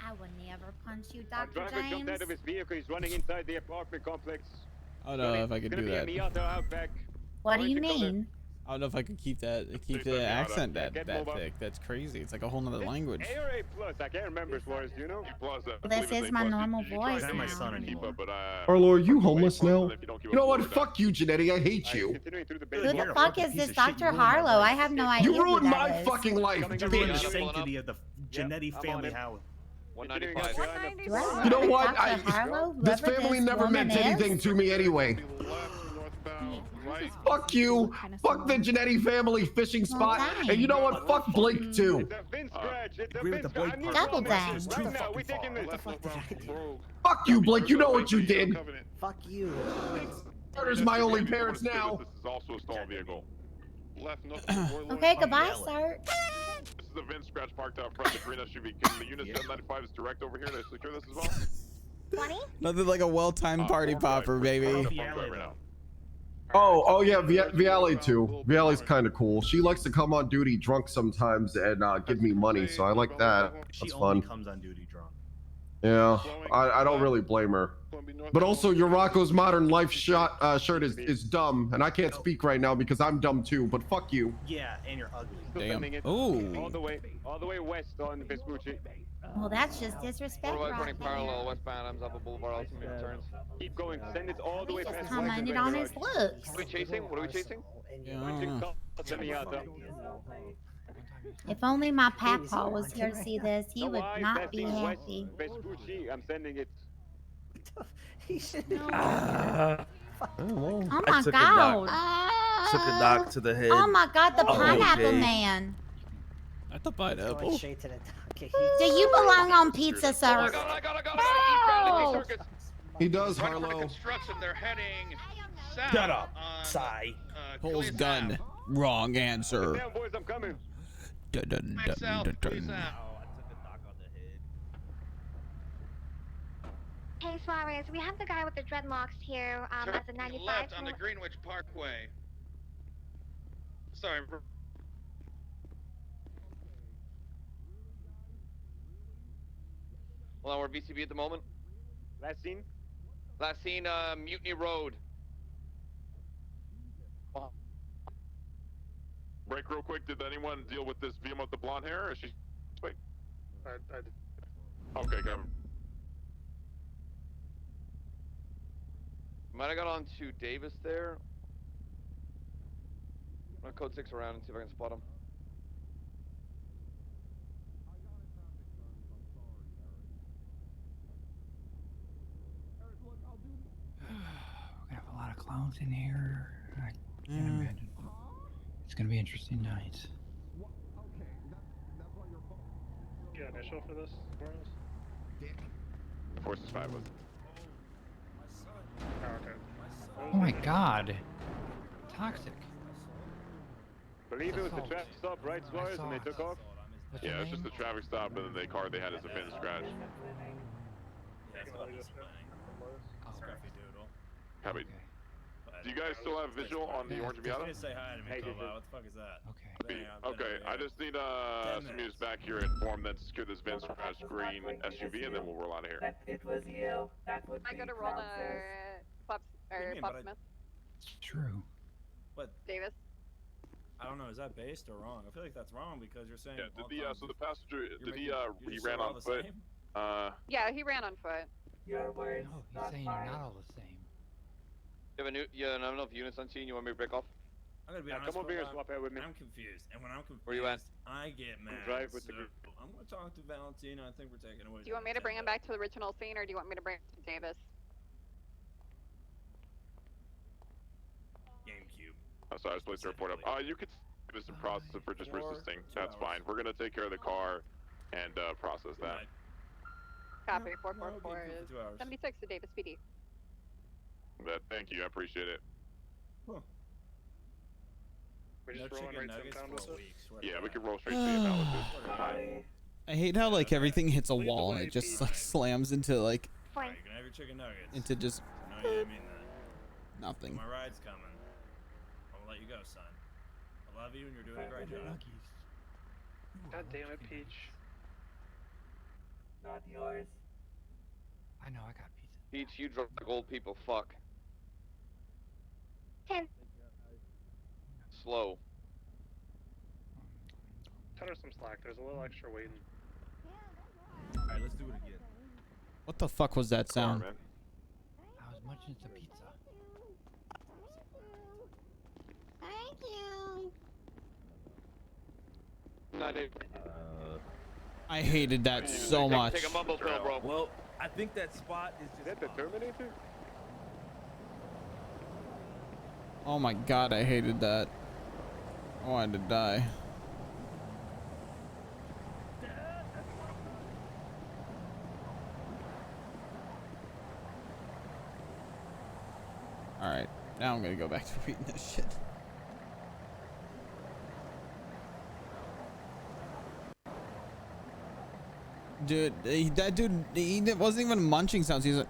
I would never punch you, Our Dr. driver jumped out of James. his vehicle. He's running inside the apartment complex. I don't know if I could do that. It's gonna be a Miata Outback. What do you mean? I don't know if I could keep the accent that thick. That's crazy. It's like a whole nother language. A or A plus. I can't remember Suarez. Do you know? Plus, This is my normal voice Not my now. son anymore. Arlo, are you homeless now? You know what? Fuck you, Janetti. I hate you. Who the fuck is this Dr. Harlow? I have no idea. You ruined who my that is. fucking life, Ruined the bitch. sanctity of the Janetti family house. 195. Do I You know look what? like Dr. Harlow, This whoever family this never woman meant anything is? to me anyway. Fuck you. Fuck the Janetti family fishing spot. And you know what? Fuck Blake too. Agree with the Blake part. Double down. It's too fucking far. What the fuck did I do? Fuck you, Blake. You know what you did. Fuck you. There's my only parents now. This is also a stolen vehicle. Left Okay, goodbye, sir. This is a VIN scratch parked out front of the green SUV. Can the unit 795 is direct over here to secure this as well? 20? Nothing like a well-timed party popper, baby. Oh yeah, Viale too. Viale's kind of cool. She likes to come on duty drunk sometimes and give me money, so I like that. She That's only fun. comes on duty drunk. Yeah, I don't really blame her. But also, your Rocco's Modern Life shirt is dumb, and I can't speak right now because I'm dumb too. But fuck you. Yeah, and you're ugly. Damn. All Ooh. the way west on Vespucci. Well, that's just disrespect Running right parallel there. westbound. I'm up a boulevard. Ultimate turns. Keep going. Send it all the way He's past. just commented on his looks. What are we chasing? What are we chasing? If only my papa was here to see this, he would not be happy. Vespucci. I'm sending it. Oh I my took god. Took a knock to the head. Oh my god, the Oh, pineapple okay. man. Not the pineapple. Do you belong on pizza, sir? Oh! He does, Right for the Harlow. construction, they're heading south. Shut up, on, Sigh. Cole's gun. Wrong answer. Damn boys, I'm coming. Dun, dun, Back dun, south, dun, please dun. out. Hey, Suarez, we have the guy with the dreadlocks here Turn at the 95. left on the Greenwich Parkway. Sorry. Hold on, we're VCB at the moment. Last scene. Last scene, Mutiny Road. Break real quick. Did anyone deal with this VM with the blonde hair? Is she? Wait. I did. Okay, go. Might have got on to Davis there. I'm gonna code 6 around and see if I can spot him. We have a lot of clowns in here. I can't imagine. It's gonna be an interesting night. You got initial for this? Forces 5 was. Oh my god. Toxic. Believe it was the Assault. traffic stop, right, Suarez, and they took off? What's Yeah, your it's just name? the traffic stop, and then the car they had as a VIN scratch. Oh, Copy. Do you guys still have visual on the orange Miata? Say hi to me, Toba. What the fuck is that? Okay. Okay, I just need some news back here informed that secure this VIN scratch green SUV, and then we'll roll out of here. I gotta roll Bob Smith. It's true. What? Davis. I don't know. Is that based or wrong? I feel like that's wrong because you're saying. Yeah, all did times so the passenger, you're he just ran all on the foot? same? Yeah, he ran on foot. No, he's saying you're not all the same. You have enough units on scene. You want me to break off? I'm gonna be Yeah, honest. come over here and Toba, swap out with me. I'm confused, and when I'm confused, Where you at? I get mad. Drive with the so group. I'm gonna talk to Valentino. I think we're taking away. Do you want me to bring him back to the original scene, or do you want me to bring him to Davis? GameCube. Sorry, I was placed the report up. You could give us some process for just resisting. That's fine. We're gonna take care of the car and process that. Copy. No, 444 GameCube is for 2 hours. 76 to Davis PD. Thank you, I appreciate it. Huh. We're No just rolling chicken right nuggets downtown with for a us? week. Swear to Yeah, we God. can roll straight to the analysis. I hate how like everything hits a wall and it just like slams into like Alright, you can have your chicken nuggets. into just No, you didn't mean that. nothing. My ride's coming. I'm gonna let you go, son. I love you and you're doing a great job. God damn it, Peach. Not yours. I know, I got pizza. Peach, you drunk like old people. Fuck. 10. Slow. Cut her some slack. There's a little extra waiting. Alright, let's do it again. What the fuck was that sound? Man. I was munching some pizza. Thank you. Not it. I hated that so much. Take a mumble pill, bro. Well, I think that spot is just. Is that the Terminator? Oh my god, I hated that. I wanted to die. Alright, now I'm gonna go back to reading this shit. Dude, that dude, he wasn't even munching sounds. He's like,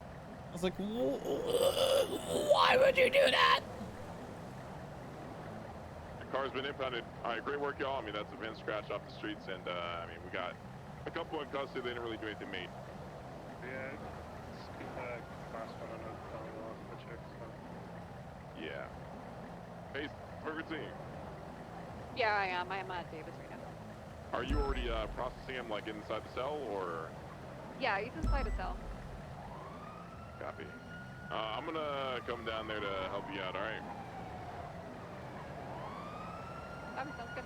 I was like, why would you do that? The car's been impounded. Alright, great work, y'all. I mean, that's a VIN scratch off the streets, and I mean, we got a couple in custody. They didn't really do anything mean. Yeah. Class 1 on the check, so. Yeah. Hey, Burger Team. Yeah, I am. I am at Davis right now. Are you already processing him like inside the cell, or? Yeah, he's inside a cell. Copy. I'm gonna come down there to help you out, alright? Sounds good.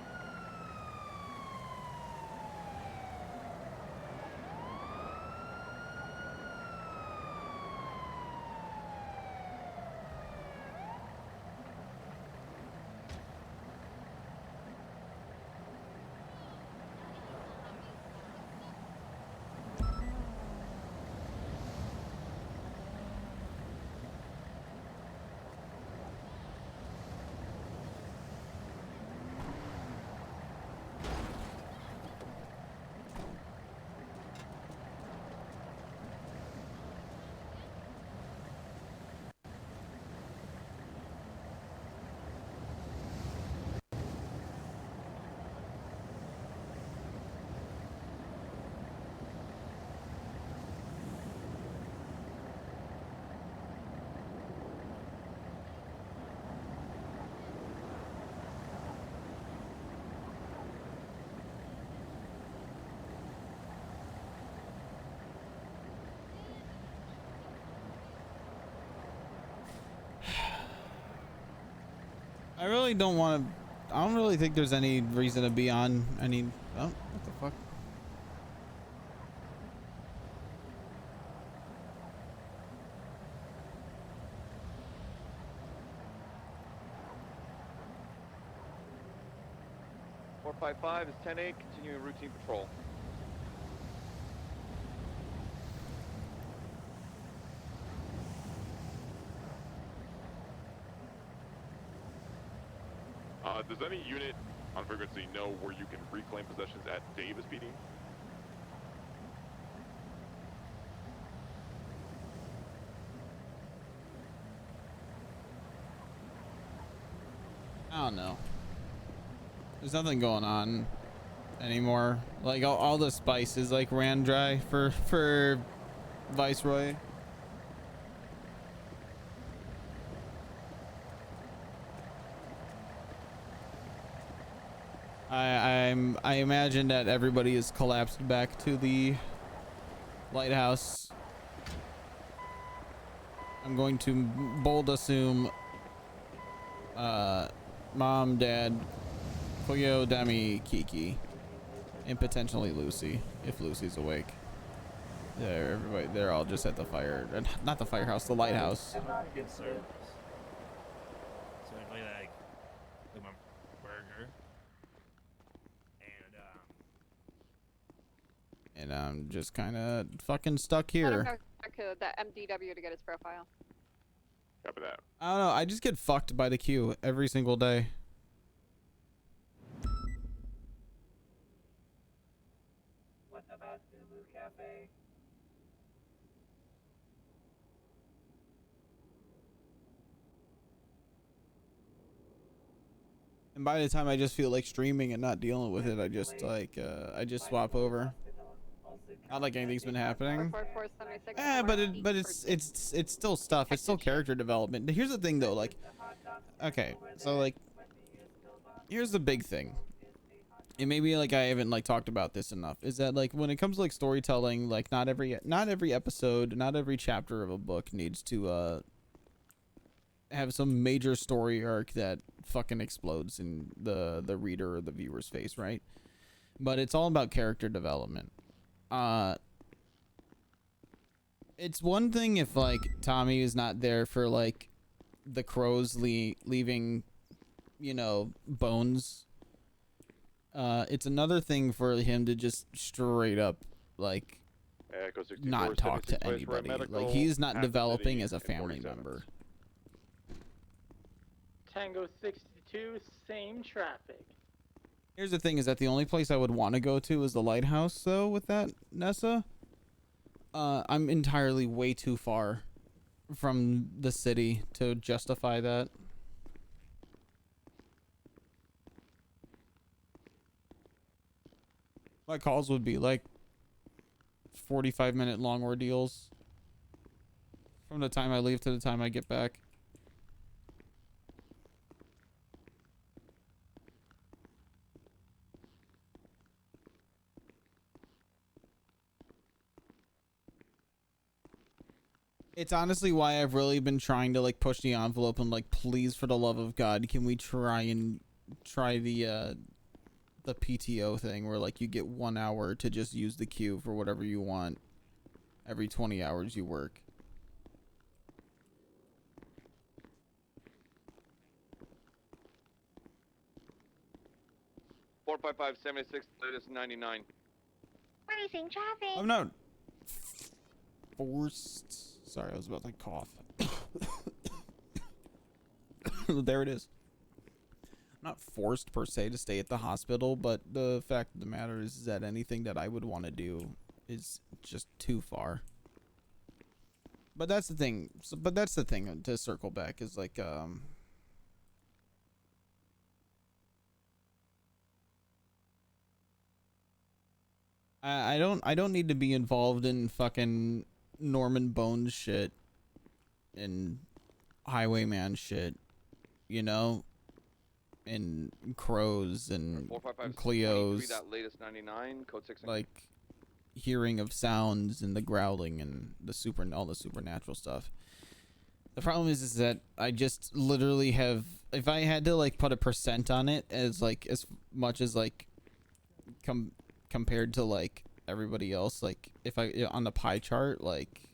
I really don't want to. I don't really think there's any reason to be on any. Oh, what the fuck? Four 5 is 10-8, continuing routine patrol. Does any unit on frequency know where you can reclaim possessions at Davis PD? I don't know. There's nothing going on anymore. Like all the spices like ran dry for Viceroy. I imagine that everybody is collapsed back to the lighthouse. I'm going to bold assume Mom, Dad, Cleo, Demi, Kiki, and potentially Lucy, if Lucy's awake. Everybody, they're all just at the fire, not the firehouse, the lighthouse. Good service. So I play like my burger, And I'm just kind of fucking stuck Let him here. go back to the MDW to get his profile. Copy that. I don't know. I just get fucked by the queue every single day. What about Zulu Cafe? And by the time I just feel like streaming and not dealing with it, I just like I just swap over. Not like anything's been happening. 44476. But it's still stuff. It's still character development. Here's the thing though, like, okay, so like, here's the big thing. And maybe like I haven't like talked about this enough. Is that like when it comes to like storytelling, like not every episode, not every chapter of a book needs to have some major story arc that fucking explodes in the reader or the viewer's face, right? But it's all about character development. It's one thing if like Tommy is not there for like the crows leaving, you know, bones. It's another thing for him to just straight up like not talk to anybody. Like he's not developing as a family member. Tango 62, same traffic. Here's the thing is that the only place I would want to go to is the lighthouse though with that, Nessa. I'm entirely way too far from the city to justify that. My calls would be like 45-minute long ordeals from the time I leave to the time I get back. It's honestly why I've really been trying to like push the envelope and like, please, for the love of God, can we try the PTO thing where like you get 1 hour to just use the queue for whatever you want every 20 hours you work. Four 556, latest 99. Racing traffic. I'm not forced. Sorry, I was about to cough. There it is. I'm not forced per se to stay at the hospital, but the fact of the matter is that anything that I would want to do is just too far. But that's the thing. But that's the thing to circle back is like I don't need to be involved in fucking Norman Bones shit and Highwayman shit, you know, and Crows and Cleos, that latest 99, code 6. like hearing of sounds and the growling and all the supernatural stuff. The problem is that I just literally have, if I had to like put a percent on it as like as much as like compared to like everybody else, like if I on the pie chart, like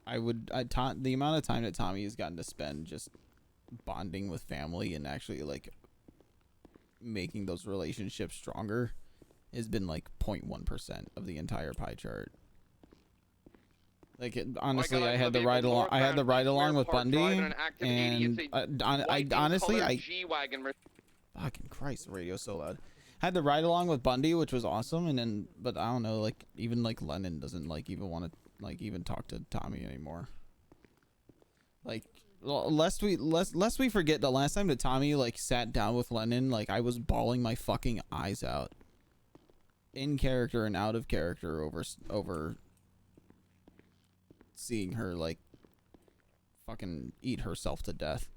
the amount of time that Tommy has gotten to spend just bonding with family and actually like making those relationships stronger has been like 0.1% of the entire pie chart. Like honestly, I had the ride along. I had the ride along with Bundy, and I honestly Christ, the radio's so loud. Had to ride along with Bundy, which was awesome, and then, but I don't know, like, even, like, Lennon doesn't, like, even want to, like, even talk to Tommy anymore. Like, lest we forget the last time that Tommy, like, sat down with Lennon, like, I was bawling my fucking eyes out. In character and out of character over seeing her, like, fucking eat herself to death.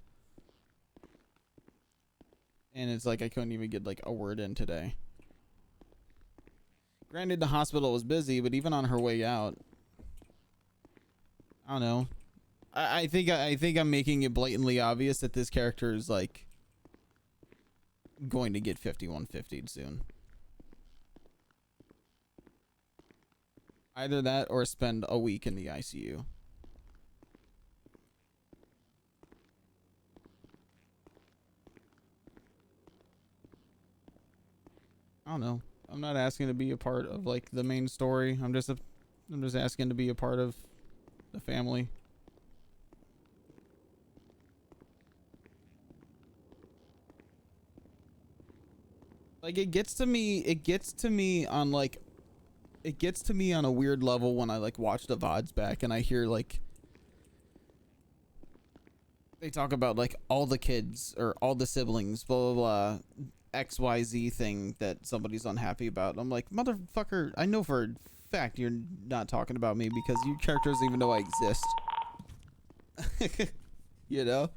And it's like I couldn't even get like a word in today. Granted, the hospital was busy, but even on her way out, I don't know. I think I'm making it blatantly obvious that this character is like going to get 5150'd soon. Either that or spend a week in the ICU. I don't know. I'm not asking to be a part of like the main story. I'm just asking to be a part of the family. Like it gets to me on like it gets to me on a weird level when I like watch the VODs back and I hear like they talk about like all the kids or all the siblings, blah blah blah, XYZ thing that somebody's unhappy about. I'm like, motherfucker, I know for a fact you're not talking about me because your character doesn't even know I exist. You know?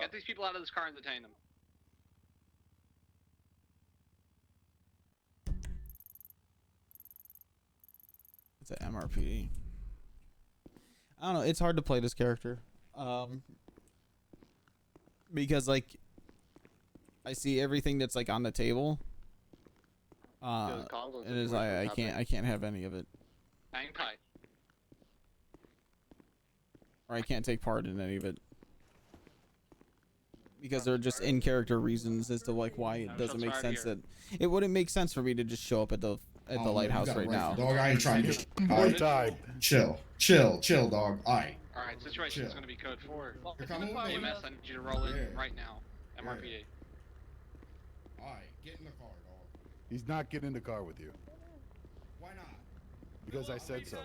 Get these people out of this car and detain them. It's an MRPD. I don't know. It's hard to play this character. Because like I see everything that's like on the table. It is I can't have any of it. Hang tight. Or I can't take part in any of it. Because they're just in character reasons as to like why it doesn't make sense that it wouldn't make sense for me to just show up at the lighthouse right now. Dog, I ain't trying to get time. Chill, dog. Alright. Alright, situation is going to be code 4. EMS, I need you to roll in right now. MRPA. Alright, get in the car, dog. He's not getting in the car with you. Why not? Because I said so.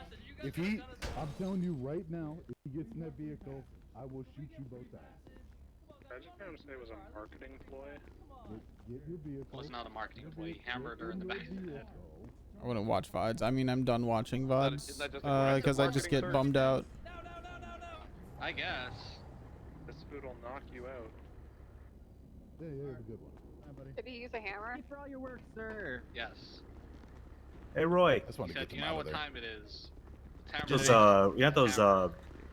If he, I'm telling you right now, if he gets in that vehicle, I will shoot you both out. I just heard him say it was a marketing ploy. Get your vehicle. Well, it's not a marketing ploy. He hammered her in the back of the head. I wouldn't watch VODs. I mean, I'm done watching VODs Isn't that just a because I just get bummed out. I guess. This food will knock you out. Yeah, it's a good one. Did he use a hammer? For all your work, sir. Yes. Hey Roy. I just want He to said, get you them know out what of there. time it is. Hammer Just you got those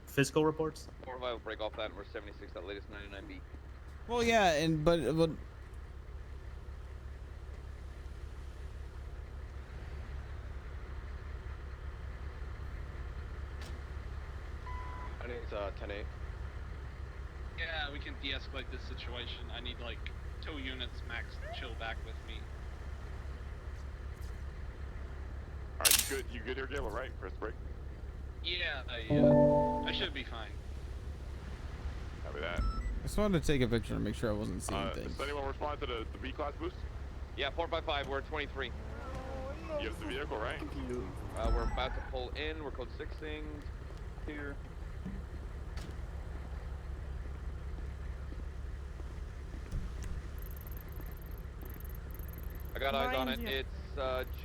physical reports? 4 will break off that and we're 76 at latest 99B. Well, yeah, and but I think it's 10-8. Yeah, we can de-escalate this situation. I need like 2 units max to chill back with me. Alright, you good? You good here, Gable? Right? First break. Yeah, I should be fine. Copy that. I just wanted to take a picture and make sure I wasn't seeing things. Does anyone respond to the B-class boost? Yeah, 4x5, we're at 23. You have the vehicle, right? We're about to pull in, we're code 6ing here. I got eyes on it, it's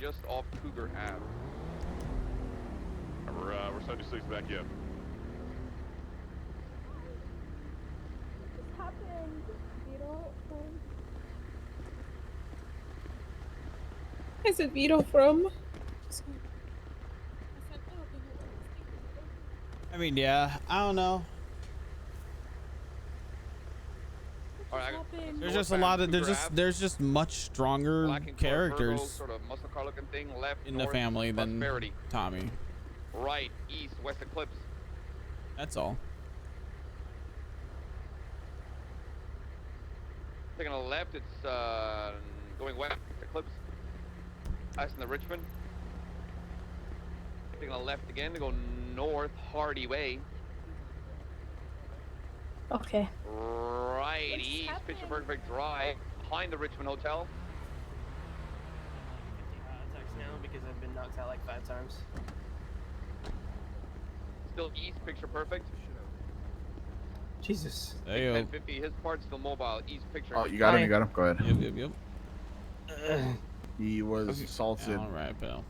just off Cougar Ave. We're 76 back yet. Is it Vito from? I mean, yeah, I don't know. There's just a lot of there's just much stronger characters sort of muscle car looking thing, left, in the north, family than Prosperity. Tommy. Right, east, west Eclipse. That's all. Taking a left, it's going west Eclipse. Passing the Richmond. Taking a left again to go north Hardy Way. Okay. Right east, picture perfect drive, behind the Richmond Hotel. Text now because I've been knocked out like 5 times. Still east, picture perfect. Jesus. Hey, yo. 1050, his part's still mobile, east picture. Oh, you got him. You got him. Go ahead. Yep. He was assaulted. All right, pal.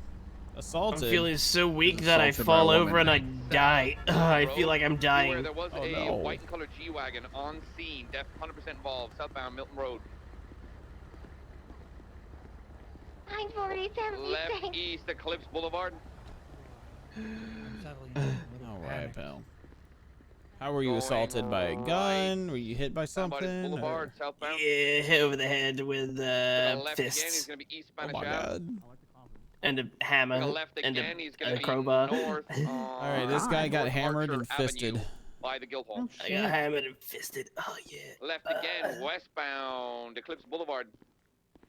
Assaulted. I'm feeling so weak that I fall over and I die. I feel like I'm dying. There was Oh, a no. white and colored G-Wagon on scene, def 100% involved, southbound Milton Road. 940, Left east, Eclipse Boulevard. All right, pal. How were you assaulted by a gun? Were you hit by something? Boulevard, southbound. Yeah, hit over the head with Left again, he's fists. gonna be east Oh Spanish my Ave. God. And a hammer. Left And again, he's a gonna be crowbar. north. All right, this guy got North hammered Archer and fisted. Avenue by the Guildhall. I got hammered and fisted. Oh yeah. Left again, westbound Eclipse Boulevard.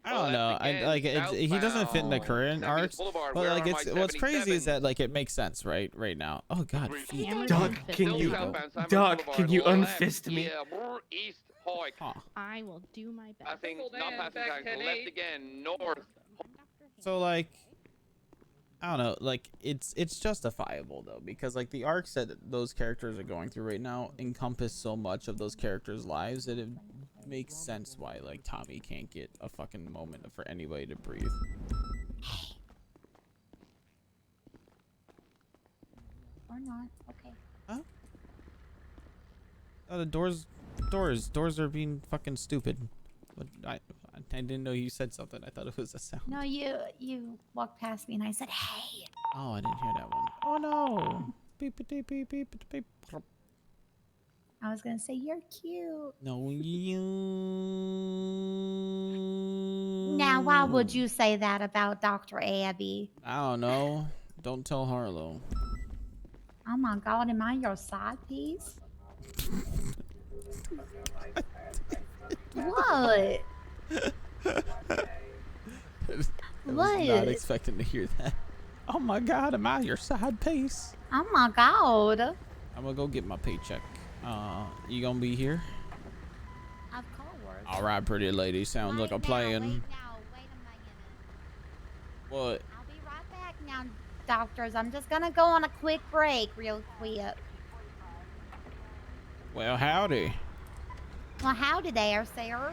I don't know. I like it. He doesn't fit in the current arcs, but like it's what's crazy is that like it makes sense right now. Oh God, feet. Doc, can you unfist me? East Hoyt. I will do my best. Passing, not passing tags. Left again, north. So like, I don't know. Like it's justifiable though because like the arcs that those characters are going through right now encompass so much of those characters' lives that it makes sense why like Tommy can't get a fucking moment for anybody to breathe. Or not. Okay. Huh? Oh, the doors are being fucking stupid. But I didn't know you said something. I thought it was a sound. No, you walked past me and I said, "Hey." Oh, I didn't hear that one. Oh no. Beep beep beep beep beep. I was gonna say you're cute. No, you. Now, why would you say that about Dr. Abby? I don't know. Don't tell Harlow. Oh my God, am I your side piece? What? I was not expecting to hear that. Oh my God, am I your side piece? Oh my God. I'm gonna go get my paycheck. You gonna be here? Of course. All right, pretty lady. Sounds like a plan. Wait a minute. What? I'll be right back now, doctors. I'm just gonna go on a quick break real quick. Well, howdy. Well, howdy there, sir.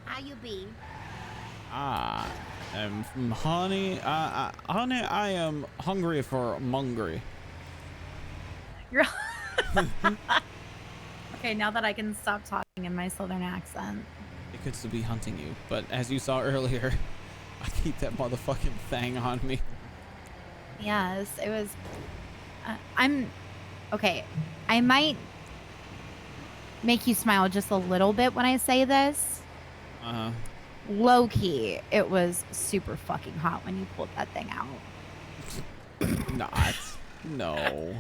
How you be? Honey, honey, I am hungry for mungry. You're okay, now that I can stop talking in my southern accent. It could still be hunting you, but as you saw earlier, I keep that motherfucking thing on me. Yes, it was. I'm okay. I might make you smile just a little bit when I say this. Low key, it was super fucking hot when you pulled that thing out. Not. No.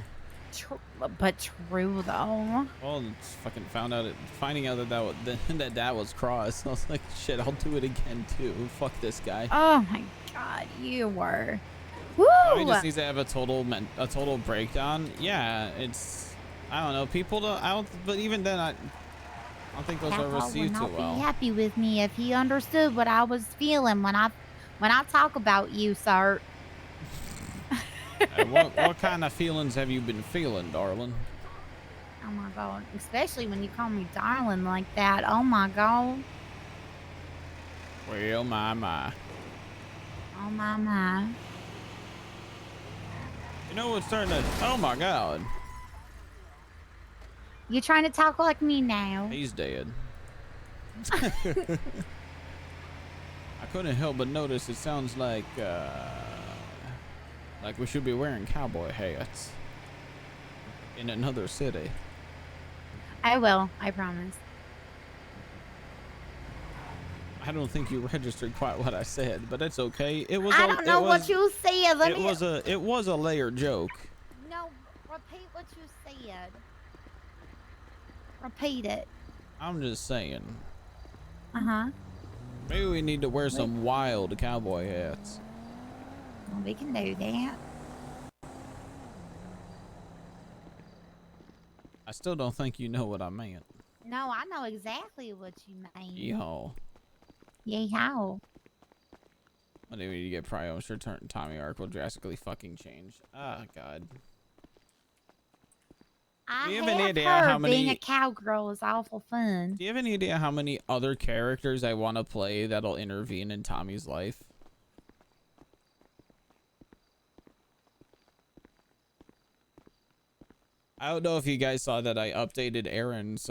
But true though. Well, it's fucking finding out that was cross. I was like, shit, I'll do it again too. Fuck this guy. Oh my God, you were. Woo! He just needs to have a total breakdown. Yeah, it's. I don't know. People don't. But even then, I don't think those are received too well. Be happy with me if he understood what I was feeling when I talk about you, sir. What kind of feelings have you been feeling, darling? Oh my God, especially when you call me darling like that. Oh my God. Well, my. Oh my. You know what's starting to? Oh my God. You trying to talk like me now? He's dead. I couldn't help but notice it sounds like we should be wearing cowboy hats in another city. I will, I promise. I don't think you registered quite what I said, but it's okay. It was. I don't know what you said. It was a layered joke. No, repeat what you said. Repeat it. I'm just saying. Uh-huh. Maybe we need to wear some wild cowboy hats. Well, we can do that. I still don't think you know what I meant. No, I know exactly what you mean. Yeehaw. Yeehaw. What do you need to get Prios return Tommy arc will drastically fucking change. Ah, God. I Do you have have any idea heard how many- being a cowgirl is awful fun. Do you have any idea how many other characters I want to play that'll intervene in Tommy's life? I don't know if you guys saw that I updated Aaron's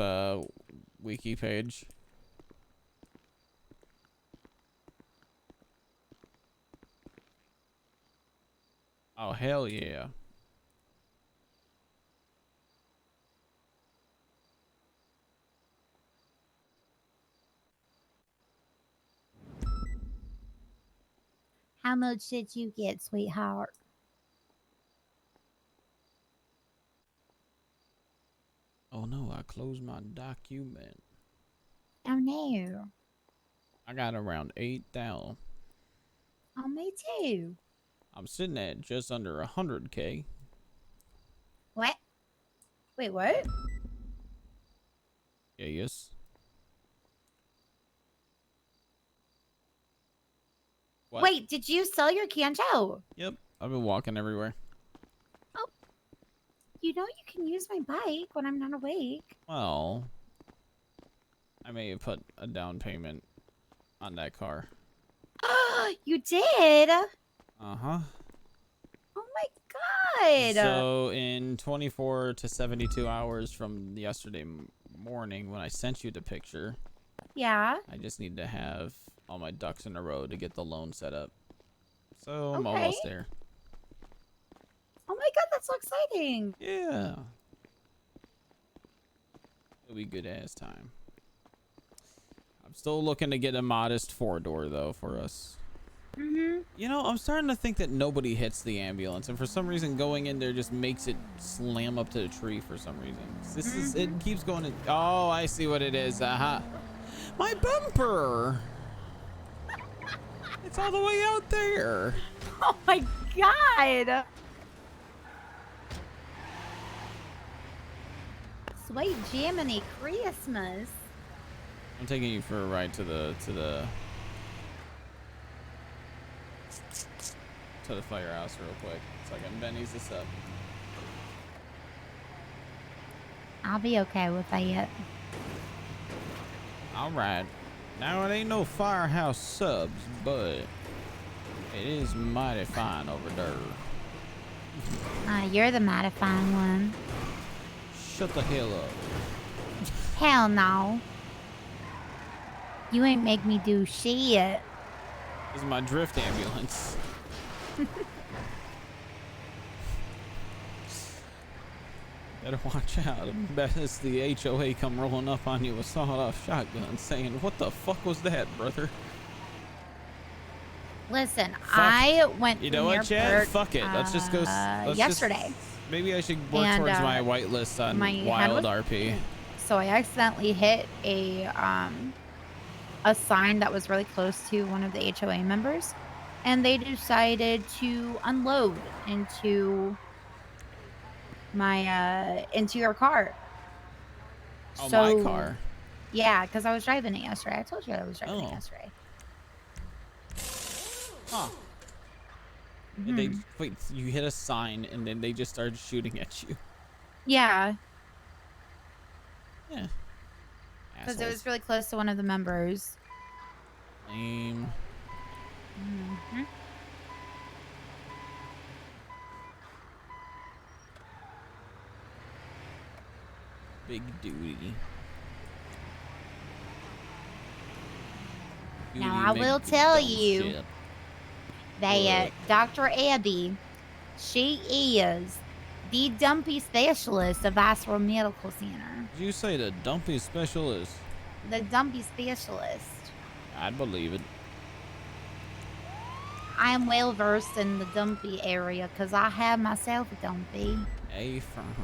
wiki page. Oh, hell yeah. How much did you get, sweetheart? Oh no, I closed my document. Oh no. I got around 8,000. Oh, me too. I'm sitting at just under 100K. What? Wait, what? Yeah, yes. What? Wait, did you sell your Kanjo? Yep, I've been walking everywhere. You know you can use my bike when I'm not awake. Well, I may have put a down payment on that car. You did? Uh-huh. Oh my god. So in 24 to 72 hours from yesterday morning when I sent you the picture, Yeah. I just need to have all my ducks in a row to get the loan set up. So I'm Okay. almost there. Oh my god, that's so exciting. Yeah. It'll be good ass time. I'm still looking to get a modest 4-door though for us. Mm-hmm. You know, I'm starting to think that nobody hits the ambulance, and for some reason going in there just makes it slam up to the tree for some reason. This is, it keeps going in. Oh, I see what it is. Uh-huh. My bumper. It's all the way out there. Oh my god. Sweet Jiminy Christmas. I'm taking you for a ride to the firehouse real quick so I can Benny's this up. I'll be okay with that. All right. Now it ain't no firehouse subs, but it is mighty fine over there. You're the mighty fine one. Shut the hell up. Hell no. You ain't make me do shit. This is my drift ambulance. Better watch out. I bet it's the HOA come rolling up on you with sawed-off shotguns saying, "What the fuck was that, brother?" Listen, Fuck. I went You through know what, Chad? airport, Fuck it. Let's just go. Let's yesterday. Maybe I should work And, towards my whitelist on my head Wild was- RP. So I accidentally hit a sign that was really close to one of the HOA members, and they decided to unload into my into your car. Oh, So- my car. Yeah, because I was driving it yesterday. I told you I was driving Oh. it yesterday. Huh. And they wait. You hit a sign, and then they just started shooting at you. Yeah, Yeah. because it was really close to one of the members. Lame. Mhm. Big duty. Now I Duty will make tell dumb you shit. that What? Dr. Abby, she is the dumpy specialist of Visceral Medical Center. Did you say the dumpy specialist? The dumpy specialist. I'd believe it. I am well versed in the dumpy area because I have myself a dumpy. A firm.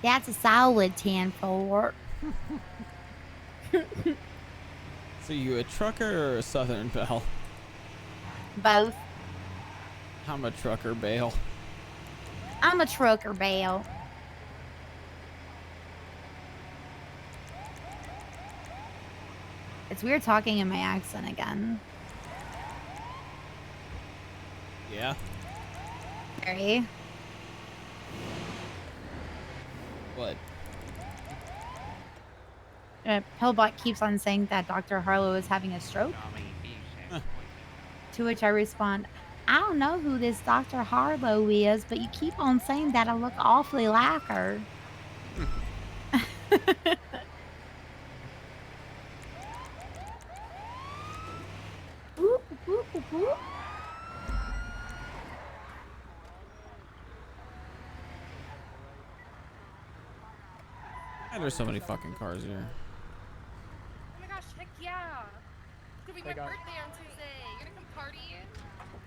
That's a solid 10-4. So you a trucker or a Southern belle? Both. I'm a trucker bail. I'm a trucker bail. It's weird talking in my accent again. Yeah. Very. What? Pillbot keeps on saying that Dr. Harlow is having a stroke. To which I respond, I don't know who this Dr. Harlow is, but you keep on saying that I look awfully like her. Ooh, ooh, ooh, ooh. There's so many fucking cars here. Oh my gosh, heck yeah. It's gonna be my birthday on Tuesday. You're gonna come party?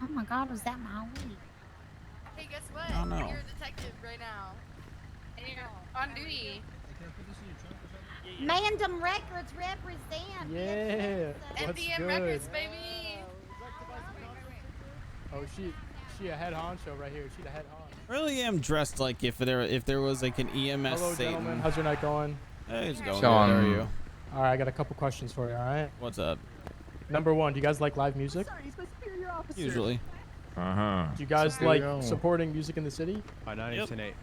Oh my god, was that my week? Hey, guess what? I don't know. You're a detective right now. And you're on duty. Mandem Records represent. Yeah. What's MDM good? Records, baby. Oh, she a head honcho right here. She the head honcho. I really am dressed like if there was like an EMS Hello, Satan. gentlemen. How's your night going? Hey, it's going good. How are you? All right, I got a couple questions for you. All right. What's up? Number one, do you guys like live music? Usually. Do you guys like supporting music in the city? 9-8.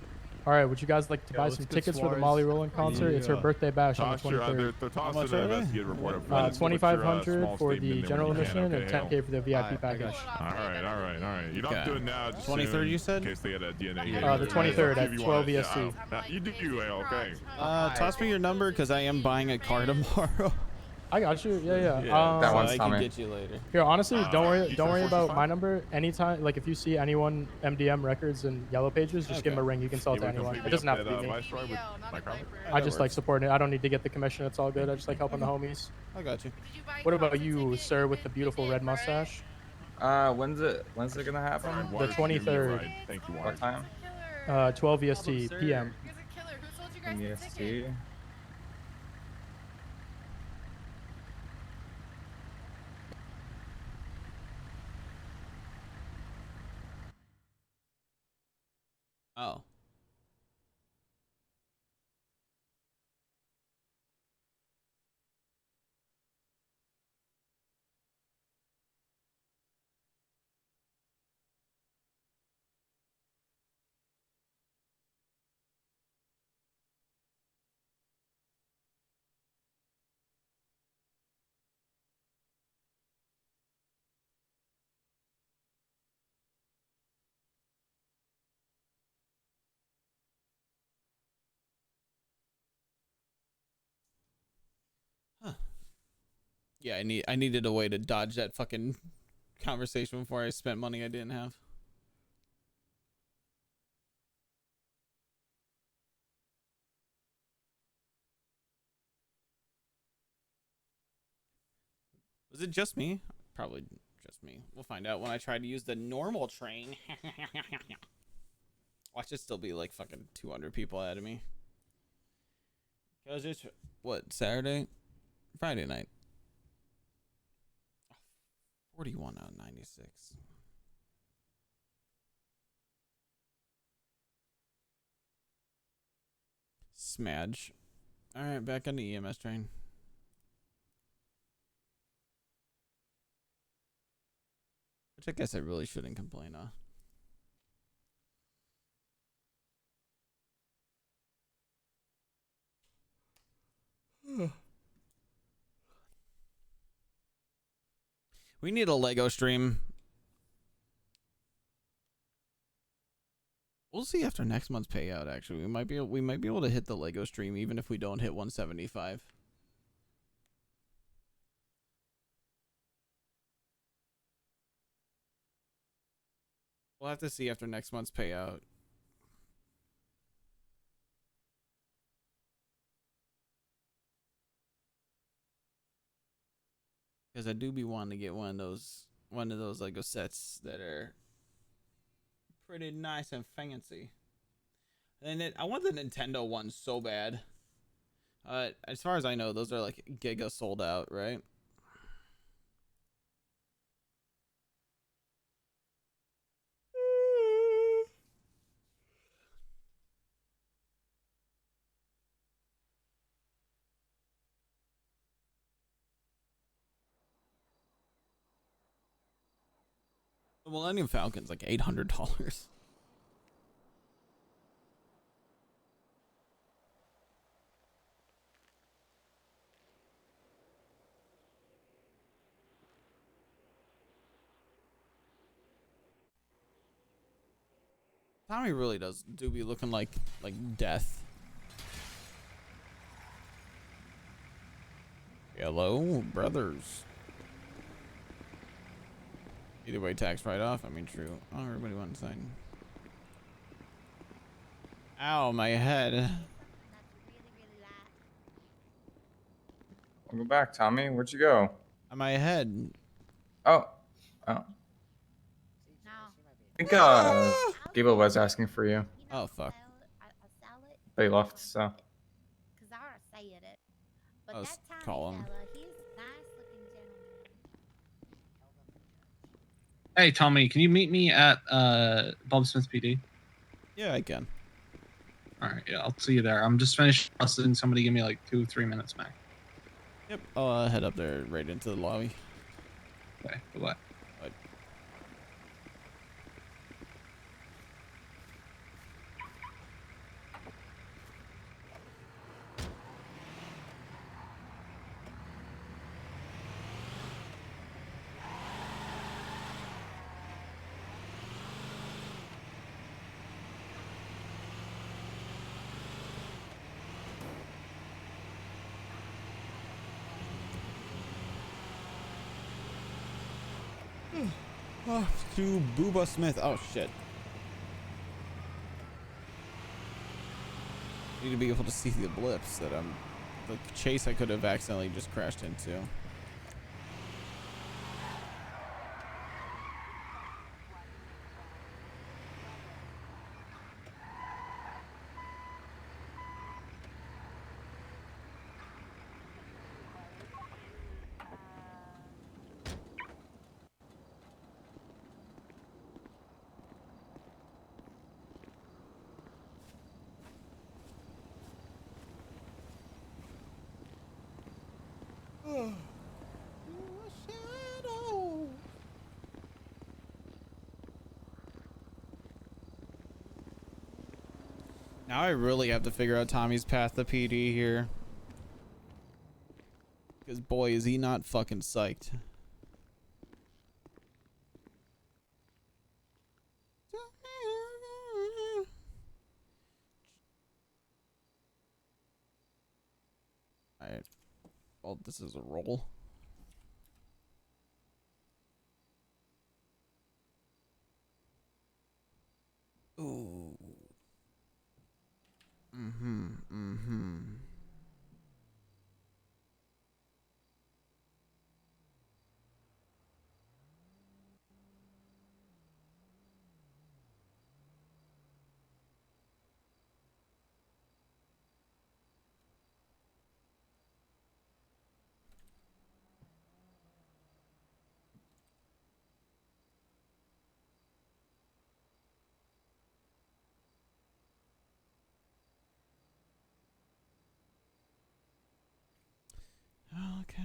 All right, would you guys like to buy some tickets for the Molly Rowland concert? It's her birthday bash on the 23rd. $2,500 for the general admission and $10K for the VIP package. All right. You're not doing now. Just 23rd, you said? In case they had a DNA. The 23rd at 12 EST. You do, okay. Toss me your number because I am buying a car tomorrow. I got you. Yeah. That one's I can get you later. Here, honestly, don't worry about my number. Anytime, like if you see anyone MDM Records and Yellow Pages, just give them a ring. You can sell it to anyone. It doesn't have to be me. I just like supporting it. I don't need to get the commission. It's all good. I just like helping the homies. I got you. What about you, sir, with the beautiful red mustache? When's it gonna happen? The 23rd. Thank you. What time? 12 EST PM. EST. Oh. Yeah, I needed a way to dodge that fucking conversation before I spent money I didn't have. Was it just me? Probably just me. We'll find out when I try to use the normal train. Watch it still be like fucking 200 people ahead of me. Cause it's what, Saturday? Friday night. 41 out of 96. Smudge. Alright, back on the EMS train. Which I guess I really shouldn't complain of. We need a Lego stream. We'll see after next month's payout. Actually, we might be able to hit the Lego stream even if we don't hit 175. We'll have to see after next month's payout. Because I do be wanting to get one of those Lego sets that are pretty nice and fancy. And I want the Nintendo one so bad. As far as I know, those are like giga sold out, right? The Millennium Falcon's like $800. Tommy really do be looking like death. Hello, brothers. Either way, tax write-off. I mean, true. Oh, everybody went inside. Ow, my head. Welcome back, Tommy. Where'd you go? My head. Oh. I think Gable was asking for you. Oh, fuck. But he left, so. Let's call him. Hey, Tommy, can you meet me at Bob Smith PD? Yeah, I can. All right, yeah, I'll see you there. I'm just finished busting. Somebody give me like 2-3 minutes back. Yep, I'll head up there right into the lobby. Okay, bye-bye. Bye. To Booba Smith. Oh shit. Need to be able to see the blips that the chase I could have accidentally just crashed into. Now I really have to figure out Tommy's path to PD here. Because boy, is he not fucking psyched. Alright. Well, this is a roll. Ooh. Mm-hmm. Okay.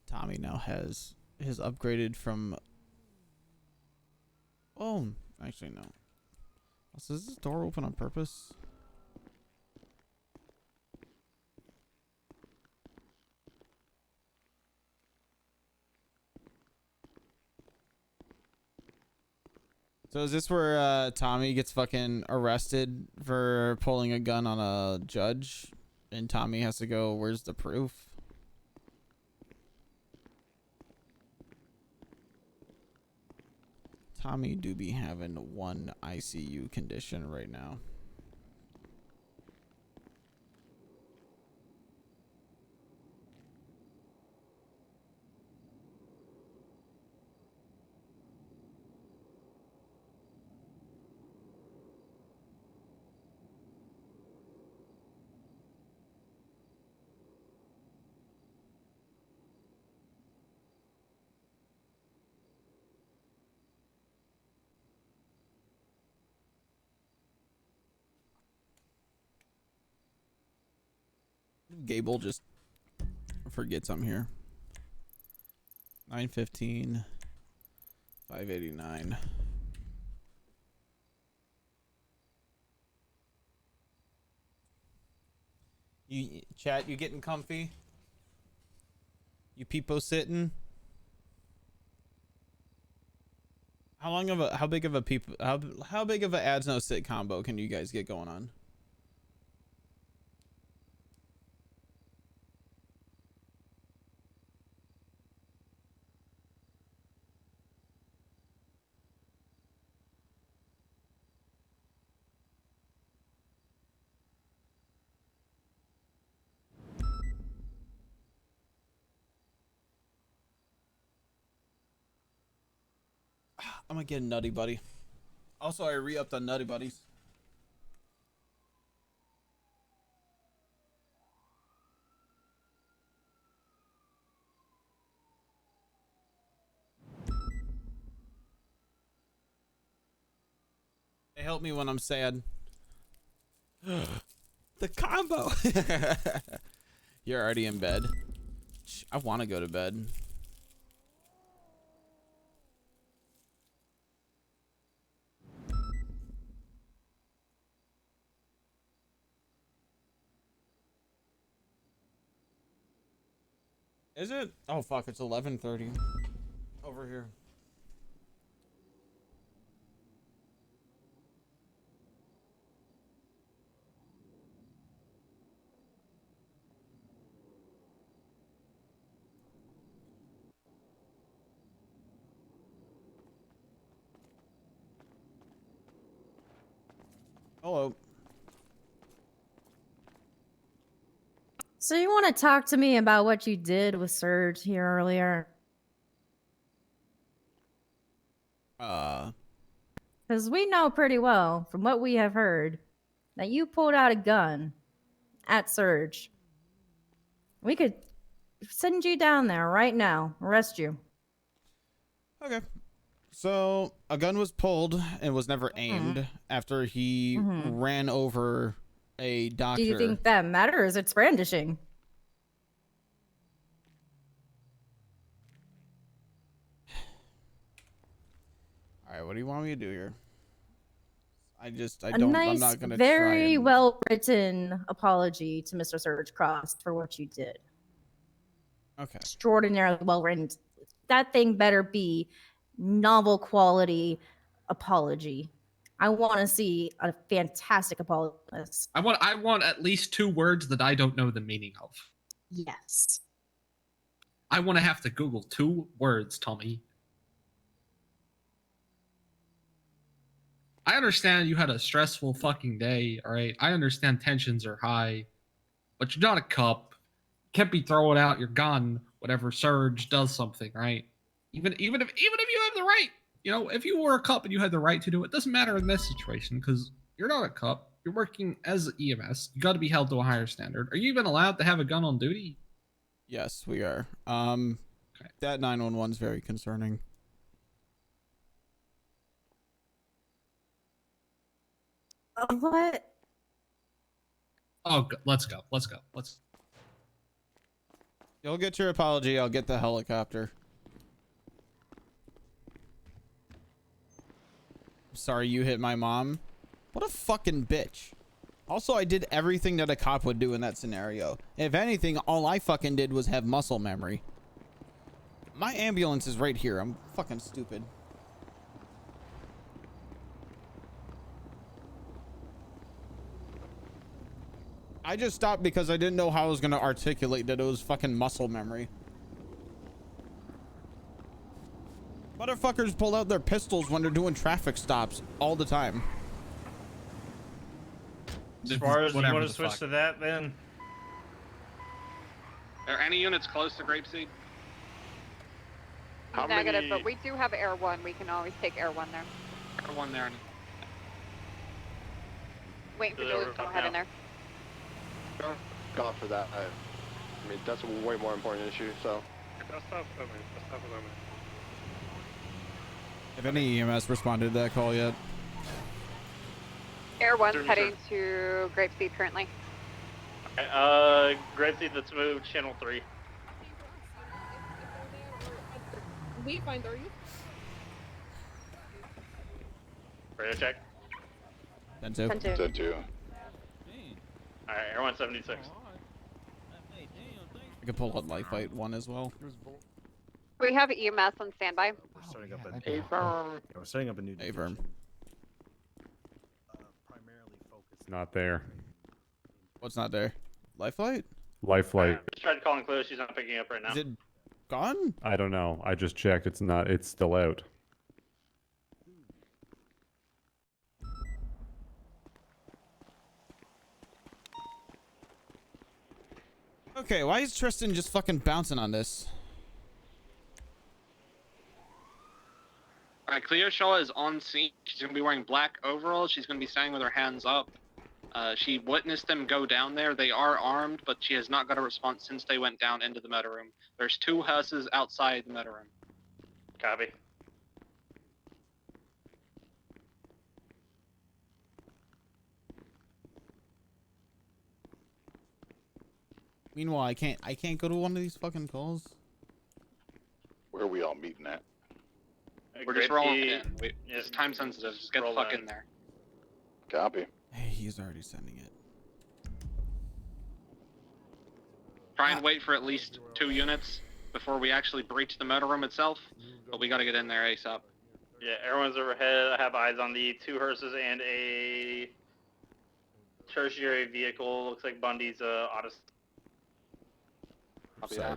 Tommy now has his upgraded from. Oh, actually no. So is this door open on purpose? So is this where Tommy gets fucking arrested for pulling a gun on a judge, and Tommy has to go, where's the proof? Tommy do be having one ICU condition right now. Gable just forgets I'm here. 915. 589. You chat, you getting comfy? You peepo sitting? How big of a how big of a ads no sit combo can you guys get going on? I'm gonna get a Nutty Buddy. Also, I re-upped on Nutty Buddies. They help me when I'm sad. The combo! You're already in bed. I want to go to bed. Is it? Oh fuck, it's 11:30 over here. Hello. So you want to talk to me about what you did with Surge here earlier? Because we know pretty well, from what we have heard, that you pulled out a gun at Surge. We could send you down there right now, arrest you. Okay. So a gun was pulled and was never aimed after he ran over a doctor. Do you think that matters? It's brandishing. All right, what do you want me to do here? I'm not gonna very try and... well written apology to Mr. Surge Cross for what you did. Okay. Extraordinarily well written. That thing better be novel quality apology. I want to see a fantastic apology. I want at least 2 words that I don't know the meaning of. Yes. I want to have to Google 2 words, Tommy. I understand you had a stressful fucking day, all right? I understand tensions are high, but you're not a cop. Can't be throwing out your gun whenever Surge does something, right? Even if you have the right, you know, if you were a cop and you had the right to do it, doesn't matter in this situation because you're not a cop. You're working as EMS. You got to be held to a higher standard. Are you even allowed to have a gun on duty? Yes, we are. That 911 is very concerning. What? Oh, let's go. You'll get your apology. I'll get the helicopter. Sorry you hit my mom. What a fucking bitch. Also, I did everything that a cop would do in that scenario. If anything, all I fucking did was have muscle memory. My ambulance is right here. I'm fucking stupid. I just stopped because I didn't know how I was going to articulate that it was fucking muscle memory. Motherfuckers pull out their pistols when they're doing traffic stops all the time. As far as you want to switch to that, then? Are any units close to Grapeseed? Negative, but we do have Air 1. We can always take Air 1 there. Air 1 there. Waiting for Julius to go ahead in there. God for that. I mean, that's a way more important issue, so. Have any EMS responded to that call yet? Air 1's heading to Grapeseed currently. Gracie, let's move channel 3. We find are you? Radio check. 10-2. 10-2. Alright, everyone 76. I could pull up life fight 1 as well. We have EMS on standby. We're starting up A firm. Yeah, we're setting up a new. A firm. It's not there. What's not there? Life flight? Life flight. Just tried calling Cleo, she's not picking up right now. Is it gone? I don't know. I just checked. It's not. It's still out. Okay, why is Tristan just fucking bouncing on this? Alright, Cleo Shaw is on scene. She's going to be wearing black overalls. She's going to be standing with her hands up. She witnessed them go down there. They are armed, but she has not got a response since they went down into the meta room. There's 2 hearses outside the meta room. Copy. Meanwhile, I can't go to one of these fucking calls. Where are we all meeting at? We're just rolling in. It's time sensitive. Just get the fuck in there. Copy. Hey, he's already sending it. Try and wait for at least 2 units before we actually breach the meta room itself. But we got to get in there ASAP. Yeah, everyone's overhead. I have eyes on the 2 hearses and a tertiary vehicle. Looks like Bundy's Odyssey.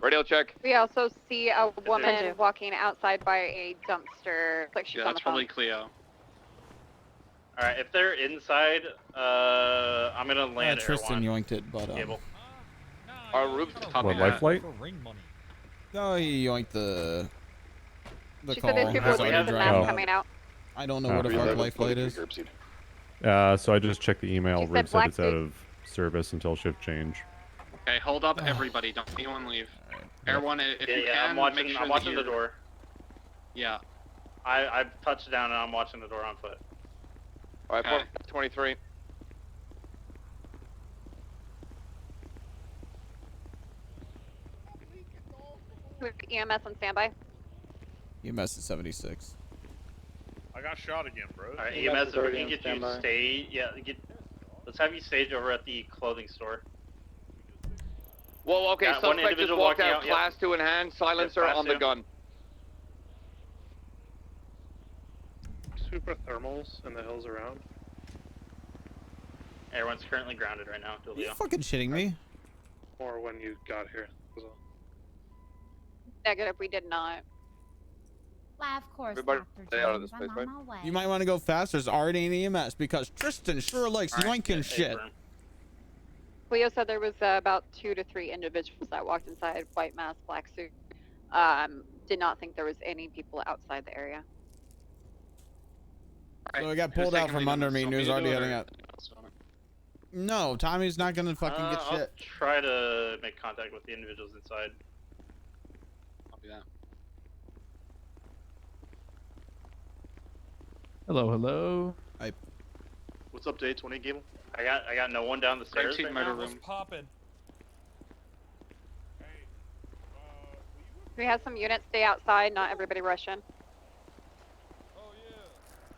Radio check. We also see a woman walking outside by a dumpster. Looks like she's Yeah, on the that's phone. probably Cleo. Alright, if they're inside, I'm gonna land Tristan yoinked it, but Cable. Our roof's What, life flight? No, he yoinked the She call. said there's people Has with already the dragged map out. coming out. I don't know what a fuck life flight is. So I just checked the email. She said Rib said black it's out of service until shift change. Okay, hold up everybody. Don't anyone leave. Everyone, if you can, I'm watching. make sure I'm that watching the you're- door. Yeah. I've touched down and I'm watching the door on foot. Alright, Okay. 23. EMS on standby. EMS is 76. I got shot again, bro. Alright, EMS, if we can get you to stay, let's have you stage over at the clothing store. Whoa, okay, Got one suspect just individual walked walking out, out, yep. class 2 in hand, silencer class on the 2. gun. Super thermals in the hills around. Everyone's currently grounded right now. Are you fucking shitting me? Or when you got here. Was all. Negative, we did not. Why, of course, Everybody Dr. stay out of James, this place, I'm right? on my way. You might want to go faster. There's already an EMS because Tristan sure likes yoinking shit. Cleo said there was about 2 to 3 individuals that walked inside, white mask, black suit. Did not think there was any people outside the area. So I got pulled out from under me and he was already heading up. No, Tommy's not gonna fucking get I'll shit. try to make contact with the individuals inside. Copy that. Hello. What's up, Day 20 Gable? I got no one down the stairs Seat right murder now. room. Popping. We have some units stay outside, not everybody rush in.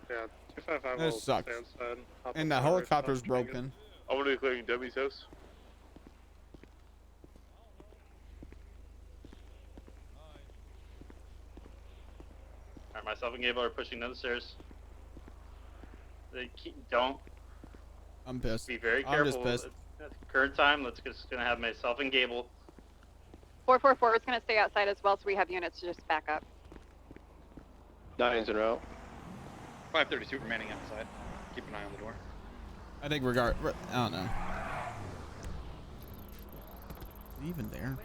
Yeah, 255 This will sucks. stay inside. Hop And the up on the right helicopter's side, try and get- broken. I'm gonna be clearing Debbie's house. Alright, myself and Gable are pushing down the stairs. Don't I'm pissed. be very I'm careful. just pissed. At the current time, just gonna have myself and Gable. 444 is going to stay outside as well, so we have units to just back up. 9's in a row. 532 remaining outside. Keep an eye on the door. I think I don't know. Is he even there?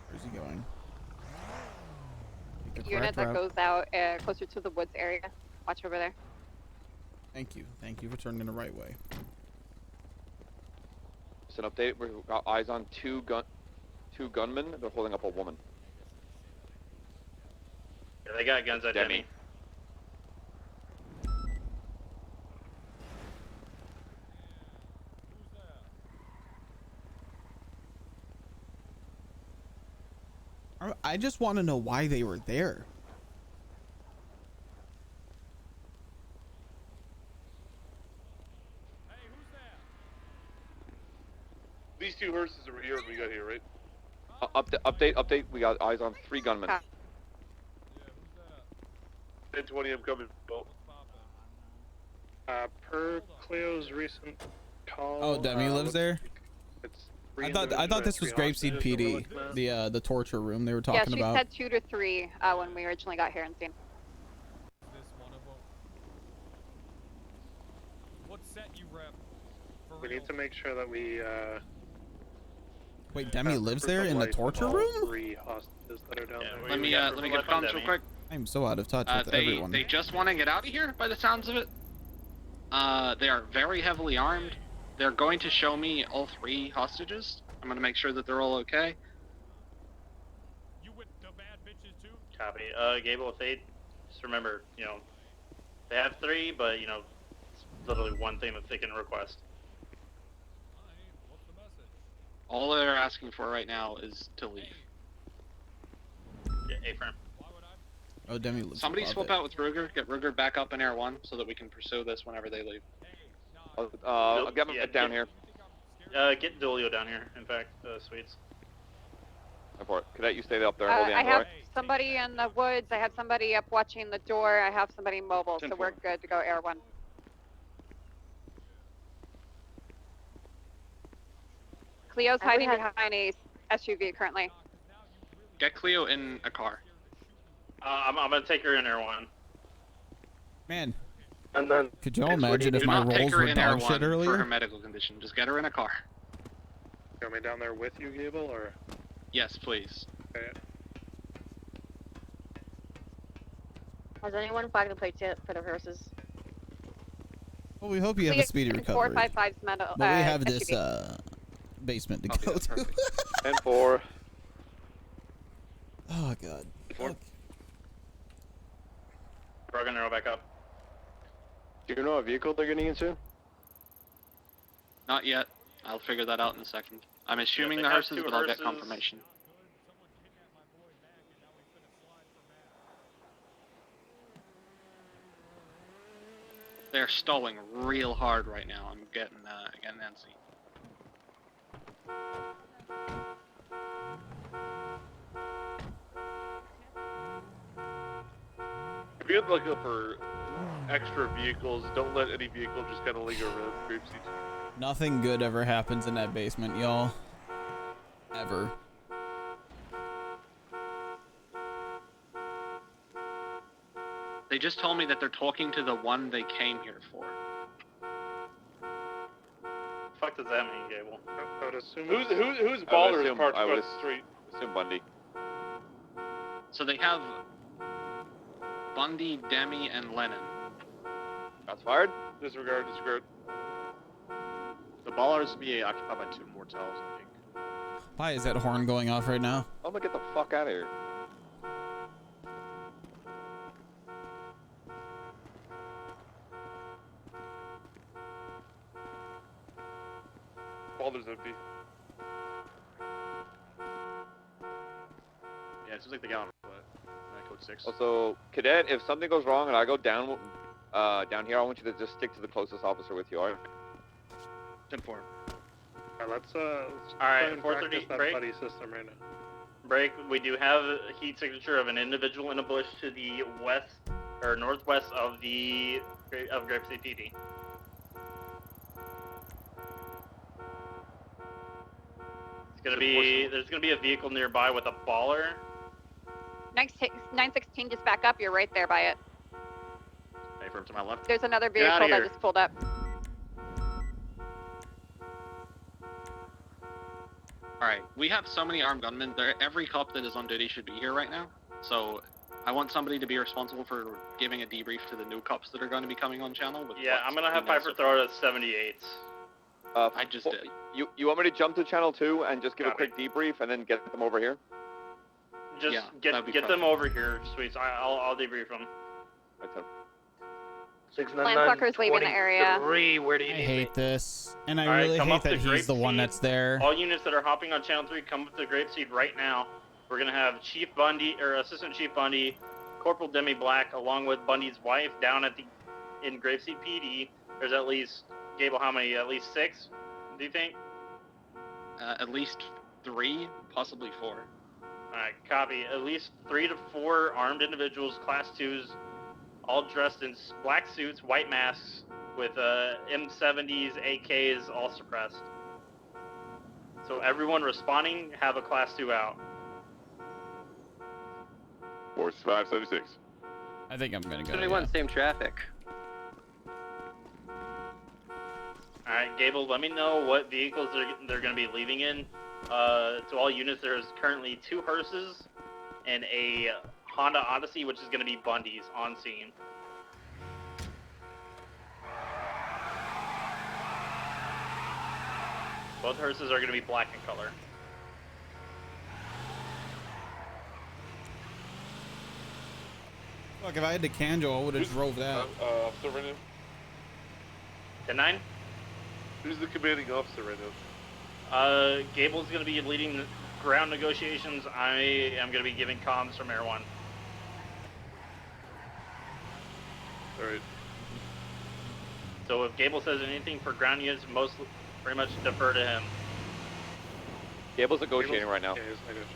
Where's he going? Take the Unit crack that route. goes out closer to the woods area. Watch over there. Thank you. Thank you for turning the right way. Just an update. We've got eyes on two gunmen. They're holding up a woman. Yeah, they got guns at Demi. I just want to know why they were there. These two hearses over here we got here, right? Update. We got eyes on 3 gunmen. 1020, I'm coming. Per Cleo's recent call. Oh, Demi lives there. I thought this was Grapeseed PD, the torture room they were talking Yeah, she about. said 2 to 3 when we originally got here and seen. What set you rep? We need to make sure that we. Wait, Demi lives there in the torture room? 3 hostages that are down there. Let me get comms real quick. I'm so out of touch with everyone. They just want to get out of here, by the sounds of it. They are very heavily armed. They're going to show me all 3 hostages. I'm going to make sure that they're all okay. You with the bad bitches too? Copy. Gable, if they just remember, you know, they have 3, but you know, it's literally one thing that they can request. What's the message? All they're asking for right now is to leave. Yeah, A-frame. Oh, Demi lives Somebody above swap it. out with Ruger. Get Ruger back up in Air 1 so that we can pursue this whenever they leave. I'll get my down here. Get Dolio down here, in fact, Sweets. Report. Cadet, you stay up there and hold the I angle, have right? somebody in the woods. I have somebody up watching the door. I have somebody mobile, so we're good to go Air 1. Cleo's hiding behind a SUV currently. Get Cleo in a car. I'm gonna take her in Air 1. Man, and then could y'all imagine if Do my not take rolls her were in Air dog 1 shit for her earlier? medical condition. Just get her in a car. You want me down there with you, Gable, or? Yes, please. Okay. Has anyone flagged the plates yet for the horses? Well, we hope you have a speedy recovery. 455's metal. But we have this SUV. basement to go to. 10-4. Oh god. We're gonna narrow back up. Do you know what vehicle they're getting into? Not yet. I'll figure that out in a second. I'm assuming they the have hearses, 2 but I'll get hearses. confirmation. They're stalling real hard right now. I'm getting antsy. If you're looking for extra vehicles, don't let any vehicle just kind of linger around Grapeseed. Nothing good ever happens in that basement, y'all. Ever. They just told me that they're talking to the one they came here for. Fuck does that mean, Gable? I would assume. Who's baller is parked I would across the street? assume Bundy. So they have Bundy, Demi, and Lennon. Shots fired? Disregard. The ballers be occupied by 2 mortels, I think. Why is that horn going off right now? I'm gonna get the fuck out of here. Baller's empty. Yeah, it seems like they got on foot. Code 6. Also, Cadet, if something goes wrong and I go down here, I want you to just stick to the closest officer with you, alright? 10-4. Alright, let's try and practice that buddy system right now. Break. We do have a heat signature of an individual in a bush to the west or northwest of Grapeseed PD. There's gonna be a vehicle nearby with a baller. 916, just back up. You're right there by it. Hey, from to my left. There's another Get outta vehicle that here. just pulled up. Alright, we have so many armed gunmen. Every cop that is on duty should be here right now. So I want somebody to be responsible for giving a debrief to the new cops that are going to be coming on channel. With Yeah, I'm gonna have Piper throw it at 78. I just did. You want me to jump to channel 2 and just give a quick debrief and then get them over here? Just that'd be get them perfect. over here, sweets. I'll debrief them. Planeswalker's leaving the area. Where do I hate this. And I All right, really come hate up to that he's the one Grapeseed. that's there. All units that are hopping on channel 3, come up to Grapeseed right now. we're gonna have Chief Bundy or Assistant Chief Bundy, Corporal Demi Black, along with Bundy's wife down at in Grapeseed PD. There's at least, Gable, how many? At least 6? Do you think? At least 3, possibly 4. Alright, copy. At least 3 to 4 armed individuals, Class 2s, all dressed in black suits, white masks, with M70s, AKs, all suppressed. So everyone responding, have a Class 2 out. Force 576. I think I'm gonna go. 71, same traffic. Alright, Gable, let me know what vehicles they're going to be leaving in. To all units, there's currently 2 hearses and a Honda Odyssey, which is going to be Bundy's on scene. Both hearses are going to be black in color. Look, if I had to Kanjo, I would have drove that. Officer right now? 10-9? Who's the commanding officer right now? Gable's going to be leading the ground negotiations. I am going to be giving comms from Air 1. Alright. So if Gable says anything for ground units, pretty much defer to him. Gable's negotiating right now. Yeah, he's negotiating.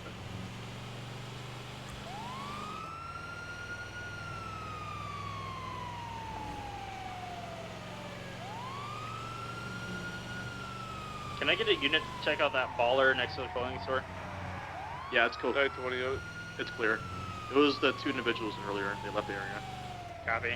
Can I get a unit to check out that baller next to the clothing store? Yeah, it's cool. 920 out. It's clear. It was the 2 individuals earlier. They left the area. Copy.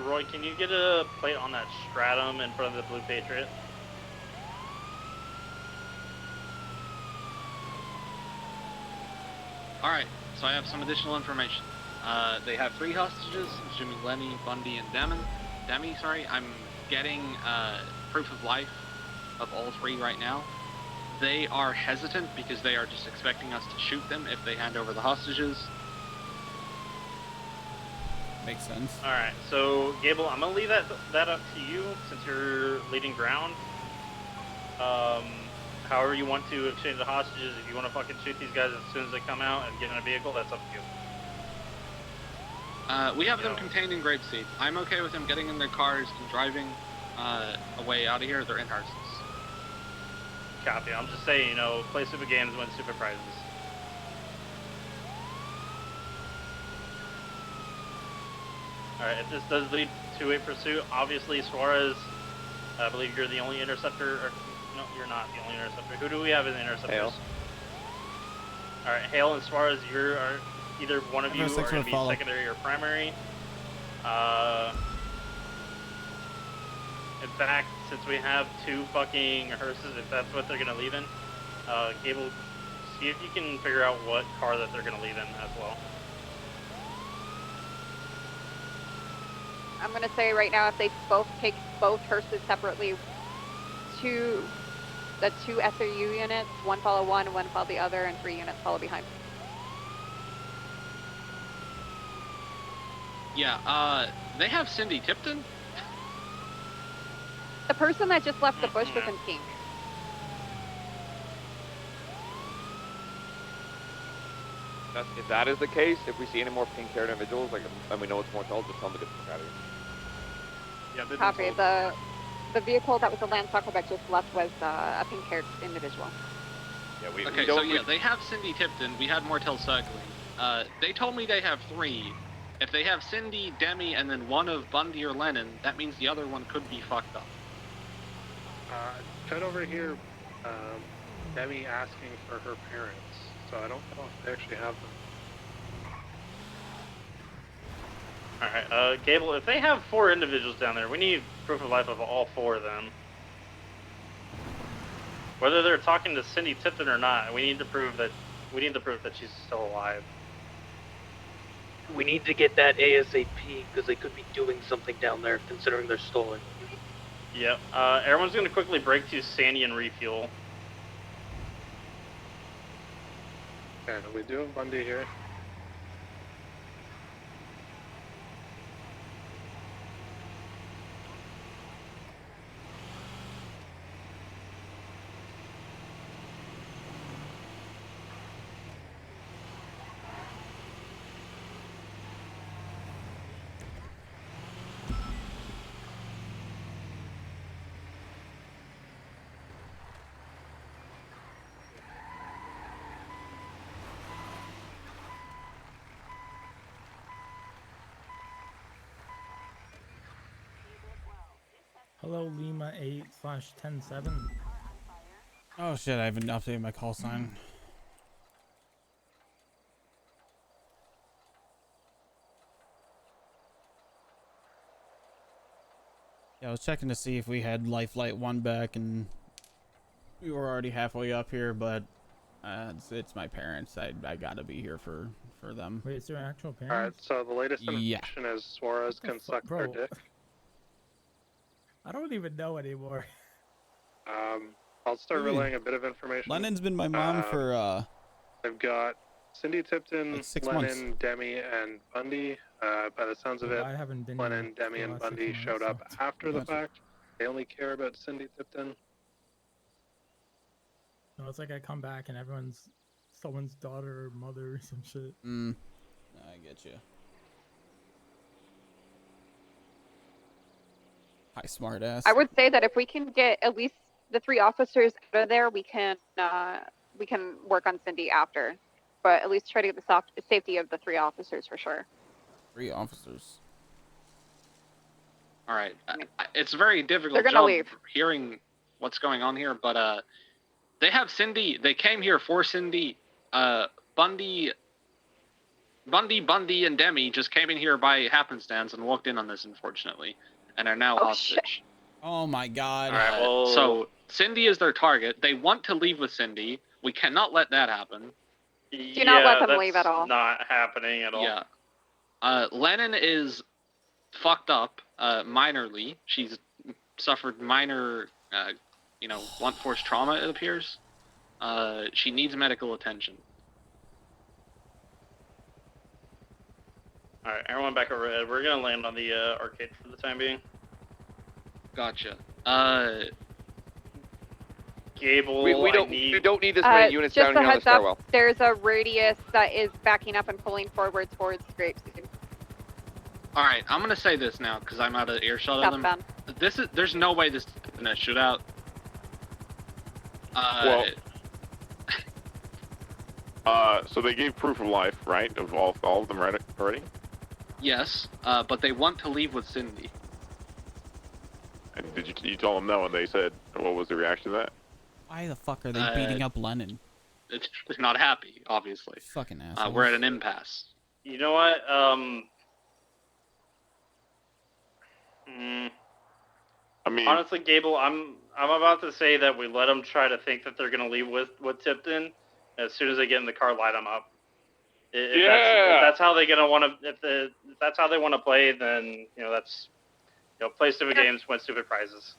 Roy, can you get a plate on that Stratum in front of the Blue Patriot? Alright, so I have some additional information. They have 3 hostages, Jimmy, Lenny, Bundy, and Demi, sorry. I'm getting proof of life of all 3 right now. They are hesitant because they are just expecting us to shoot them if they hand over the hostages. Makes sense. Alright, so Gable, I'm gonna leave that up to you since you're leading ground. However you want to exchange the hostages, if you want to fucking shoot these guys as soon as they come out and get in a vehicle, that's up to you. We have them contained in Grapeseed. I'm okay with them getting in their cars and driving away out of here. They're in hearses. Copy. I'm just saying, you know, play stupid games, win stupid prizes. Alright, if this does lead to a pursuit, obviously Suarez, I believe you're the only interceptor, or no, you're not the only interceptor. Who do we have as interceptors? Hale. Alright, Hale and Suarez, either one of you are Interceptor going to be follow. secondary or primary. In fact, since we have 2 fucking hearses, if that's what they're going to leave in, Gable, see if you can figure out what car that they're going to leave in as well. I'm gonna say right now, if they both take both hearses separately, the 2 SRU units, 1 follow 1, 1 follow the other, and 3 units follow behind. Yeah, they have Cindy Tipton. The person that just left the bush was in pink. If that is the case, if we see any more pink-haired individuals, like, and we know it's Mortel, just tell them to get the fuck out of here. Yeah, Copy. The vehicle that was the Land Taco that just left was a pink-haired individual. Yeah, Okay, so yeah, they have Cindy Tipton. We had Mortel circling. They told me they have 3. If they have Cindy, Demi, and then 1 of Bundy or Lennon, that means the other one could be fucked up. Cut over here, Demi asking for her parents, so I don't know if they actually have them. Alright, Gable, if they have 4 individuals down there, we need proof of life of all 4 of them. Whether they're talking to Cindy Tipton or not, we need to prove that she's still alive. We need to get that ASAP because they could be doing something down there considering they're stolen. Yep. Everyone's gonna quickly break to Sandy and refuel. Okay, are we doing Bundy here? Hello, Lima 8/107. Oh shit, I haven't updated my call sign. Yeah, I was checking to see if we had Life Flight 1 back, and we were already halfway up here, but it's my parents. I gotta be here for them. Wait, is there an actual parent? Alright, so the latest Yeah. information is Suarez can suck their bro? dick. I don't even know anymore. I'll start Really? relaying a bit of information. Lennon's been my mom for I've got Cindy Tipton, like 6 Lennon, months. Demi, and Bundy. By the sounds of Well, it, I haven't been Lennon, here Demi, for the and last 6 Bundy months, showed so- up after the Gotcha. fact. They only care about Cindy Tipton. No, it's like I come back and everyone's someone's daughter or mother or some shit. I get you. Hi, smartass. I would say that if we can get at least the 3 officers out of there, we can work on Cindy after. But at least try to get the safety of the 3 officers for sure. 3 officers. All right. It's very difficult They're gonna job leave. hearing what's going on here, but they have Cindy. They came here for Cindy. Bundy, and Demi just came in here by happenstance and walked in on this, unfortunately, and are now hostage. Oh my god. All right. Well, so Cindy is their target. They want to leave with Cindy. We cannot let that happen. Do not let them leave at all. Not happening at all. Yeah. Lennon is fucked up, minorly. She's suffered minor, blunt force trauma, it appears. She needs medical attention. Alright, everyone back over red. We're gonna land on the arcade for the time being. Gotcha. Gable, We don't need this many units just down a here on the heads up, stairwell. there's a radius that is backing up and pulling forward towards Grapeseed. All right, I'm gonna say this now because I'm out of earshot of them. Southbound. There's no way this is in a shootout. So they gave proof of life, right? Of all of them already? Yes, but they want to leave with Cindy. And did you tell them no, and they said, what was the reaction to that? Why the fuck are they beating up Lennon? They're not happy, obviously. Fucking assholes. We're at an impasse. You know what? I mean, honestly, Gable, I'm about to say that we let them try to think that they're gonna leave with Tipton. As soon as they get in the car, light them up. If that's how they're gonna want to. If that's how they want to play, then that's play stupid games, win stupid prizes.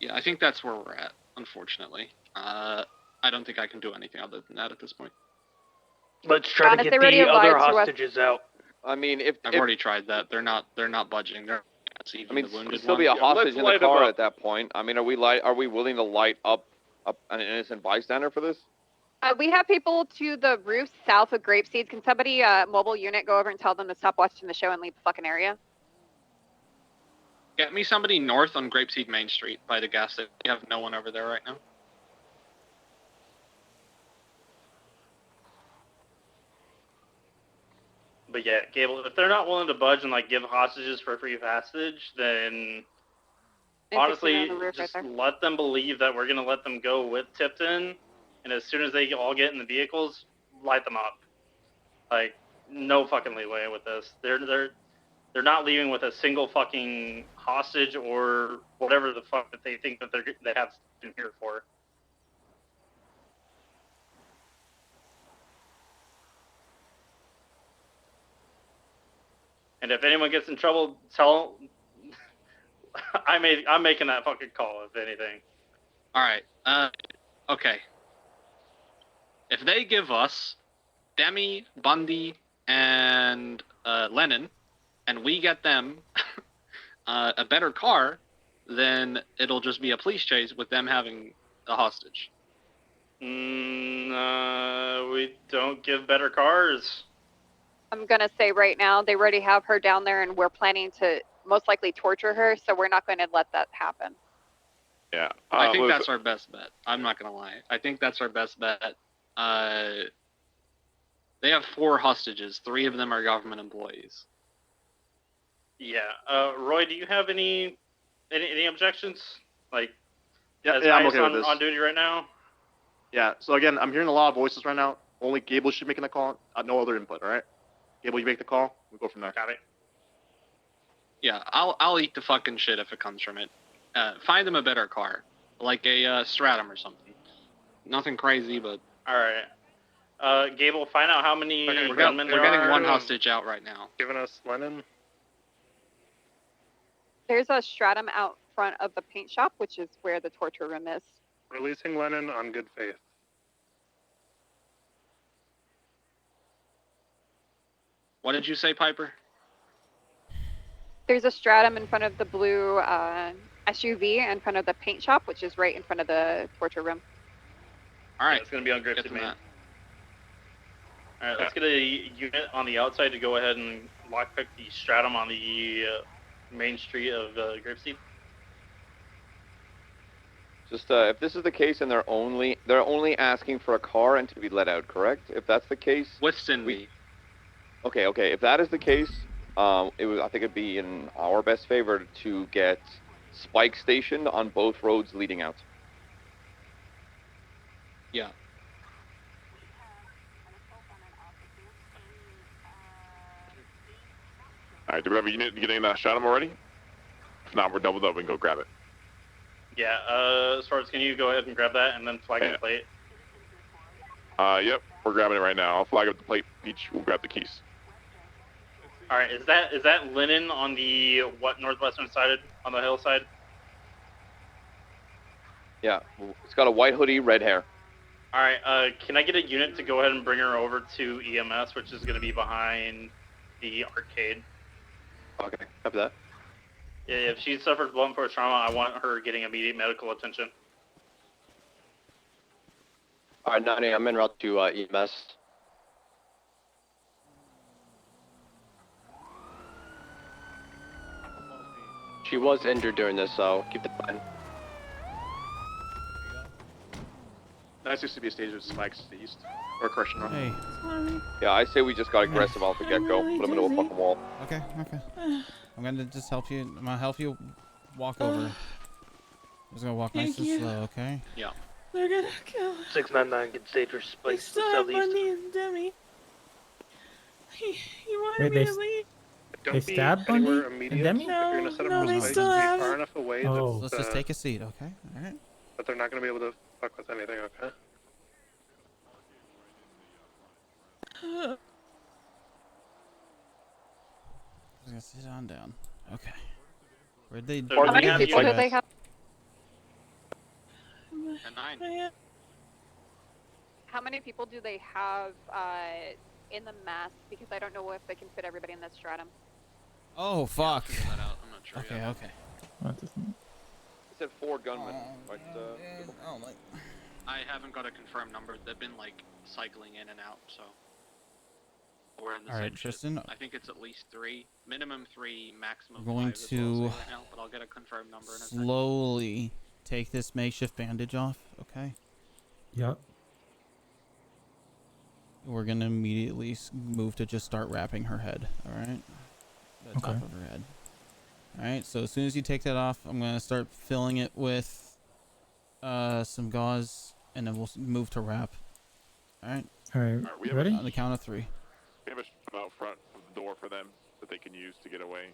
Yeah, I think that's where we're at. Unfortunately, I don't think I can do anything other than that at this point. Let's try to get the other hostages out. I mean, I've already tried that. They're not budging. They're even the wounded still be a one. hostage in the car at that point. I mean, are we willing to light up an innocent bystander for this? We have people to the roof south of Grapeseed. Can somebody, mobile unit, go over and tell them to stop watching the show and leave the fucking area? Get me somebody north on Grapeseed Main Street by the gas station. We have no one over there right now. But yeah, Gable, if they're not willing to budge and give hostages for free passage, then honestly, just let them believe that we're gonna let them go with Tipton, and as soon as they all get in the vehicles, light them up. No fucking leeway with this. They're not leaving with a single fucking hostage or whatever the fuck that they think that they have been here for. And if anyone gets in trouble, tell I'm making that fucking call, if anything. Alright, okay. If they give us Demi, Bundy, and Lennon, and we get them a better car, then it'll just be a police chase with them having a hostage. We don't give better cars. I'm gonna say right now, they already have her down there, and we're planning to most likely torture her, so we're not going to let that happen. Yeah. I think that's our best bet. I'm not gonna lie. I think that's our best bet. They have 4 hostages. 3 of them are government employees. Yeah. Roy, do you have any Any objections? Like, Yeah, as I'm ICE okay with this. on duty right now. Yeah. So again, I'm hearing a lot of voices right now. Only Gable should be making the call. No other input. All right. Gable, you make the call. We'll go from there. Got it. Yeah, I'll eat the fucking shit if it comes from it. Find them a better car, like a Stratum or something. Nothing crazy, but. All right. Gable, find out how many gunmen we're there getting are. one hostage out right now. Giving us Lennon. There's a stratum out front of the paint shop, which is where the torture room is. Releasing Lennon on good faith. What did you say, Piper? There's a stratum in front of the blue SUV in front of the paint shop, which is right in front of the torture room. All right. Yeah, it's going to be on Grapes Get Main. that. All right, let's get a unit on the outside to go ahead and lockpick the stratum on the main street of Grapeseed. Just if this is the case and they're only asking for a car and to be let out, correct? If that's the case, with Cindy. Okay. If that is the case, I think it'd be in our best favor to get spikes stationed on both roads leading out. Yeah. All right, do we have a unit getting that shot him already? If not, we're doubled up and go grab it. Yeah, Swords, can you go ahead and grab that and then flag the plate? Yep, we're grabbing it right now. I'll flag up the plate. Peach, we'll grab the keys. All right, is that linen on the northwestern side, on the hillside? Yeah, it's got a white hoodie, red hair. All right, can I get a unit to go ahead and bring her over to EMS, which is going to be behind the arcade? Okay, copy that. Yeah, if she suffers blunt force trauma, I want her getting immediate medical attention. All right, 9 I'm en route to EMS. She was injured during this, so keep that in mind. Nice to be a stage with spikes to the east. Or correction, wrong. Hey. Yeah, I say we just got aggressive off the get-go. Put him into a fucking wall. Okay. I'm gonna just help you. I'm gonna help you walk over. I'm just gonna walk nice and slow, okay? Yeah. They're gonna kill us. 699, get stage for spikes to the southeast. Bundy and Demi. He wanted Wait, me to leave. Don't They be stabbed Bundy anywhere and immediate. Demi? If you're gonna set No, up they a spike, still be have far it. enough away Oh. Let's just take a seat, okay? All right. that they're not gonna be able to fuck with anything, okay? Just gonna sit on down. Okay. Where'd they? So How many have people do units? they have? And 9. How many people do they have in the mass? Because I don't know if they can fit everybody in that stratum. Oh fuck. Figure that out. I'm not sure Okay. yet. Okay. What doesn't- It said 4 gunmen. But, Oh my. I haven't got a confirmed number. They've been like cycling in and out, so we're in the All right, same Tristan. ship. I think it's at least 3, minimum 3, maximum We're going 5 is what I'll to say right now, but I'll get a confirmed number in a second. slowly take this makeshift bandage off, okay? Yep. We're gonna immediately move to just start wrapping her head, alright? The top Okay. of her head. Alright, so as soon as you take that off, I'm gonna start filling it with some gauze, and then we'll move to wrap. Alright? Alright, we have ready? On the count of 3. We have a shot out front of the door for them that they can use to get away.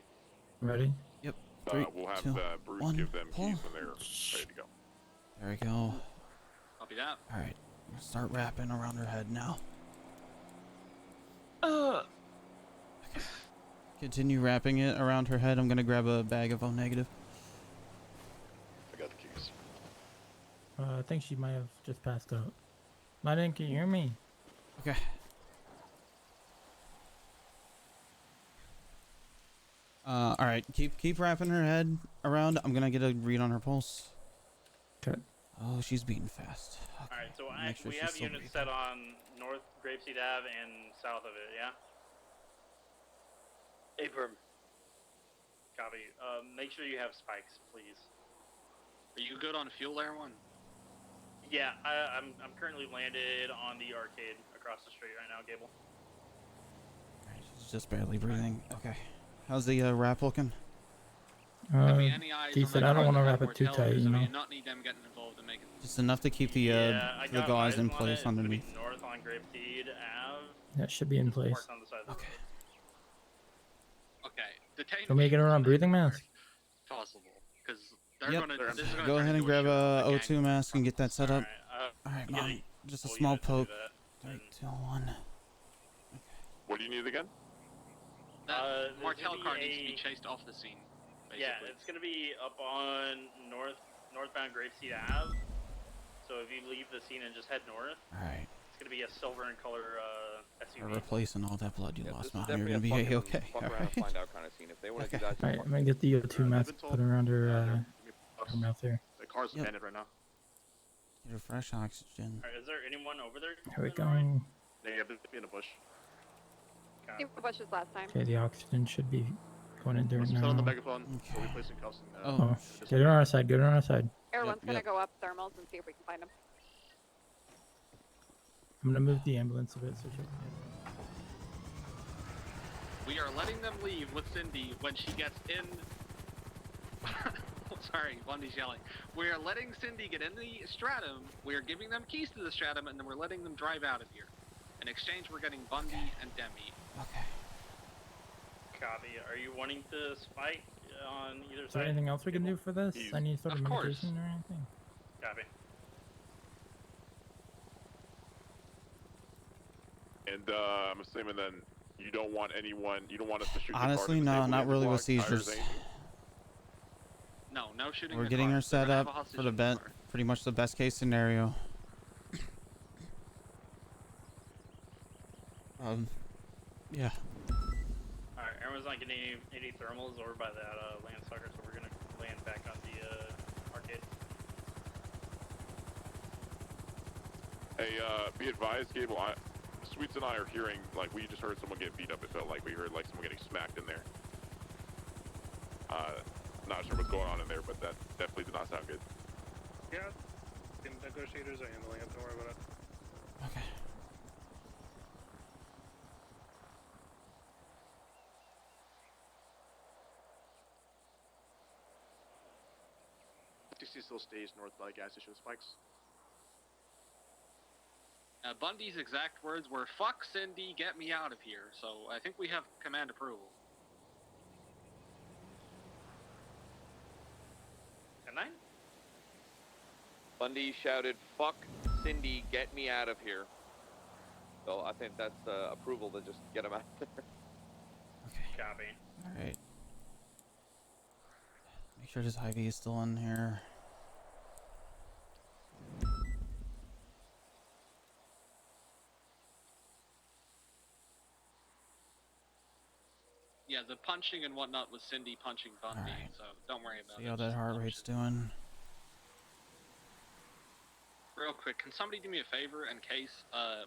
Ready? Yep. 3, We'll have 2, Bruce 1, give them pull. keys when they're ready to go. There we go. Copy that. Alright, start wrapping around her head now. Continue wrapping it around her head. I'm gonna grab a bag of O negative. I got the keys. I think she might have just passed out. Madden, can you hear me? Okay. All right. Keep wrapping her head around. I'm gonna get a read on her pulse. Okay. Oh, she's beating fast. All right, so Make sure we she's have still units breathing. set on North Grapeseed Ave and south of it, yeah? Abram. Copy. Make sure you have spikes, please. Are you good on fuel there, one? Yeah, I'm currently landed on the arcade across the street right now, Gable. She's just barely breathing. Okay. How's the wrap looking? Keith said I don't want to wrap it too tight, you know. not need them getting involved and making. Just enough to keep the gauze in place underneath. North on Grapeseed Ave. That should be in place. Parked on the side of the road. Okay. Detain. Can we get her on breathing mask? Possible, because they're Yep. gonna. This is gonna Go turn ahead and into a grab show. a O2 mask and get that set up. Alright, Yeah, Mom. Just a small poke. 3, 2, 1. What do you need again? That there's Martel gonna car be needs to be a- chased off the scene. Basically. Yeah, it's gonna be up on northbound Grapeseed Ave. So if you leave the scene and just head north, Alright. it's gonna be a silver in color We're SUV. replacing all that blood you lost, Mom. You're definitely gonna be a fucking okay. fuck around and find out kind of scene. If they want to do that, Alright, I'm gonna get the O2 mask, put her around her mouth there. The car's abandoned right now. Get her fresh oxygen. Alright, is there anyone over there? Here we go. Yeah, be in a bush. See the bushes last time. Okay, the oxygen should be going in there Let's put on the now. megaphone. We'll be placing cuffs. Oh, get her on our side, get her on our side. Everyone's gonna go up thermals and see if we can find them. I'm gonna move the ambulance a bit so she We are letting them leave with Cindy when she gets in. Sorry, Bundy's yelling. We are letting Cindy get in the stratum. We are giving them keys to the stratum, and then we're letting them drive out of here. In exchange, we're getting Bundy and Demi. Okay. Copy. Are you wanting to spike on either Is there side? anything else we can do for this? Any sort of course. medication or anything? Copy. And I'm assuming then you don't want anyone. You don't want us to shoot. Honestly, the car no, to not really with tires, seizures. anything? No shooting. We're the getting car. her They're set gonna have up a hostage for the in bet. car. Pretty much the best case scenario. Yeah. Alright, everyone's not getting any thermals over by that land sucker, so we're gonna land back on the arcade. Hey, be advised, Gable. Sweets and I are hearing like we just heard someone get beat up. It felt like we heard like someone getting smacked in there. Not sure what's going on in there, but that definitely did not sound good. Yeah, the negotiators are handling it. Don't worry about it. Okay. TC still stays north by the gas station spikes. Bundy's exact words were, "Fuck Cindy, get me out of here." So I think we have command approval. Good night. Bundy shouted, "Fuck Cindy, get me out of here." So I think that's approval to just get him out there. Copy. Alright. Make sure this IV is still in here. Yeah, the punching and whatnot was Cindy punching Bundy, Alright. so don't worry about See it. how that heart rate's doing. Real quick, can somebody do me a favor in case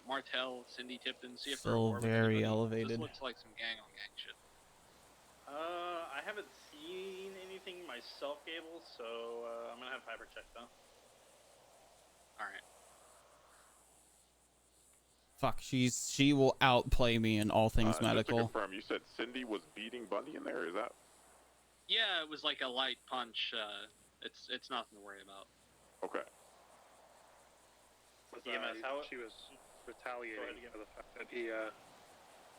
Martel, Cindy Tipton, see if they're Still aware with very anybody? elevated. This looks like some gang on gang shit. I haven't seen anything myself, Gable, so I'm gonna have Piper check though. Alright. Fuck, she will outplay me in all things Just to medical. confirm, you said Cindy was beating Bundy in there. Is that? Yeah, it was like a light punch. It's nothing to worry about. Okay. With, EMS, how she was retaliating for the fact that he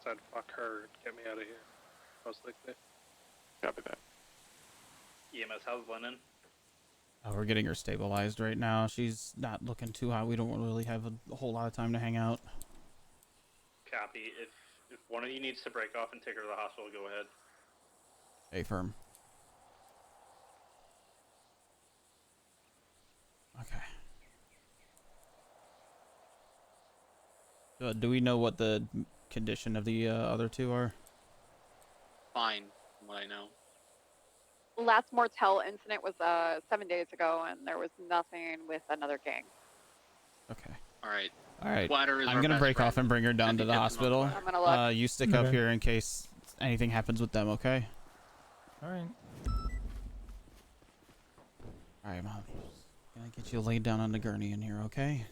said "fuck her, get me out of here." Most likely. Copy that. EMS, how's Lennon? We're getting her stabilized right now. She's not looking too hot. We don't really have a whole lot of time to hang out. Copy. If one of you needs to break off and take her to the hospital, go ahead. Hey, firm. Okay. Do we know what the condition of the other two are? Fine, from what I know. Last Mortel incident was 7 days ago, and there was nothing with another gang. Okay. Alright. Alright. Bladder is I'm our gonna best break friend. off and bring her down Cindy to the Tipton on hospital. bladder. I'm gonna look. You stick up Okay. here in case anything happens with them, okay? Alright. Alright, Mom. Gonna get you laid down on the gurney in here, okay?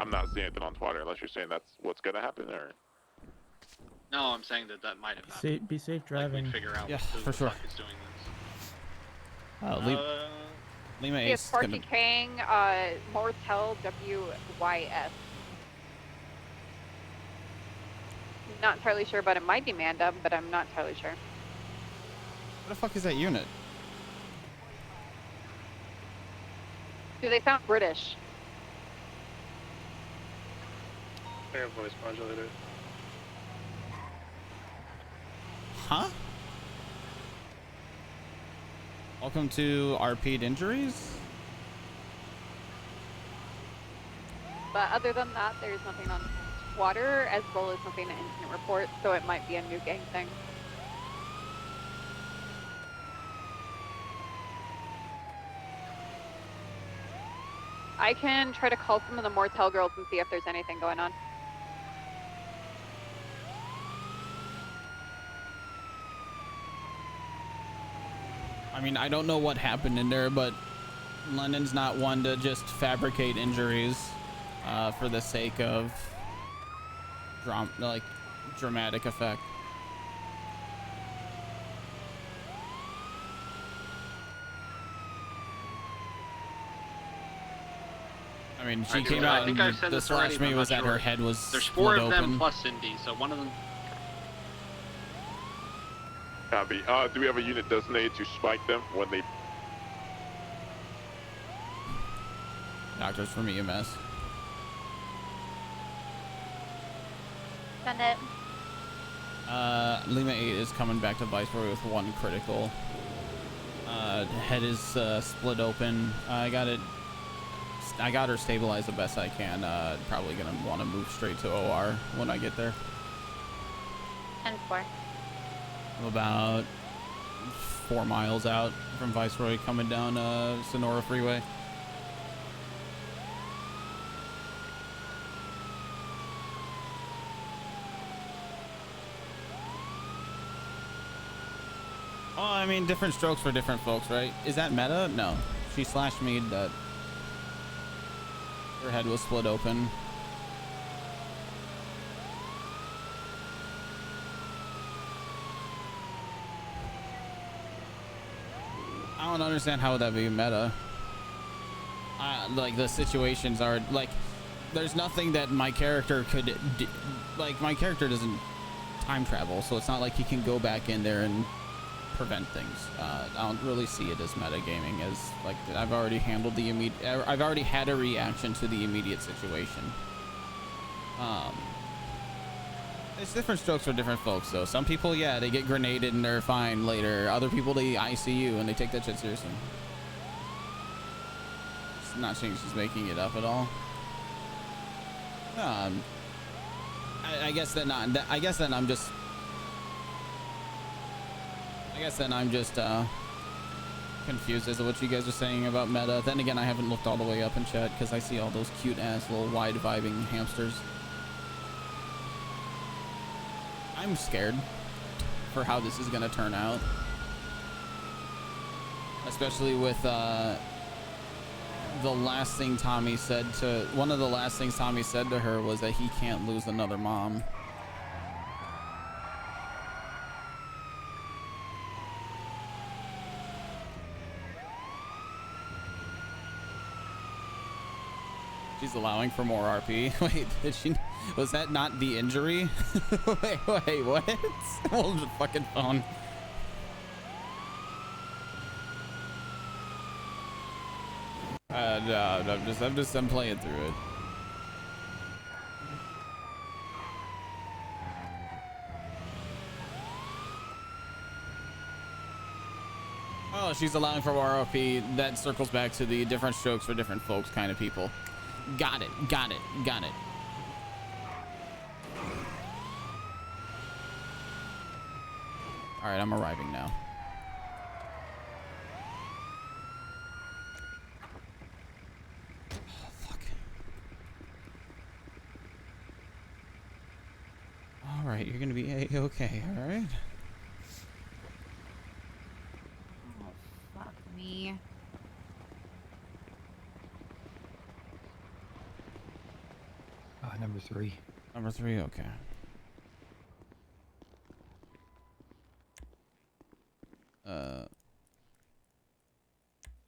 I'm not seeing anything on Twitter unless you're saying that's what's gonna happen, or. No, I'm saying that might have happened. Be safe Like, driving. we'd figure out Yeah, who for the sure. fuck is doing this. Lima He is Ace Sparky gonna. Kang, Mortel WYS. Not entirely sure, but it might be Manda, but I'm not entirely sure. What the fuck is that unit? Do they sound British? They have voice modulator. Huh? Welcome to RP'd injuries? But other than that, there's nothing on water, as well as nothing in incident report, so it might be a new gang thing. I can try to call some of the Mortel girls and see if there's anything going on. I mean, I don't know what happened in there, but London's not one to just fabricate injuries for the sake of dramatic effect. I mean, she came out and the slash me was that her head was There's 4 of them open. plus Cindy, so one of them. Copy. Do we have a unit designated to spike them when they? Doctors from EMS. Send it. Lima 8 is coming back to Viceroy with 1 critical. Head is split open. I got her stabilized the best I can. Probably gonna want to move straight to OR when I get there. 10-4. I'm about 4 miles out from Viceroy, coming down Sonora Freeway. Oh, I mean, different strokes for different folks, right? Is that meta? No. She slashed me that her head was split open. I don't understand how would that be meta. Like, the situations are like, there's nothing that my character could like, my character doesn't time travel, so it's not like he can go back in there and prevent things. I don't really see it as metagaming, as like I've already handled the I've already had a reaction to the immediate situation. It's different strokes for different folks, though. Some people, yeah, they get grenaded and they're fine later. Other people, they ICU and they take that shit seriously. It's not saying she's making it up at all. I guess that not. I guess then I'm just. Confused as to what you guys are saying about meta. Then again, I haven't looked all the way up in chat because I see all those cute ass little wide vibing hamsters. I'm scared for how this is gonna turn out, especially with the last thing Tommy said to one of the last things Tommy said to her was that he can't lose another mom. She's allowing for more RP. Wait, did she? Was that not the injury? wait, what? Hold the fucking phone. No, I'm playing through it. Oh, she's allowing for more RP. That circles back to the different strokes for different folks kind of people. Got it. All right, I'm arriving now. Oh, fuck. All right, you're gonna be okay. All right. Oh, fuck me. Number 3. Number 3, okay.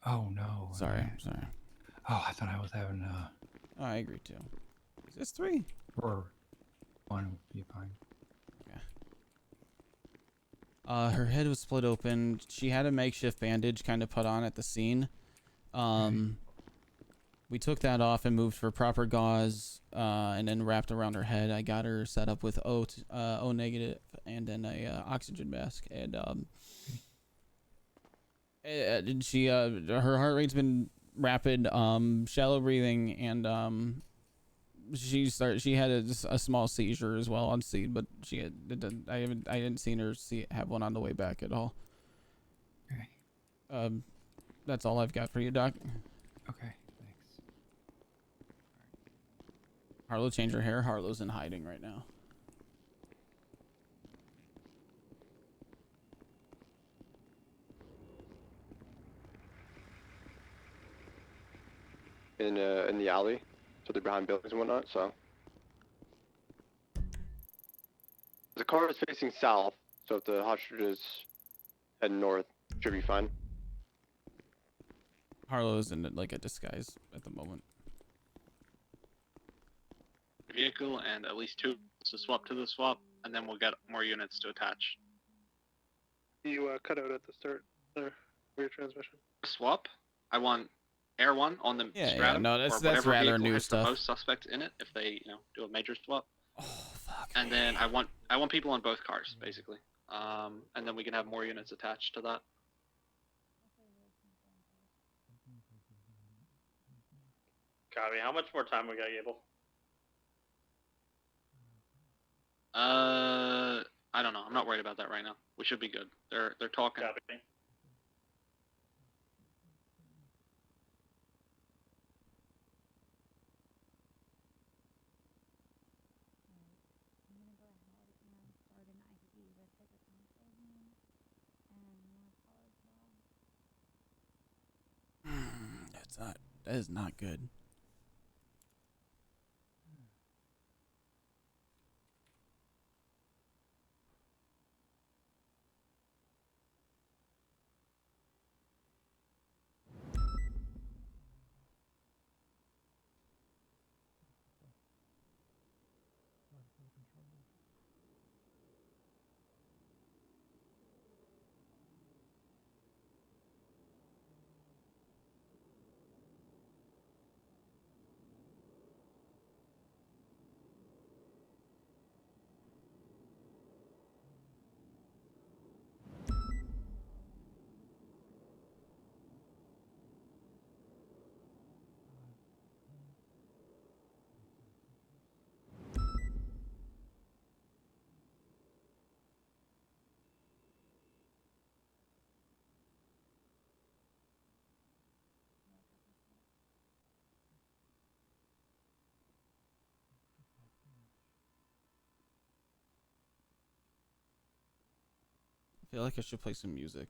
Oh no. Sorry. Oh, I thought I was having Oh, I agree too. Is this 3? Or 1 would be fine. Her head was split open. She had a makeshift bandage kind of put on at the scene. We took that off and moved for proper gauze, and then wrapped around her head. I got her set up with O negative and then a oxygen mask. And she her heart rate's been rapid, shallow breathing, and she had a small seizure as well on scene, but I didn't seen her have one on the way back at all. Okay. That's all I've got for you, Doc. Okay, thanks. Harlow, change her hair. Harlow's in hiding right now. In the alley, so they're behind buildings and whatnot. So the car is facing south, so if the hostage is heading north, should be fine. Harlow's in like a disguise at the moment. Vehicle and at least 2 to swap to the swap, and then we'll get more units to attach. You cut out at the start there for your transmission. Swap. I want Air 1 on the Yeah, stratum, no, or that's whatever rather vehicle new has stuff. the most suspects in it if they do a major swap. Oh fuck. And then I want people on both cars basically, and then we can have more units attached to that. Copy. How much more time we got, Gable? I don't know. I'm not worried about that right now. We should be good. They're talking. Copy. That is not good. I feel like I should play some music.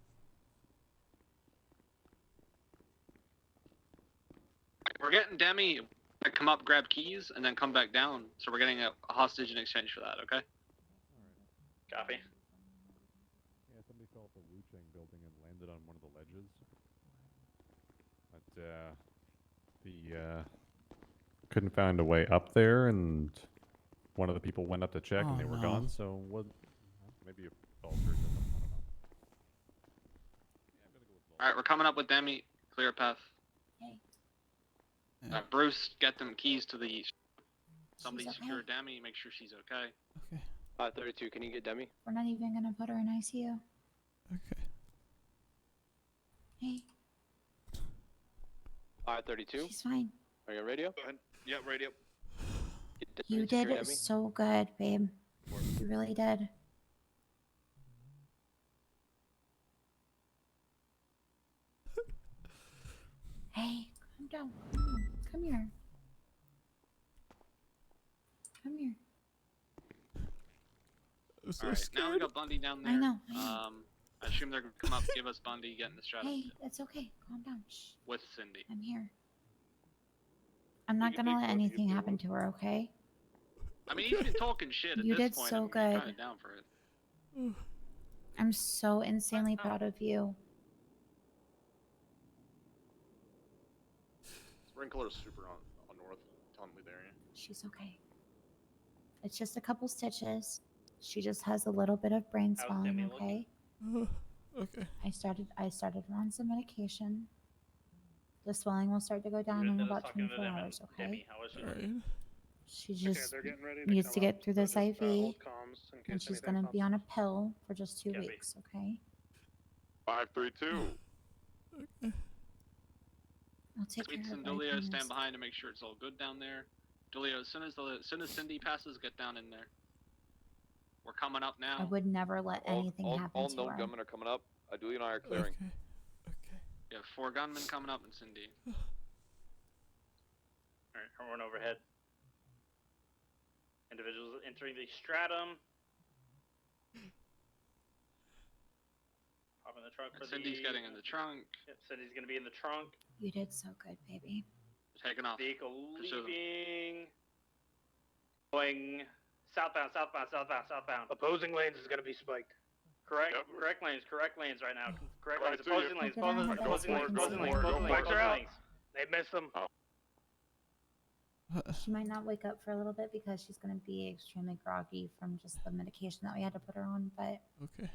We're getting Demi to come up, grab keys, and then come back down. So we're getting a hostage in exchange for that. Okay. Copy. Yeah, somebody fell off the Wu Chang building and landed on one of the ledges. But couldn't find a way up there, and one of the people went up to check, and they were gone. So what? Maybe a falter or something. I don't know. All right, we're coming up with Demi. Clear path. Bruce, get them keys to the. Somebody secure Demi. Make sure she's okay. 32. Can you get Demi? We're not even gonna put her in ICU. Okay. Hey, 32. she's fine. Are you on radio? Go ahead. Yeah, radio. You did so good, babe. You really did. Hey, calm down. Come here. Come here. I'm so All right, scared. now we got Bundy down there. I know. I assume they're gonna come up, give us Bundy, get in the stratum Hey, it's okay. Calm down. Shh. with Cindy. I'm here. I'm not gonna let anything happen to her, okay? I mean, he's been talking shit at You this did point. so I'm good. kind of down for it. I'm so insanely proud of you. Sprinkler is super on north. Tell him to leave the area. She's okay. It's just a couple stitches. She just has a little bit of brain How's swelling, Demi okay? Okay. I started her on some medication. The swelling will start to go down You in ended up about talking to 24 Demi. hours, okay? Demi, how is she? Alright. She Okay, just they're getting ready needs come to get up, through so this just, IV, hold comms in and case she's anything gonna be pops on a up. pill for just 2 Copy. weeks, okay? 532. I'll take care Sweets of and her, I Dulio promise. stand behind to make sure it's all good down there. Dulio, as soon as Cindy passes, get down in there. We're coming up now. I would never let anything happen all to known her. gunmen are coming up. Aduli and I are clearing. You have 4 gunmen coming up and Cindy. Alright, horn overhead. Individuals entering the stratum. Hop in the trunk for Cindy's getting in the trunk. Yep, Cindy's gonna be in the trunk. You did so good, baby. Taking off. Vehicle Pursue them. leaving. Going southbound, southbound, southbound, southbound. Opposing lanes is gonna be spiked. Correct, correct lanes right now. Correct Right lanes, to you. opposing lanes, Look at opposing her, lanes, go opposing for lanes, it, opposing go lanes, for it. opposing lanes, Spikes are opposing out. lanes. They missed them. She might not wake up for a little bit because she's gonna be extremely groggy from just the medication that we had to put her on, but Okay.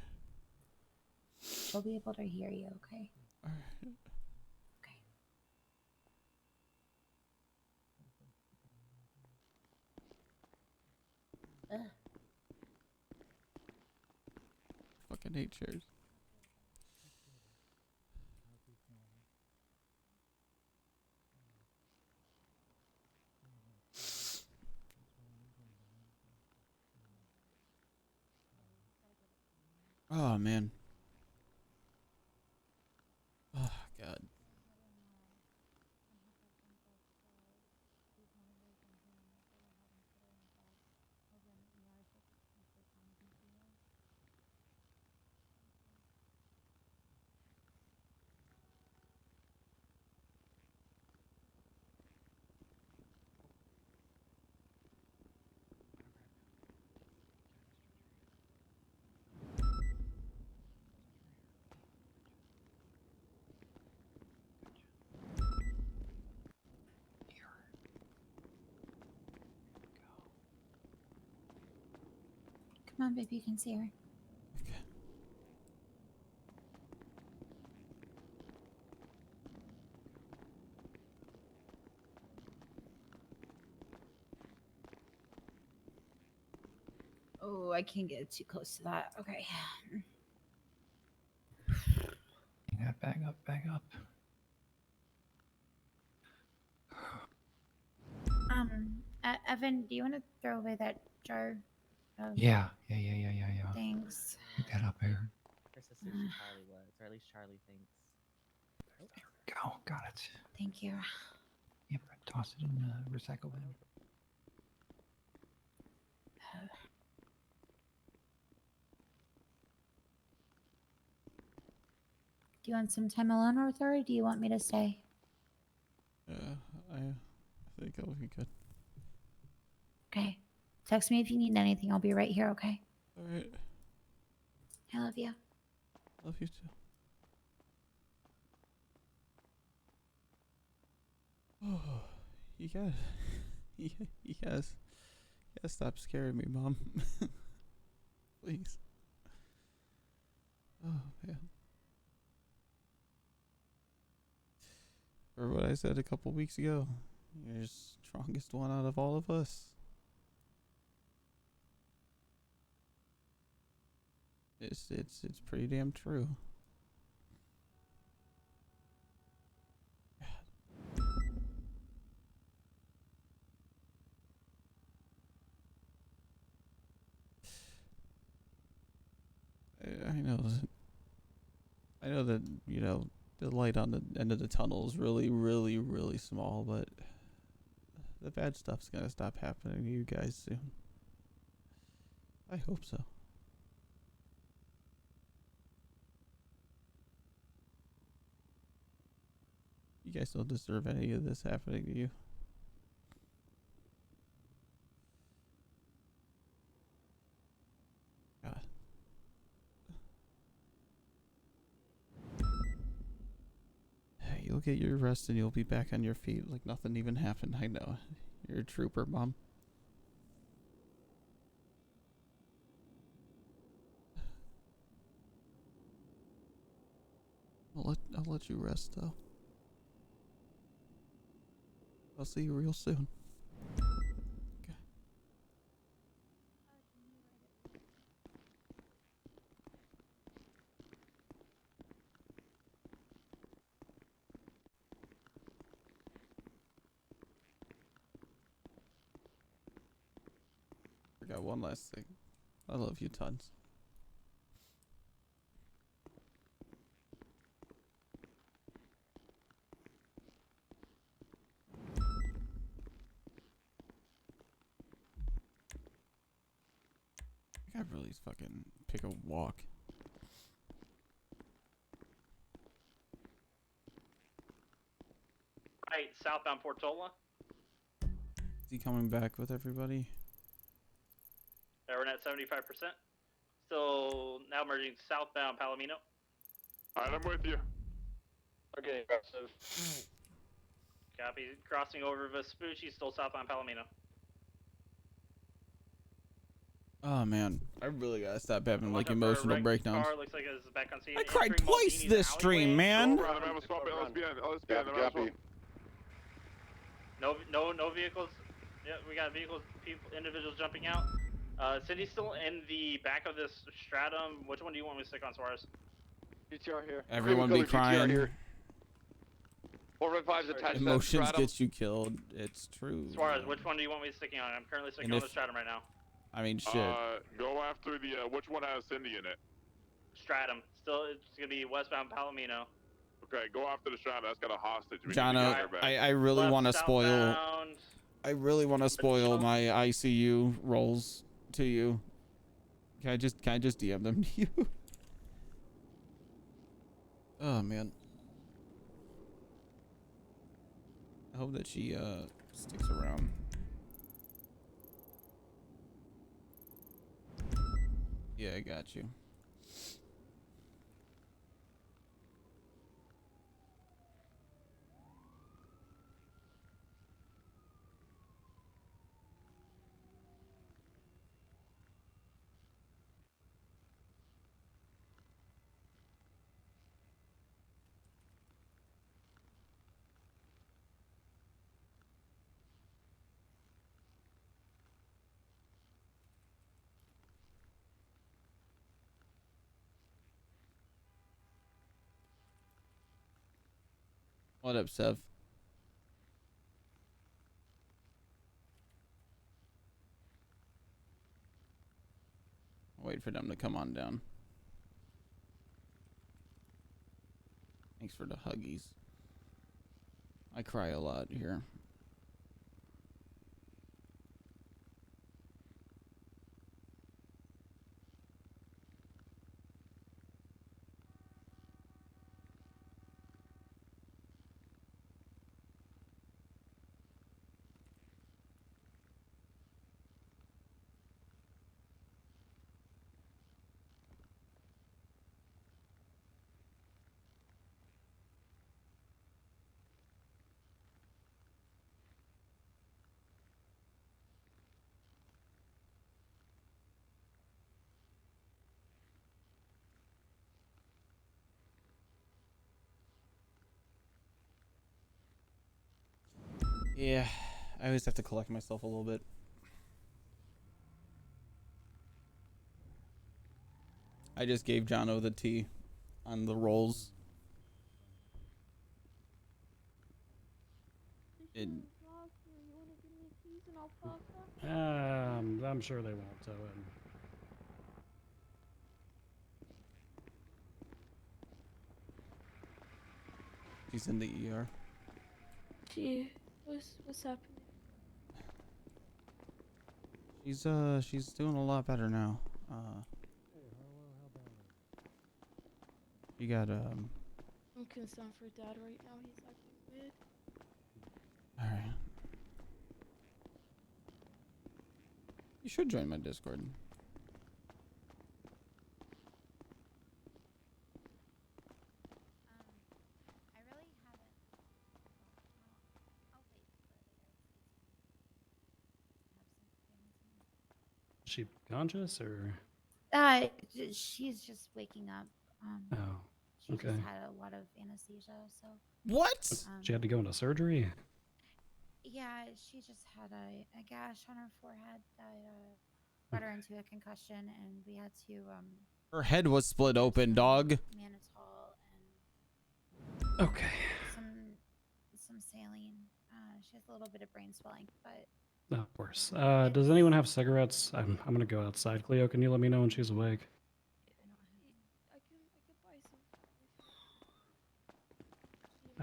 she'll be able to hear you, okay? Alright. Okay. Ugh. Fucking hate chairs. Oh man. Oh god. Come on, baby, you can see her. Oh, I can't get too close to that. Okay. Bring that bag up, bag up. Evan, do you want to throw away that jar of Yeah. things? Pick that up, Aaron. Her sister Charlie was, or at least Charlie thinks. Go, got it. Thank you. Yep, toss it in the recycle bin. Do you want some time alone, Arthur, or do you want me to stay? Yeah, I think I'll be good. Okay. Text me if you need anything. I'll be right here, okay? Alright. I love you. Love you too. Oh, you gotta, you gotta stop scaring me, Mom. Please. Oh, man. Or what I said a couple weeks ago. You're the strongest one out of all of us. It's pretty damn true. I know that, you know, the light on the end of the tunnel is really, really, really small, but the bad stuff's gonna stop happening to you guys soon. I hope so. You guys don't deserve any of this happening to you. You'll get your rest and you'll be back on your feet like nothing even happened. I know. You're a trooper, Mom. I'll let you rest though. I'll see you real soon. Okay. Forgot one last thing. I love you tons. I gotta really fucking pick a walk. Right, southbound Portola. Is he coming back with everybody? We're at 75%. Still now merging southbound Palomino. Alright, I'm with you. Okay, aggressive. Copy. Crossing over Vespucci, still southbound Palomino. Oh man, I really gotta stop having like Watch out for a emotional wrecked breakdowns. Car, looks like it's back on scene. I cried Entering twice Maldini's this alleyway. stream, man. Go around, let's swap it. Let's be on. No vehicles. Yeah, we got vehicles, individuals jumping out. Cindy's still in the back of this stratum. Which one do you want me to stick on, Suarez? GTR here. Everyone be crying. Here. 455's attached to that Emotions stratum. get you killed. It's true. Suarez, which one do you want me to stick on? I'm currently sticking on the stratum right now. I mean, shit. Go after the, which one has Cindy in it? Stratum. Still, it's gonna be westbound Palomino. Okay, go after the stratum. That's got a hostage. We Jono, need to get her back. I really want to spoil. Southbound. I really want to spoil my ICU roles to you. Can I just DM them to you? Oh man. I hope that she sticks around. Yeah, I got you. What up, Sev? Wait for them to come on down. Thanks for the huggies. I cry a lot here. Yeah, I always have to collect myself a little bit. I just gave Jono the tea on the rolls. I'm sure they won't tow it. She's in the ER. What's happening? She's doing a lot better now. You got I'm concerned for Dad right now. He's acting weird. All right. You should join my Discord. I really haven't She conscious or? She's just waking up. Oh, She okay. just had a lot of anesthesia, so. What? She had to go into surgery? Yeah, she just had a gash on her forehead that brought her into a concussion, and we had to Her head was split open, dog. mannitol and Okay. some saline. She has a little bit of brain swelling, but Of course. Does anyone have cigarettes? I'm gonna go outside. Cleo, can you let me know when she's awake? I can buy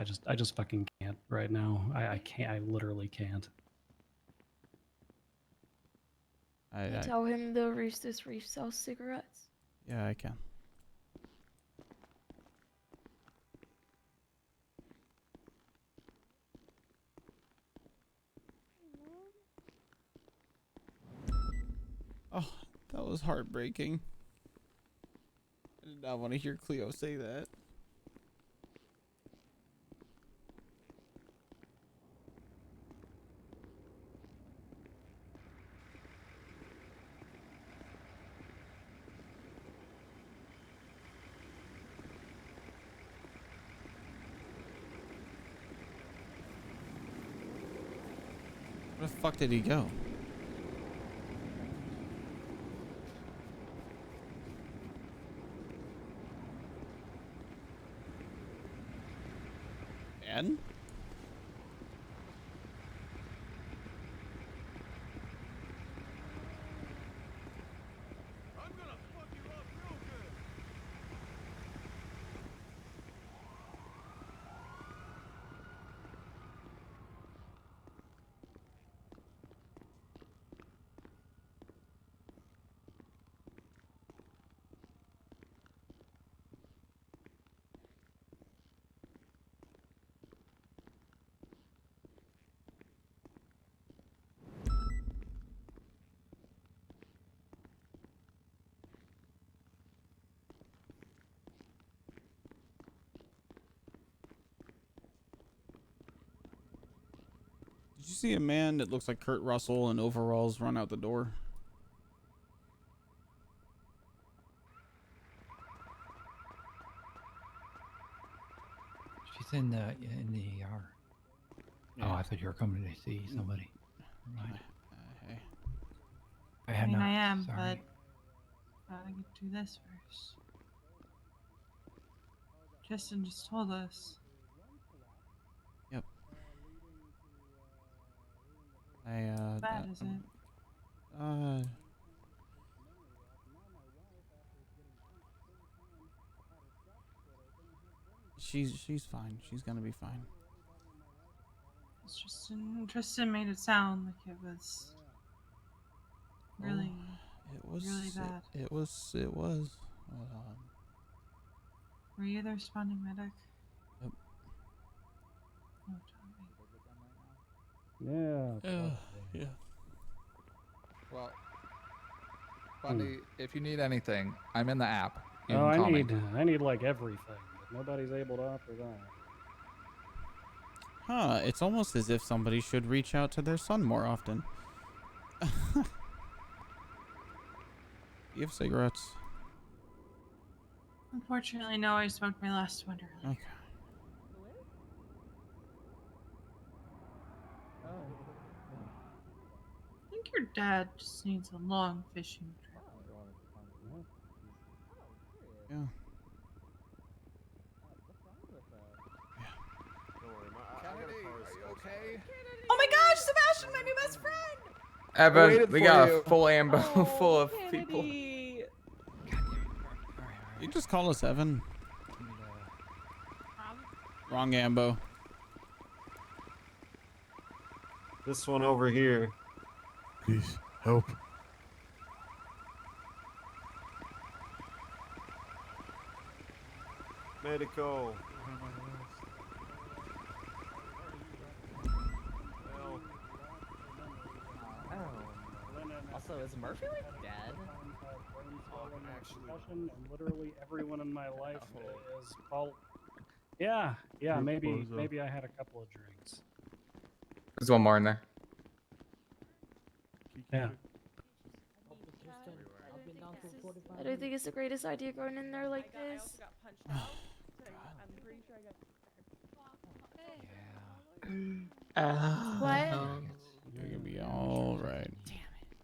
some. I just fucking can't right now. I can't. I literally can't. I tell him the Roosters Reef sells cigarettes. Yeah, I can. Oh, that was heartbreaking. I did not want to hear Cleo say that. Where the fuck did he go? And? Did you see a man that looks like Kurt Russell in overalls run out the door? She's in the ER. Yeah. Oh, I thought you were coming to see somebody. Right. Hey. I I am, sorry. but gotta get through this first. Tristan just told us. Yep. How bad is it? She's fine. She's gonna be fine. Tristan made it sound like it was really, It was really bad. It was. Were you the responding medic? Yep. Oh, Tommy. Yeah. Yeah. Well, Bundy, if you need anything, I'm in the app. You Oh, can call I need like everything, but nobody's able to offer that. Huh, it's almost as if somebody should reach out to their son more often. You have cigarettes? Unfortunately, no. I smoked my last one earlier. Okay. I think your dad just needs a long fishing trip. Yeah. Oh my gosh, Sebastian, my new best friend! Evan, we got a full ambo full of people. You just call us Evan. Wrong ambo. This one over here. Please, help. Medical. Also, is Murphy like dead? And literally everyone in my life is all. Yeah, maybe I had a couple of drinks. There's one more in there. Yeah. I don't think it's the greatest idea going in there like this. What? You're gonna be all right. Damn it.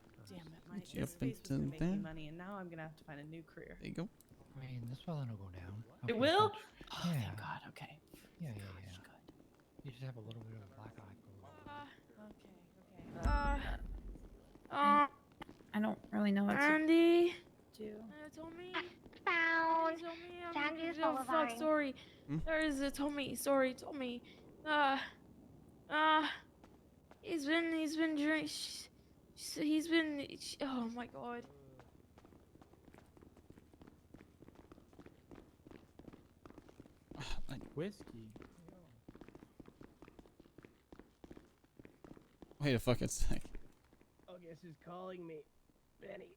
My Yep, this face was into gonna make me there. money, and now I'm gonna have to find a new career. There you go. I mean, this one will go down. It Okay, will? good. Oh, Yeah. thank God. Okay. Yeah. You just have a little bit of a black eye. I don't really know what Andy. to do. Tommy. Oh fuck! Sorry. There's Tommy. Sorry, Tommy. He's been drink. He's been. Oh my God. Whiskey. Wait a fucking sec. Oh, guess who's calling me? Benny.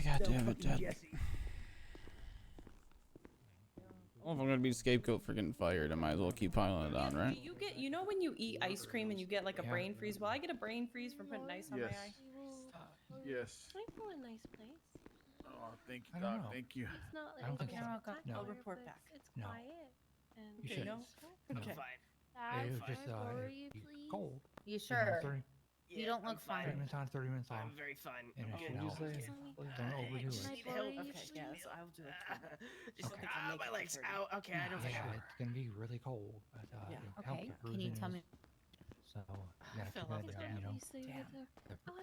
God damn it, Dad. Well, if I'm gonna be the scapegoat for getting fired, I might as well keep piling it on, right? You get, you know, when you eat ice cream and you get like a brain freeze. Well, I get a brain freeze from putting ice on my eye. Yes. Can I go a nice place? Oh, thank you, I don't Doc. know. Thank you. It's not like I don't think it's so. not No. I'll report back. It's No. quiet. And You should. No? No. Okay. It was just cold. You know, sure? 30 You don't look 30 fine. minutes on, 30 minutes off. I'm very fine. And I'm it's, good. you know, don't overdo Just it. need help. Okay, yes, I'll do it. Just Okay. think I'll make my it legs. for 30. Ow. Okay, I don't think Yeah, I it's gonna be really cold, but Yeah. it'll help Okay, your can you bruising tell is- me? So you gotta fell keep off that the down, you know.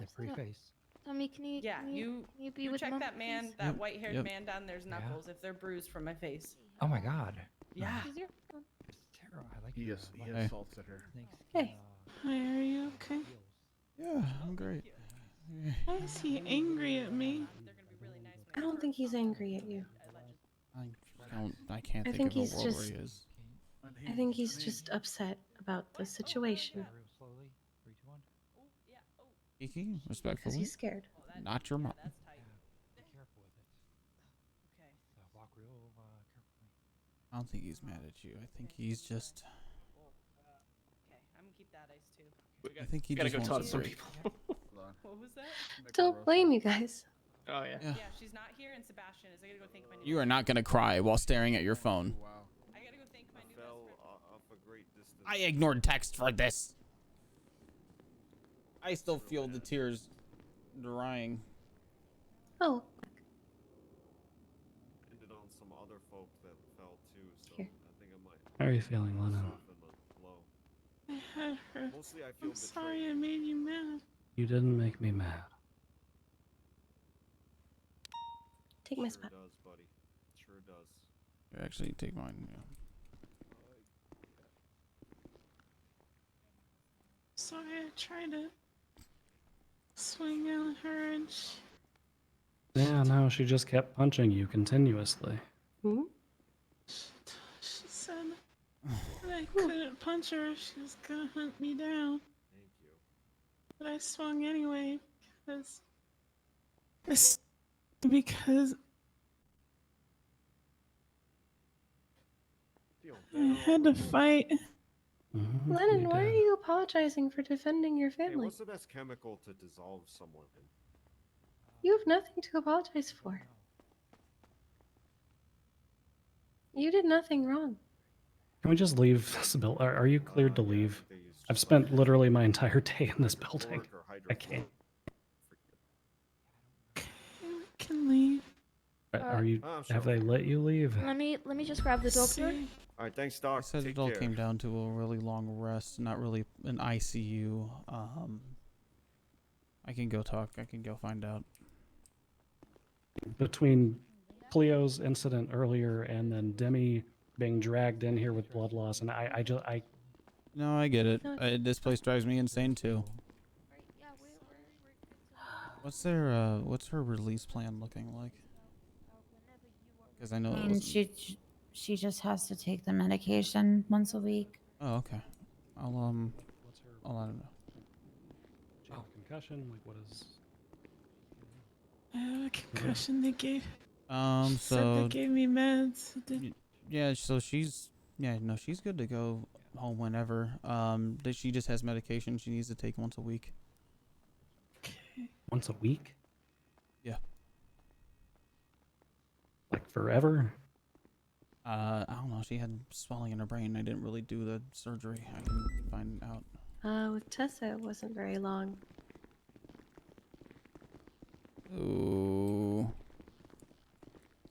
The free face. Tommy, can you? Yeah, can you be you with check Mom, that man, please? that Yep, white-haired yep. man down there's knuckles if they're bruised from my face. Oh my God. Yeah. Is your Tara, I like He your, has Hey. assaulted her. Hey. Hi, are you okay? Yeah, I'm great. Why is he angry at me? I don't think he's angry at you. I can't I think think of a he's world where just- he is. I think he's just upset about the situation. Real slowly. 3, 2, 1. Kiki, Because respectfully, he's scared. not your mom. Be careful with it. Okay. So walk real carefully. I don't think he's mad at you. I think he's just. Okay, I'm gonna keep that ice too. I think he gotta just go talk wants to a some break. people. What was that? Don't blame you guys. Oh yeah. Yeah. Yeah, she's not here, and Sebastian is. I gotta go thank my new. You are not gonna cry while staring at your phone. Wow. I gotta go thank my new best Fell friend. off a great distance. I ignored text for this. I still feel the tears drying. Oh, Ended on some other folk that fell too, so Here. I think I might How are you feeling, Lena? soften the blow. I had her. Mostly I feel I'm sorry betrayed. I made you mad. You didn't make me mad. take my Sure spot. does, buddy. Sure does. Actually, take mine. Yeah. Sorry, I tried to swing at her and Yeah, no, she just kept punching you continuously. Hmm? she said that I couldn't punch her if she was gonna hunt me down. Thank you. But I swung anyway because Feel I better had to already. fight. Lennon, you why are did. you apologizing for defending your Hey, family? what's the best chemical to dissolve someone in? You have nothing to apologize for. You did nothing wrong. Can we just leave this building? Are you cleared to Yeah, I leave? think they use I've just spent like literally my entire day in this building. hydrochloric or I can't. hydrofluoric. Can leave. Are you? I'm Have sure. they let you leave? Let me just grab the doctor. See? All right, thanks, I Doc. said Take it all care. came down to a really long rest, not really an ICU. I can go talk. I can go find out. Between Cleo's incident earlier and then Demi being dragged in here with blood loss, and I No, I get it. This place drives me insane too. What's her release plan looking like? Because I know it And was. she just has to take the medication once a week. Oh, okay. I'll let him know. oh, concussion. Like what is? I have a concussion. They gave. So Said they gave me meds. yeah, so she's she's good to go home whenever. That she just has medication she needs to take once a week. Okay. Once a week? Yeah. Like forever? I don't know. She had swelling in her brain. I didn't really do the surgery. I can find out. With Tessa, it wasn't very long. Ooh.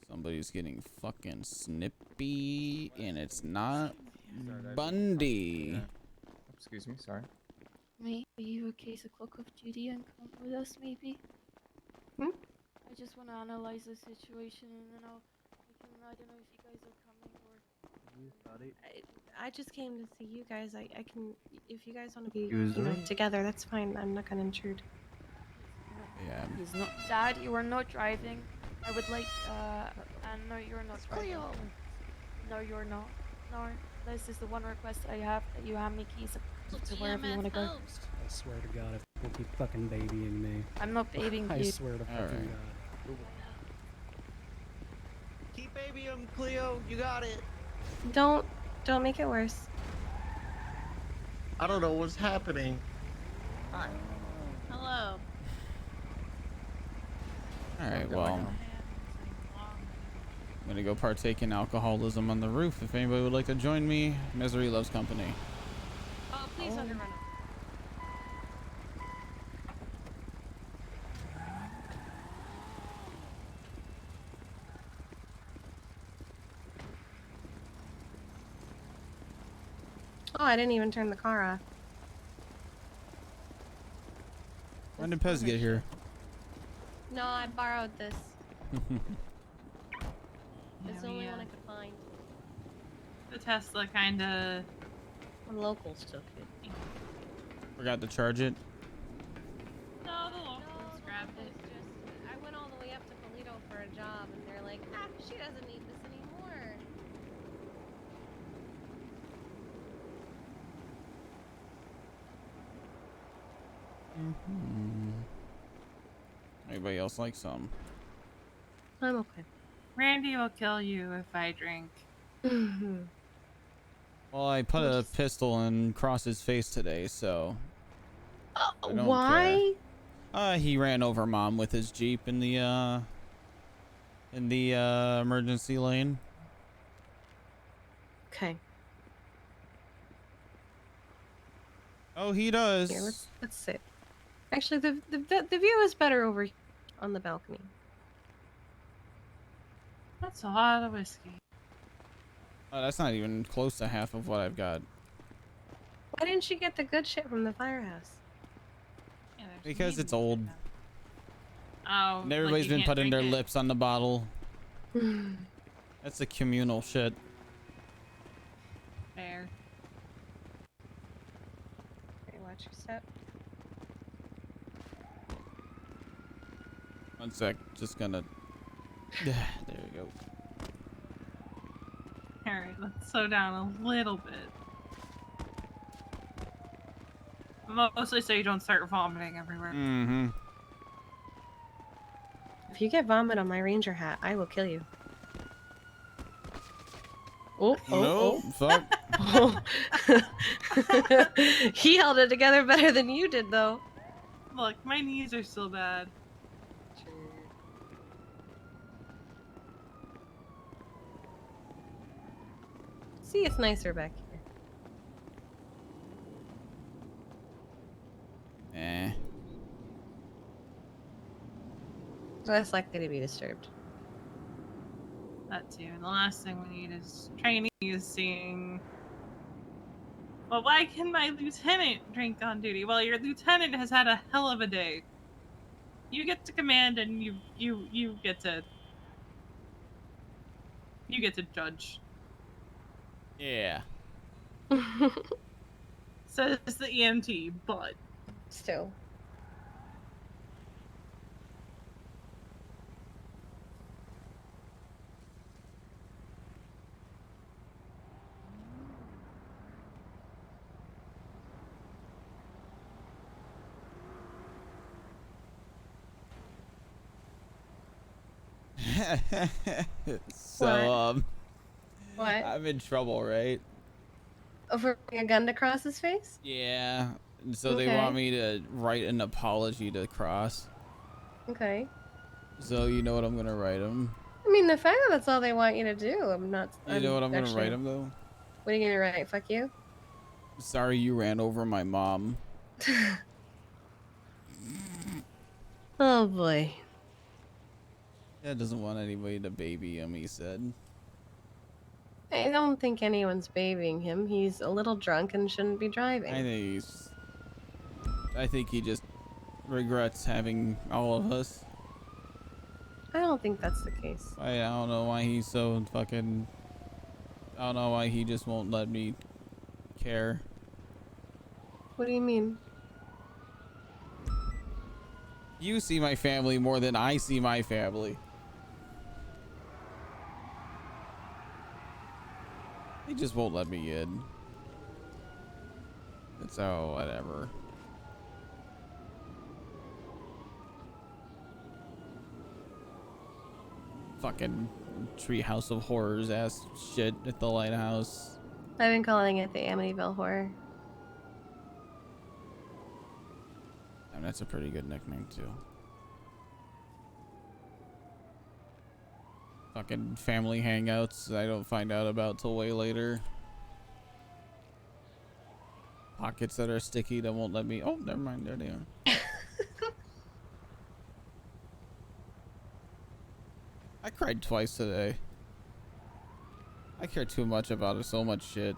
Somebody's getting fucking snippy, and it's not Bundy. Excuse me, sorry. Maybe you a case of cloak of duty and come with us, maybe? Hmm? I just want to analyze the situation and then I don't know if you guys are coming or... I just came to see you guys. I can, if you guys want to be Excuse me? together, that's fine. I'm not gonna intrude. Yeah. He's not. Dad, you are not driving. I would like, and no, you're not driving. No, you're not. No, this is the one request I have, that you hand me keys to wherever you want to go. I swear to God, if you keep fucking babying me. I'm not babying I you. swear to fucking God. Keep baby him, Cleo. You got it. Don't make it worse. I don't know what's happening. Hi. Hello. Alright, well. I'm gonna go partake in alcoholism on the roof. If anybody would like to join me, misery loves company. Oh, please underrun him. Oh, I didn't even turn the car off. When did Pez get here? No, I borrowed this. It's the only one I could find. The Tesla kinda... Locals took it. Forgot to charge it. No, the locals grabbed it. I went all the way up to Polito for a job, and they're like, she doesn't need this anymore. Anybody else like some? I'm okay. Randy will kill you if I drink. Well, I put a pistol in Cross's face today, so. I don't Why? care. He ran over Mom with his Jeep in the emergency lane. Okay. Oh, he does. Here, let's sit. Actually, the view is better over on the balcony. That's a lot of whiskey. Oh, that's not even close to half of what I've got. Why didn't she get the good shit from the firehouse? Yeah, Because it's old. Oh, And everybody's you been can't putting their drink it? lips on the bottle. That's the communal shit. Fair. Okay, watch your step. One sec, just gonna. There you go. Alright, let's slow down a little bit. Mostly so you don't start vomiting everywhere. Mm-hmm. If you get vomit on my ranger hat, I will kill you. Oh, No, fuck. oh. He held it together better than you did, though. Look, my knees are still bad. See, it's nicer back here. Eh. Less likely to be disturbed. That too. And the last thing we need is trainees seeing. Well, why can my lieutenant drink on duty? Well, your lieutenant has had a hell of a day. You get to command, and you get to judge. Yeah. Says the EMT, but still. So, What? I'm in trouble, right? Over a gun to cross his face? Yeah. And so they want me to write an apology to Cross. Okay. So you know what I'm gonna write him. I mean, the fact that that's all they want you to do, I'm not. You know what I'm gonna write him though? What are you gonna write? Fuck you. Sorry you ran over my mom. Oh boy. Dad doesn't want anybody to baby him, he said. I don't think anyone's babying him. He's a little drunk and shouldn't be driving. I think he just regrets having all of us. I don't think that's the case. I don't know why he's so fucking... I don't know why he just won't let me care. What do you mean? You see my family more than I see my family. He just won't let me in. So, whatever. Fucking Treehouse of Horrors ass shit at the lighthouse. I've been calling it the Amityville Horror. And that's a pretty good nickname too. Fucking family hangouts I don't find out about till way later. Pockets that are sticky that won't let me... Oh, never mind. There they are. I cried twice today. I care too much about it. So much shit.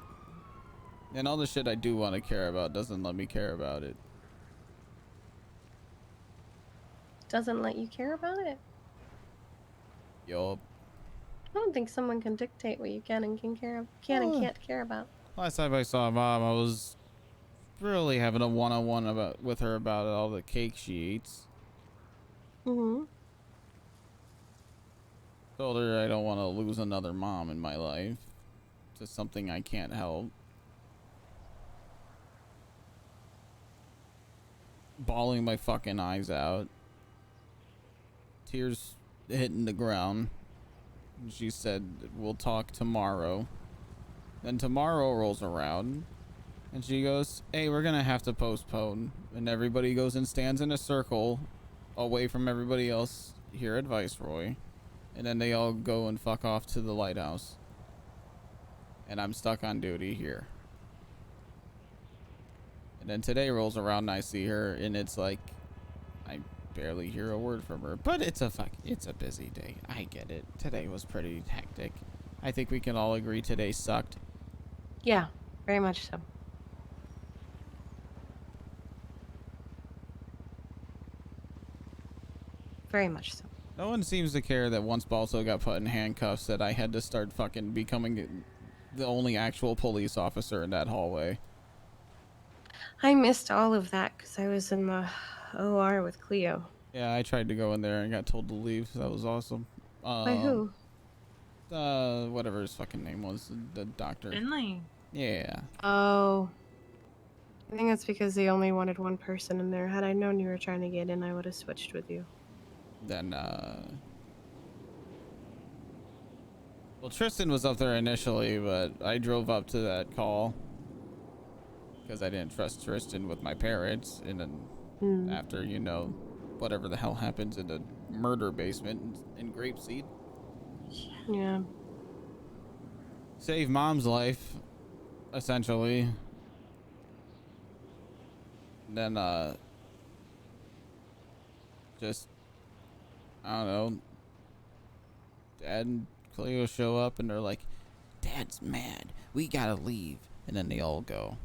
And all the shit I do want to care about doesn't let me care about it. Doesn't let you care about it? Yup. I don't think someone can dictate what you can and and can't care about. Last time I saw Mom, I was really having a one-on-one with her about all the cake she eats. Mm-hmm. Told her I don't want to lose another mom in my life to something I can't help. Bawling my fucking eyes out. Tears hitting the ground. She said, we'll talk tomorrow. Then tomorrow rolls around. And she goes, hey, we're going to have to postpone. And everybody goes and stands in a circle away from everybody else here at Viceroy. And then they all go and fuck off to the lighthouse. And I'm stuck on duty here. And then today rolls around and I see her and it's like, I barely hear a word from her. But it's a busy day. I get it. Today was pretty hectic. I think we can all agree today sucked. Yeah, very much so. Very much so. No one seems to care that once Balso got put in handcuffs that I had to start fucking becoming the only actual police officer in that hallway. I missed all of that because I was in the OR with Cleo. Yeah, I tried to go in there and got told to leave. That was awesome. By who? Whatever his fucking name was, the doctor. Finley. Yeah. Oh. I think that's because they only wanted one person in there. Had I known you were trying to get in, I would have switched with you. Then, well, Tristan was up there initially, but I drove up to that call because I didn't trust Tristan with my parents. And then after, you know, whatever the hell happens in the murder basement in Grapeseed. Yeah. Save Mom's life, essentially. Then, just, I don't know, Dad and Cleo show up and they're like, Dad's mad. We gotta leave. And then they all go.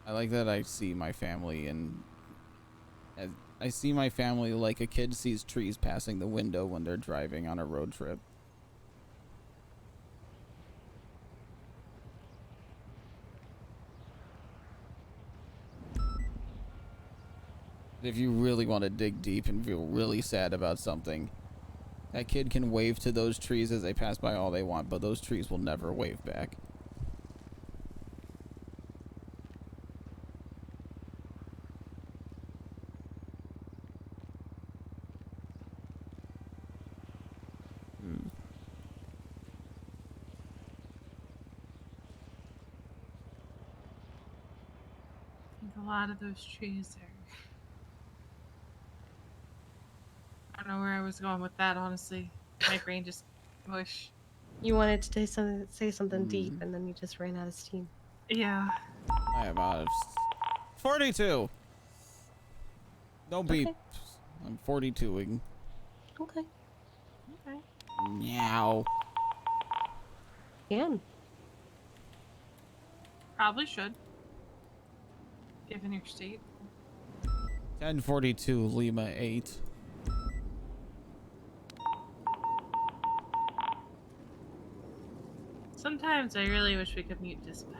I like that I see my family and I see my family like a kid sees trees passing the window when they're driving on a road trip. If you really want to dig deep and feel really sad about something, that kid can wave to those trees as they pass by all they want, but those trees will never wave back. a lot of those trees are. I don't know where I was going with that, honestly. My brain just mush. You wanted to say something deep, and then you just ran out of steam. Yeah. I am out of 42. No beep. Okay. I'm 42ing. Okay. Okay. Meow. Can. Probably should. Given your state. 1042 Lima 8. Sometimes I really wish we could mute dispatch.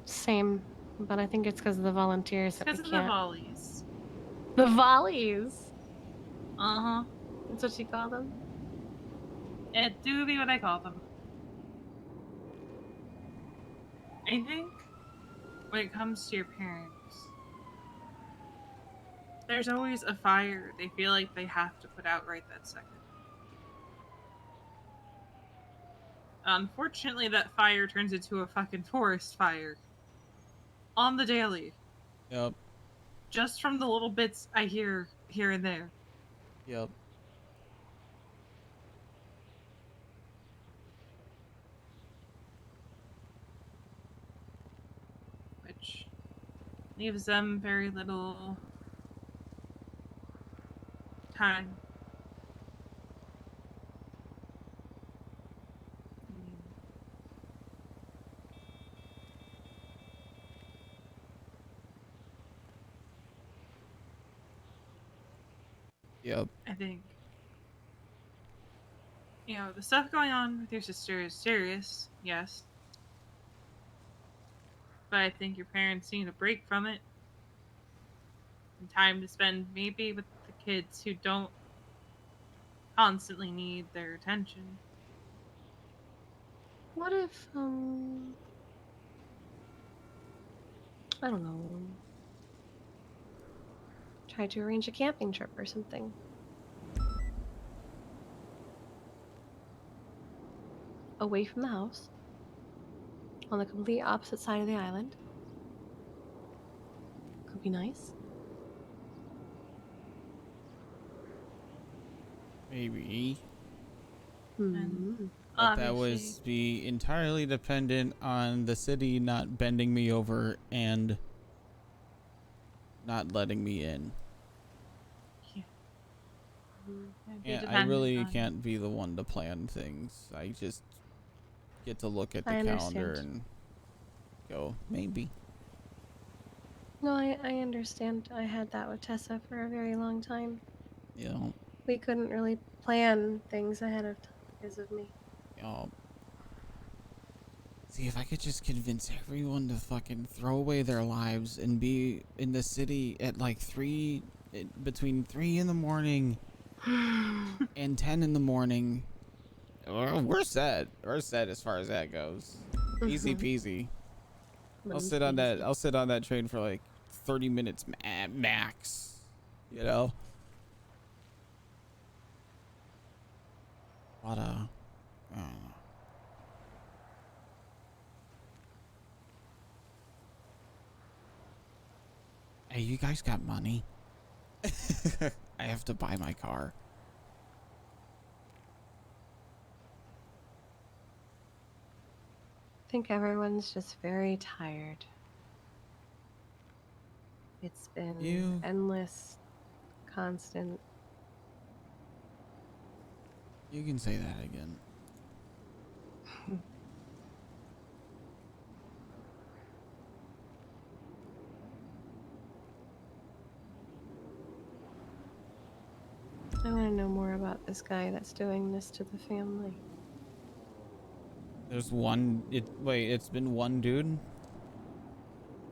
Same, but I think it's because of the volunteers that we Because of can't. the volleys. The volleys. Uh-huh. That's what you call them. It do be what I call them. I think when it comes to your parents, there's always a fire they feel like they have to put out right that second. Unfortunately, that fire turns into a fucking forest fire. On the daily. Yep. Just from the little bits I hear here and there. Yep. Which leaves them very little time. Yep. I think. You know, the stuff going on with your sister is serious, yes. But I think your parents need a break from it. And time to spend maybe with the kids who don't constantly need their attention. What if, I don't know, try to arrange a camping trip or something? Away from the house, on the complete opposite side of the island. Could be nice. Maybe. Hmm. But that would be entirely dependent on the city not bending me over and not letting me in. Yeah. Yeah, I really can't be the one to plan things. I just get to look at the calendar and go, maybe. No, I understand. I had that with Tessa for a very long time. Yeah. We couldn't really plan things ahead of time because of me. See, if I could just convince everyone to fucking throw away their lives and be in the city at like between 3 in the morning and 10 in the morning, we're set. We're set as far as that goes. Easy peasy. I'll sit on that train for like 30 minutes max. You know. What Hey, you guys got money? I have to buy my car. I think everyone's just very tired. It's been endless, constant. You can say that again. I want to know more about this guy that's doing this to the family. There's one. It's been one dude.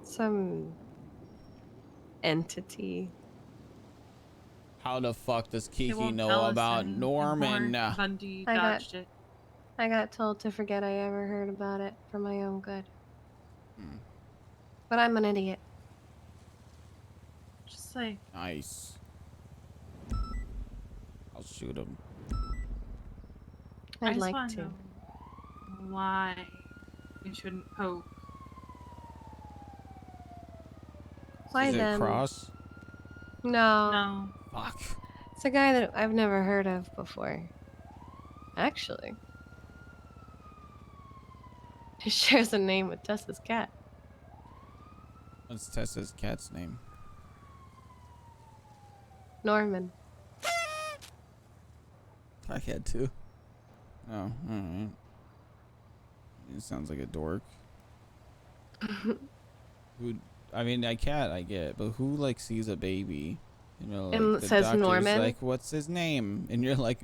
Some entity. How the fuck does He Kiki won't know tell us about and Norman? Bundy I dodged it. got told to forget I ever heard about it for my own good. But I'm an idiot. Just like Nice. I'll shoot him. I'd I just like wanna to. know why you shouldn't poke Why Is it them? Cross? No. No. Fuck. It's a guy that I've never heard of before. Actually. He shares a name with Tessa's cat. What's Tessa's cat's name? Norman. I had to. Oh, alright. It sounds like a dork. Who? I mean, a cat I get, but who like sees a baby? You know, like And the says doctor's Norman? like, what's his name? And you're like,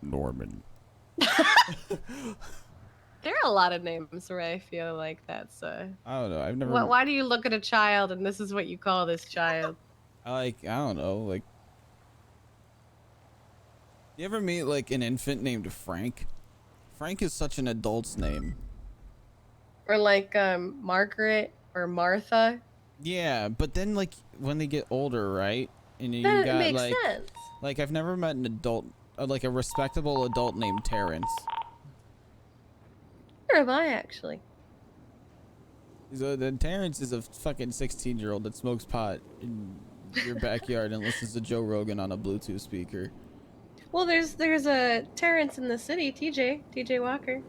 Norman. There are a lot of names where I feel like that's I don't know. I've never. why do you look at a child and this is what you call this child? I don't know. Like, you ever meet like an infant named Frank? Frank is such an adult's name. Or like Margaret or Martha. Yeah, but then like when they get older, right? And you That got makes like, sense. like I've never met an adult, like a respectable adult named Terrence. Where am I actually? So then Terrence is a fucking 16-year-old that smokes pot in your backyard and listens to Joe Rogan on a Bluetooth speaker. Well, there's a Terrence in the city, TJ Walker.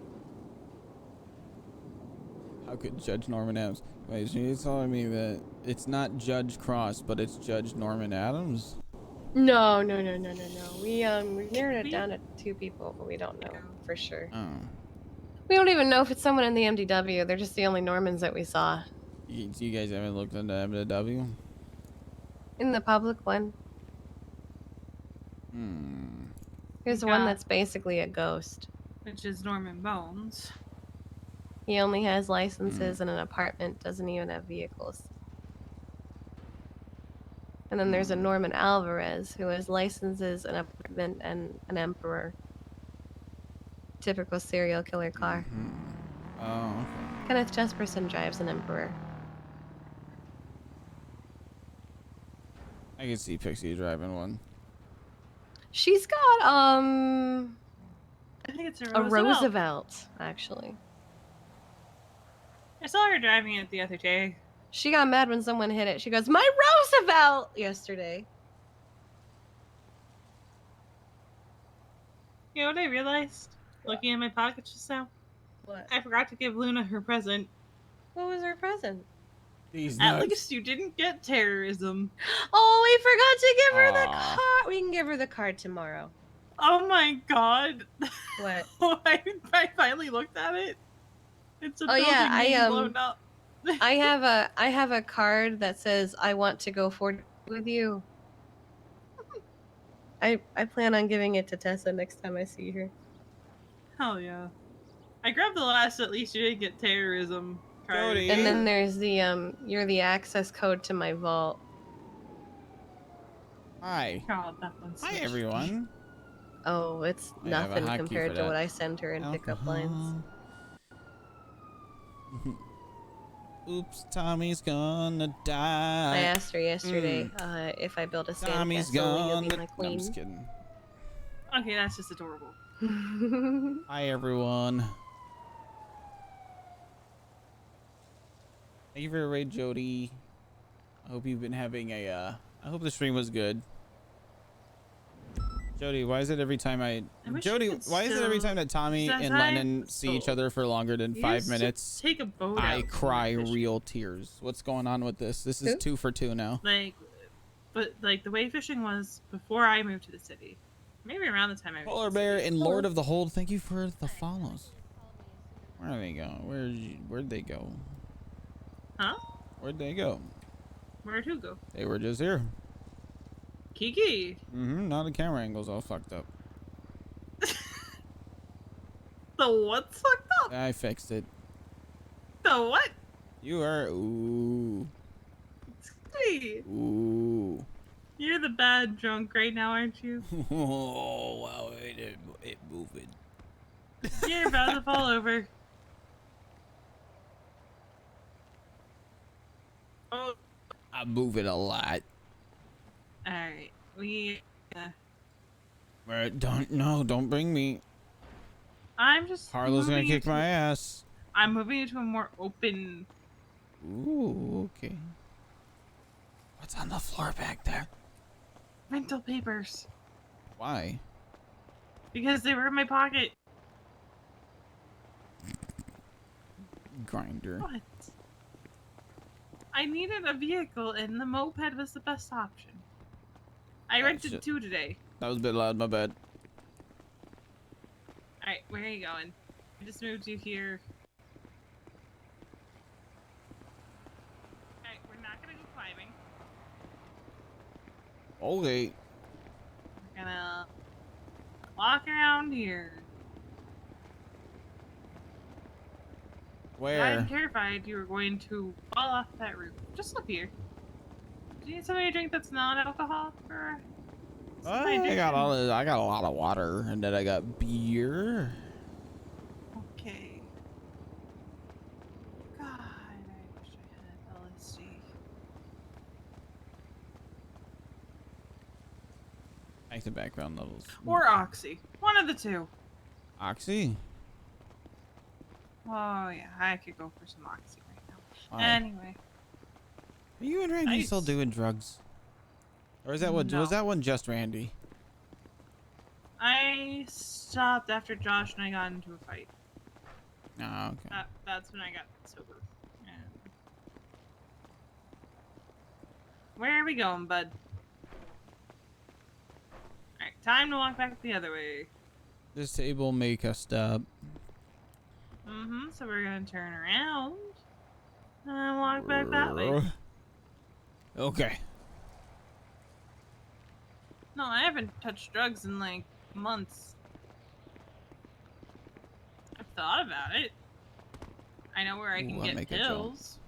How could Judge Norman Adams? Wait, so you're telling me that it's not Judge Cross, but it's Judge Norman Adams? No. We narrowed it down to 2 people, but we don't know for sure. Oh. We don't even know if it's someone in the MDW. They're just the only Normans that we saw. You guys haven't looked into MW? In the public one. There's one that's basically a ghost. Which is Norman Bones. He only has licenses and an apartment, doesn't even have vehicles. And then there's a Norman Alvarez who has licenses, an apartment, and an emperor. Typical serial killer car. Oh, okay. Kenneth Jesperson drives an emperor. I can see Pixie driving one. She's got I think it's a Roosevelt, actually. I saw her driving it the other day. She got mad when someone hit it. She goes, "My Roosevelt!" yesterday. You know what I realized? Looking in my pockets just now? What? I forgot to give Luna her present. What was her present? These At nuts. least you didn't get terrorism. Oh, we forgot to give her the card. We can give her the card tomorrow. Oh my god. What? I finally looked at it. It's a Oh yeah, building being blown up. I have a card that says I want to go forward with you. I plan on giving it to Tessa next time I see her. Hell yeah. I grabbed the last at least you didn't get terrorism card. And then there's the you're the access code to my vault. Hi. God, that one's Hi, so everyone. Oh, it's I have a nothing hotkey compared for to that. what I send her in pickup lines. Oops, Tommy's gonna die. I asked her yesterday if I build a Tommy's sandcastle, will you be gonna. my No, I'm queen? just kidding. Okay, that's just adorable. Hi, everyone. Thank you for the raid, Jody. I hope you've been having a. I hope the stream was good. Jody, why is it every time Jody, why is it every time that Tommy and Lennon see each other for longer than 5 minutes, Take a boat I out cry real tears? What's going on with this? This is 2 for 2 now. But the way fishing was before I moved to the city. Maybe around the time I moved Polar to the Bear city. and Lord of the Hold, thank you for the follows. Where are they going? Where'd they go? Huh? Where'd they go? Where'd who go? They were just here. Kiki. Now the camera angle's all fucked up. The what's fucked up? I fixed it. The what? You are ooh. Hey, Ooh. you're the bad drunk right now, aren't you? Oh wow, it moving. You're about to fall over. Oh. I'm moving a lot. Alright, we. Don't bring me. I'm just. Harlow's gonna moving kick into- my ass. I'm moving into a more open. Ooh, okay. What's on the floor back there? Rental papers. Why? Because they were in my pocket. Grinder. What? I needed a vehicle and the moped was the best option. I rented shit. 2 today. That was a bit loud, my bad. Alright, where are you going? I just moved you here. Alright, we're not gonna go climbing. Okay. We're gonna walk around here. Where? I'm terrified you were going to fall off that roof. Just look here. Do you need somebody to drink that's not alcohol? Or I got a lot of water, and then I got beer. Okay. God, I wish I had LSD. Back to background levels. Or Oxy. One of the two. Oxy? Oh yeah, I could go for some Oxy right now. Why? Anyway. Are you and Randy still doing drugs? Or is that what was that one just Randy? I stopped after Josh and I got into a fight. Oh, okay. That's when I got sober. Yeah. Where are we going, bud? Alright, time to walk back the other way. This table make us stop. So we're gonna turn around and walk back that way. Okay. No, I haven't touched drugs in like months. I've thought about it. I know where I can Ooh, I'll get make a jump. pills.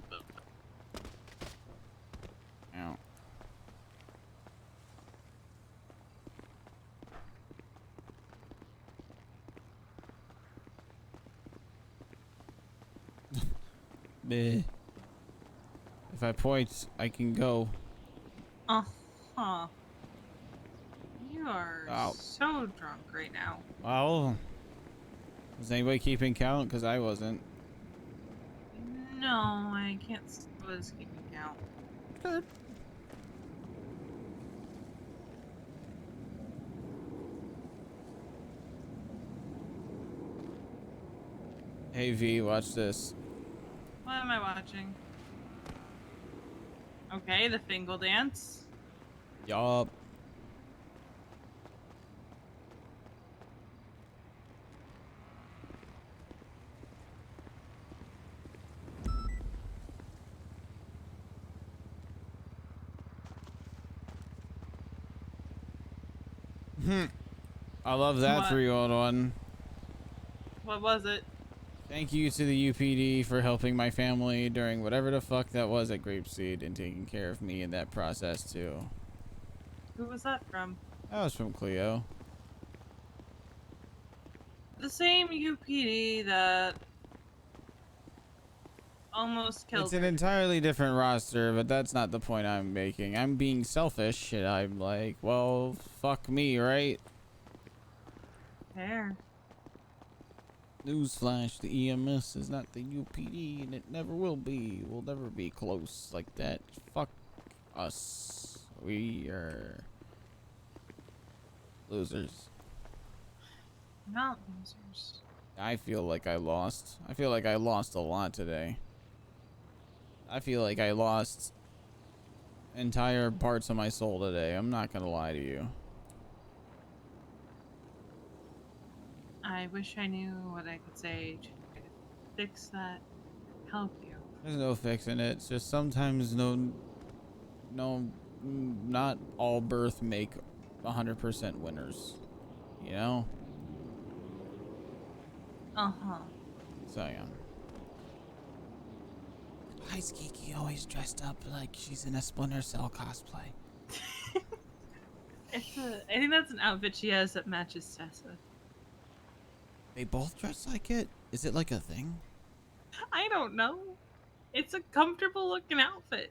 Ow. Meh. If I point, I can go. Uh-huh. You are Ow. so drunk right now. Well, was anybody keeping count? Because I wasn't. No, I can't was keeping count. Good. Hey V, watch this. What am I watching? Okay, the Fingal dance. Yup. I love that What? 3-year-old one. What was it? Thank you to the UPD for helping my family during whatever the fuck that was at Grapeseed and taking care of me in that process too. Who was that from? That was from Cleo. The same UPD that almost killed It's an her. entirely different roster, but that's not the point I'm making. I'm being selfish and I'm like, well, fuck me, right? Fair. Newsflash, the EMS is not the UPD and it never will be. We'll never be close like that. Fuck us. We are losers. Not losers. I feel like I lost. I feel like I lost a lot today. I feel like I lost entire parts of my soul today. I'm not gonna lie to you. I wish I knew what I could say to try to fix that, help you. There's no fixing it. It's just sometimes not all birth make 100% winners. You know? Uh-huh. So yeah. Why is Kiki always dressed up like she's in a Splinter Cell cosplay? I think that's an outfit she has that matches Tessa. They both dress like it? Is it like a thing? I don't know. It's a comfortable looking outfit.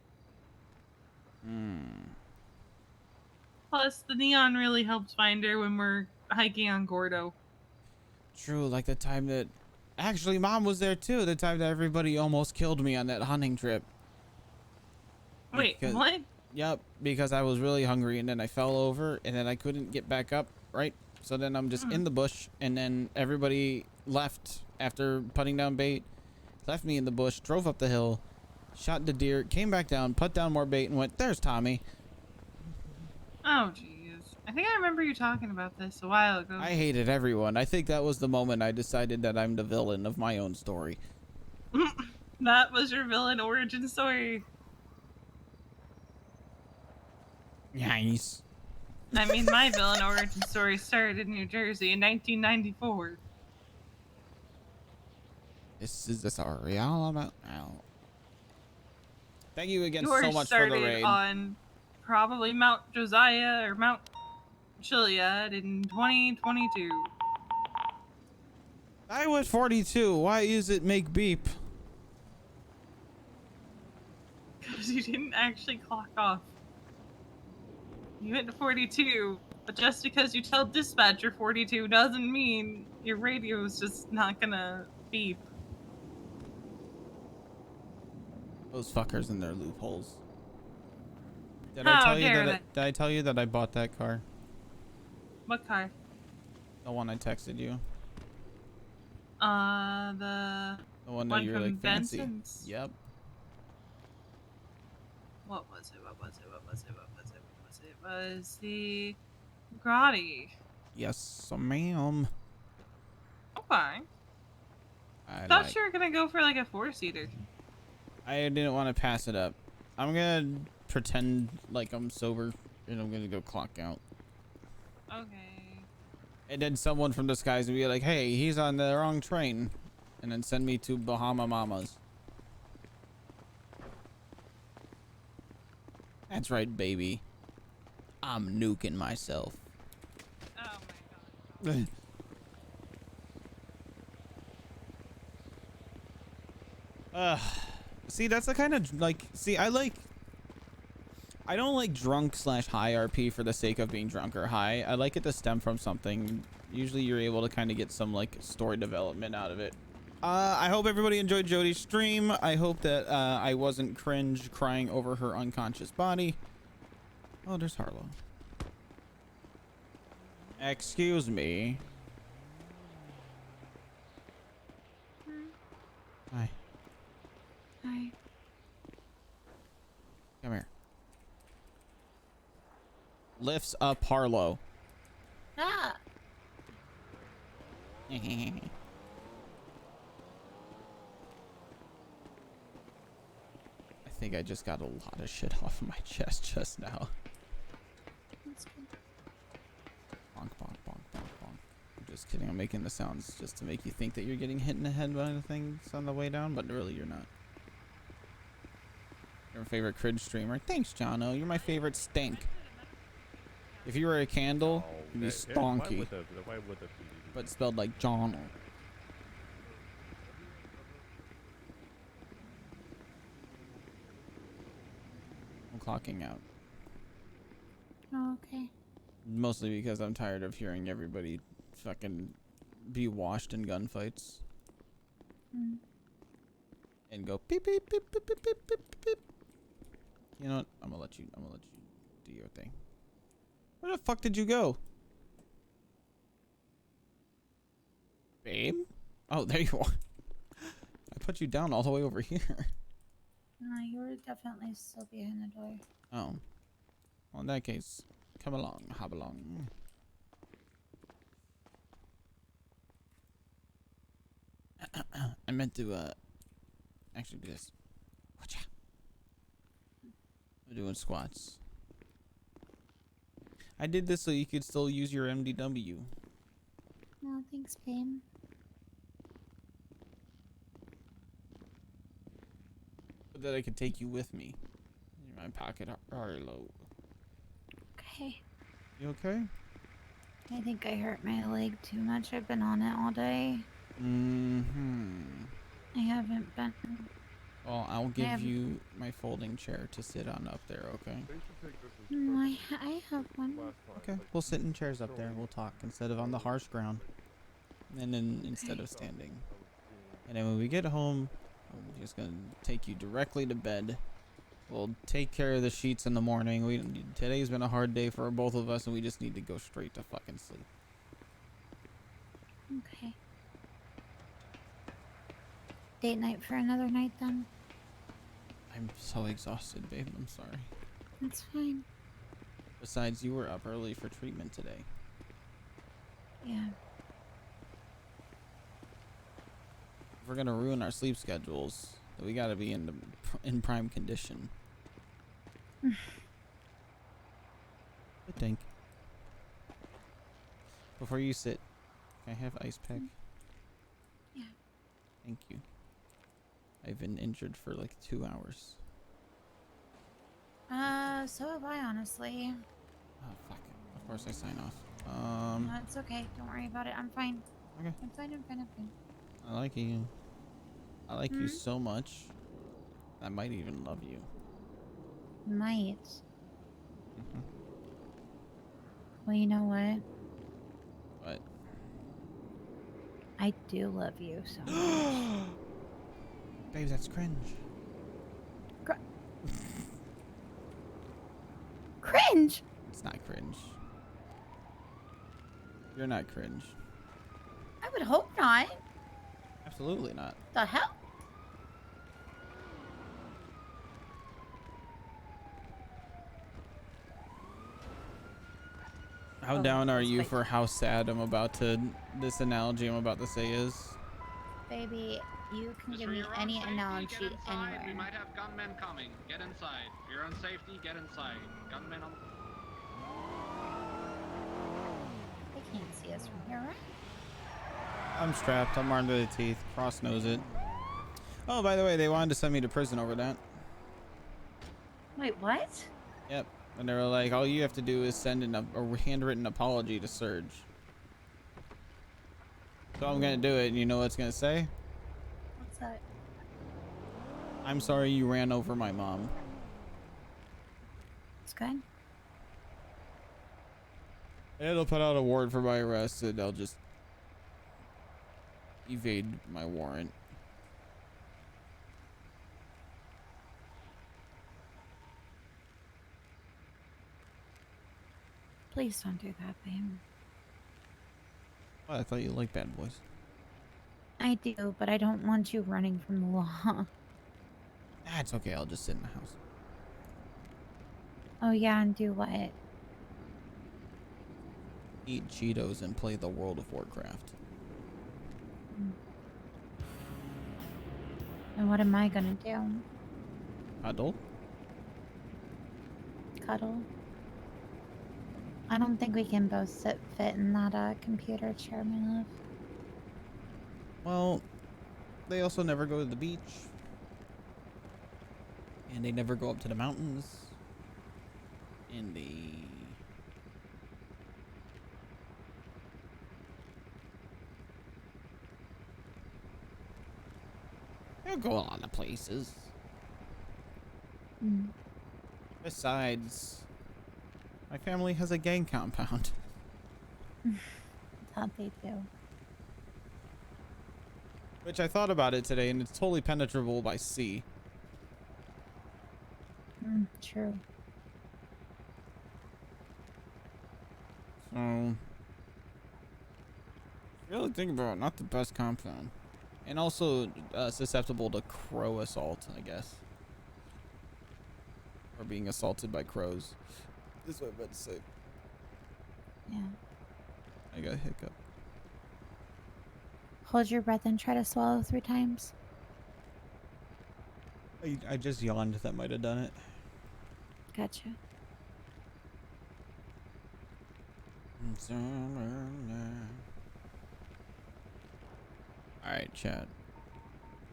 Plus, the neon really helps find her when we're hiking on Gordo. True, like the time that... Actually, Mom was there too. The time that everybody almost killed me on that hunting trip. Wait, Because- what? Yep, because I was really hungry and then I fell over and then I couldn't get back up, right? So then I'm just in the bush and then everybody left after putting down bait, left me in the bush, drove up the hill, shot the deer, came back down, put down more bait and went, there's Tommy. Oh, jeez. I think I remember you talking about this a while ago. I hated everyone. I think that was the moment I decided that I'm the villain of my own story. That was your villain origin story. Nice. I mean, my villain origin story started in New Jersey in 1994. This is the story all about now. Thank you again Yours so much for the started raid. on probably Mount Josiah or Mount Chiliad in 2022. I was 42. Why is it make beep? Because you didn't actually clock off. You went to 42, but just because you tell dispatcher 42 doesn't mean your radio is just not gonna beep. Those fuckers in their loopholes. Did How I tell you dare that? Did I tell you that I bought that car? What car? The one I texted you. The one that one you're from like fancy. Benson's? Yep. What was it? What was it? What was it? What was it? What was it? It was the Grotti. Yes, ma'am. Okay. I Thought like. you were gonna go for like a 4-seater. I didn't want to pass it up. I'm gonna pretend like I'm sober and I'm gonna go clock out. Okay. And then someone from the skies will be like, "Hey, he's on the wrong train," and then send me to Bahama Mamas. That's right, baby. I'm nuking myself. Oh my god. See, that's the kind of like. See, I don't like drunk / high RP for the sake of being drunk or high. I like it to stem from something. Usually, you're able to kind of get some like story development out of it. I hope everybody enjoyed Jody's stream. I hope that I wasn't cringe crying over her unconscious body. Oh, there's Harlow. Excuse me. Hi. Hi. Come here. Lifts up Harlow. Ah. I think I just got a lot of shit off my chest just now. That's good. Bonk, bonk, bonk, bonk, bonk. I'm just kidding. I'm making the sounds just to make you think that you're getting hit in the head by the things on the way down, but really you're not. Your favorite cringe streamer. Thanks, Jono. You're my favorite stink. If you were a candle, you'd be stonky. But spelled like Jono. I'm clocking out. Oh, okay. Mostly because I'm tired of hearing everybody fucking be washed in gunfights. Mm. And go beep beep beep beep beep beep beep beep. You know what? I'm gonna let you do your thing. Where the fuck did you go? Babe? Oh, there you are. I put you down all the way over here. No, you were definitely still behind the door. Oh. Well, in that case, come along, hop along. I meant to, actually do this. Watcha. I'm doing squats. I did this so you could still use your MDW. No, thanks, babe. So that I could take you with me. In my pocket, Harlow. Okay. You okay? I think I hurt my leg too much. I've been on it all day. Mm-hmm. I haven't been. Well, I'll give you my folding chair to sit on up there, okay? No, I have one. Okay, we'll sit in chairs up there and we'll talk instead of on the harsh ground. And then instead of standing. And then when we get home, I'm just gonna take you directly to bed. We'll take care of the sheets in the morning. Today's been a hard day for both of us, and we just need to go straight to fucking sleep. Okay. Date night for another night then? I'm so exhausted, babe. I'm sorry. That's fine. Besides, you were up early for treatment today. Yeah. If we're gonna ruin our sleep schedules, then we gotta be in prime condition. I think. Before you sit, can I have ice pack? Yeah. Thank you. I've been injured for like 2 hours. So have I, honestly. Oh fuck. Of course I sign off. No, it's okay. Don't worry about it. I'm fine. Okay. I'm fine. I'm fine. I'm fine. I like you. I like you so much. I might even love you. Might. Well, you know what? What? I do love you so much. Babe, that's cringe. Cringe? It's not cringe. You're not cringe. I would hope not. Absolutely not. The hell? How down are you for how sad I'm about to, this analogy I'm about to say is? Baby, you can give me any analogy We anywhere. might have gunmen coming. Get inside. For your own safety, get inside. Gunmen on. They can't see us from here, right? I'm strapped. I'm armed to the teeth. Cross knows it. Oh, by the way, they wanted to send me to prison over that. Wait, what? Yep. And they were like, all you have to do is send in a handwritten apology to Surge. So I'm gonna do it, and you know what it's gonna say? What's that? I'm sorry you ran over my mom. It's good. And it'll put out a warrant for my arrest, and I'll just evade my warrant. Please don't do that, babe. Oh, I thought you liked bad boys. I do, but I don't want you running from the law. That's okay. I'll just sit in the house. Oh yeah, and do what? Eat Cheetos and play the World of Warcraft. And what am I gonna do? Cuddle? Cuddle? I don't think we can both fit in that computer chair, my love. Well, they also never go to the beach. And they never go up to the mountains. And they'll go a lot of places. Besides, my family has a gang compound. Thought they do. Which I thought about it today, and it's totally penetrable by sea. True. So, really think about it, not the best compound. And also susceptible to crow assault, I guess. Or being assaulted by crows. This is what I meant to say. Yeah. I got a hiccup. Hold your breath and try to swallow 3 times. I just yawned. That might have done it. Gotcha. Alright, chat.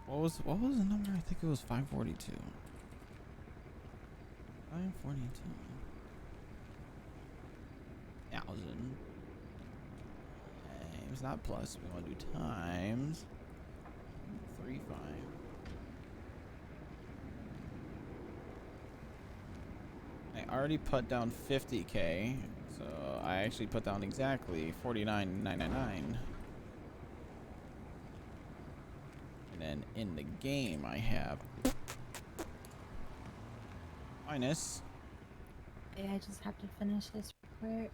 What was the number? I think it was 542. 542. 1,000. Times, not plus. We want to do times. 3, 5. I already put down 50k, so I actually put down exactly 49,999. And then in the game I have Minus. Okay, I just have to finish this report.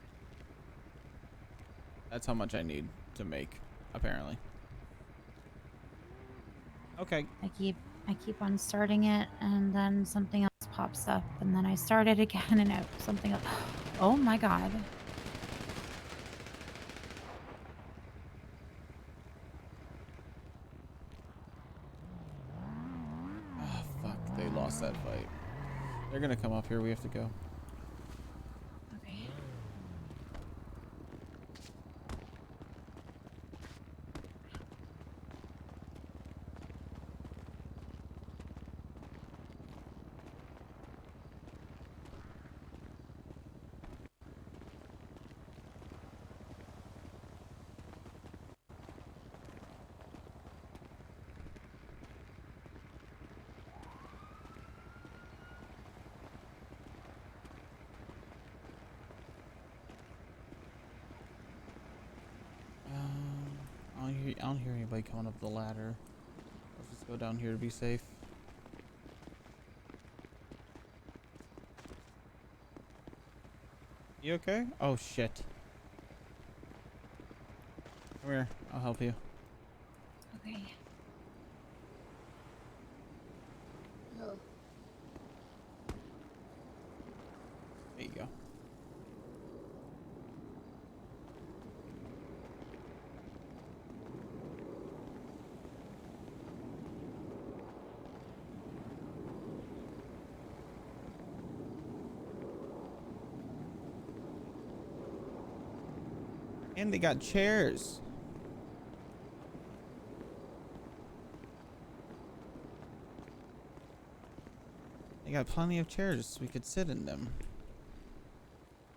That's how much I need to make, apparently. Okay. I keep on starting it, and then something else pops up, and then I start it again, and something else. Oh my god. Oh, fuck. They lost that fight. They're gonna come up here. We have to go. Okay. I don't hear anybody coming up the ladder. Let's just go down here to be safe. You okay? Oh shit. Come here. I'll help you. Okay. Oh. There you go. And they got chairs. They got plenty of chairs. We could sit in them.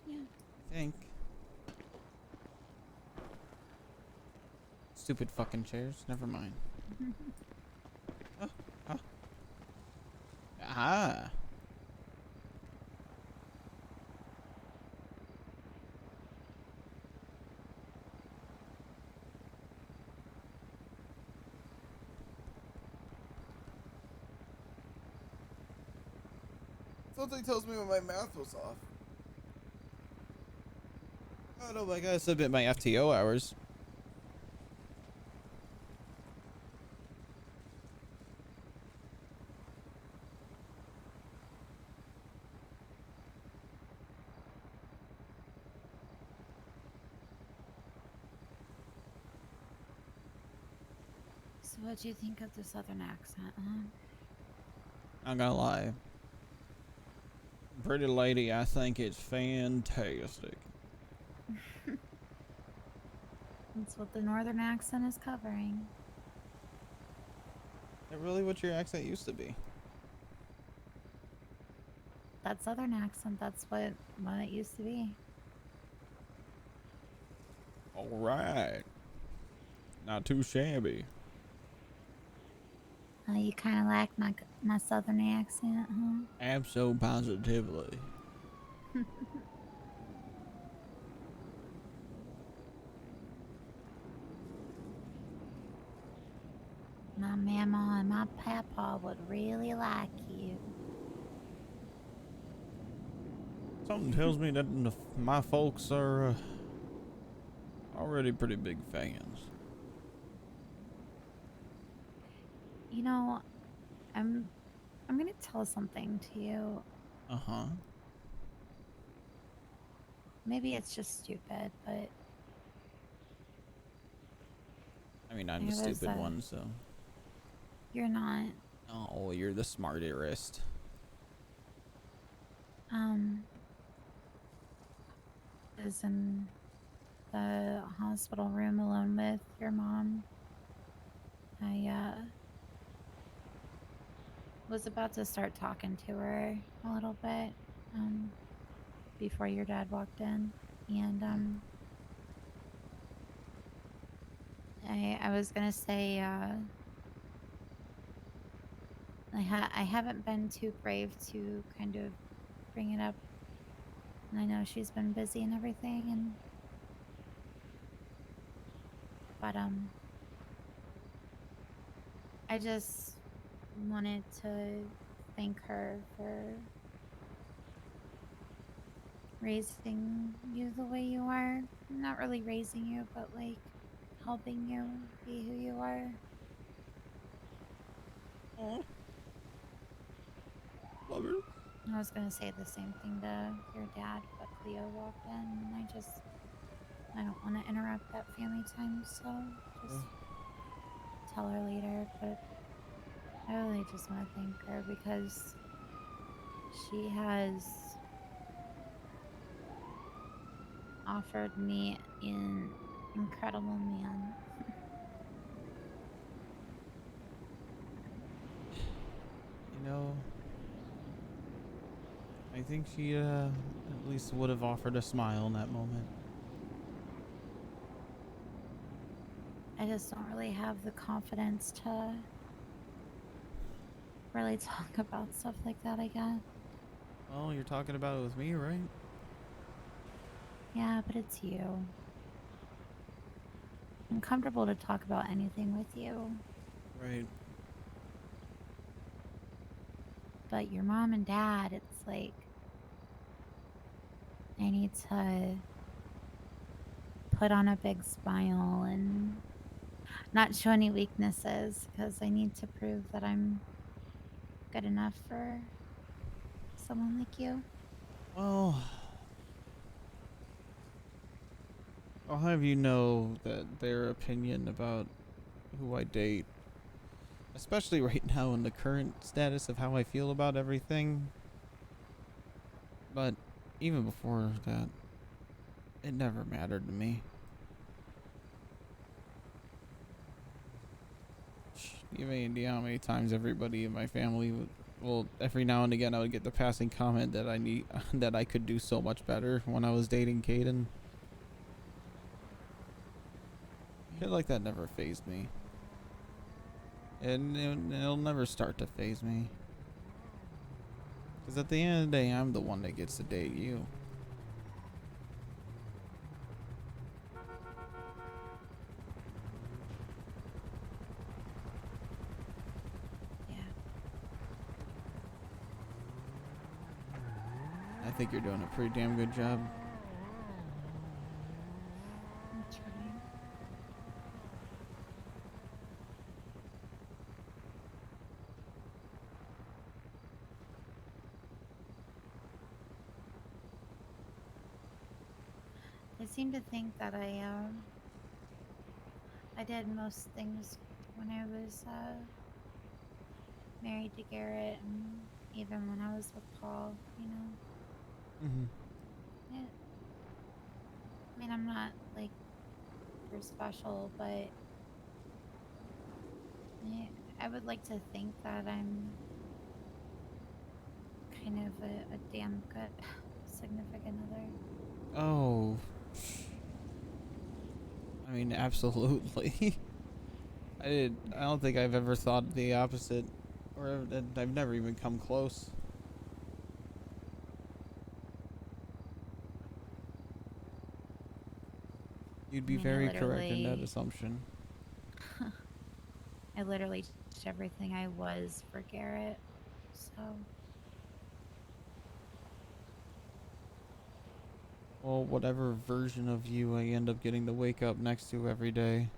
Yeah. I think. Stupid fucking chairs. Never mind. Oh, oh. Ah. Something tells me when my math was off. Oh no, I gotta submit my FTO hours. So what do you think of the southern accent, huh? I'm gonna lie. Pretty lady, I think it's fantastic. That's what the northern accent is covering. Is that really what your accent used to be? That southern accent, that's what it used to be. Alright. Not too shabby. You kind of like my southern accent, huh? Abso-positively. My mama and my papa would really like you. Something tells me that my folks are already pretty big fans. You know, I'm gonna tell something to you. Uh-huh. Maybe it's just stupid, but I mean, I'm There the was stupid a- one, so. you're not. Oh, you're the smarterest. Is in the hospital room alone with your mom. I was about to start talking to her a little bit before your dad walked in, and I was gonna say I haven't been too brave to kind of bring it up, and I know she's been busy and everything, but I just wanted to thank her for raising you the way you are. Not really raising you, but like helping you be who you are. Love her. I was gonna say the same thing to your dad, but Cleo walked in and I don't want to interrupt that family time, so just tell her later, but I really just want to thank her because she has offered me an incredible man. You know, I think she at least would have offered a smile in that moment. I just don't really have the confidence to really talk about stuff like that, I guess. Well, you're talking about it with me, right? Yeah, but it's you. I'm comfortable to talk about anything with you. Right. But your mom and dad, it's like I need to put on a big smile and not show any weaknesses because I need to prove that I'm good enough for someone like you. Well, I'll have you know that their opinion about who I date, especially right now in the current status of how I feel about everything, but even before that, it never mattered to me. You have any idea how many times everybody in my family would, well, every now and again I would get the passing comment that that I could do so much better when I was dating Caden. Shit like that never fazed me. And it'll never start to faze me. Because at the end of the day, I'm the one that gets to date you. I think you're doing a pretty damn good job. I'm trying. I seem to think that I did most things when I was married to Garrett and even when I was with Paul, you know. I mean, I'm not like super special, but I would like to think that I'm kind of a damn good significant other. Oh. I mean, absolutely. I don't think I've ever thought the opposite, or I've never even come close. You'd be very correct in that assumption. I literally changed everything I was for Garrett, so. Well, whatever version of you I end up getting to wake up next to every day,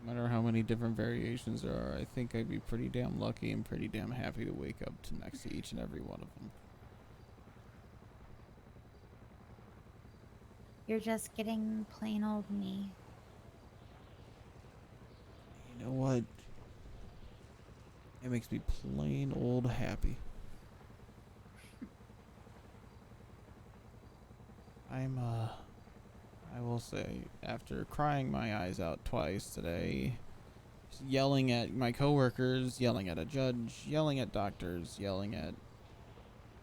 no matter how many different variations there are, I think I'd be pretty damn lucky and pretty damn happy to wake up to next to each and every one of them. You're just getting plain old me. You know what? It makes me plain old happy. I will say, after crying my eyes out twice today, yelling at my coworkers, yelling at a judge, yelling at doctors, yelling at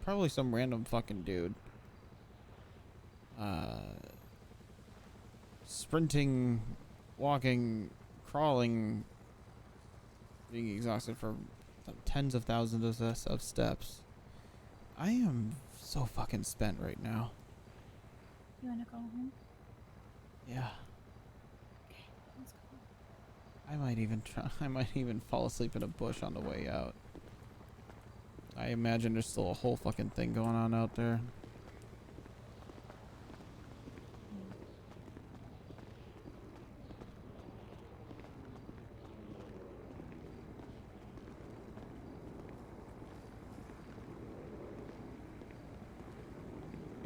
probably some random fucking dude. Sprinting, walking, crawling, being exhausted for tens of thousands of steps. I am so fucking spent right now. You wanna go home? Yeah. Okay, let's go. I might even fall asleep in a bush on the way out. I imagine there's still a whole fucking thing going on out there.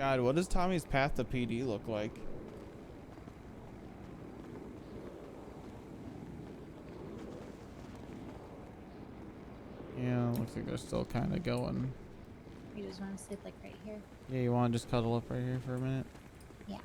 God, what does Tommy's path to PD look like? Yeah, looks like they're still kind of going. You just want to sit like right here? Yeah, you want to just cuddle up right here for a minute? Yeah.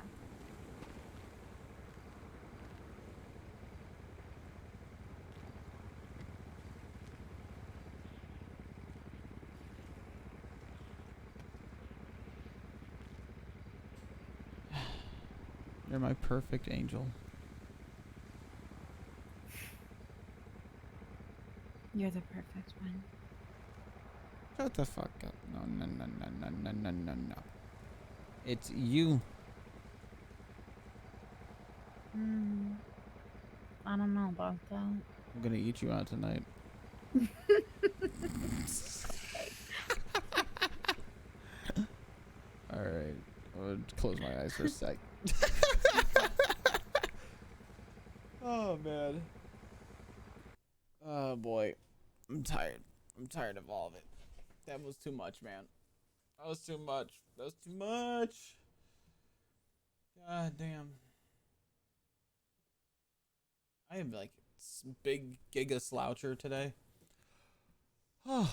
You're my perfect angel. You're the perfect one. Shut the fuck up. No, no, no, no, no, no, no, no, no. It's you. I don't know about that. I'm gonna eat you out tonight. Alright. I'll close my eyes for a sec. Oh, man. Oh, boy. I'm tired. I'm tired of all of it. That was too much, man. That was too much. That was too much. God damn. I am like big giga sloucher today. Oh,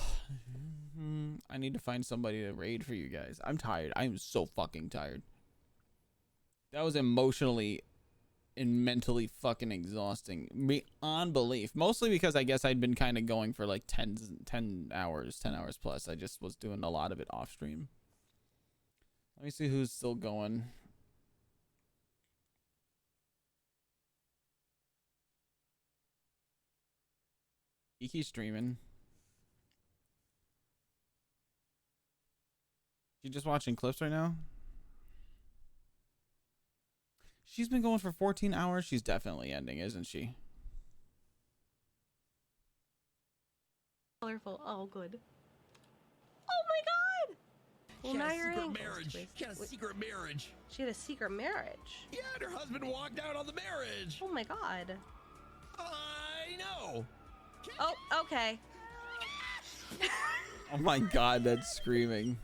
I need to find somebody to raid for you guys. I'm tired. I'm so fucking tired. That was emotionally and mentally fucking exhausting beyond belief. Mostly because I guess I'd been kind of going for like 10 hours plus. I just was doing a lot of it off stream. Let me see who's still going. Kiki's streaming. You just watching clips right now? She's been going for 14 hours. She's definitely ending, isn't she? Colorful. Oh, good. Oh my god! Well, now you're in marriage. She had a secret marriage. She had a secret marriage. Yeah, and her husband walked out on the marriage. Oh my god. I know. Oh, okay. Oh my god, that's screaming.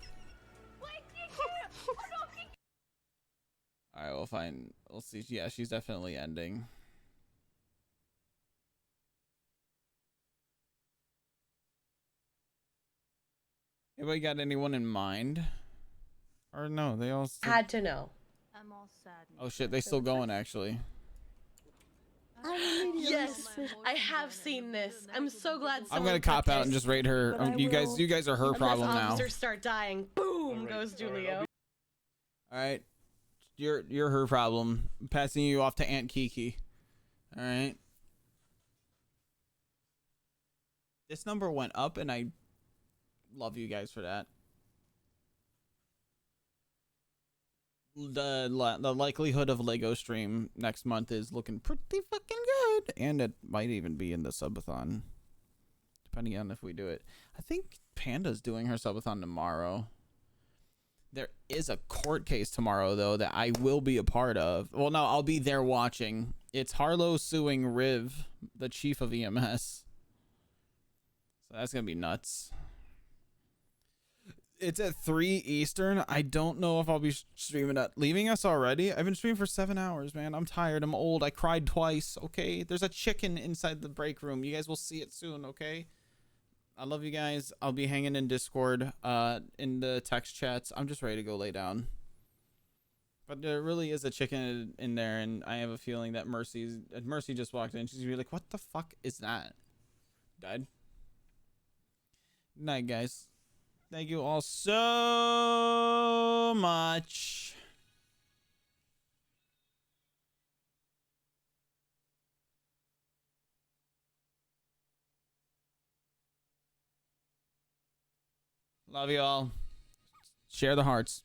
Alright, we'll find. We'll see. Yeah, she's definitely ending. Anybody got anyone in mind? Or no, they all still... Had to know. I'm all sad. Oh shit, they still going actually. Yes, I have seen this. I'm so glad. I'm gonna cop out and just raid her. You guys are her problem now. Officers start dying. Boom goes Julio. All right, you're her problem. I'm passing you off to Aunt Kiki. All right. This number went up, and I love you guys for that. The likelihood of Lego stream next month is looking pretty fucking good, and it might even be in the subathon, depending on if we do it. I think Panda's doing her subathon tomorrow. There is a court case tomorrow though that I will be a part of. Well, no, I'll be there watching. It's Harlow suing Riv, the chief of EMS. So that's gonna be nuts. It's at 3 Eastern. I don't know if I'll be streaming it. Leaving us already? I've been streaming for 7 hours, man. I'm tired. I'm old. I cried twice, okay? There's a chicken inside the break room. You guys will see it soon, okay? I love you guys. I'll be hanging in Discord, in the text chats. I'm just ready to go lay down. But there really is a chicken in there, and I have a feeling that Mercy just walked in. She's gonna be like, what the fuck is that? Died. Good night, guys. Thank you all so much. Love you all. Share the hearts.